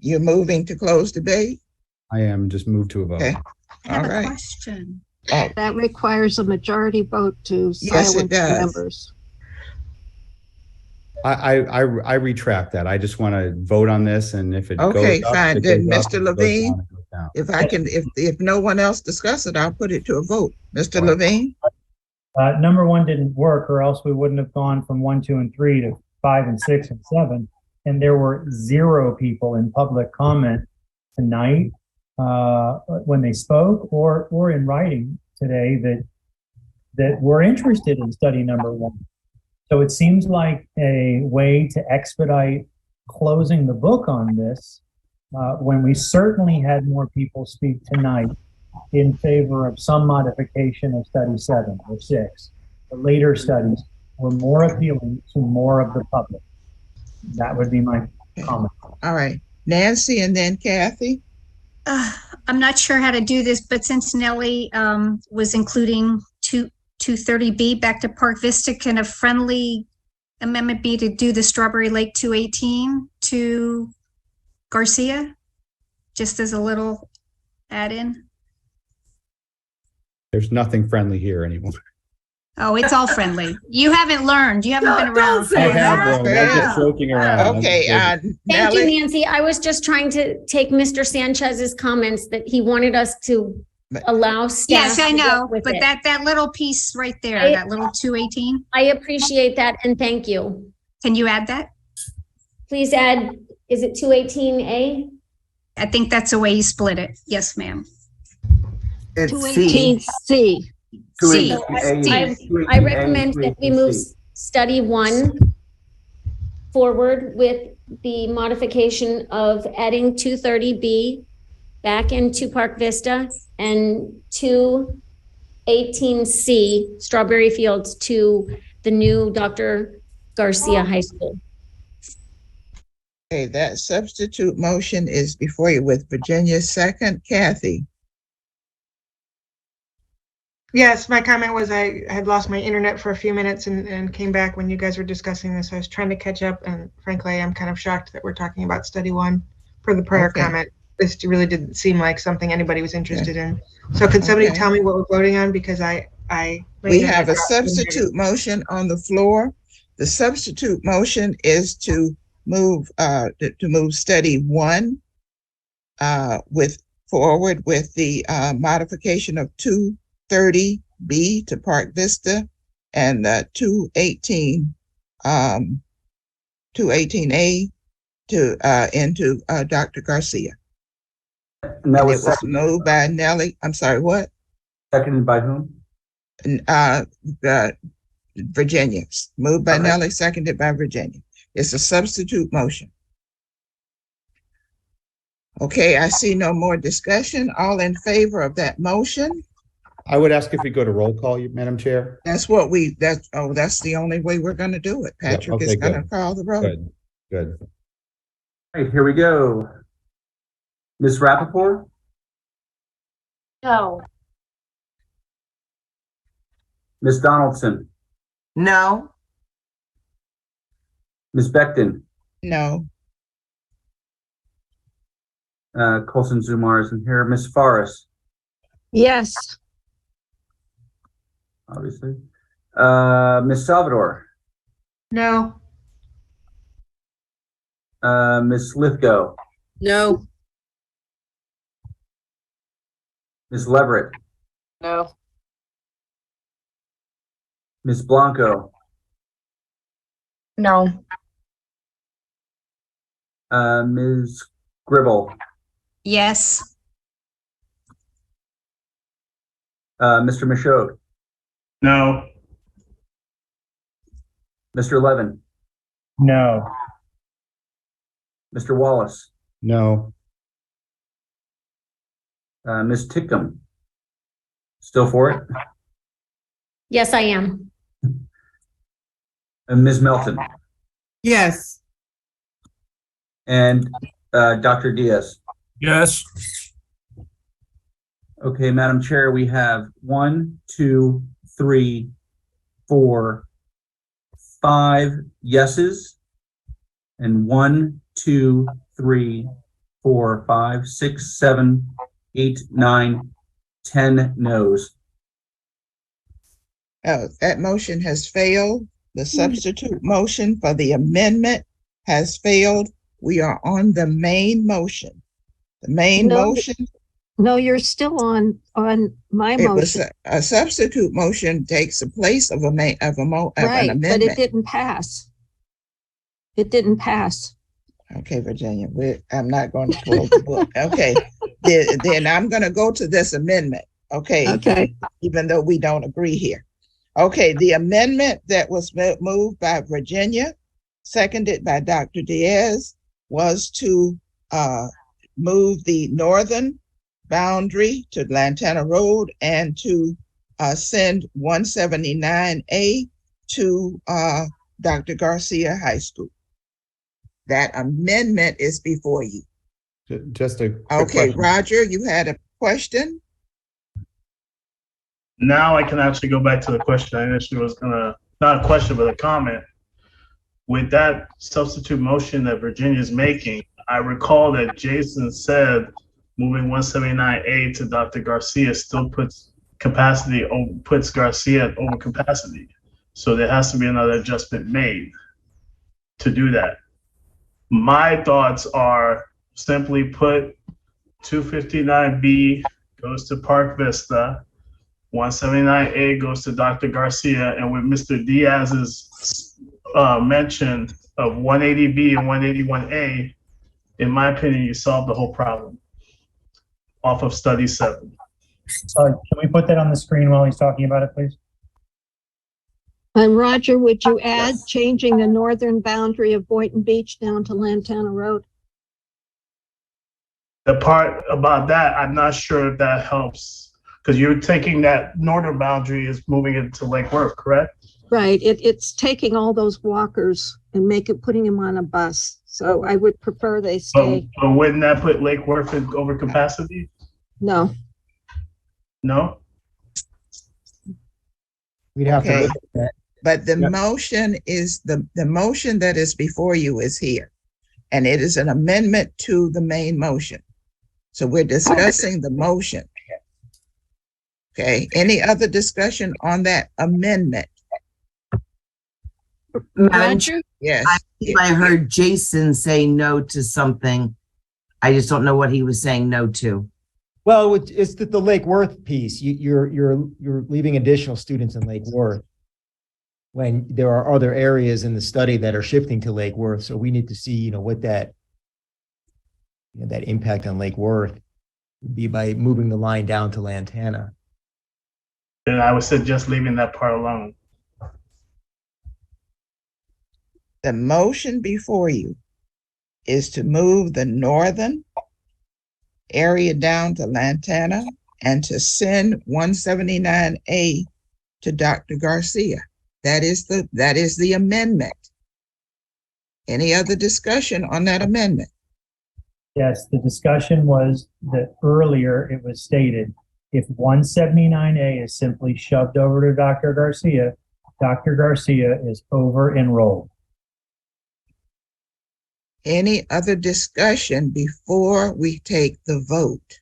You're moving to close debate? I am. Just move to a vote. Okay. I have All a right. question. That requires a majority vote to Yes, it silence does. members. I retract that. I just want to vote on this, and if it Okay, goes up, fine. it Then goes up. Mr. If it goes Levine, down, it goes down. if I can, if no one else discuss it, I'll put it to a vote. Mr. Levine? Number one didn't work, or else we wouldn't have gone from 1, 2, and 3 to 5 and 6 and 7. And there were 0 people in public comment tonight when they spoke or in writing today that were interested in study number 1. So it seems like a way to expedite closing the book on this when we certainly had more people speak tonight in favor of some modification of study 7 or 6. The later studies were more appealing to more of the public. That would be my comment. All right. Nancy and then Kathy? I'm not sure how to do this, but since Nellie was including 230B back to Park Vista, can a friendly amendment be to do the Strawberry Lake 218 to Garcia? Just as a little add-in? There's nothing friendly here anymore. Oh, it's all friendly. You haven't learned. You haven't been around. I have, bro. I'm just joking around. Okay, Thank you, Nellie? Nancy. I was just trying to take Mr. Sanchez's comments that he wanted us to allow staff. Yes, I to know, work with but it. that little piece right there, that little 218, I appreciate that and thank you. can you add that? Please add, is it 218A? I think that's the way you split it. Yes, ma'am. It's 218C. C. I recommend that we move study 1 forward with the modification of adding 230B back into Park Vista and 218C Strawberry Fields to the new Dr. Garcia High School. Okay, that substitute motion is before you with Virginia's second. Kathy? Yes, my comment was I had lost my internet for a few minutes and came back when you guys were discussing this. I was trying to catch up, and frankly, I'm kind of shocked that we're talking about study 1 for the prior Okay. comment. This really didn't seem like something anybody was interested in. So can somebody Okay. tell me what we're voting on? Because We have a substitute motion on the floor. The substitute motion is to move study 1 forward with the modification of 230B to Park Vista and 218A to into Dr. Garcia. And that And was it was moved by Nellie. I'm sorry, what? seconded by whom? Virginia. Moved by Okay. Nellie, seconded by Virginia. It's a substitute motion. Okay, I see no more discussion. All in favor of that motion? I would ask if we go to roll call, Madam Chair. That's the only way we're gonna do it. Patrick is okay, gonna good. call the roll. Good. All right, here we go. Ms. Rappaport, No. Ms. Donaldson, No. Ms. Becton, No. Colson Zumar isn't here. Ms. Forrest, Yes. obviously. Ms. Salvador, No. Ms. Lithgow, No. Ms. Leverett, No. Ms. Blanco, No. Ms. Gribble, Yes. Mr. Michaud, No. Mr. Levin, No. Mr. Wallace, No. Ms. Tickum. Still for it? Yes, I am. And Ms. Melton Yes. and Dr. Diaz. Yes. Okay, Madam Chair, we have 1, 2, 3, 4, 5 yeses, and 1, 2, 3, 4, 5, 6, 7, 8, 9, 10 noes. That motion has failed. The substitute motion for the amendment has failed. We are on the main motion. The main No. motion, No, you're still on my it was motion. a substitute motion takes the place of an Right, but it amendment. didn't pass. It didn't pass. Okay, Virginia, I'm not going to close the book. Okay, then I'm going to go to this amendment. Okay. Okay. Even though we don't agree here. Okay, the amendment that was moved by Virginia, seconded by Dr. Diaz, was to move the northern boundary to Lantana Road and to send 179A to Dr. Garcia High School. That amendment is before you. Just a quick Okay, question. Roger, you had a question? Now I can actually go back to the question I initially was gonna, not a question, but a comment. With that substitute motion that Virginia is making, I recall that Jason said moving 179A to Dr. Garcia still puts Garcia at over capacity. So there has to be another adjustment made to do that. My thoughts are simply put 259B goes to Park Vista, 179A goes to Dr. Garcia, and with Mr. Diaz's mention of 180B and 181A, in my opinion, you solved the whole problem off of study 7. Sorry, can we put that on the screen while he's talking about it, please? And Roger, would you add changing the northern boundary of Boynton Beach down to Lantana Road? The part about that, I'm not sure if that helps, because you're taking that northern boundary is moving it to Lake Worth, correct? Right, it's taking all those walkers and putting them on a bus. So I would prefer they stay. But wouldn't that put Lake Worth in over capacity? No. No? We'd have to Okay. look at that. But the motion is, the motion that is before you is here. And it is an amendment to the main motion. So we're discussing the motion. Okay, any other discussion on that amendment? Madam Roger? Chair, Yes. I think I heard Jason say no to something. I just don't know what he was saying no to. Well, it's the Lake Worth piece. You're leaving additional students in Lake Worth when there are other areas in the study that are shifting to Lake Worth. So we need to see, what that impact on Lake Worth would be by moving the line down to Lantana. Then I would suggest leaving that part alone. The motion before you is to move the northern area down to Lantana and to send 179A to Dr. Garcia. That is the amendment. Any other discussion on that amendment? Yes, the discussion was that earlier it was stated, if 179A is simply shoved over to Dr. Garcia is over enrolled. Any other discussion before we take the vote?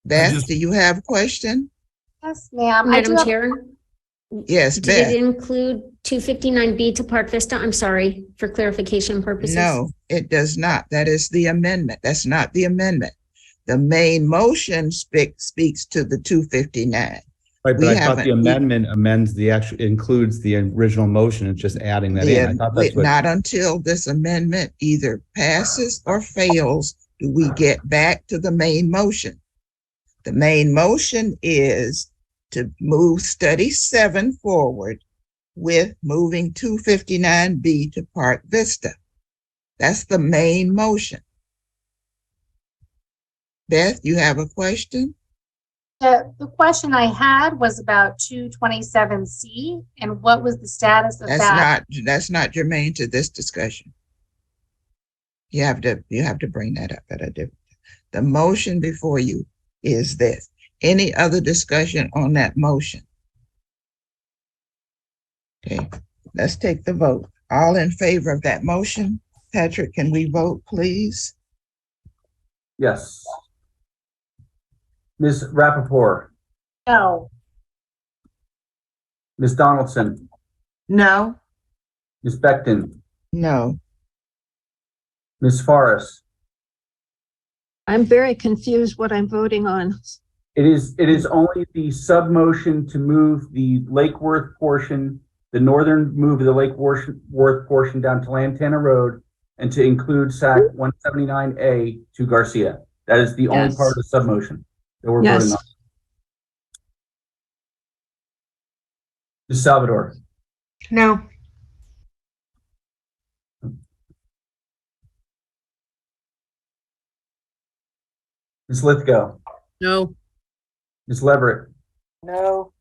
Beth, do you have a question? Yes, ma'am. Madam Chair, Yes, did Beth. it include 259B to Park Vista? I'm sorry, for clarification purposes. No, it does not. That is the amendment. That's not the amendment. The main motion speaks to the 259. Right, We but I thought the haven't- we- amendment amends the actual, includes the original motion. It's just adding that in. I thought that's what. Not until this amendment either passes or fails do we get back to the main motion. The main motion is to move study 7 forward with moving 259B to Park Vista. That's the main motion. Beth, you have a question? The question I had was about 227C and what was the status of that? That's not germane to this discussion. You have to bring that up at a different. The motion before you is this. Any other discussion on that motion? Okay, let's take the vote. All in favor of that motion? Patrick, can we vote, please? Yes. Ms. Rappaport, No. Ms. Donaldson, No. Ms. Becton, No. Ms. Forrest. I'm very confused what I'm voting on. It is only the sub-motion to move the Lake Worth portion, the northern move of the Lake Worth portion down to Lantana Road and to include SAC 179A to Garcia. That is the only Yes. part of the sub-motion that we're Yes. voting on. Ms. Salvador, No. Ms. Lithgow, No. Ms. Leverett, No.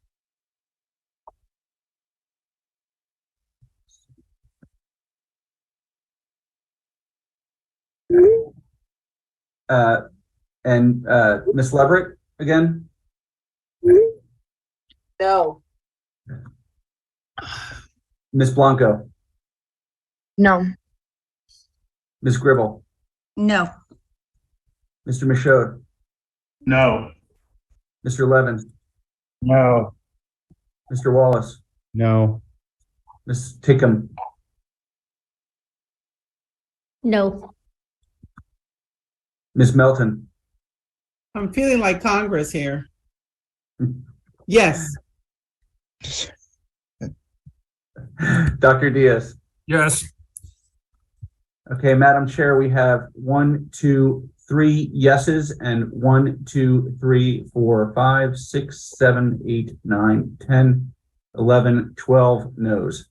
and Ms. Leverett again, No. Ms. Blanco, No. Ms. Gribble, No. Mr. Michaud, No. Mr. Levin, No. Mr. Wallace, No. Ms. Tickham, No. Ms. Melton, I'm feeling like Congress here. Yes. Dr. Diaz. Yes. Okay, Madam Chair, we have 1, 2, 3 yeses and 1, 2, 3, 4, 5, 6, 7, 8, 9, 10, 11, 12 noes.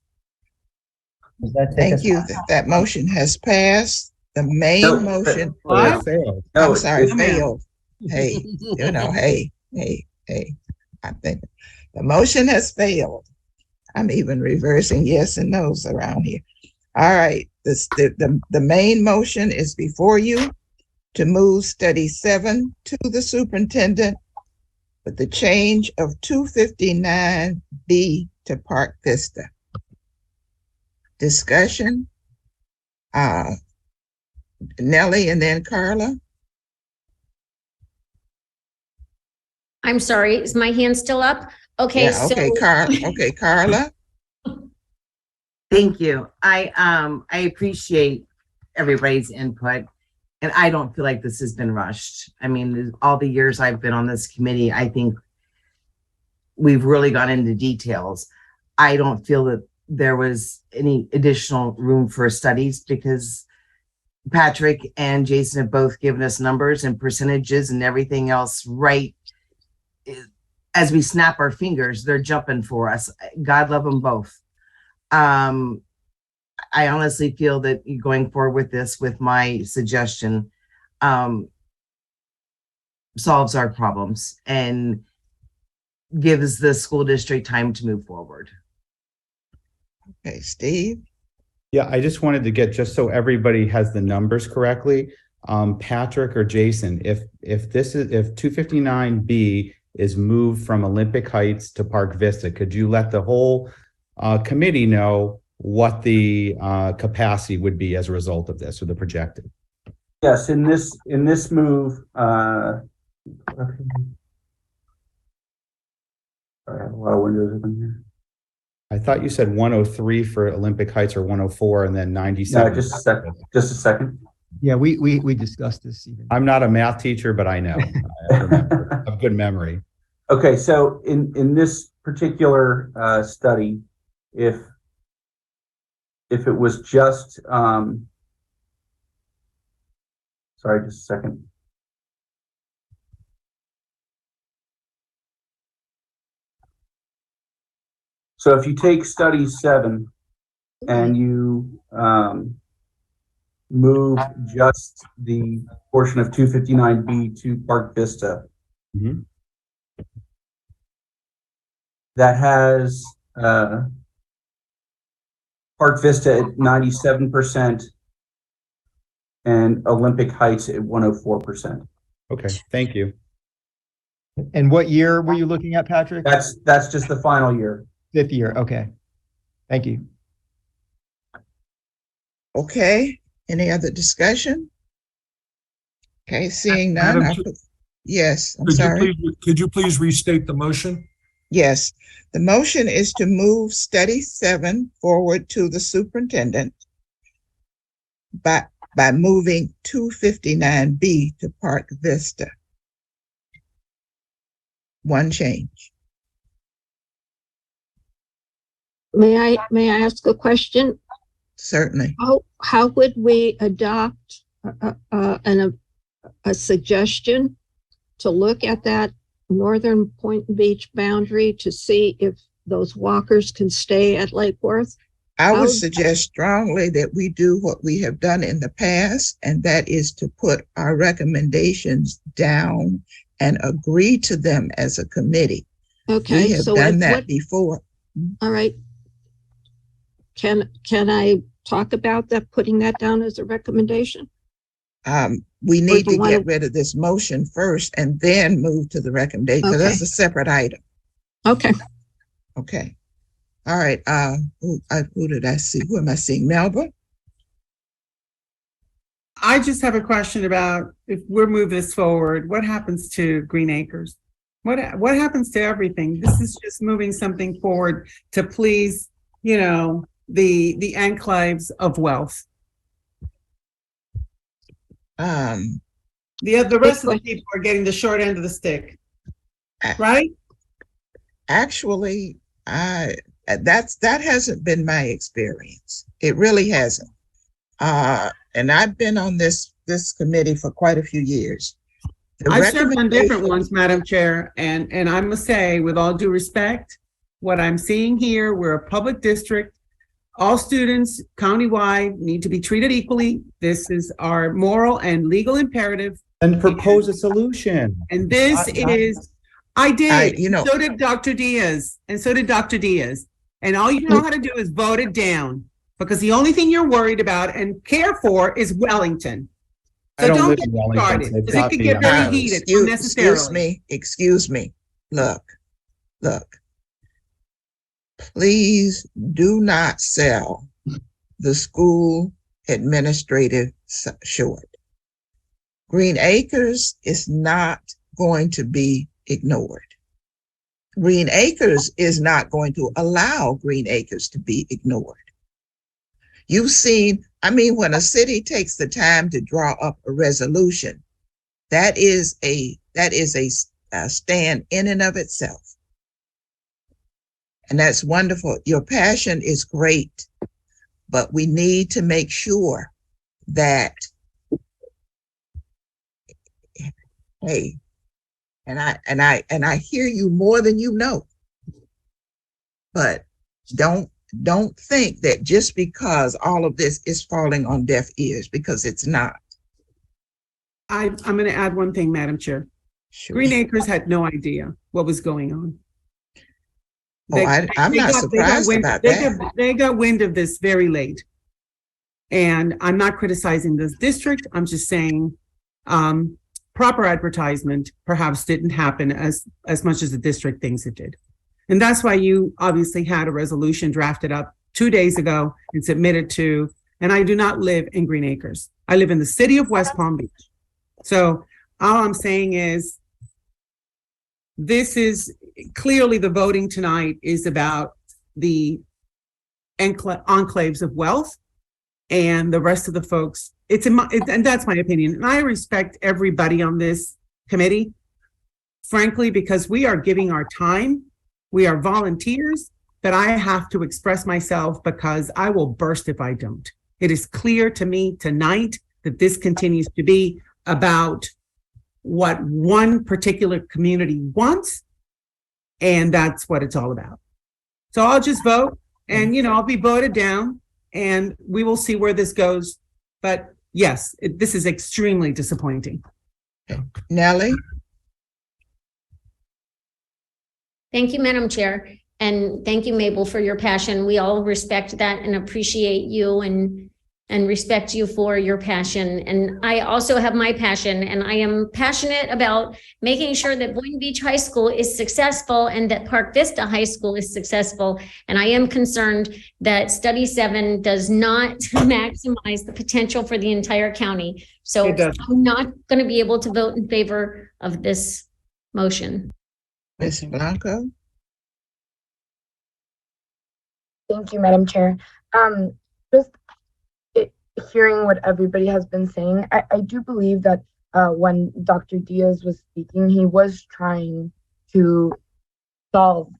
Does that take Thank us- you. That motion has passed. The main No, motion. What? Failed. No, I'm sorry, it's- failed. Hey, hey. I think the motion has failed. I'm even reversing yes and no's around here. All right, the main motion is before you to move study 7 to the superintendent with the change of 259B to Park Vista. Discussion. Nellie and then Carla. I'm sorry, is my hand still up? Okay, Yeah, okay, so Carla. Thank you. I appreciate everybody's input, and I don't feel like this has been rushed. I mean, all the years I've been on this committee, I think we've really gone into details. I don't feel that there was any additional room for studies because Patrick and Jason have both given us numbers and percentages and everything else right as we snap our fingers. They're jumping for us. God love them both. I honestly feel that going forward with this, with my suggestion, solves our problems and gives the school district time to move forward. Okay, Steve. Yeah, I just wanted to get, just so everybody has the numbers correctly, Patrick or Jason, if 259B is moved from Olympic Heights to Park Vista, could you let the whole committee know what the capacity would be as a result of this, or the projected? Yes, in this move, I have a lot of windows open here. I thought you said 103 for Olympic Heights or 104 and then 97. No, just a second. Yeah, we discussed this even. I'm not a math teacher, but I know. I remember. I have good memory. Okay, so in this particular study, if it was just sorry, just a second. So if you take study 7 and you move just the portion of 259B to Park Vista, that has Park Vista at 97% and Olympic Heights at 104%. Okay, thank you. And what year were you looking at, Patrick? That's just the final year. 5th year. Okay. Thank you. Okay, any other discussion? Okay, seeing none. Madam Yes, I'm sorry. Could you please restate the motion? Yes, the motion is to move study 7 forward to the superintendent by moving 259B to Park Vista. One change. May I ask a question? Certainly. How would we adopt a suggestion to look at that northern Point Beach boundary to see if those walkers can stay at Lake Worth? I would suggest strongly that we do what we have done in the past, and that is to put our recommendations down and agree to them as a committee. Okay, we have so done that before. All right. Can I talk about that, putting that down as a recommendation? We need to get rid of this motion first and then move to the recommendation, because that's a separate item. Okay. Okay. All right. Who did I see? Who am I seeing? Melba? I just have a question about, if we're moving this forward, what happens to Green Acres? What happens to everything? This is just moving something forward to please, the enclaves of wealth. The rest of the people are getting the short end of the stick, right? Actually, that hasn't been my experience. It really hasn't. And I've been on this committee for quite a few years. I've served on different ones, Madam Chair, and I must say, with all due respect, what I'm seeing here, we're a public district. All students countywide need to be treated equally. This is our moral and legal imperative. And propose a solution. And this is, I did. So did Dr. Diaz, and so did Dr. Diaz. And all you know how to do is vote it down, because the only thing you're worried about and care for is Wellington. So don't get started, because it could get very heated unnecessarily. Excuse me. Look. Please do not sell the school administrative short. Green Acres is not going to be ignored. Green Acres is not going to allow Green Acres to be ignored. You've seen, when a city takes the time to draw up a resolution, that is a stand in and of itself. And that's wonderful. Your passion is great, but we need to make sure that, hey, and I hear you more than you know, but don't think that just because all of this is falling on deaf ears, because it's not. I'm going to add one thing, Madam Chair. Sure. Green Acres had no idea what was going on. I'm not surprised about that. They got wind of this very late. And I'm not criticizing this district. I'm just saying proper advertisement perhaps didn't happen as much as the district thinks it did. And that's why you obviously had a resolution drafted up 2 days ago and submitted to, and I do not live in Green Acres. I live in the city of West Palm Beach. So all I'm saying is, this is clearly the voting tonight is about the enclaves of wealth, and the rest of the folks, and that's my opinion. And I respect everybody on this committee, frankly, because we are giving our time, we are volunteers, but I have to express myself because I will burst if I don't. It is clear to me tonight that this continues to be about what one particular community wants, and that's what it's all about. So I'll just vote, and I'll be voted down, and we will see where this goes. But yes, this is extremely disappointing. Nellie? Thank you, Madam Chair. And thank you, Mabel, for your passion. We all respect that and appreciate you and respect you for your passion. And I also have my passion, and I am passionate about making sure that Boynton Beach High School is successful and that Park Vista High School is successful. And I am concerned that Study 7 does not maximize the potential for the entire county. So I'm not going to be able to vote in favor of this motion. Ms. Blanco? Thank you, Madam Chair. Just hearing what everybody has been saying, I do believe that when Dr. Diaz was speaking, he was trying to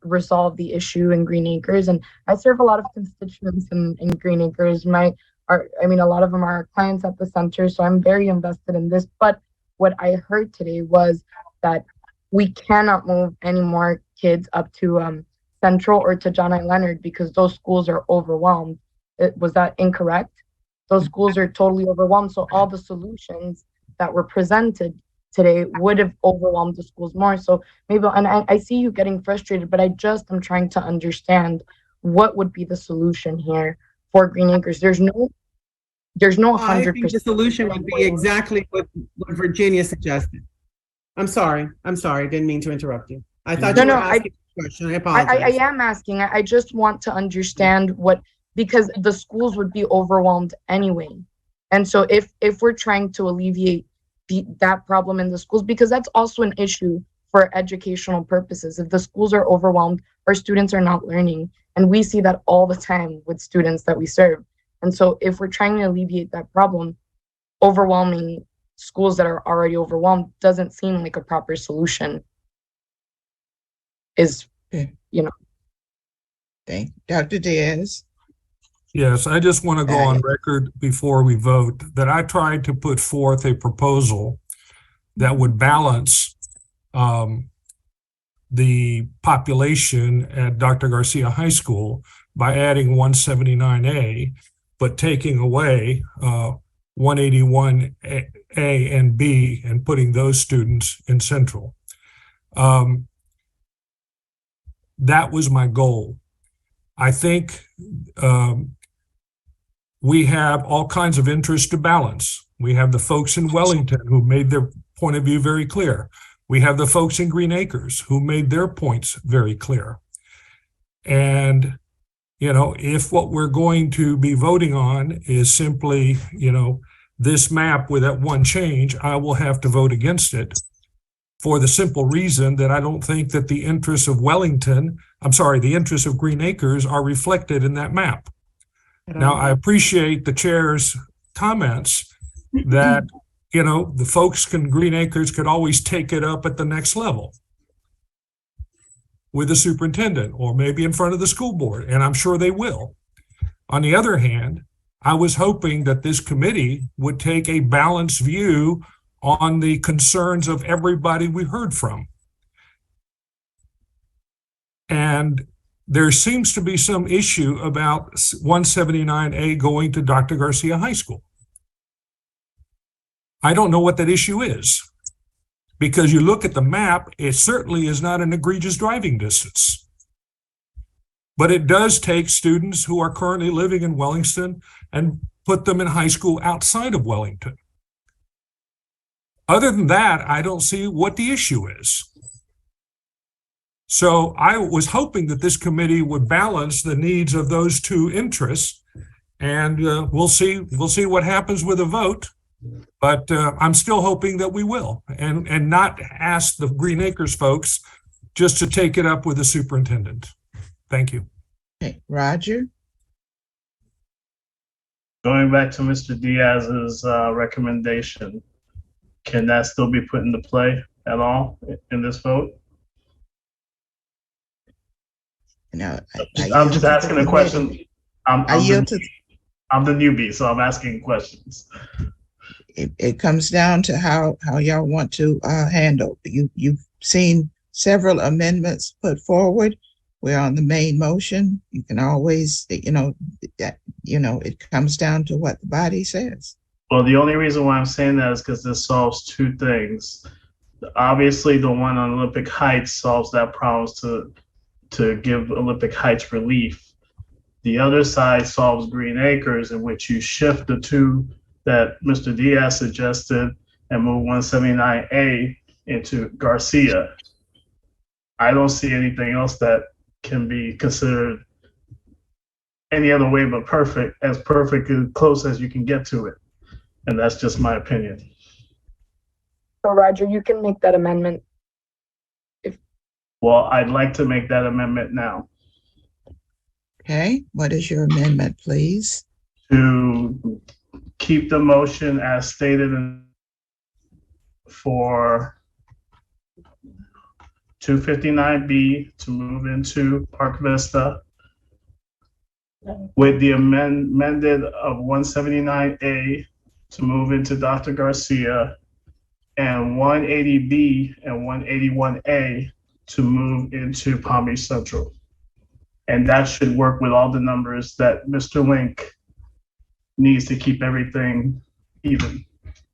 resolve the issue in Green Acres. And I serve a lot of constituents in Green Acres. A lot of them are clients at the center, so I'm very invested in this. But what I heard today was that we cannot move any more kids up to Central or to John I. Leonard because those schools are overwhelmed. Was that incorrect? Those schools are totally overwhelmed. So all the solutions that were presented today would have overwhelmed the schools more. So maybe, and I see you getting frustrated, but I'm trying to understand what would be the solution here for Green Acres. There's no 100%. I think the solution would be exactly what Virginia suggested. I'm sorry. Didn't mean to interrupt you. I thought you were asking a question. I apologize. I am asking. I just want to understand because the schools would be overwhelmed anyway. And so if we're trying to alleviate that problem in the schools, because that's also an issue for educational purposes. If the schools are overwhelmed, our students are not learning. And we see that all the time with students that we serve. And so if we're trying to alleviate that problem, overwhelming schools that are already overwhelmed doesn't seem like a proper solution. Thank Dr. Diaz. Yes, I just want to go on record before we vote that I tried to put forth a proposal that would balance the population at Dr. Garcia High School by adding 179A, but taking away 181A and B and putting those students in Central. That was my goal. I think we have all kinds of interests to balance. We have the folks in Wellington who made their point of view very clear. We have the folks in Green Acres who made their points very clear. And, if what we're going to be voting on is simply, this map with that one change, I will have to vote against it for the simple reason that I don't think that the interests of the interests of Green Acres are reflected in that map. Now, I appreciate the chair's comments that, the folks in Green Acres could always take it up at the next level with the superintendent or maybe in front of the school board, and I'm sure they will. On the other hand, I was hoping that this committee would take a balanced view on the concerns of everybody we heard from. And there seems to be some issue about 179A going to Dr. Garcia High School. I don't know what that issue is, because you look at the map, it certainly is not an egregious driving distance. But it does take students who are currently living in Wellington and put them in high school outside of Wellington. Other than that, I don't see what the issue is. So I was hoping that this committee would balance the needs of those two interests, and we'll see what happens with a vote. But I'm still hoping that we will, and not ask the Green Acres folks just to take it up with the superintendent. Thank you. Okay, Roger. Going back to Mr. Diaz's recommendation, can that still be put into play at all in this vote? No, I'm just asking a question. I yield to. I'm the newbie, so I'm asking questions. It comes down to how y'all want to handle. You've seen several amendments put forward. We're on the main motion. You can always, it comes down to what the body says. Well, the only reason why I'm saying that is because this solves two things. Obviously, the one on Olympic Heights solves that problem to give Olympic Heights relief. The other side solves Green Acres, in which you shift the two that Mr. Diaz suggested and move 179A into Garcia. I don't see anything else that can be considered any other way but perfect, as close as you can get to it. And that's just my opinion. So Roger, you can make that amendment. Well, I'd like to make that amendment now. Okay, what is your amendment, please? To keep the motion as stated for 259B to move into Park Vista with the amended of 179A to move into Dr. Garcia and 180B and 181A to move into Palm Beach Central. And that should work with all the numbers that Mr. Link needs to keep everything even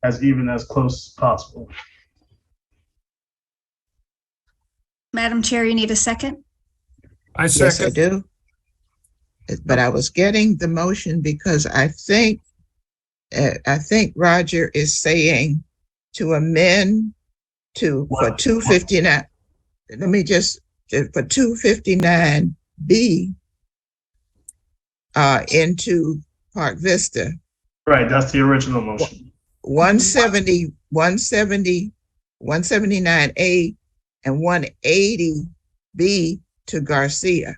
as close as possible. Madam Chair, you need a second? I second. Yes, I do. But I was getting the motion because I think Roger is saying to amend for 259. Let me just, for 259B into Park Vista. Right, that's the original motion. 179A and 180B to Garcia.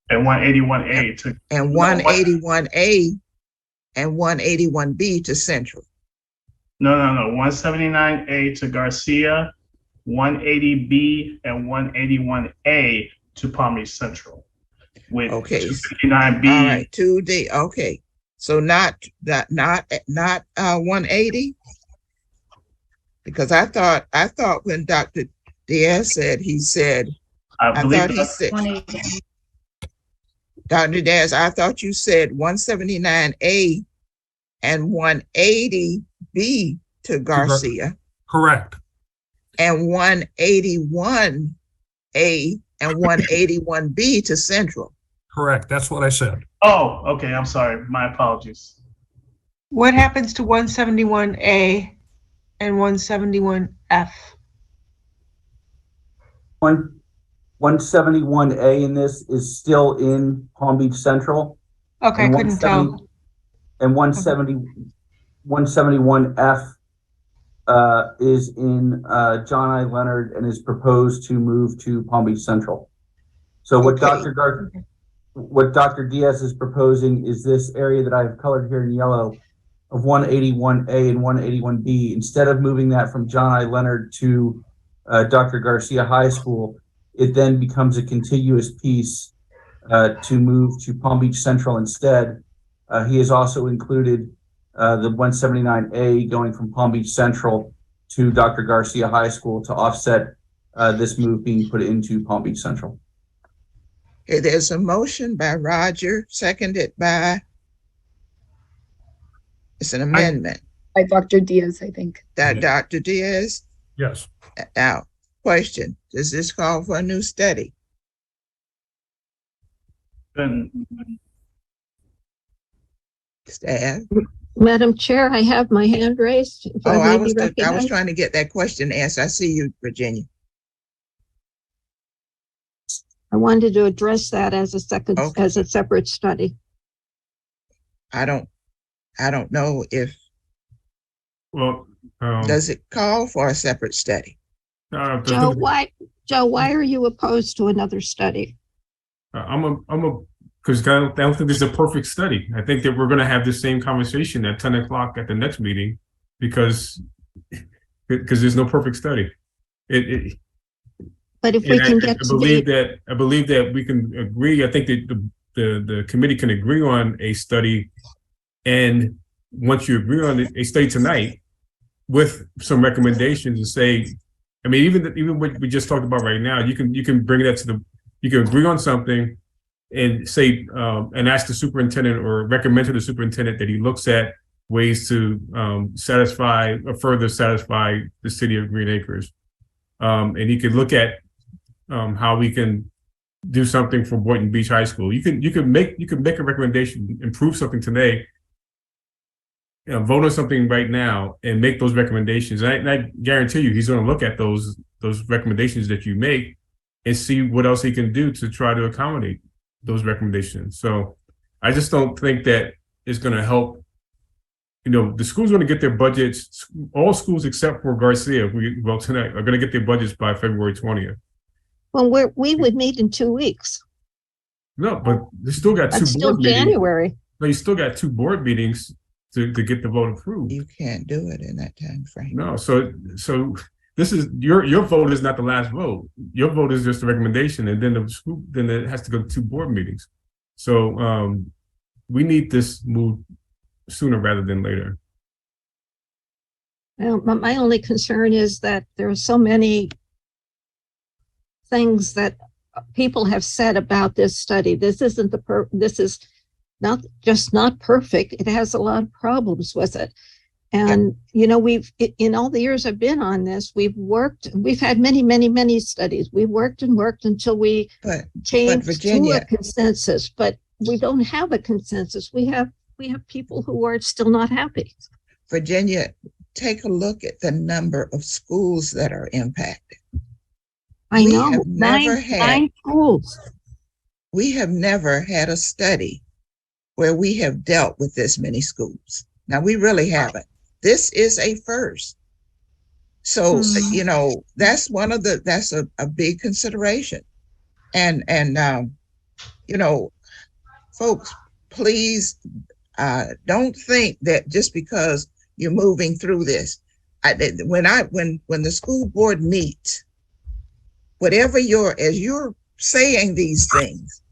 And 181A to. And 181A and 181B to Central. No. 179A to Garcia, 180B and 181A to Palm Beach Central. With 259B. All right, 2D. Okay, so not 180, because I thought when Dr. Diaz said, Dr. Diaz, I thought you said 179A and 180B to Garcia. Correct. And 181A and 181B to Central. Correct. That's what I said. Oh, okay. I'm sorry. My apologies. What happens to 171A and 171F? 171A in this is still in Palm Beach Central. Okay, I couldn't tell. And 171F is in John I. Leonard and is proposed to move to Palm Beach Central. So what Dr. Diaz is proposing is this area that I have colored here in yellow of 181A and 181B. Instead of moving that from John I. Leonard to Dr. Garcia High School, it then becomes a contiguous piece to move to Palm Beach Central instead. He has also included the 179A going from Palm Beach Central to Dr. Garcia High School to offset this move being put into Palm Beach Central. Okay, there's a motion by Roger, seconded by, it's an amendment. By Dr. Diaz, I think. Dr. Diaz? Yes. Now, question, does this call for a new study? Staff? Madam Chair, I have my hand raised. If I may be was recognized. trying to get that question answered. I see you, Virginia. I wanted to address that as a separate study. I don't know if. Well, does it call for a separate study? Joe, why are you opposed to another study? Because I don't think there's a perfect study. I think that we're going to have the same conversation at 10 o'clock at the next meeting because there's no perfect study. But if we and can I get believe that we can agree. I think that the committee can agree on a study, and once you agree on a study tonight with some recommendations and say, I mean, even what we just talked about right now, you can bring that to you can agree on something and say and ask the superintendent or recommend to the superintendent that he looks at ways to satisfy or further satisfy the city of Green Acres, and he could look at how we can do something for Boynton Beach High School. You can make a recommendation, improve something today, vote on something right now, and make those recommendations. And I guarantee you, he's going to look at those recommendations that you make and see what else he can do to try to accommodate those recommendations. So I just don't think that it's going to help. You know, the school's going to get their budgets. All schools except for Garcia, we vote tonight, are going to get their budgets by February 20th. Well, we would meet in 2 weeks. No, but they still got That's two still board meetings. January. No, you still got 2 board meetings to get the vote approved. You can't do it in that time frame. No, so this is your vote is not the last vote. Your vote is just a recommendation, and then the school then it has to go to 2 board meetings. So we need this moved sooner rather than later. Well, my only concern is that there are so many things that people have said about this study. This isn't this is not just not perfect. It has a lot of problems with it. And, you know, in all the years I've been on this, we've had many studies. We worked until we came to a consensus, but we don't have a consensus. We have people who are still not happy. Virginia, take a look at the number of schools that are impacted. I know, nine schools. We have never had a study where we have dealt with this many schools. Now, we really haven't. This is a first. So, you know, that's a big consideration. And you know, folks, please don't think that just because you're moving through this, when the school board meets, whatever as you're saying these things,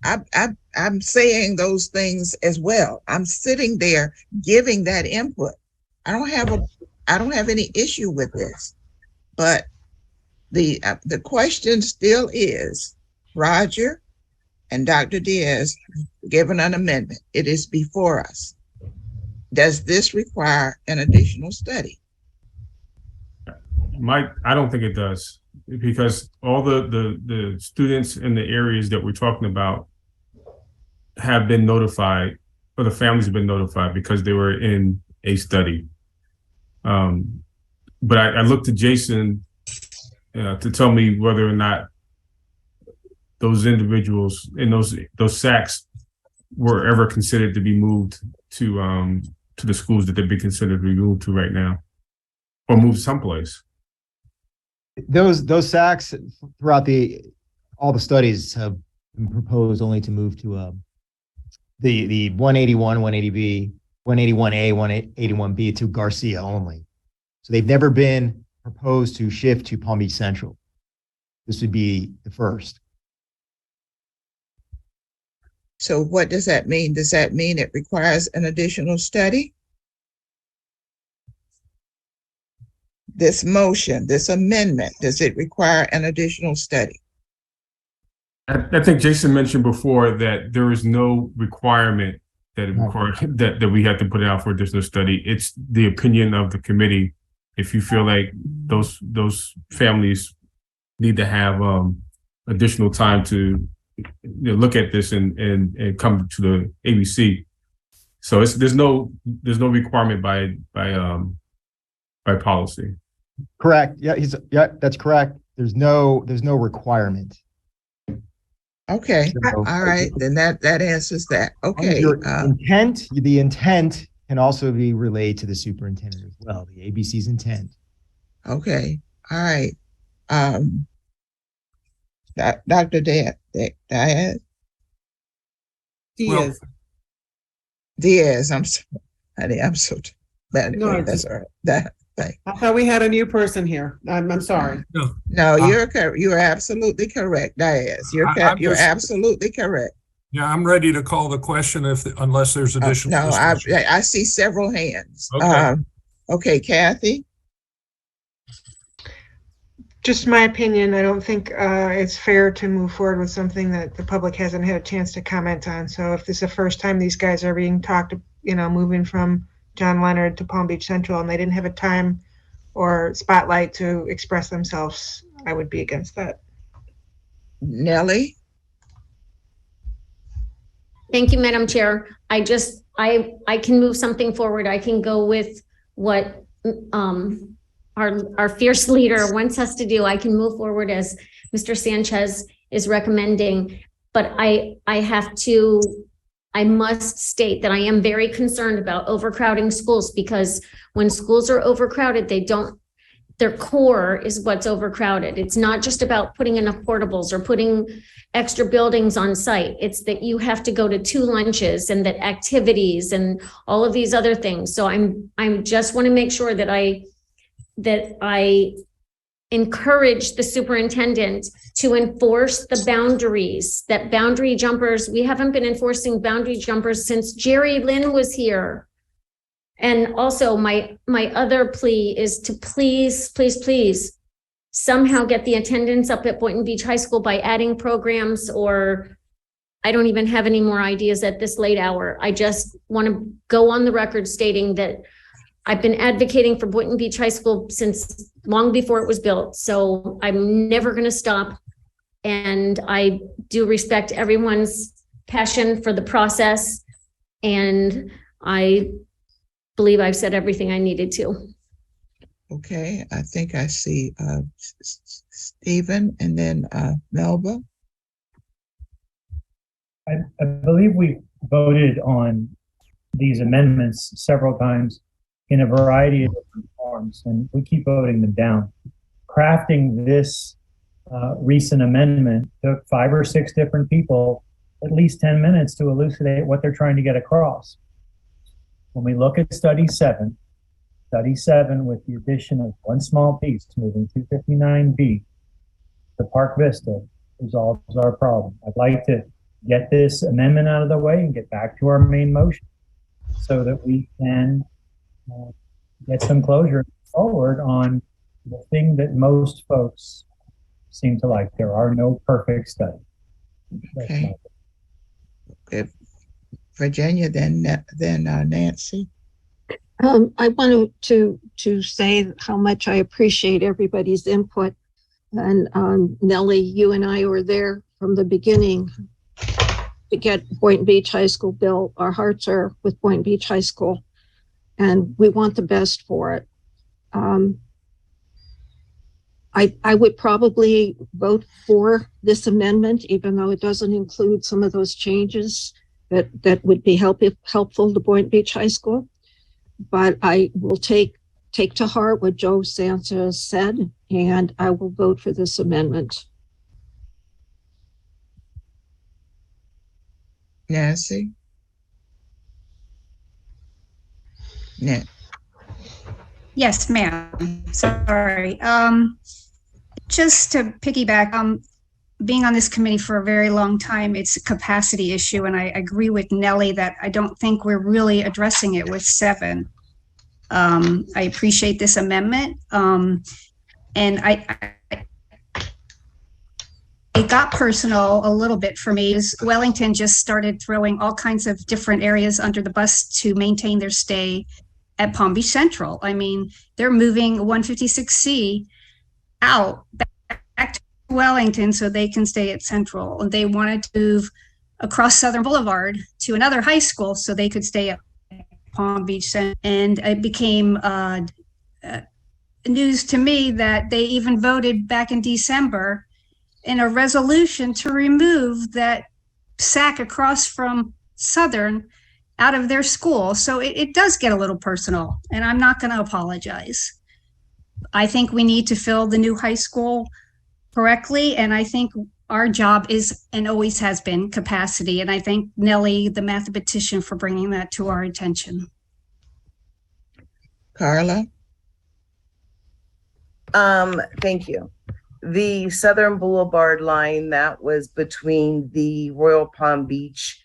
I'm saying those things as well. I'm sitting there giving that input. I don't have any issue with this, but the question still is, Roger and Dr. Diaz given an amendment. It is before us. Does this require an additional study? I don't think it does, because all the students in the areas that we're talking about have been notified, or the families have been notified because they were in a study. But I looked to Jason to tell me whether or not those individuals in those SACs were ever considered to be moved to the schools that they've been considered to be moved to right now, or moved someplace. Those SACs throughout all the studies have been proposed only to move to the 181, 180B, 181A, 181B to Garcia only. So they've never been proposed to shift to Palm Beach Central. This would be the first. So what does that mean? Does that mean it requires an additional study? This motion, this amendment, does it require an additional study? I think Jason mentioned before that there is no requirement that we have to put it out for additional study. It's the opinion of the committee. If you feel like those families need to have additional time to look at this and come to the ABC. So there's no requirement by policy. Correct. Yeah, that's correct. There's no requirement. Okay. So, all right. Then that answers that. Okay. The intent can also be relayed to the superintendent as well. The ABC's intent. Okay. All right. Dr. Diaz. Diaz. I'm sorry. I'm so bad. No, That's all right. I thought we had a new person here. I'm sorry. No, you're absolutely correct, Diaz. You're absolutely correct. Yeah, I'm ready to call the question unless there's additional No, discussion. I see several hands. Okay. Okay, Kathy? Just my opinion, I don't think it's fair to move forward with something that the public hasn't had a chance to comment on. So if this is the first time these guys are being talked, moving from John Leonard to Palm Beach Central, and they didn't have a time or spotlight to express themselves, I would be against that. Nellie? Thank you, Madam Chair. I can move something forward. I can go with what our fierce leader wants us to do. I can move forward as Mr. Sanchez is recommending, but I must state that I am very concerned about overcrowding schools, because when schools are overcrowded, their core is what's overcrowded. It's not just about putting enough portables or putting extra buildings on site. It's that you have to go to 2 lunches and that activities and all of these other things. So I'm just want to make sure that I encourage the superintendent to enforce the boundaries, that boundary jumpers, we haven't been enforcing boundary jumpers since Jerry Lynn was here. And also my other plea is to please somehow get the attendance up at Boynton Beach High School by adding programs, or I don't even have any more ideas at this late hour. I just want to go on the record stating that I've been advocating for Boynton Beach High School since long before it was built. So I'm never going to stop. And I do respect everyone's passion for the process. And I believe I've said everything I needed to. Okay, I think I see Stephen and then Melba. I believe we voted on these amendments several times in a variety of different forms, and we keep voting them down. Crafting this recent amendment took 5 or 6 different people at least 10 minutes to elucidate what they're trying to get across. When we look at study 7 with the addition of one small piece, moving 259B, the Park Vista resolves our problem. I'd like to get this amendment out of the way and get back to our main motion so that we can get some closure forward on the thing that most folks seem to like. There are no perfect studies. Okay. Virginia, then Nancy. I wanted to say how much I appreciate everybody's input. And Nellie, you and I were there from the beginning to get Boynton Beach High School built. Our hearts are with Boynton Beach High School, and we want the best for it. I would probably vote for this amendment, even though it doesn't include some of those changes that would be helpful to Boynton Beach High School. But I will take to heart what Joe Sanchez said, and I will vote for this amendment. Nancy? Yes, ma'am. Sorry. Just to piggyback, being on this committee for a very long time, it's a capacity issue. And I agree with Nellie that I don't think we're really addressing it with 7. I appreciate this amendment. And it got personal a little bit for me. Wellington just started throwing all kinds of different areas under the bus to maintain their stay at Palm Beach Central. I mean, they're moving 156C out back to Wellington so they can stay at Central. And they wanted to move across Southern Boulevard to another high school so they could stay at Palm Beach Central. And it became news to me that they even voted back in December in a resolution to remove that SAC across from Southern out of their school. So it does get a little personal, and I'm not going to apologize. I think we need to fill the new high school correctly, and I think our job is and always has been capacity. And I thank Nellie, the mathematician, for bringing that to our attention. Carla? Thank you. The Southern Boulevard line that was between the Royal Palm Beach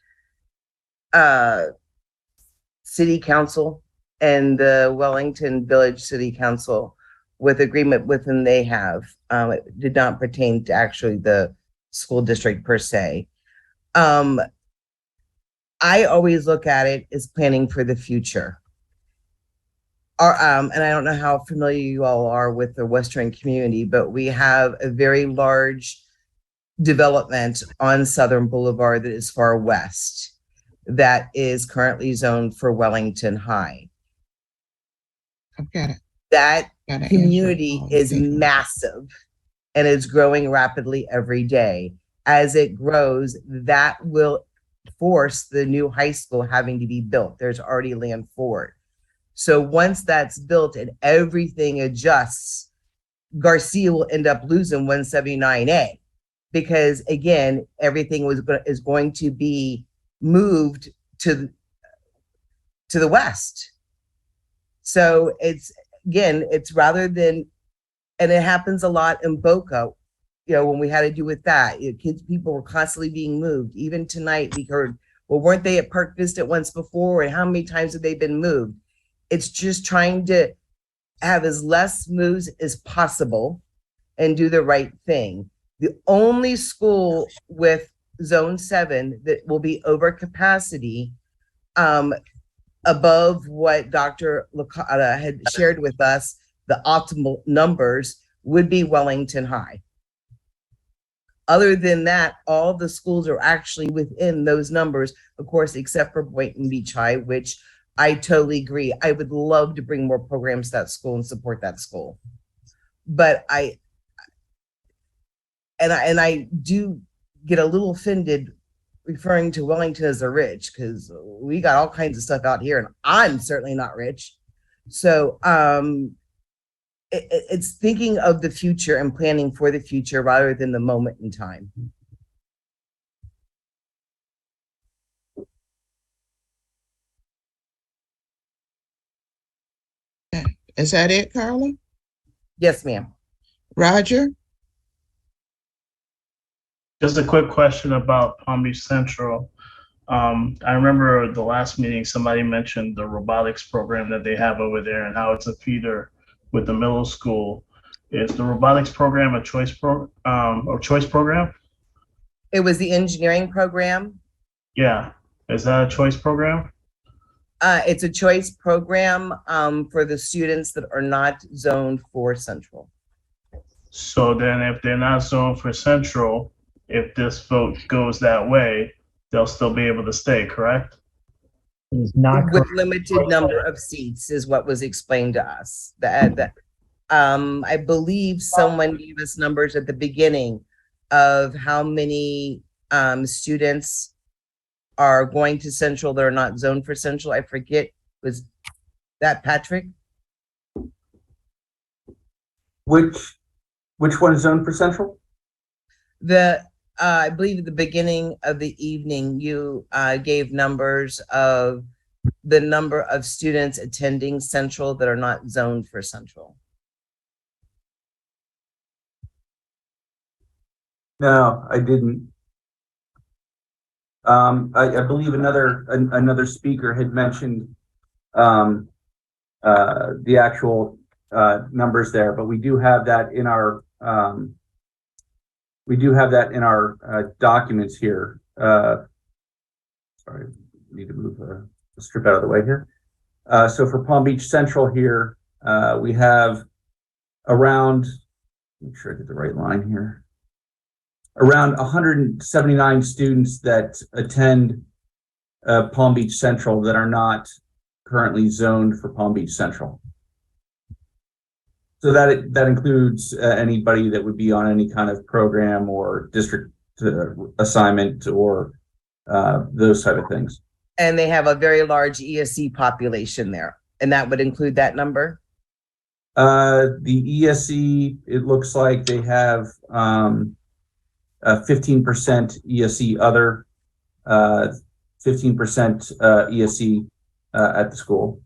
City Council and the Wellington Village City Council, with agreement with them they have. It did not pertain to actually the school district per se. I always look at it as planning for the future. And I don't know how familiar you all are with the Western community, but we have a very large development on Southern Boulevard that is far west that is currently zoned for Wellington High. I've got it. That community is massive and it's growing rapidly every day. As it grows, that will force the new high school having to be built. There's already land for it. So once that's built and everything adjusts, Garcia will end up losing 179A because again, everything is going to be moved to the west. So it's rather than, and it happens a lot in Boca, you know, when we had to do with that, people were constantly being moved. Even tonight we heard, well, weren't they at Park Vista once before? And how many times have they been moved? It's just trying to have as less moves as possible and do the right thing. The only school with Zone 7 that will be over capacity, above what Dr. Licata had shared with us, the optimal numbers would be Wellington High. Other than that, all the schools are actually within those numbers, of course, except for Boynton Beach High, which I totally agree. I would love to bring more programs to that school and support that school. But I do get a little offended referring to Wellington as a rich, because we got all kinds of stuff out here and I'm certainly not rich. So it's thinking of the future and planning for the future rather than the moment in time. Is that it, Carla? Yes, ma'am. Roger? Just a quick question about Palm Beach Central. I remember the last meeting, somebody mentioned the robotics program that they have over there and how it's a feeder with the middle school. Is the robotics program a choice program? It was the engineering program. Yeah. Is that a choice program? It's a choice program for the students that are not zoned for Central. So then if they're not zoned for Central, if this vote goes that way, they'll still be able to stay, correct? Is not with limited number of seats is what was explained to us. I believe someone gave us numbers at the beginning of how many students are going to Central that are not zoned for Central. I forget, was that Patrick? Which one is zoned for Central? I believe at the beginning of the evening, you gave numbers of the number of students attending Central that are not zoned for Central. No, I didn't. I believe another speaker had mentioned the actual numbers there, but we do have that in our documents here. Sorry, need to move the strip out of the way here. So for Palm Beach Central here, we have around, make sure I get the right line here, around 179 students that attend Palm Beach Central that are not currently zoned for Palm Beach Central. So that includes anybody that would be on any kind of program or district assignment or those type of things. And they have a very large ESC population there, and that would include that number? The ESC, it looks like they have 15% ESC other, 15% ESC at the school.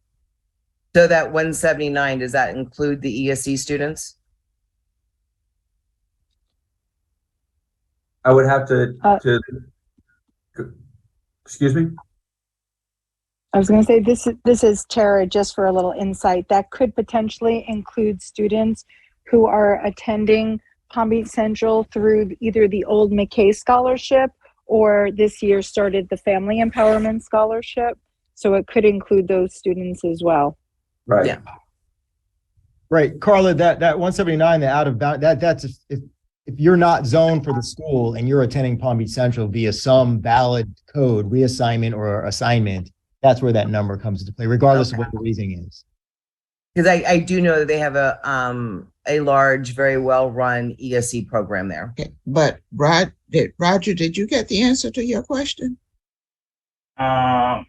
So that 179, does that include the ESC students? I would have to, excuse me? I was going to say, this is Tara, just for a little insight. That could potentially include students who are attending Palm Beach Central through either the old McKay Scholarship or this year started the Family Empowerment Scholarship. So it could include those students as well. Right. Yeah. Right, Carla, that 179, the out of bound, that's if you're not zoned for the school and you're attending Palm Beach Central via some valid code, reassignment or assignment, that's where that number comes into play, regardless of what the reasoning is. Because I do know that they have a large, very well-run ESC program there. Okay, but Roger, did you get the answer to your question? I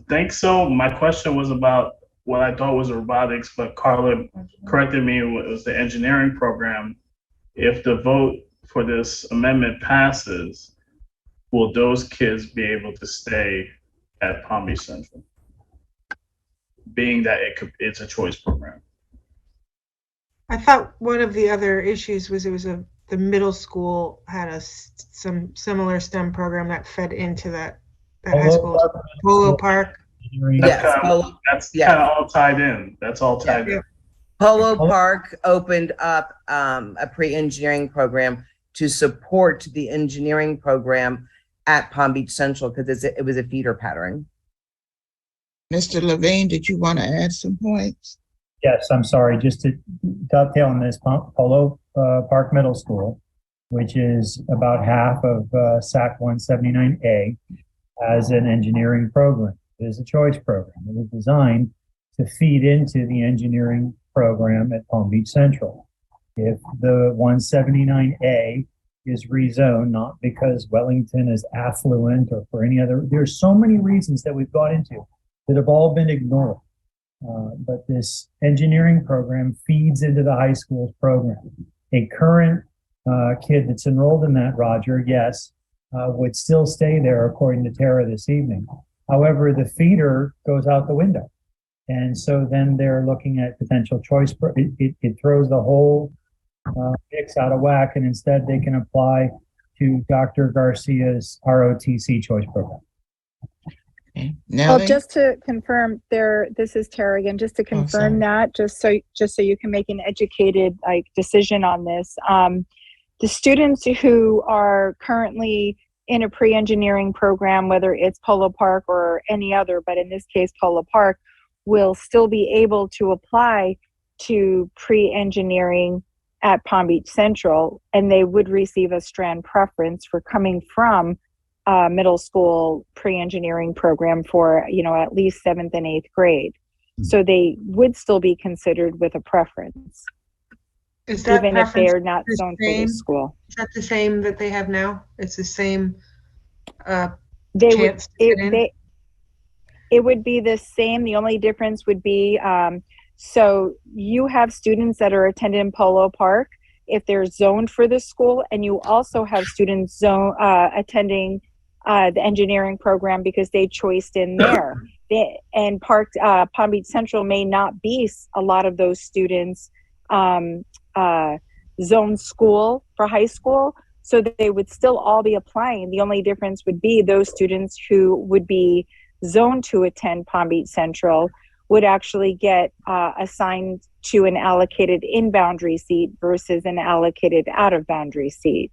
think so. My question was about what I thought was robotics, but Carla corrected me. It was the engineering program. If the vote for this amendment passes, will those kids be able to stay at Palm Beach Central, being that it's a choice program? I thought one of the other issues was the middle school had some similar STEM program that fed into that high school. Polo Park. Yes, That's kind of all tied in. That's all tied in. Polo Park opened up a pre-engineering program to support the engineering program at Palm Beach Central because it was a feeder pattern. Mr. Levine, did you want to add some points? Yes, I'm sorry, just to dovetail on this, Polo Park Middle School, which is about half of SAC 179A, has an engineering program. It is a choice program. It was designed to feed into the engineering program at Palm Beach Central. If the 179A is rezoned, not because Wellington is affluent or for any other, there's so many reasons that we've got into that have all been ignored. But this engineering program feeds into the high school's program. A current kid that's enrolled in that, Roger, yes, would still stay there according to Tara this evening. However, the feeder goes out the window. And so then they're looking at potential choice. It throws the whole mix out of whack, and instead they can apply to Dr. Garcia's ROTC choice program. Well, just to confirm, this is Tara again, just to confirm that, just so you can make an educated decision on this. The students who are currently in a pre-engineering program, whether it's Polo Park or any other, but in this case, Polo Park, will still be able to apply to pre-engineering at Palm Beach Central, and they would receive a strand preference for coming from middle school pre-engineering program for, at least 7th and 8th grade. So they would still be considered with a preference. Is that even if preference they're not the zoned for same? this school? Is that the same that they have now? It's the same It would be the same. The only difference would be, so you have students that are attending Polo Park if they're zoned for this school, and you also have students attending the engineering program because they choiced in there. And Palm Beach Central may not be a lot of those students zone school for high school, so they would still all be applying. The only difference would be those students who would be zoned to attend Palm Beach Central would actually get assigned to an allocated in-boundary seat versus an allocated out-of-boundary seat.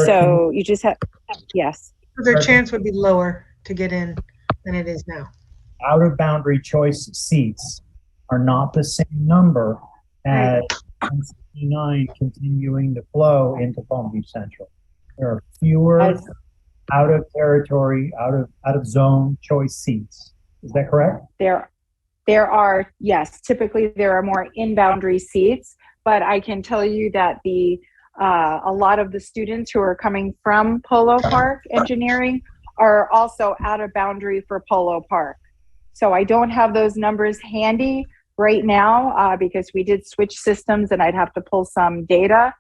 So you just have, yes. So their chance would be lower to get in than it is now. Out-of-boundary choice seats are not the same number as 169 continuing to flow into Palm Beach Central. There are fewer out of territory, out of zone choice seats. Is that correct? There are, yes, typically there are more in-boundary seats, but I can tell you that a lot of the students who are coming from Polo Park Engineering are also out of boundary for Polo Park. So I don't have those numbers handy right now because we did switch systems and I'd have to pull some data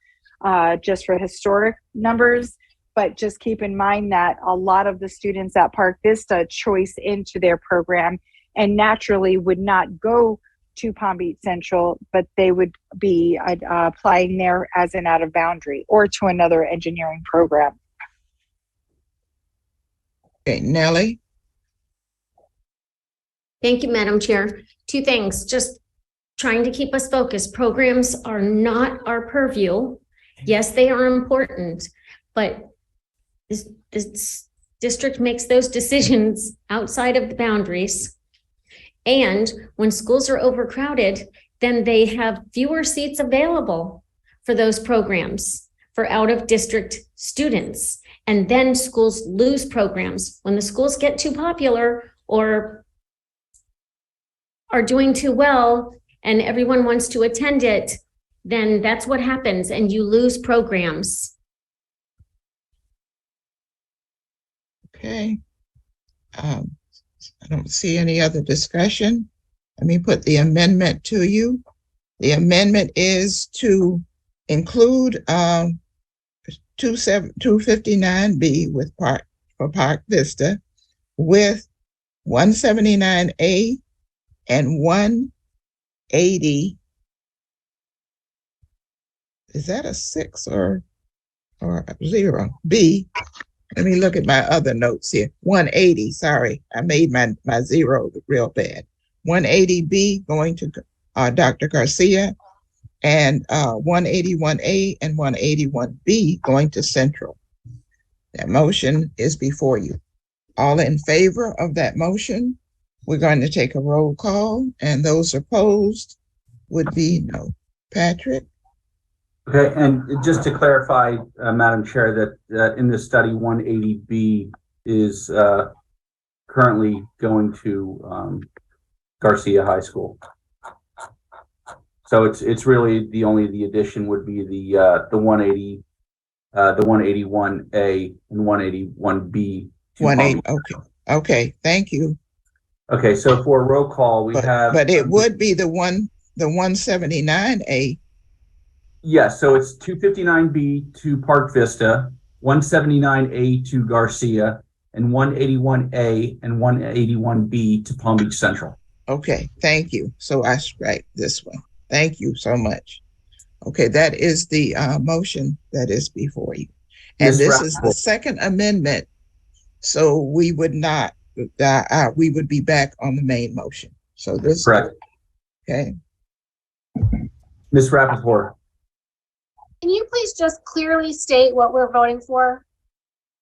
just for historic numbers. But just keep in mind that a lot of the students at Park Vista choice into their program and naturally would not go to Palm Beach Central, but they would be applying there as an out of boundary or to another engineering program. Okay, Nellie? Thank you, Madam Chair. Two things, just trying to keep us focused. Programs are not our purview. Yes, they are important, but this district makes those decisions outside of the boundaries. And when schools are overcrowded, then they have fewer seats available for those programs for out-of-district students. And then schools lose programs. When the schools get too popular or are doing too well and everyone wants to attend it, then that's what happens and you lose programs. Okay. I don't see any other discussion. Let me put the amendment to you. The amendment is to include 259B with Park Vista with 179A and 180. Is that a 6 or a 0? B. Let me look at my other notes here. 180, sorry. I made my 0 real bad. 180B going to Dr. Garcia, and 181A and 181B going to Central. That motion is before you. All in favor of that motion? We're going to take a roll call, and those opposed would be no. Patrick? Okay, and just to clarify, Madam Chair, that in this study, 180B is currently going to Garcia High School. So it's really the addition would be the 180, the 181A and 181B. 180. Okay. Thank you. Okay, so for a roll call, we have. But it would be the 179A. Yes, so it's 259B to Park Vista, 179A to Garcia, and 181A and 181B to Palm Beach Central. Okay, thank you. So I strike this one. Thank you so much. Okay, that is the motion that is before you. And this is the second amendment. So we would not, we would be back on the main motion. So this. Correct. Okay. Ms. Rappaport. Can you please just clearly state what we're voting for?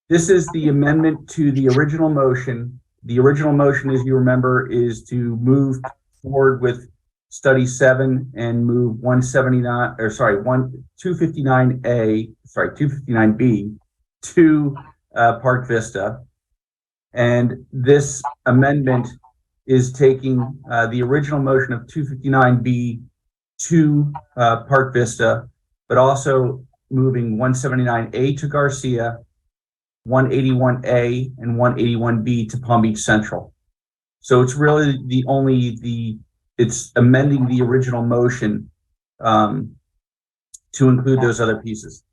This is the amendment to the original motion. The original motion, as you remember, is to move forward with study 7 and move 259B to Park Vista. And this amendment is taking the original motion of 259B to Park Vista, but also moving 179A to Garcia, 181A and 181B to Palm Beach Central. So it's really it's amending the original motion to include those other pieces.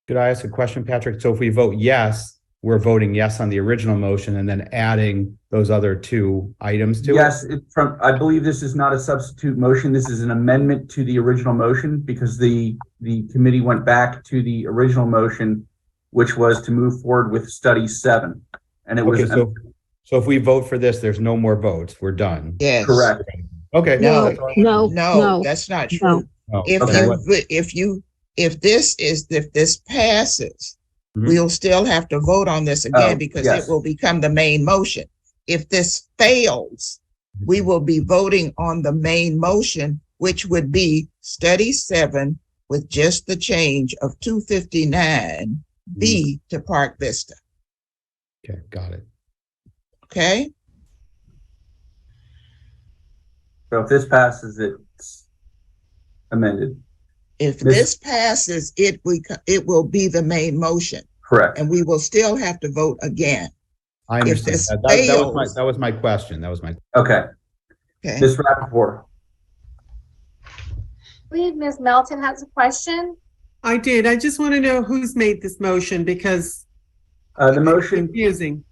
Could I ask a question, Patrick? So if we vote yes, we're voting yes on the original motion and then adding those other two items to it? Yes, I believe this is not a substitute motion. This is an amendment to the original motion because the committee went back to the original motion, which was to move forward with study 7. And it was. So if we vote for this, there's no more votes. We're done. Yes. Correct. Okay. No, that's not true. No. If this passes, we'll still have to vote on this again because it will become the main motion. If this fails, we will be voting on the main motion, which would be study 7 with just the change of 259B to Park Vista. Okay, got it. Okay. So if this passes, it's amended. If this passes, it will be the main motion. Correct. And we will still have to vote again. I understand. That was my question. Okay. Ms. Rappaport. I believe Ms. Melton has a question. I did. I just want to know who's made this motion because the motion confusing.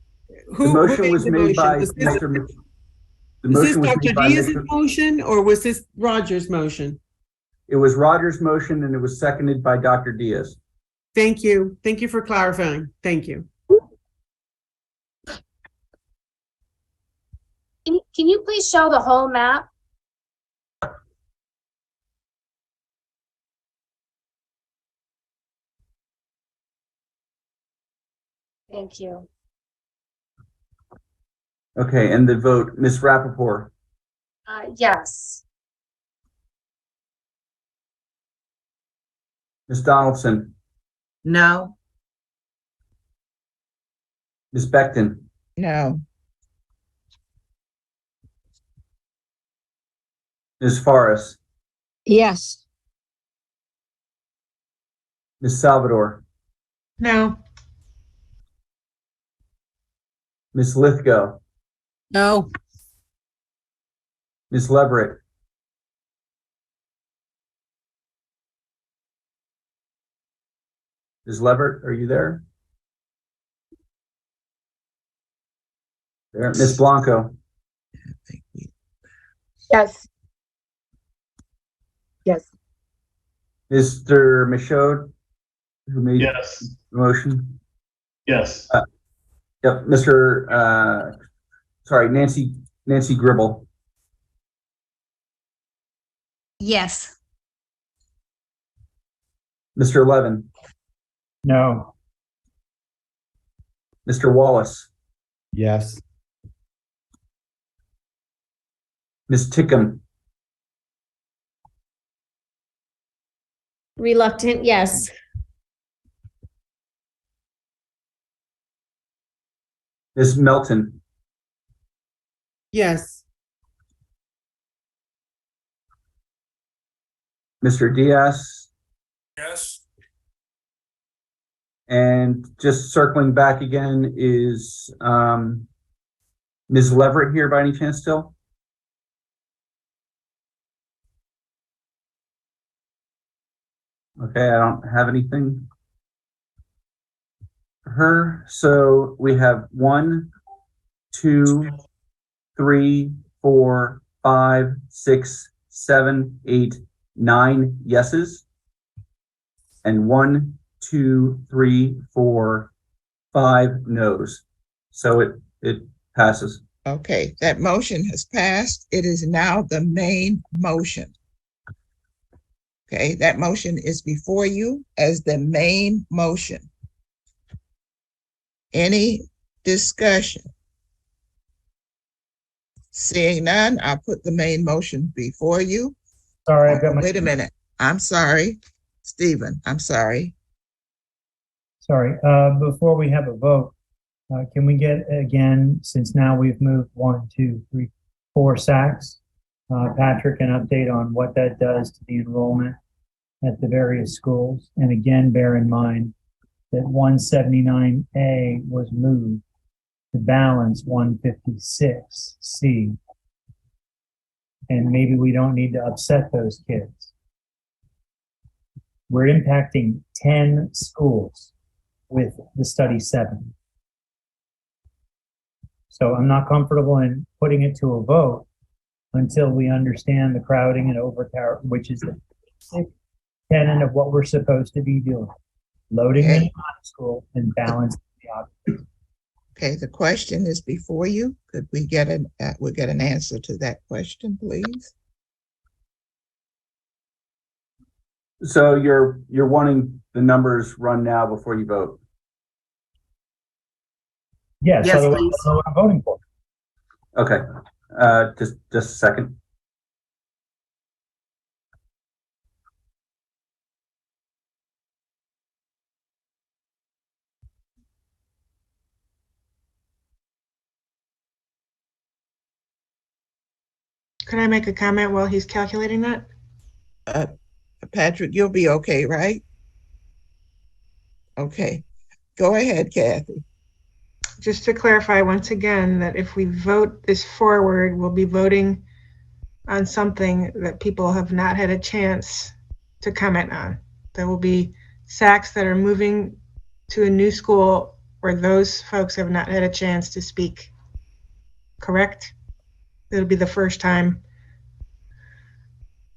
The motion was made by Mr. The Was this motion was Dr. made by Diaz's Mr. motion or was this Roger's motion? It was Roger's motion and it was seconded by Dr. Diaz. Thank you. Thank you for clarifying. Thank you. Can you please show the whole map? Thank you. Okay, and the vote, Ms. Rappaport, Yes. Ms. Donaldson, No. Ms. Becton, No. Ms. Forrest, Yes. Ms. Salvador, No. Ms. Lithgow, No. Ms. Leverett, Ms. Leverett, are you there? There, Ms. Blanco, Yes. Yes. Mr. Michaud, who made Yes. the motion? Yes. Yep, Nancy Gribble, Yes. Mr. Levin, No. Mr. Wallace, Yes. Ms. Tickham, Reluctant, yes. Ms. Melton, Yes. Mr. Diaz, Yes. and just circling back again, is Ms. Leverett here by any chance still? Okay, I don't have anything for her. So we have 1, 2, 3, 4, 5, 6, 7, 8, 9 yeses. And 1, 2, 3, 4, 5 noes. So it passes. Okay, that motion has passed. It is now the main motion. Okay, that motion is before you as the main motion. Any discussion? Seeing none, I'll put the main motion before you. Sorry, I've got my. Wait a minute. I'm sorry. Stephen, I'm sorry. Sorry, before we have a vote, can we get again, since now we've moved 1, 2, 3, 4 SACs, Patrick, an update on what that does to the enrollment at the various schools? And again, bear in mind that 179A was moved to balance 156C. And maybe we don't need to upset those kids. We're impacting 10 schools with the study 7. So I'm not comfortable in putting it to a vote until we understand the crowding and overcrowding, which is the basic tenet of what we're supposed to be doing. Loading in high school and balancing the options. Okay, the question is before you. Could we get an answer to that question, please? So you're wanting the numbers run now before you vote? Yes, Yes, otherwise I please. don't know what I'm voting for. Okay, just a second. Could I make a comment while he's calculating that? Patrick, you'll be okay, right? Okay, go ahead, Kathy. Just to clarify once again, that if we vote this forward, we'll be voting on something that people have not had a chance to comment on. There will be SACs that are moving to a new school where those folks have not had a chance to speak. Correct? It'll be the first time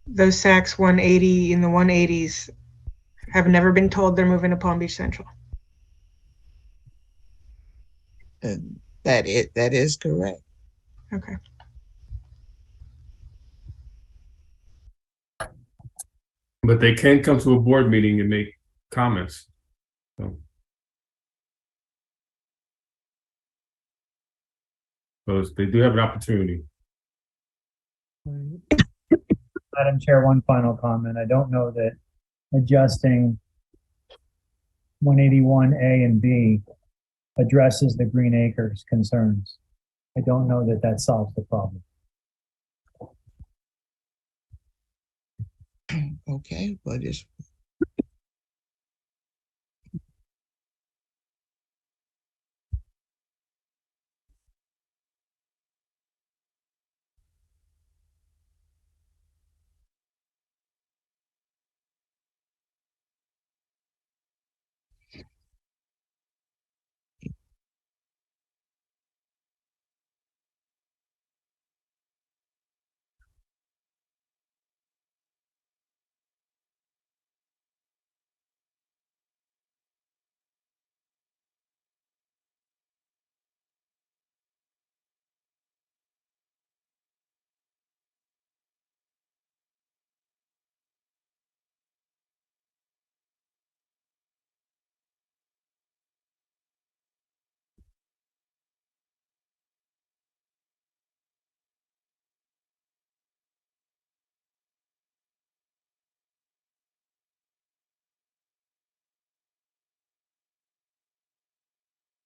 those SACs 180 in the 180s have never been told they're moving to Palm Beach Central. That is correct. Okay. But they can come to a board meeting and make comments. So they do have an opportunity. Madam Chair, one final comment. I don't know that adjusting 181A and B addresses the Green Acres concerns. I don't know that that solves the problem. Okay, but it's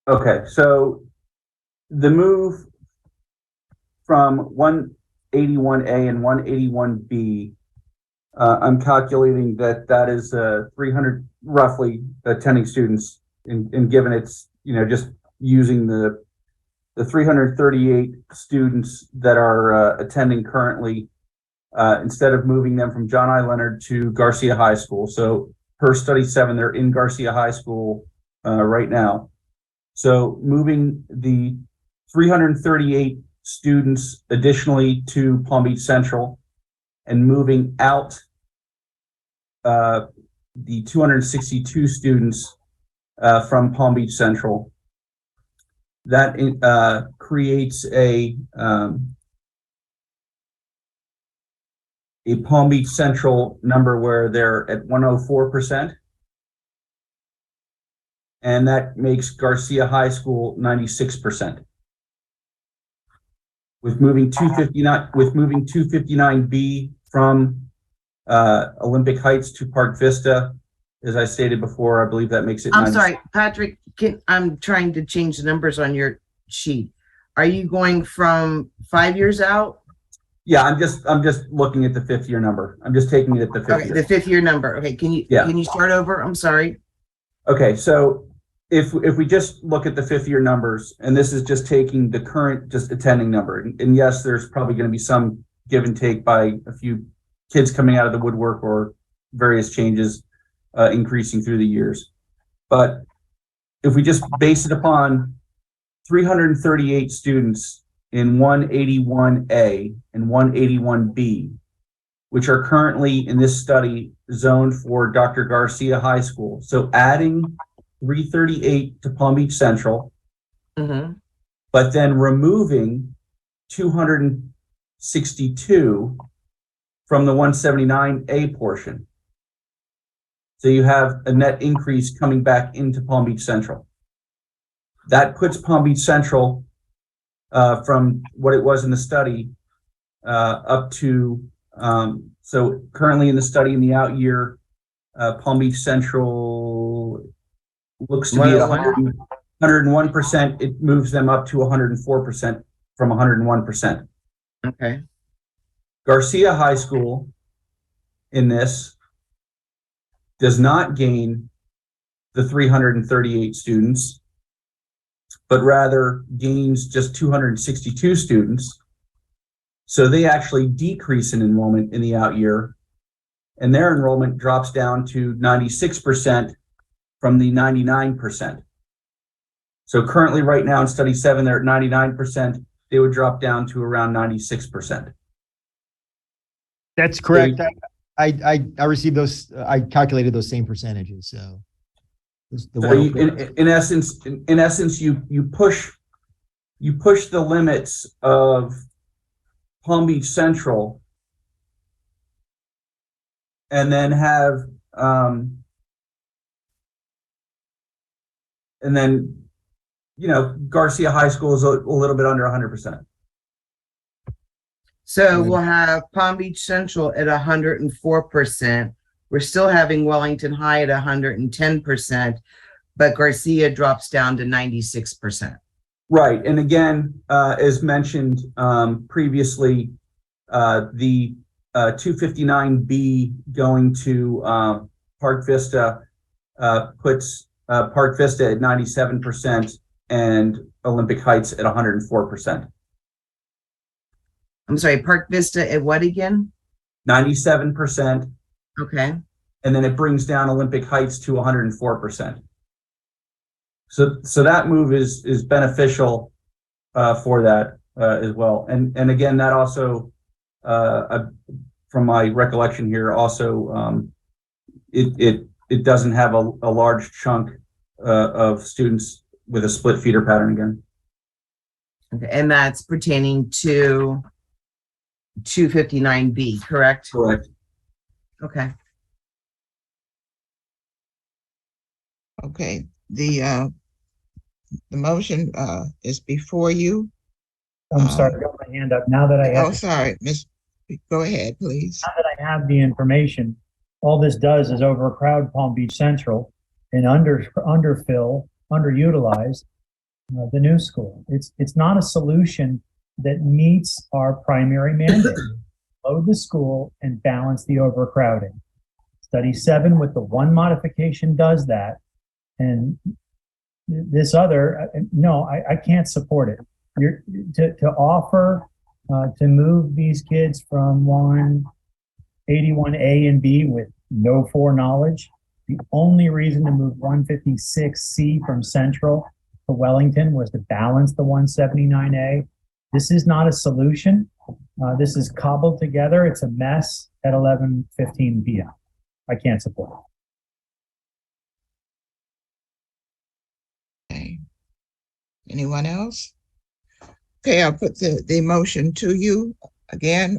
Okay, so the move from 181A and 181B, I'm calculating that is 300 roughly attending students, and given it's, just using the 338 students that are attending currently, instead of moving them from John I. Leonard to Garcia High School. So per study 7, they're in Garcia High School right now. So moving the 338 students additionally to Palm Beach Central and moving out the 262 students from Palm Beach Central, that creates a Palm Beach Central number where they're at 104%. And that makes Garcia High School 96%. With moving 259B from Olympic Heights to Park Vista, as I stated before, I believe that makes it. I'm sorry, Patrick, I'm trying to change the numbers on your sheet. Are you going from 5 years out? Yeah, I'm just looking at the 5th year number. I'm just taking it at the 5th year. The 5th year number. Okay, can you start over? I'm sorry. Okay, so if we just look at the 5th year numbers, and this is just taking the current just attending number, and yes, there's probably going to be some give and take by a few kids coming out of the woodwork or various changes increasing through the years. But if we just base it upon 338 students in 181A and 181B, which are currently in this study zoned for Dr. Garcia High School. So adding 338 to Palm Beach Central, but then removing 262 from the 179A portion. So you have a net increase coming back into Palm Beach Central. That puts Palm Beach Central from what it was in the study up to, so currently in the study in the out year, Palm Beach Central looks to be 101%. It moves them up to 104% from 101%. Okay. Garcia High School in this does not gain the 338 students, but rather gains just 262 students. So they actually decrease in enrollment in the out year, and their enrollment drops down to 96% from the 99%. So currently right now in study 7, they're at 99%. they would drop down to around 96%. That's correct. I received those, I calculated those same percentages, so. So in essence, you push the limits of Palm Beach Central and then have, and then, Garcia High School is a little bit under 100%. So we'll have Palm Beach Central at 104%. We're still having Wellington High at 110%, but Garcia drops down to 96%. Right. And again, as mentioned previously, the 259B going to Park Vista puts Park Vista at 97% and Olympic Heights at 104%. I'm sorry, Park Vista at what again? 97%. Okay. And then it brings down Olympic Heights to 104%. So that move is beneficial for that as well. And again, that also, from my recollection here, also it doesn't have a large chunk of students with a split feeder pattern again. Okay, and that's pertaining to 259B, correct? Correct. Okay. Okay, the motion is before you. I'm sorry, I got my hand up. Now that I have. Oh, sorry, Miss. Go ahead, please. Now that I have the information, all this does is overcrowd Palm Beach Central and underfill, underutilize the new school. It's not a solution that meets our primary mandate. Load the school and balance the overcrowding. Study 7 with the one modification does that. And this other, no, I can't support it. To offer to move these kids from 181A and B with no foreknowledge. The only reason to move 156C from Central to Wellington was to balance the 179A. This is not a solution. This is cobbled together. It's a mess at 11:15 p.m. I can't support it. Okay. Anyone else? Okay, I'll put the motion to you. Again,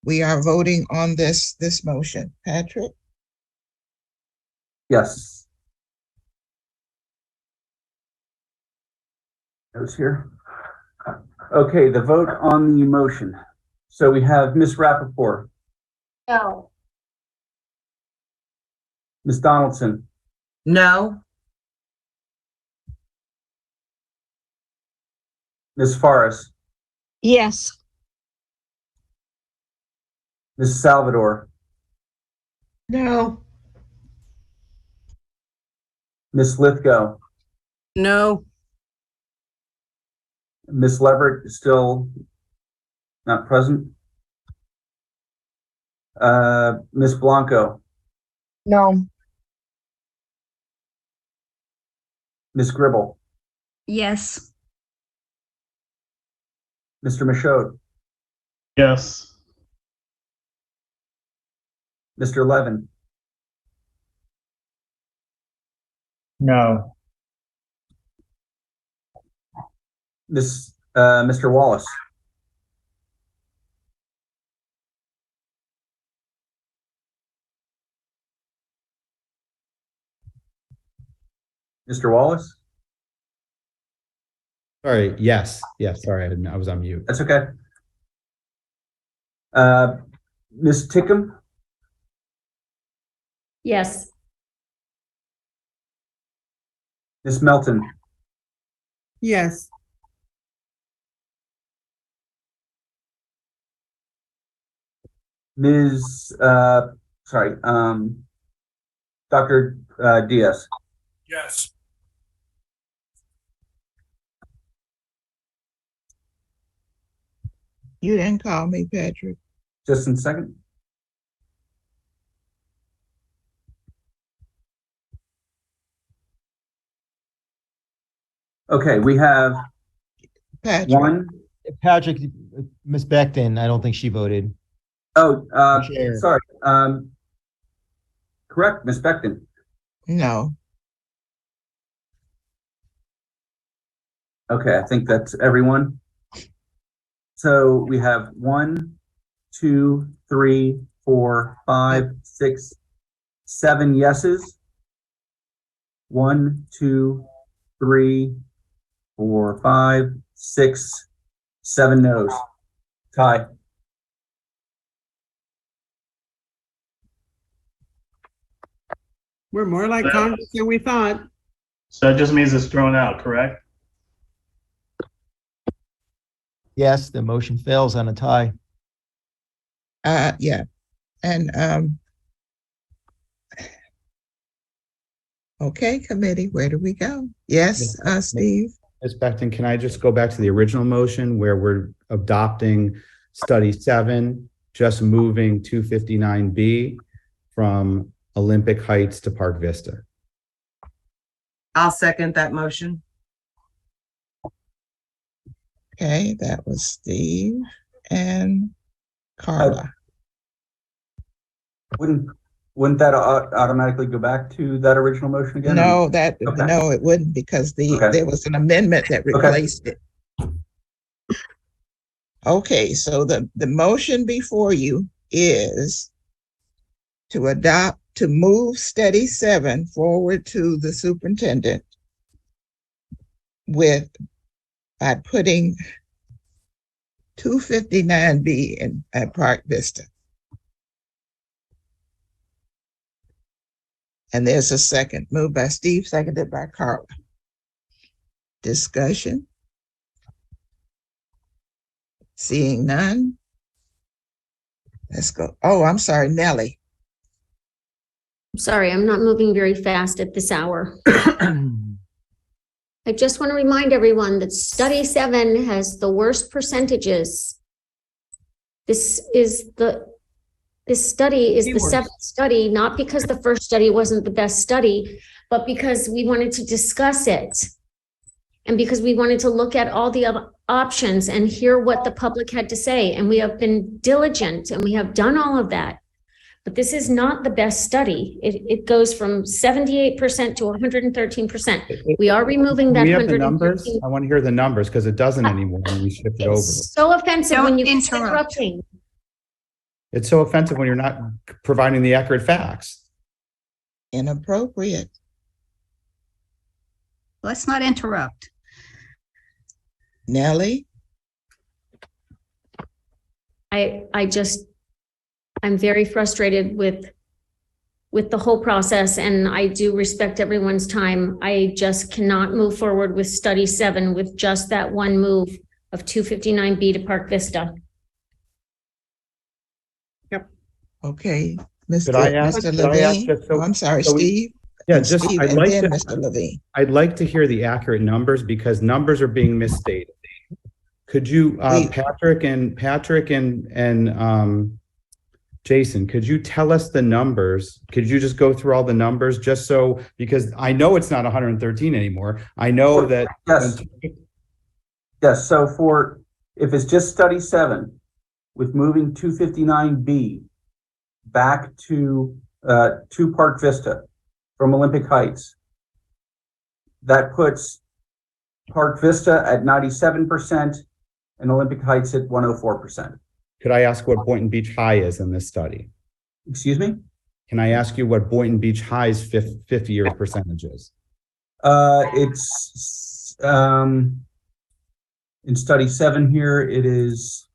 we are voting on this motion. Patrick? Yes. Goes here. Okay, the vote on the motion. So we have Ms. Rappaport, No. Ms. Donaldson, No. Ms. Forrest, Yes. Ms. Salvador, No. Ms. Lithgow, No. Ms. Leverett is still not present. Ms. Blanco, No. Ms. Gribble, Yes. Mr. Michaud, Yes. Mr. Levin, No. Mr. Wallace, Mr. Wallace. Sorry, yes, sorry, I was on mute. That's okay. Ms. Tickham, Yes. Ms. Melton, Yes. Ms. Dr. Diaz. Yes. You didn't call me, Patrick. Just in a second. Okay, we have Patrick. One. Patrick, Ms. Becton, I don't think she voted. Oh, Chair. sorry. Correct, Ms. Becton. No. Okay, I think that's everyone. So we have 1, 2, 3, 4, 5, 6, 7 yeses. 1, 2, 3, 4, 5, 6, 7 no's. Tie. We're more like Congress than we thought. So that just means it's thrown out, correct? Yes, the motion fails on a tie. Yeah. And, okay, committee, where do we go? Yes, Steve? Ms. Becton, can I just go back to the original motion where we're adopting study 7, just moving 259B from Olympic Heights to Park Vista? I'll second that motion. Okay, that was Steve and Carla. Wouldn't that automatically go back to that original motion again? No, Okay. no, it wouldn't, because Okay. there was an amendment that replaced it. Okay, so the motion before you is to move study 7 forward to the superintendent by putting 259B at Park Vista. And there's a second, moved by Steve, seconded by Carla. Discussion? Seeing none? Let's go. Oh, I'm sorry, Nellie. Sorry, I'm not moving very fast at this hour. I just want to remind everyone that study 7 has the worst percentages. This study is the 7th study, not because the first study wasn't the best study, but because we wanted to discuss it. And because we wanted to look at all the other options and hear what the public had to say. And we have been diligent and we have done all of that. But this is not the best study. It goes from 78% to 113%. We are removing that Do we have the 113%. numbers? I want to hear the numbers because it doesn't anymore when we shift it over. It's so offensive when you keep interrupt. interrupting. It's so offensive when you're not providing the accurate facts. Inappropriate. Let's not interrupt. Nellie? I'm very frustrated with the whole process, and I do respect everyone's time. I just cannot move forward with study 7 with just that one move of 259B to Park Vista. Okay, Could I ask- Mr. could I ask Levine? just so- I'm sorry, so we- Steve? Yeah, And just, Steve, I'd and like then to, Mr. Levine. I'd like to hear the accurate numbers because numbers are being misstated. Could you, Patrick and Jason, could you tell us the numbers? Could you just go through all the numbers just so, because I know it's not 113 anymore. I know that. Yes. Yes, so if it's just study 7 with moving 259B back to Park Vista from Olympic Heights, that puts Park Vista at 97% and Olympic Heights at 104%. Could I ask what Boynton Beach High is in this study? Excuse me? Can I ask you what Boynton Beach High's 50-year percentage is? It's in study 7 here, it is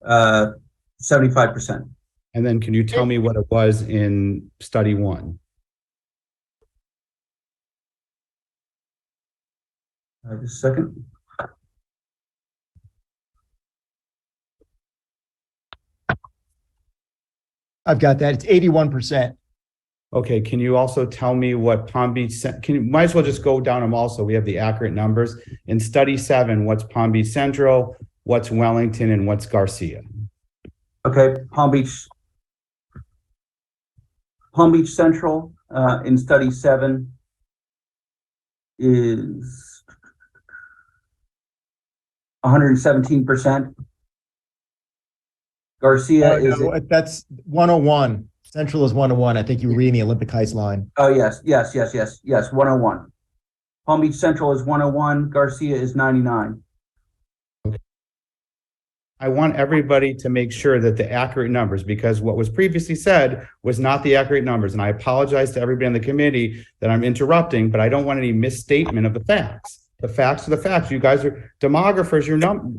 75%. And then can you tell me what it was in study 1? Just a second. I've got that. It's 81%. Okay, can you also tell me what Palm Beach, might as well just go down them also. We have the accurate numbers. In study 7, what's Palm Beach Central, what's Wellington, and what's Garcia? Okay, Palm Beach Central in study 7 is 117%. Garcia is No, that's 101. Central is 101. I think you were reading the Olympic Heights line. Oh, yes, 101. Palm Beach Central is 101, Garcia is 99. I want everybody to make sure that the accurate numbers, because what was previously said was not the accurate numbers. And I apologize to everybody on the committee that I'm interrupting, but I don't want any misstatement of the facts. The facts are the facts. You guys are demographers.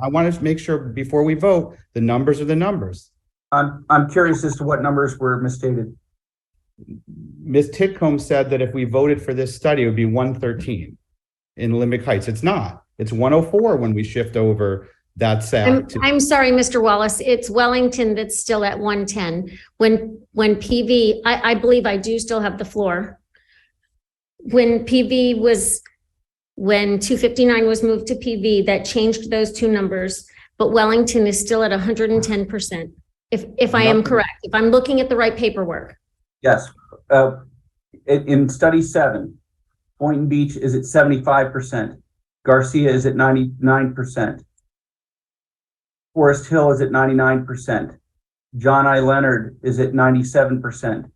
I want to make sure before we vote, the numbers are the numbers. I'm curious as to what numbers were misstated. Ms. Titcomb said that if we voted for this study, it would be 113 in Olympic Heights. It's not. It's 104 when we shift over that SAC. I'm sorry, Mr. Wallace. It's Wellington that's still at 110. When PV, I believe I do still have the floor. When 259 was moved to PV, that changed those two numbers, but Wellington is still at 110%. If I am correct, if I'm looking at the right paperwork. Yes. In study 7, Boynton Beach is at 75%. Garcia is at 99%. Forest Hill is at 99%. John I. Leonard is at 97%.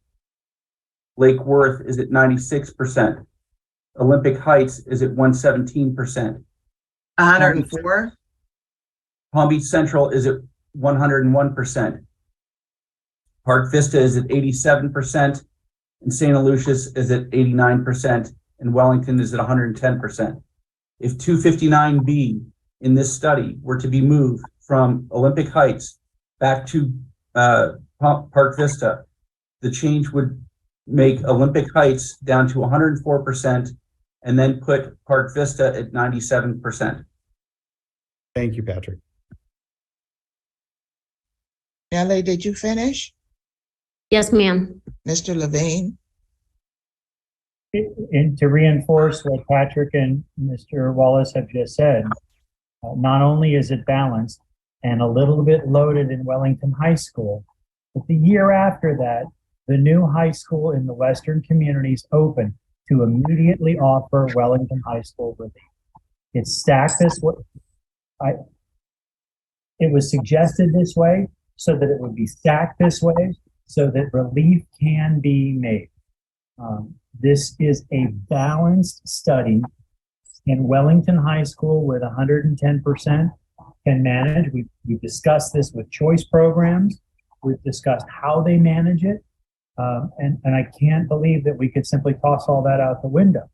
Lake Worth is at 96%. Olympic Heights is at 117%. 104? Palm Beach Central is at 101%. Park Vista is at 87%. And St. Aloysius is at 89%. And Wellington is at 110%. If 259B in this study were to be moved from Olympic Heights back to Park Vista, the change would make Olympic Heights down to 104% and then put Park Vista at 97%. Thank you, Patrick. Nellie, did you finish? Yes, ma'am. Mr. Levine? And to reinforce what Patrick and Mr. Wallace have just said, not only is it balanced and a little bit loaded in Wellington High School, but the year after that, the new high school in the Western communities opened to immediately offer Wellington High School relief. It's stacked this way. It was suggested this way so that it would be stacked this way so that relief can be made. This is a balanced study, and Wellington High School with 110% can manage. We've discussed this with choice programs. We've discussed how they manage it. And I can't believe that we could simply toss all that out the window.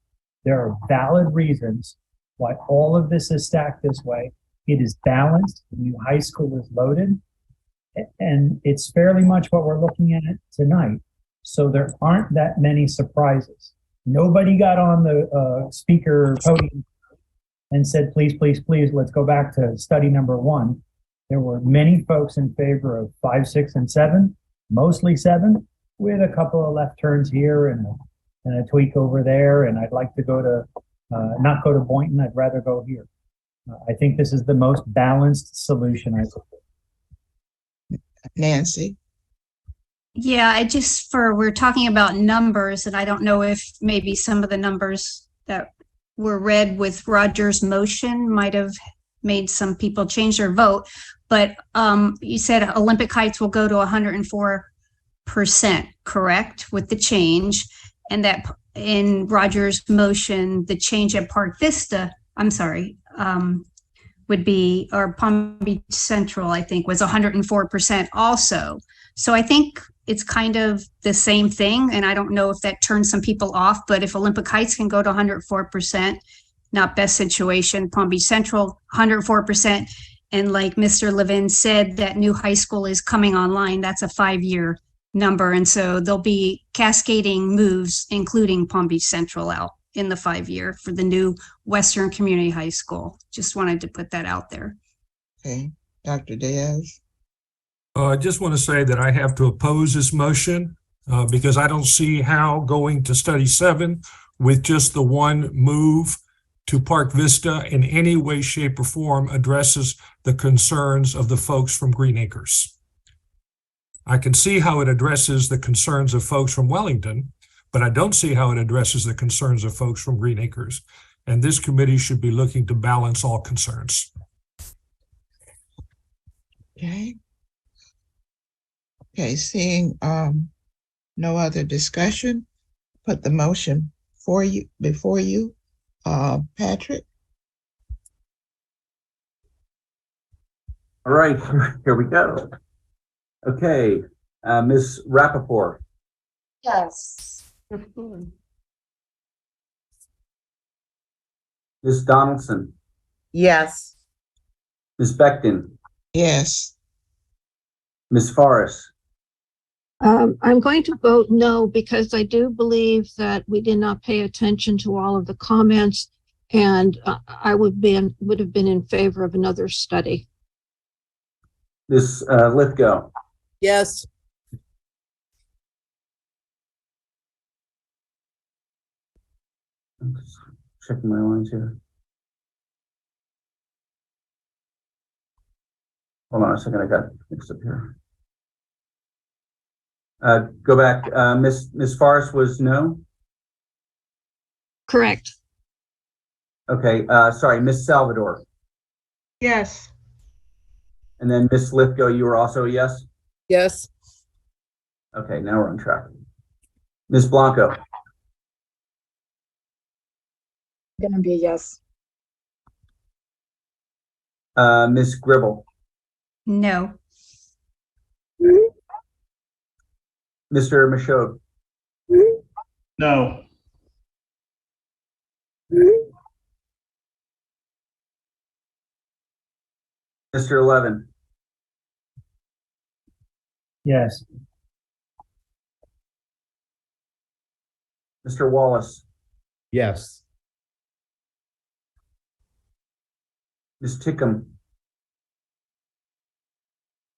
There are valid reasons why all of this is stacked this way. It is balanced. The new high school is loaded. And it's fairly much what we're looking at tonight. So there aren't that many surprises. Nobody got on the speaker podium and said, please, please, please, let's go back to study number 1. There were many folks in favor of 5, 6, and 7, mostly 7, with a couple of left turns here and a tweak over there. And I'd like to go to, not go to Boynton, I'd rather go here. I think this is the most balanced solution I support. Nancy? Yeah, we're talking about numbers, and I don't know if maybe some of the numbers that were read with Roger's motion might have made some people change their vote. But you said Olympic Heights will go to 104%, correct, with the change, and that in Roger's motion, the change at Park Vista, would be, or Palm Beach Central, I think, was 104% also. So I think it's kind of the same thing, and I don't know if that turns some people off, but if Olympic Heights can go to 104%, not best situation, Palm Beach Central, 104%, and like Mr. Levin said, that new high school is coming online, that's a 5-year number, and so there'll be cascading moves, including Palm Beach Central out in the 5-year for the new Western Community High School. Just wanted to put that out there. Okay, Dr. Diaz? I just want to say that I have to oppose this motion because I don't see how going to study 7 with just the one move to Park Vista in any way, shape, or form addresses the concerns of the folks from Green Acres. I can see how it addresses the concerns of folks from Wellington, but I don't see how it addresses the concerns of folks from Green Acres. And this committee should be looking to balance all concerns. Okay. Okay, seeing no other discussion, put the motion before you. Patrick? All right, here we go. Okay, Ms. Rappaport, Yes. Ms. Donaldson, Yes. Ms. Becton, Yes. Ms. Forrest, I'm going to vote no because I do believe that we did not pay attention to all of the comments, and I would have been in favor of another study. Ms. Lithgow, Yes. I'm just checking my lines here. Hold on a second, I got mixed up here. Go back. Ms. Forrest was no? Correct. Okay, sorry, Ms. Salvador. Yes. And then Ms. Lithgow, you were also a yes? Yes. Okay, now we're on track. Ms. Blanco, Gonna be a yes. Ms. Gribble, No. Mr. Michaud, No. Mr. Levin, Yes. Mr. Wallace, Yes. Ms. Tickham,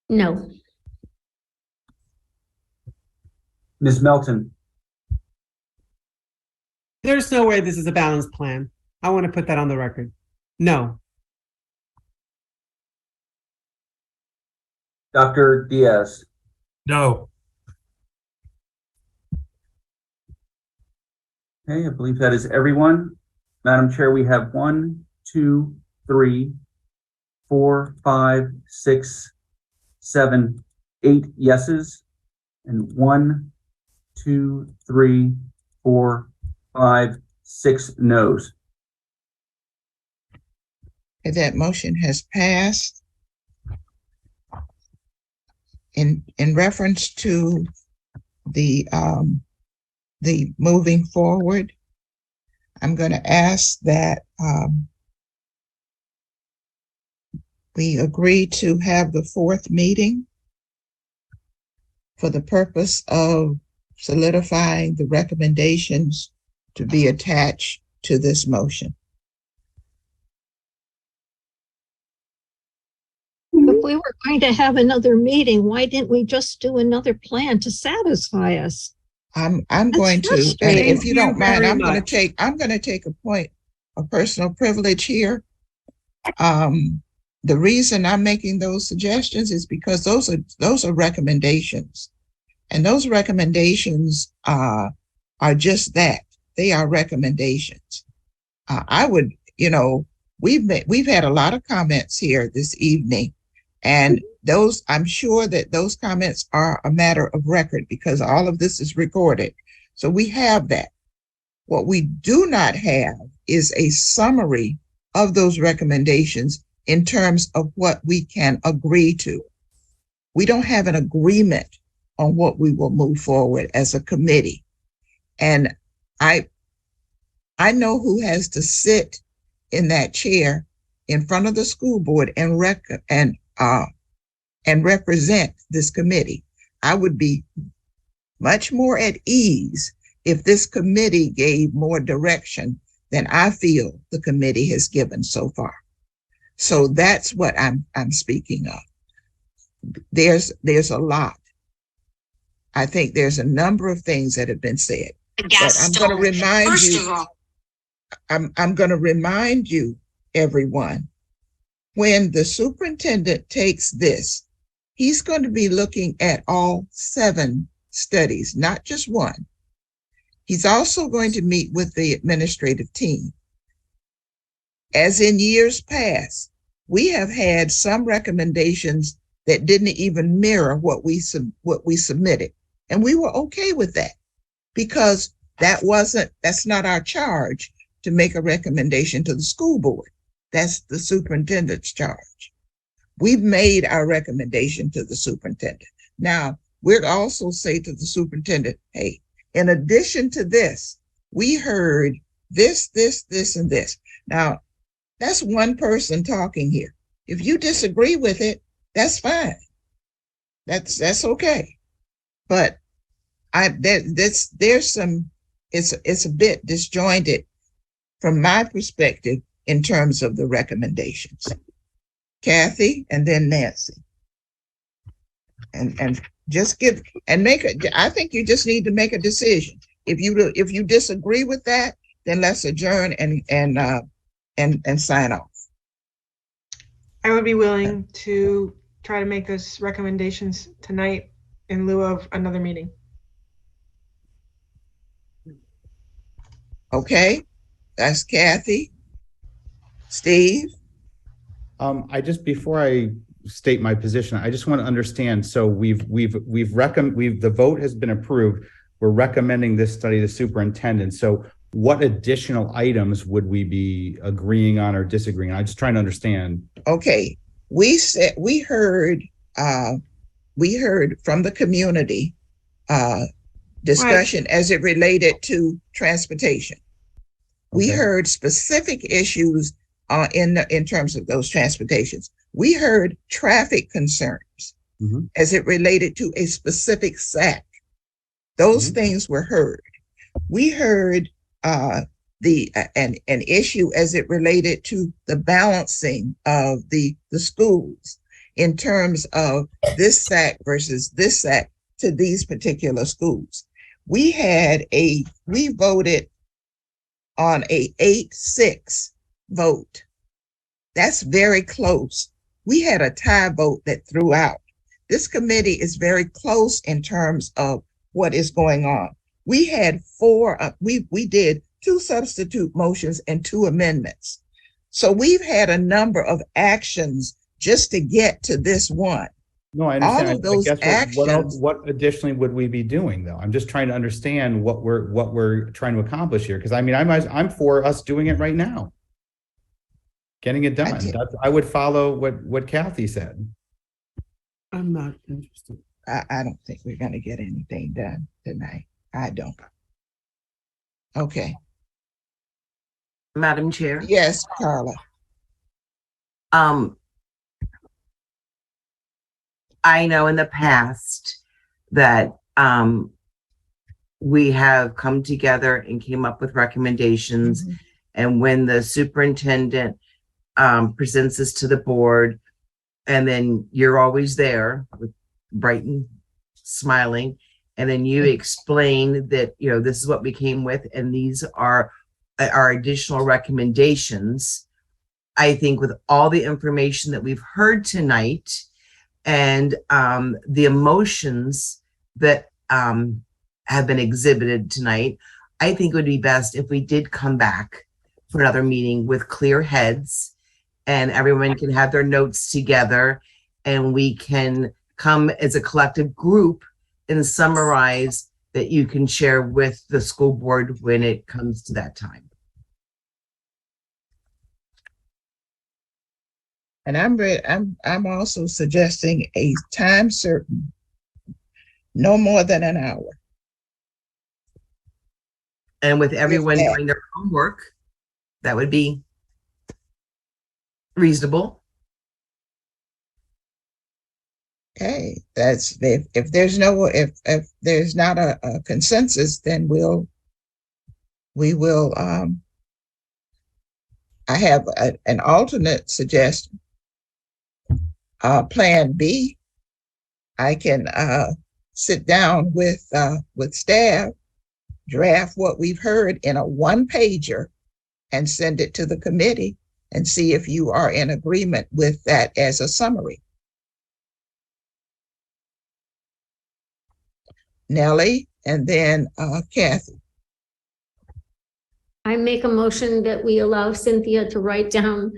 No. Ms. Melton, There's no way this is a balanced plan. I want to put that on the record. No. Dr. Diaz. No. Okay, I believe that is everyone. Madam Chair, we have 1, 2, 3, 4, 5, 6, 7, 8 yeses, and 1, 2, 3, 4, 5, 6 noes. And that motion has passed. In reference to the moving forward, I'm going to ask that we agree to have the 4th meeting for the purpose of solidifying the recommendations to be attached to this motion. If we were going to have another meeting, why didn't we just do another plan to satisfy us? I'm That's going to, and frustrating. if you don't mind, very I'm going to much. I'm going to take a point of personal privilege here. The reason I'm making those suggestions is because those are recommendations, and those recommendations are just that. They are recommendations. I would, we've had a lot of comments here this evening, and I'm sure that those comments are a matter of record because all of this is recorded. So we have that. What we do not have is a summary of those recommendations in terms of what we can agree to. We don't have an agreement on what we will move forward as a committee. And I know who has to sit in that chair in front of the school board and represent this committee. I would be much more at ease if this committee gave more direction than I feel the committee has given so far. So that's what I'm speaking of. There's a lot. I think there's a number of things that have been said. But I'm going to remind you. I'm going to remind you, everyone, when the superintendent takes this, he's going to be looking at all 7 studies, not just one. He's also going to meet with the administrative team. As in years past, we have had some recommendations that didn't even mirror what we submitted. And we were okay with that because that's not our charge to make a recommendation to the school board. That's the superintendent's charge. We've made our recommendation to the superintendent. Now, we'd also say to the superintendent, hey, in addition to this, we heard this, and this. Now, that's one person talking here. If you disagree with it, that's fine. That's okay. But there's some, it's a bit disjointed from my perspective in terms of the recommendations. Kathy and then Nancy. And just give and make I think you just need to make a decision. If you disagree with that, then let's adjourn and sign off. I would be willing to try to make those recommendations tonight in lieu of another meeting. Okay, that's Kathy. Steve? Before I state my position, I just want to understand. So the vote has been approved. We're recommending this study to the superintendent. So what additional items would we be agreeing on or disagreeing on? I'm just trying to understand. Okay, we heard from the community discussion as it related to transportation. We heard specific issues in terms of those transportations. We heard traffic concerns as it related to a specific SAC. Those things were heard. We heard an issue as it related to the balancing of the schools in terms of this SAC versus this SAC to these particular schools. We voted on a 8-6 vote. That's very close. We had a tie vote that threw out. This committee is very close in terms of what is going on. We had we did 2 substitute motions and 2 amendments. So we've had a number of actions just to get to this one. No, I understand. All of those actions. What additionally would we be doing though? I'm just trying to understand what we're trying to accomplish here. Because I mean, I'm for us doing it right now. Getting it done. I would follow what Kathy said. I'm not interested. I don't think we're going to get anything done tonight. I don't. Okay. Madam Chair? Yes, Carla. I know in the past that we have come together and came up with recommendations. And when the superintendent presents this to the board, and then you're always there with bright and smiling, and then you explain that, you know, this is what we came with, and these are our additional recommendations. I think with all the information that we've heard tonight and the emotions that have been exhibited tonight, I think it would be best if we did come back for another meeting with clear heads and everyone can have their notes together and we can come as a collective group and summarize that you can share with the school board when it comes to that time. And I'm also suggesting a time certain, no more than an hour. And with everyone doing their homework, that would be reasonable. Okay, that's if there's not a consensus, then we will. I have an alternate suggestion. Plan B. I can sit down with staff, draft what we've heard in a 1-pager, and send it to the committee and see if you are in agreement with that as a summary. Nellie, and then Kathy. I make a motion that we allow Cynthia to write down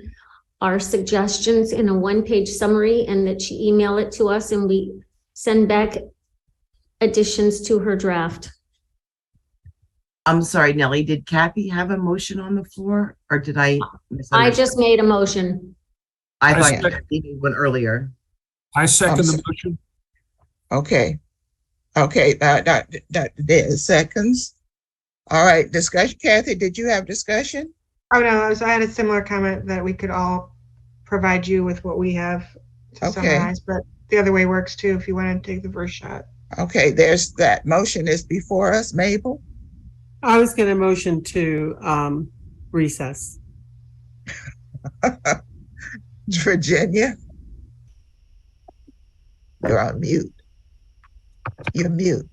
our suggestions in a one-page summary and that she email it to us and we send back additions to her draft. I'm sorry, Nellie, did Kathy have a motion on the floor or did I? I just made a motion. I I thought second- Kathy did one earlier. I second the motion. Okay. Okay, there's seconds. All right, discussion. Kathy, did you have discussion? Oh, no, I had a similar comment that we could all provide you with what we have to Okay. summarize, but the other way works too, if you want to take the first shot. Okay, there's that motion is before us, Mabel. I was going to motion to recess. Virginia. You're on mute. You're mute.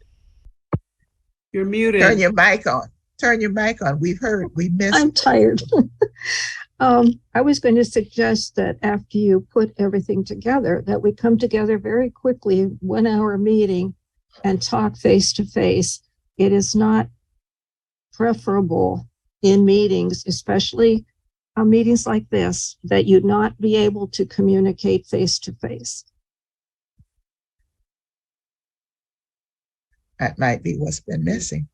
You're muted. Turn your mic on. Turn your mic on. We've heard, we missed. I'm tired. I was going to suggest that after you put everything together, that we come together very quickly, 1 hour meeting and talk face to face. It is not preferable in meetings, especially meetings like this, that you not be able to communicate face to face. That might be what's been missing.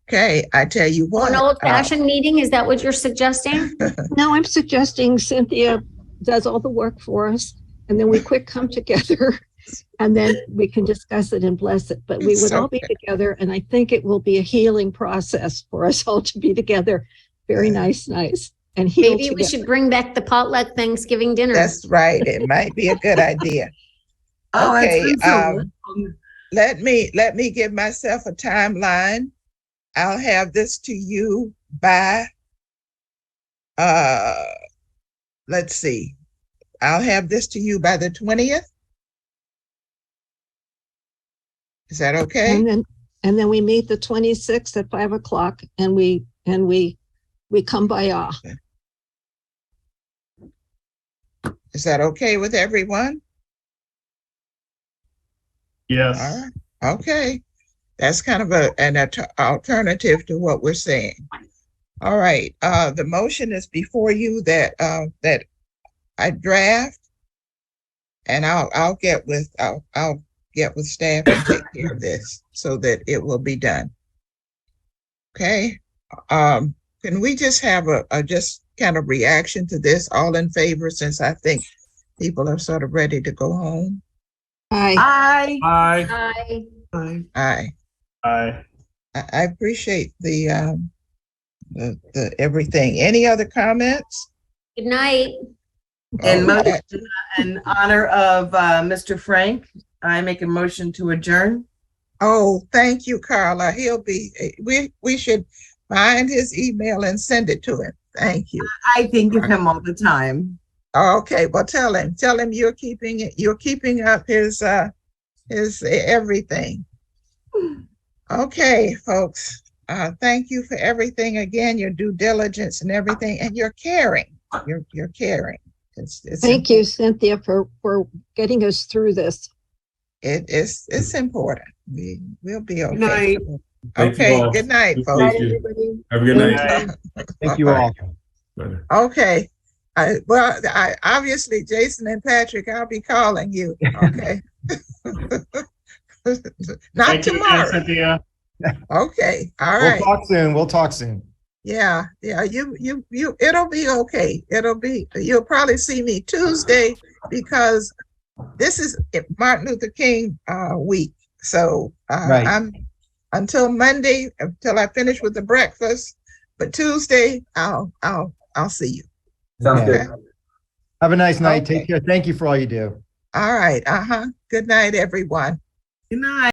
Okay, I tell you what. An old-fashioned meeting, is that what you're suggesting? No, I'm suggesting Cynthia does all the work for us, and then we quick come together, and then we can discuss it and bless it. But we would all be together, and I think it will be a healing process for us all to be together. Very nice, and heal Maybe we together. should bring back the potluck Thanksgiving dinner. That's right. It might be a good idea. Oh, that Okay, sounds so let me give myself a timeline. I'll have this to you by, let's see. I'll have this to you by the 20th. Is that okay? And then we meet the 26th at 5 o'clock, and we come by y'all. Is that okay with everyone? Yes. All right. Okay. That's kind of an alternative to what we're saying. All right. The motion is before you that I draft, and I'll get with staff and take care of this so that it will be done. Okay. Can we just have a just kind of reaction to this? All in favor, since I think people are sort of ready to go home. Aye. Aye. Aye. Aye. Aye. Aye. I appreciate the everything. Any other comments? Good night. In Oh, motion, in honor of Mr. Frank, I make a motion to adjourn. Oh, thank you, Carla. We should find his email and send it to him. Thank you. I think of him all the time. Okay, well, tell him you're keeping up his everything. Okay, folks, thank you for everything again, your due diligence and everything, and your caring. You're caring. It's Thank you, Cynthia, for getting us through this. It's important. We'll be okay. Good night. Thank you Okay, all. good night, Thank folks. you. Have a good night. Thank you all. Bye. Okay. I obviously, Jason and Patrick, I'll be calling you. Okay. Not Thank you again, tomorrow. Cynthia. Okay. All We'll right. talk soon. We'll talk soon. Yeah. You, it'll be okay. You'll probably see me Tuesday because this is Martin Luther King week. So Right. I'm until Monday, until I finish with the breakfast. But Tuesday, I'll see you. Sounds Okay. good. Have a nice night. Okay. Take care. Thank you for all you do. All right. Good night, everyone. Good night.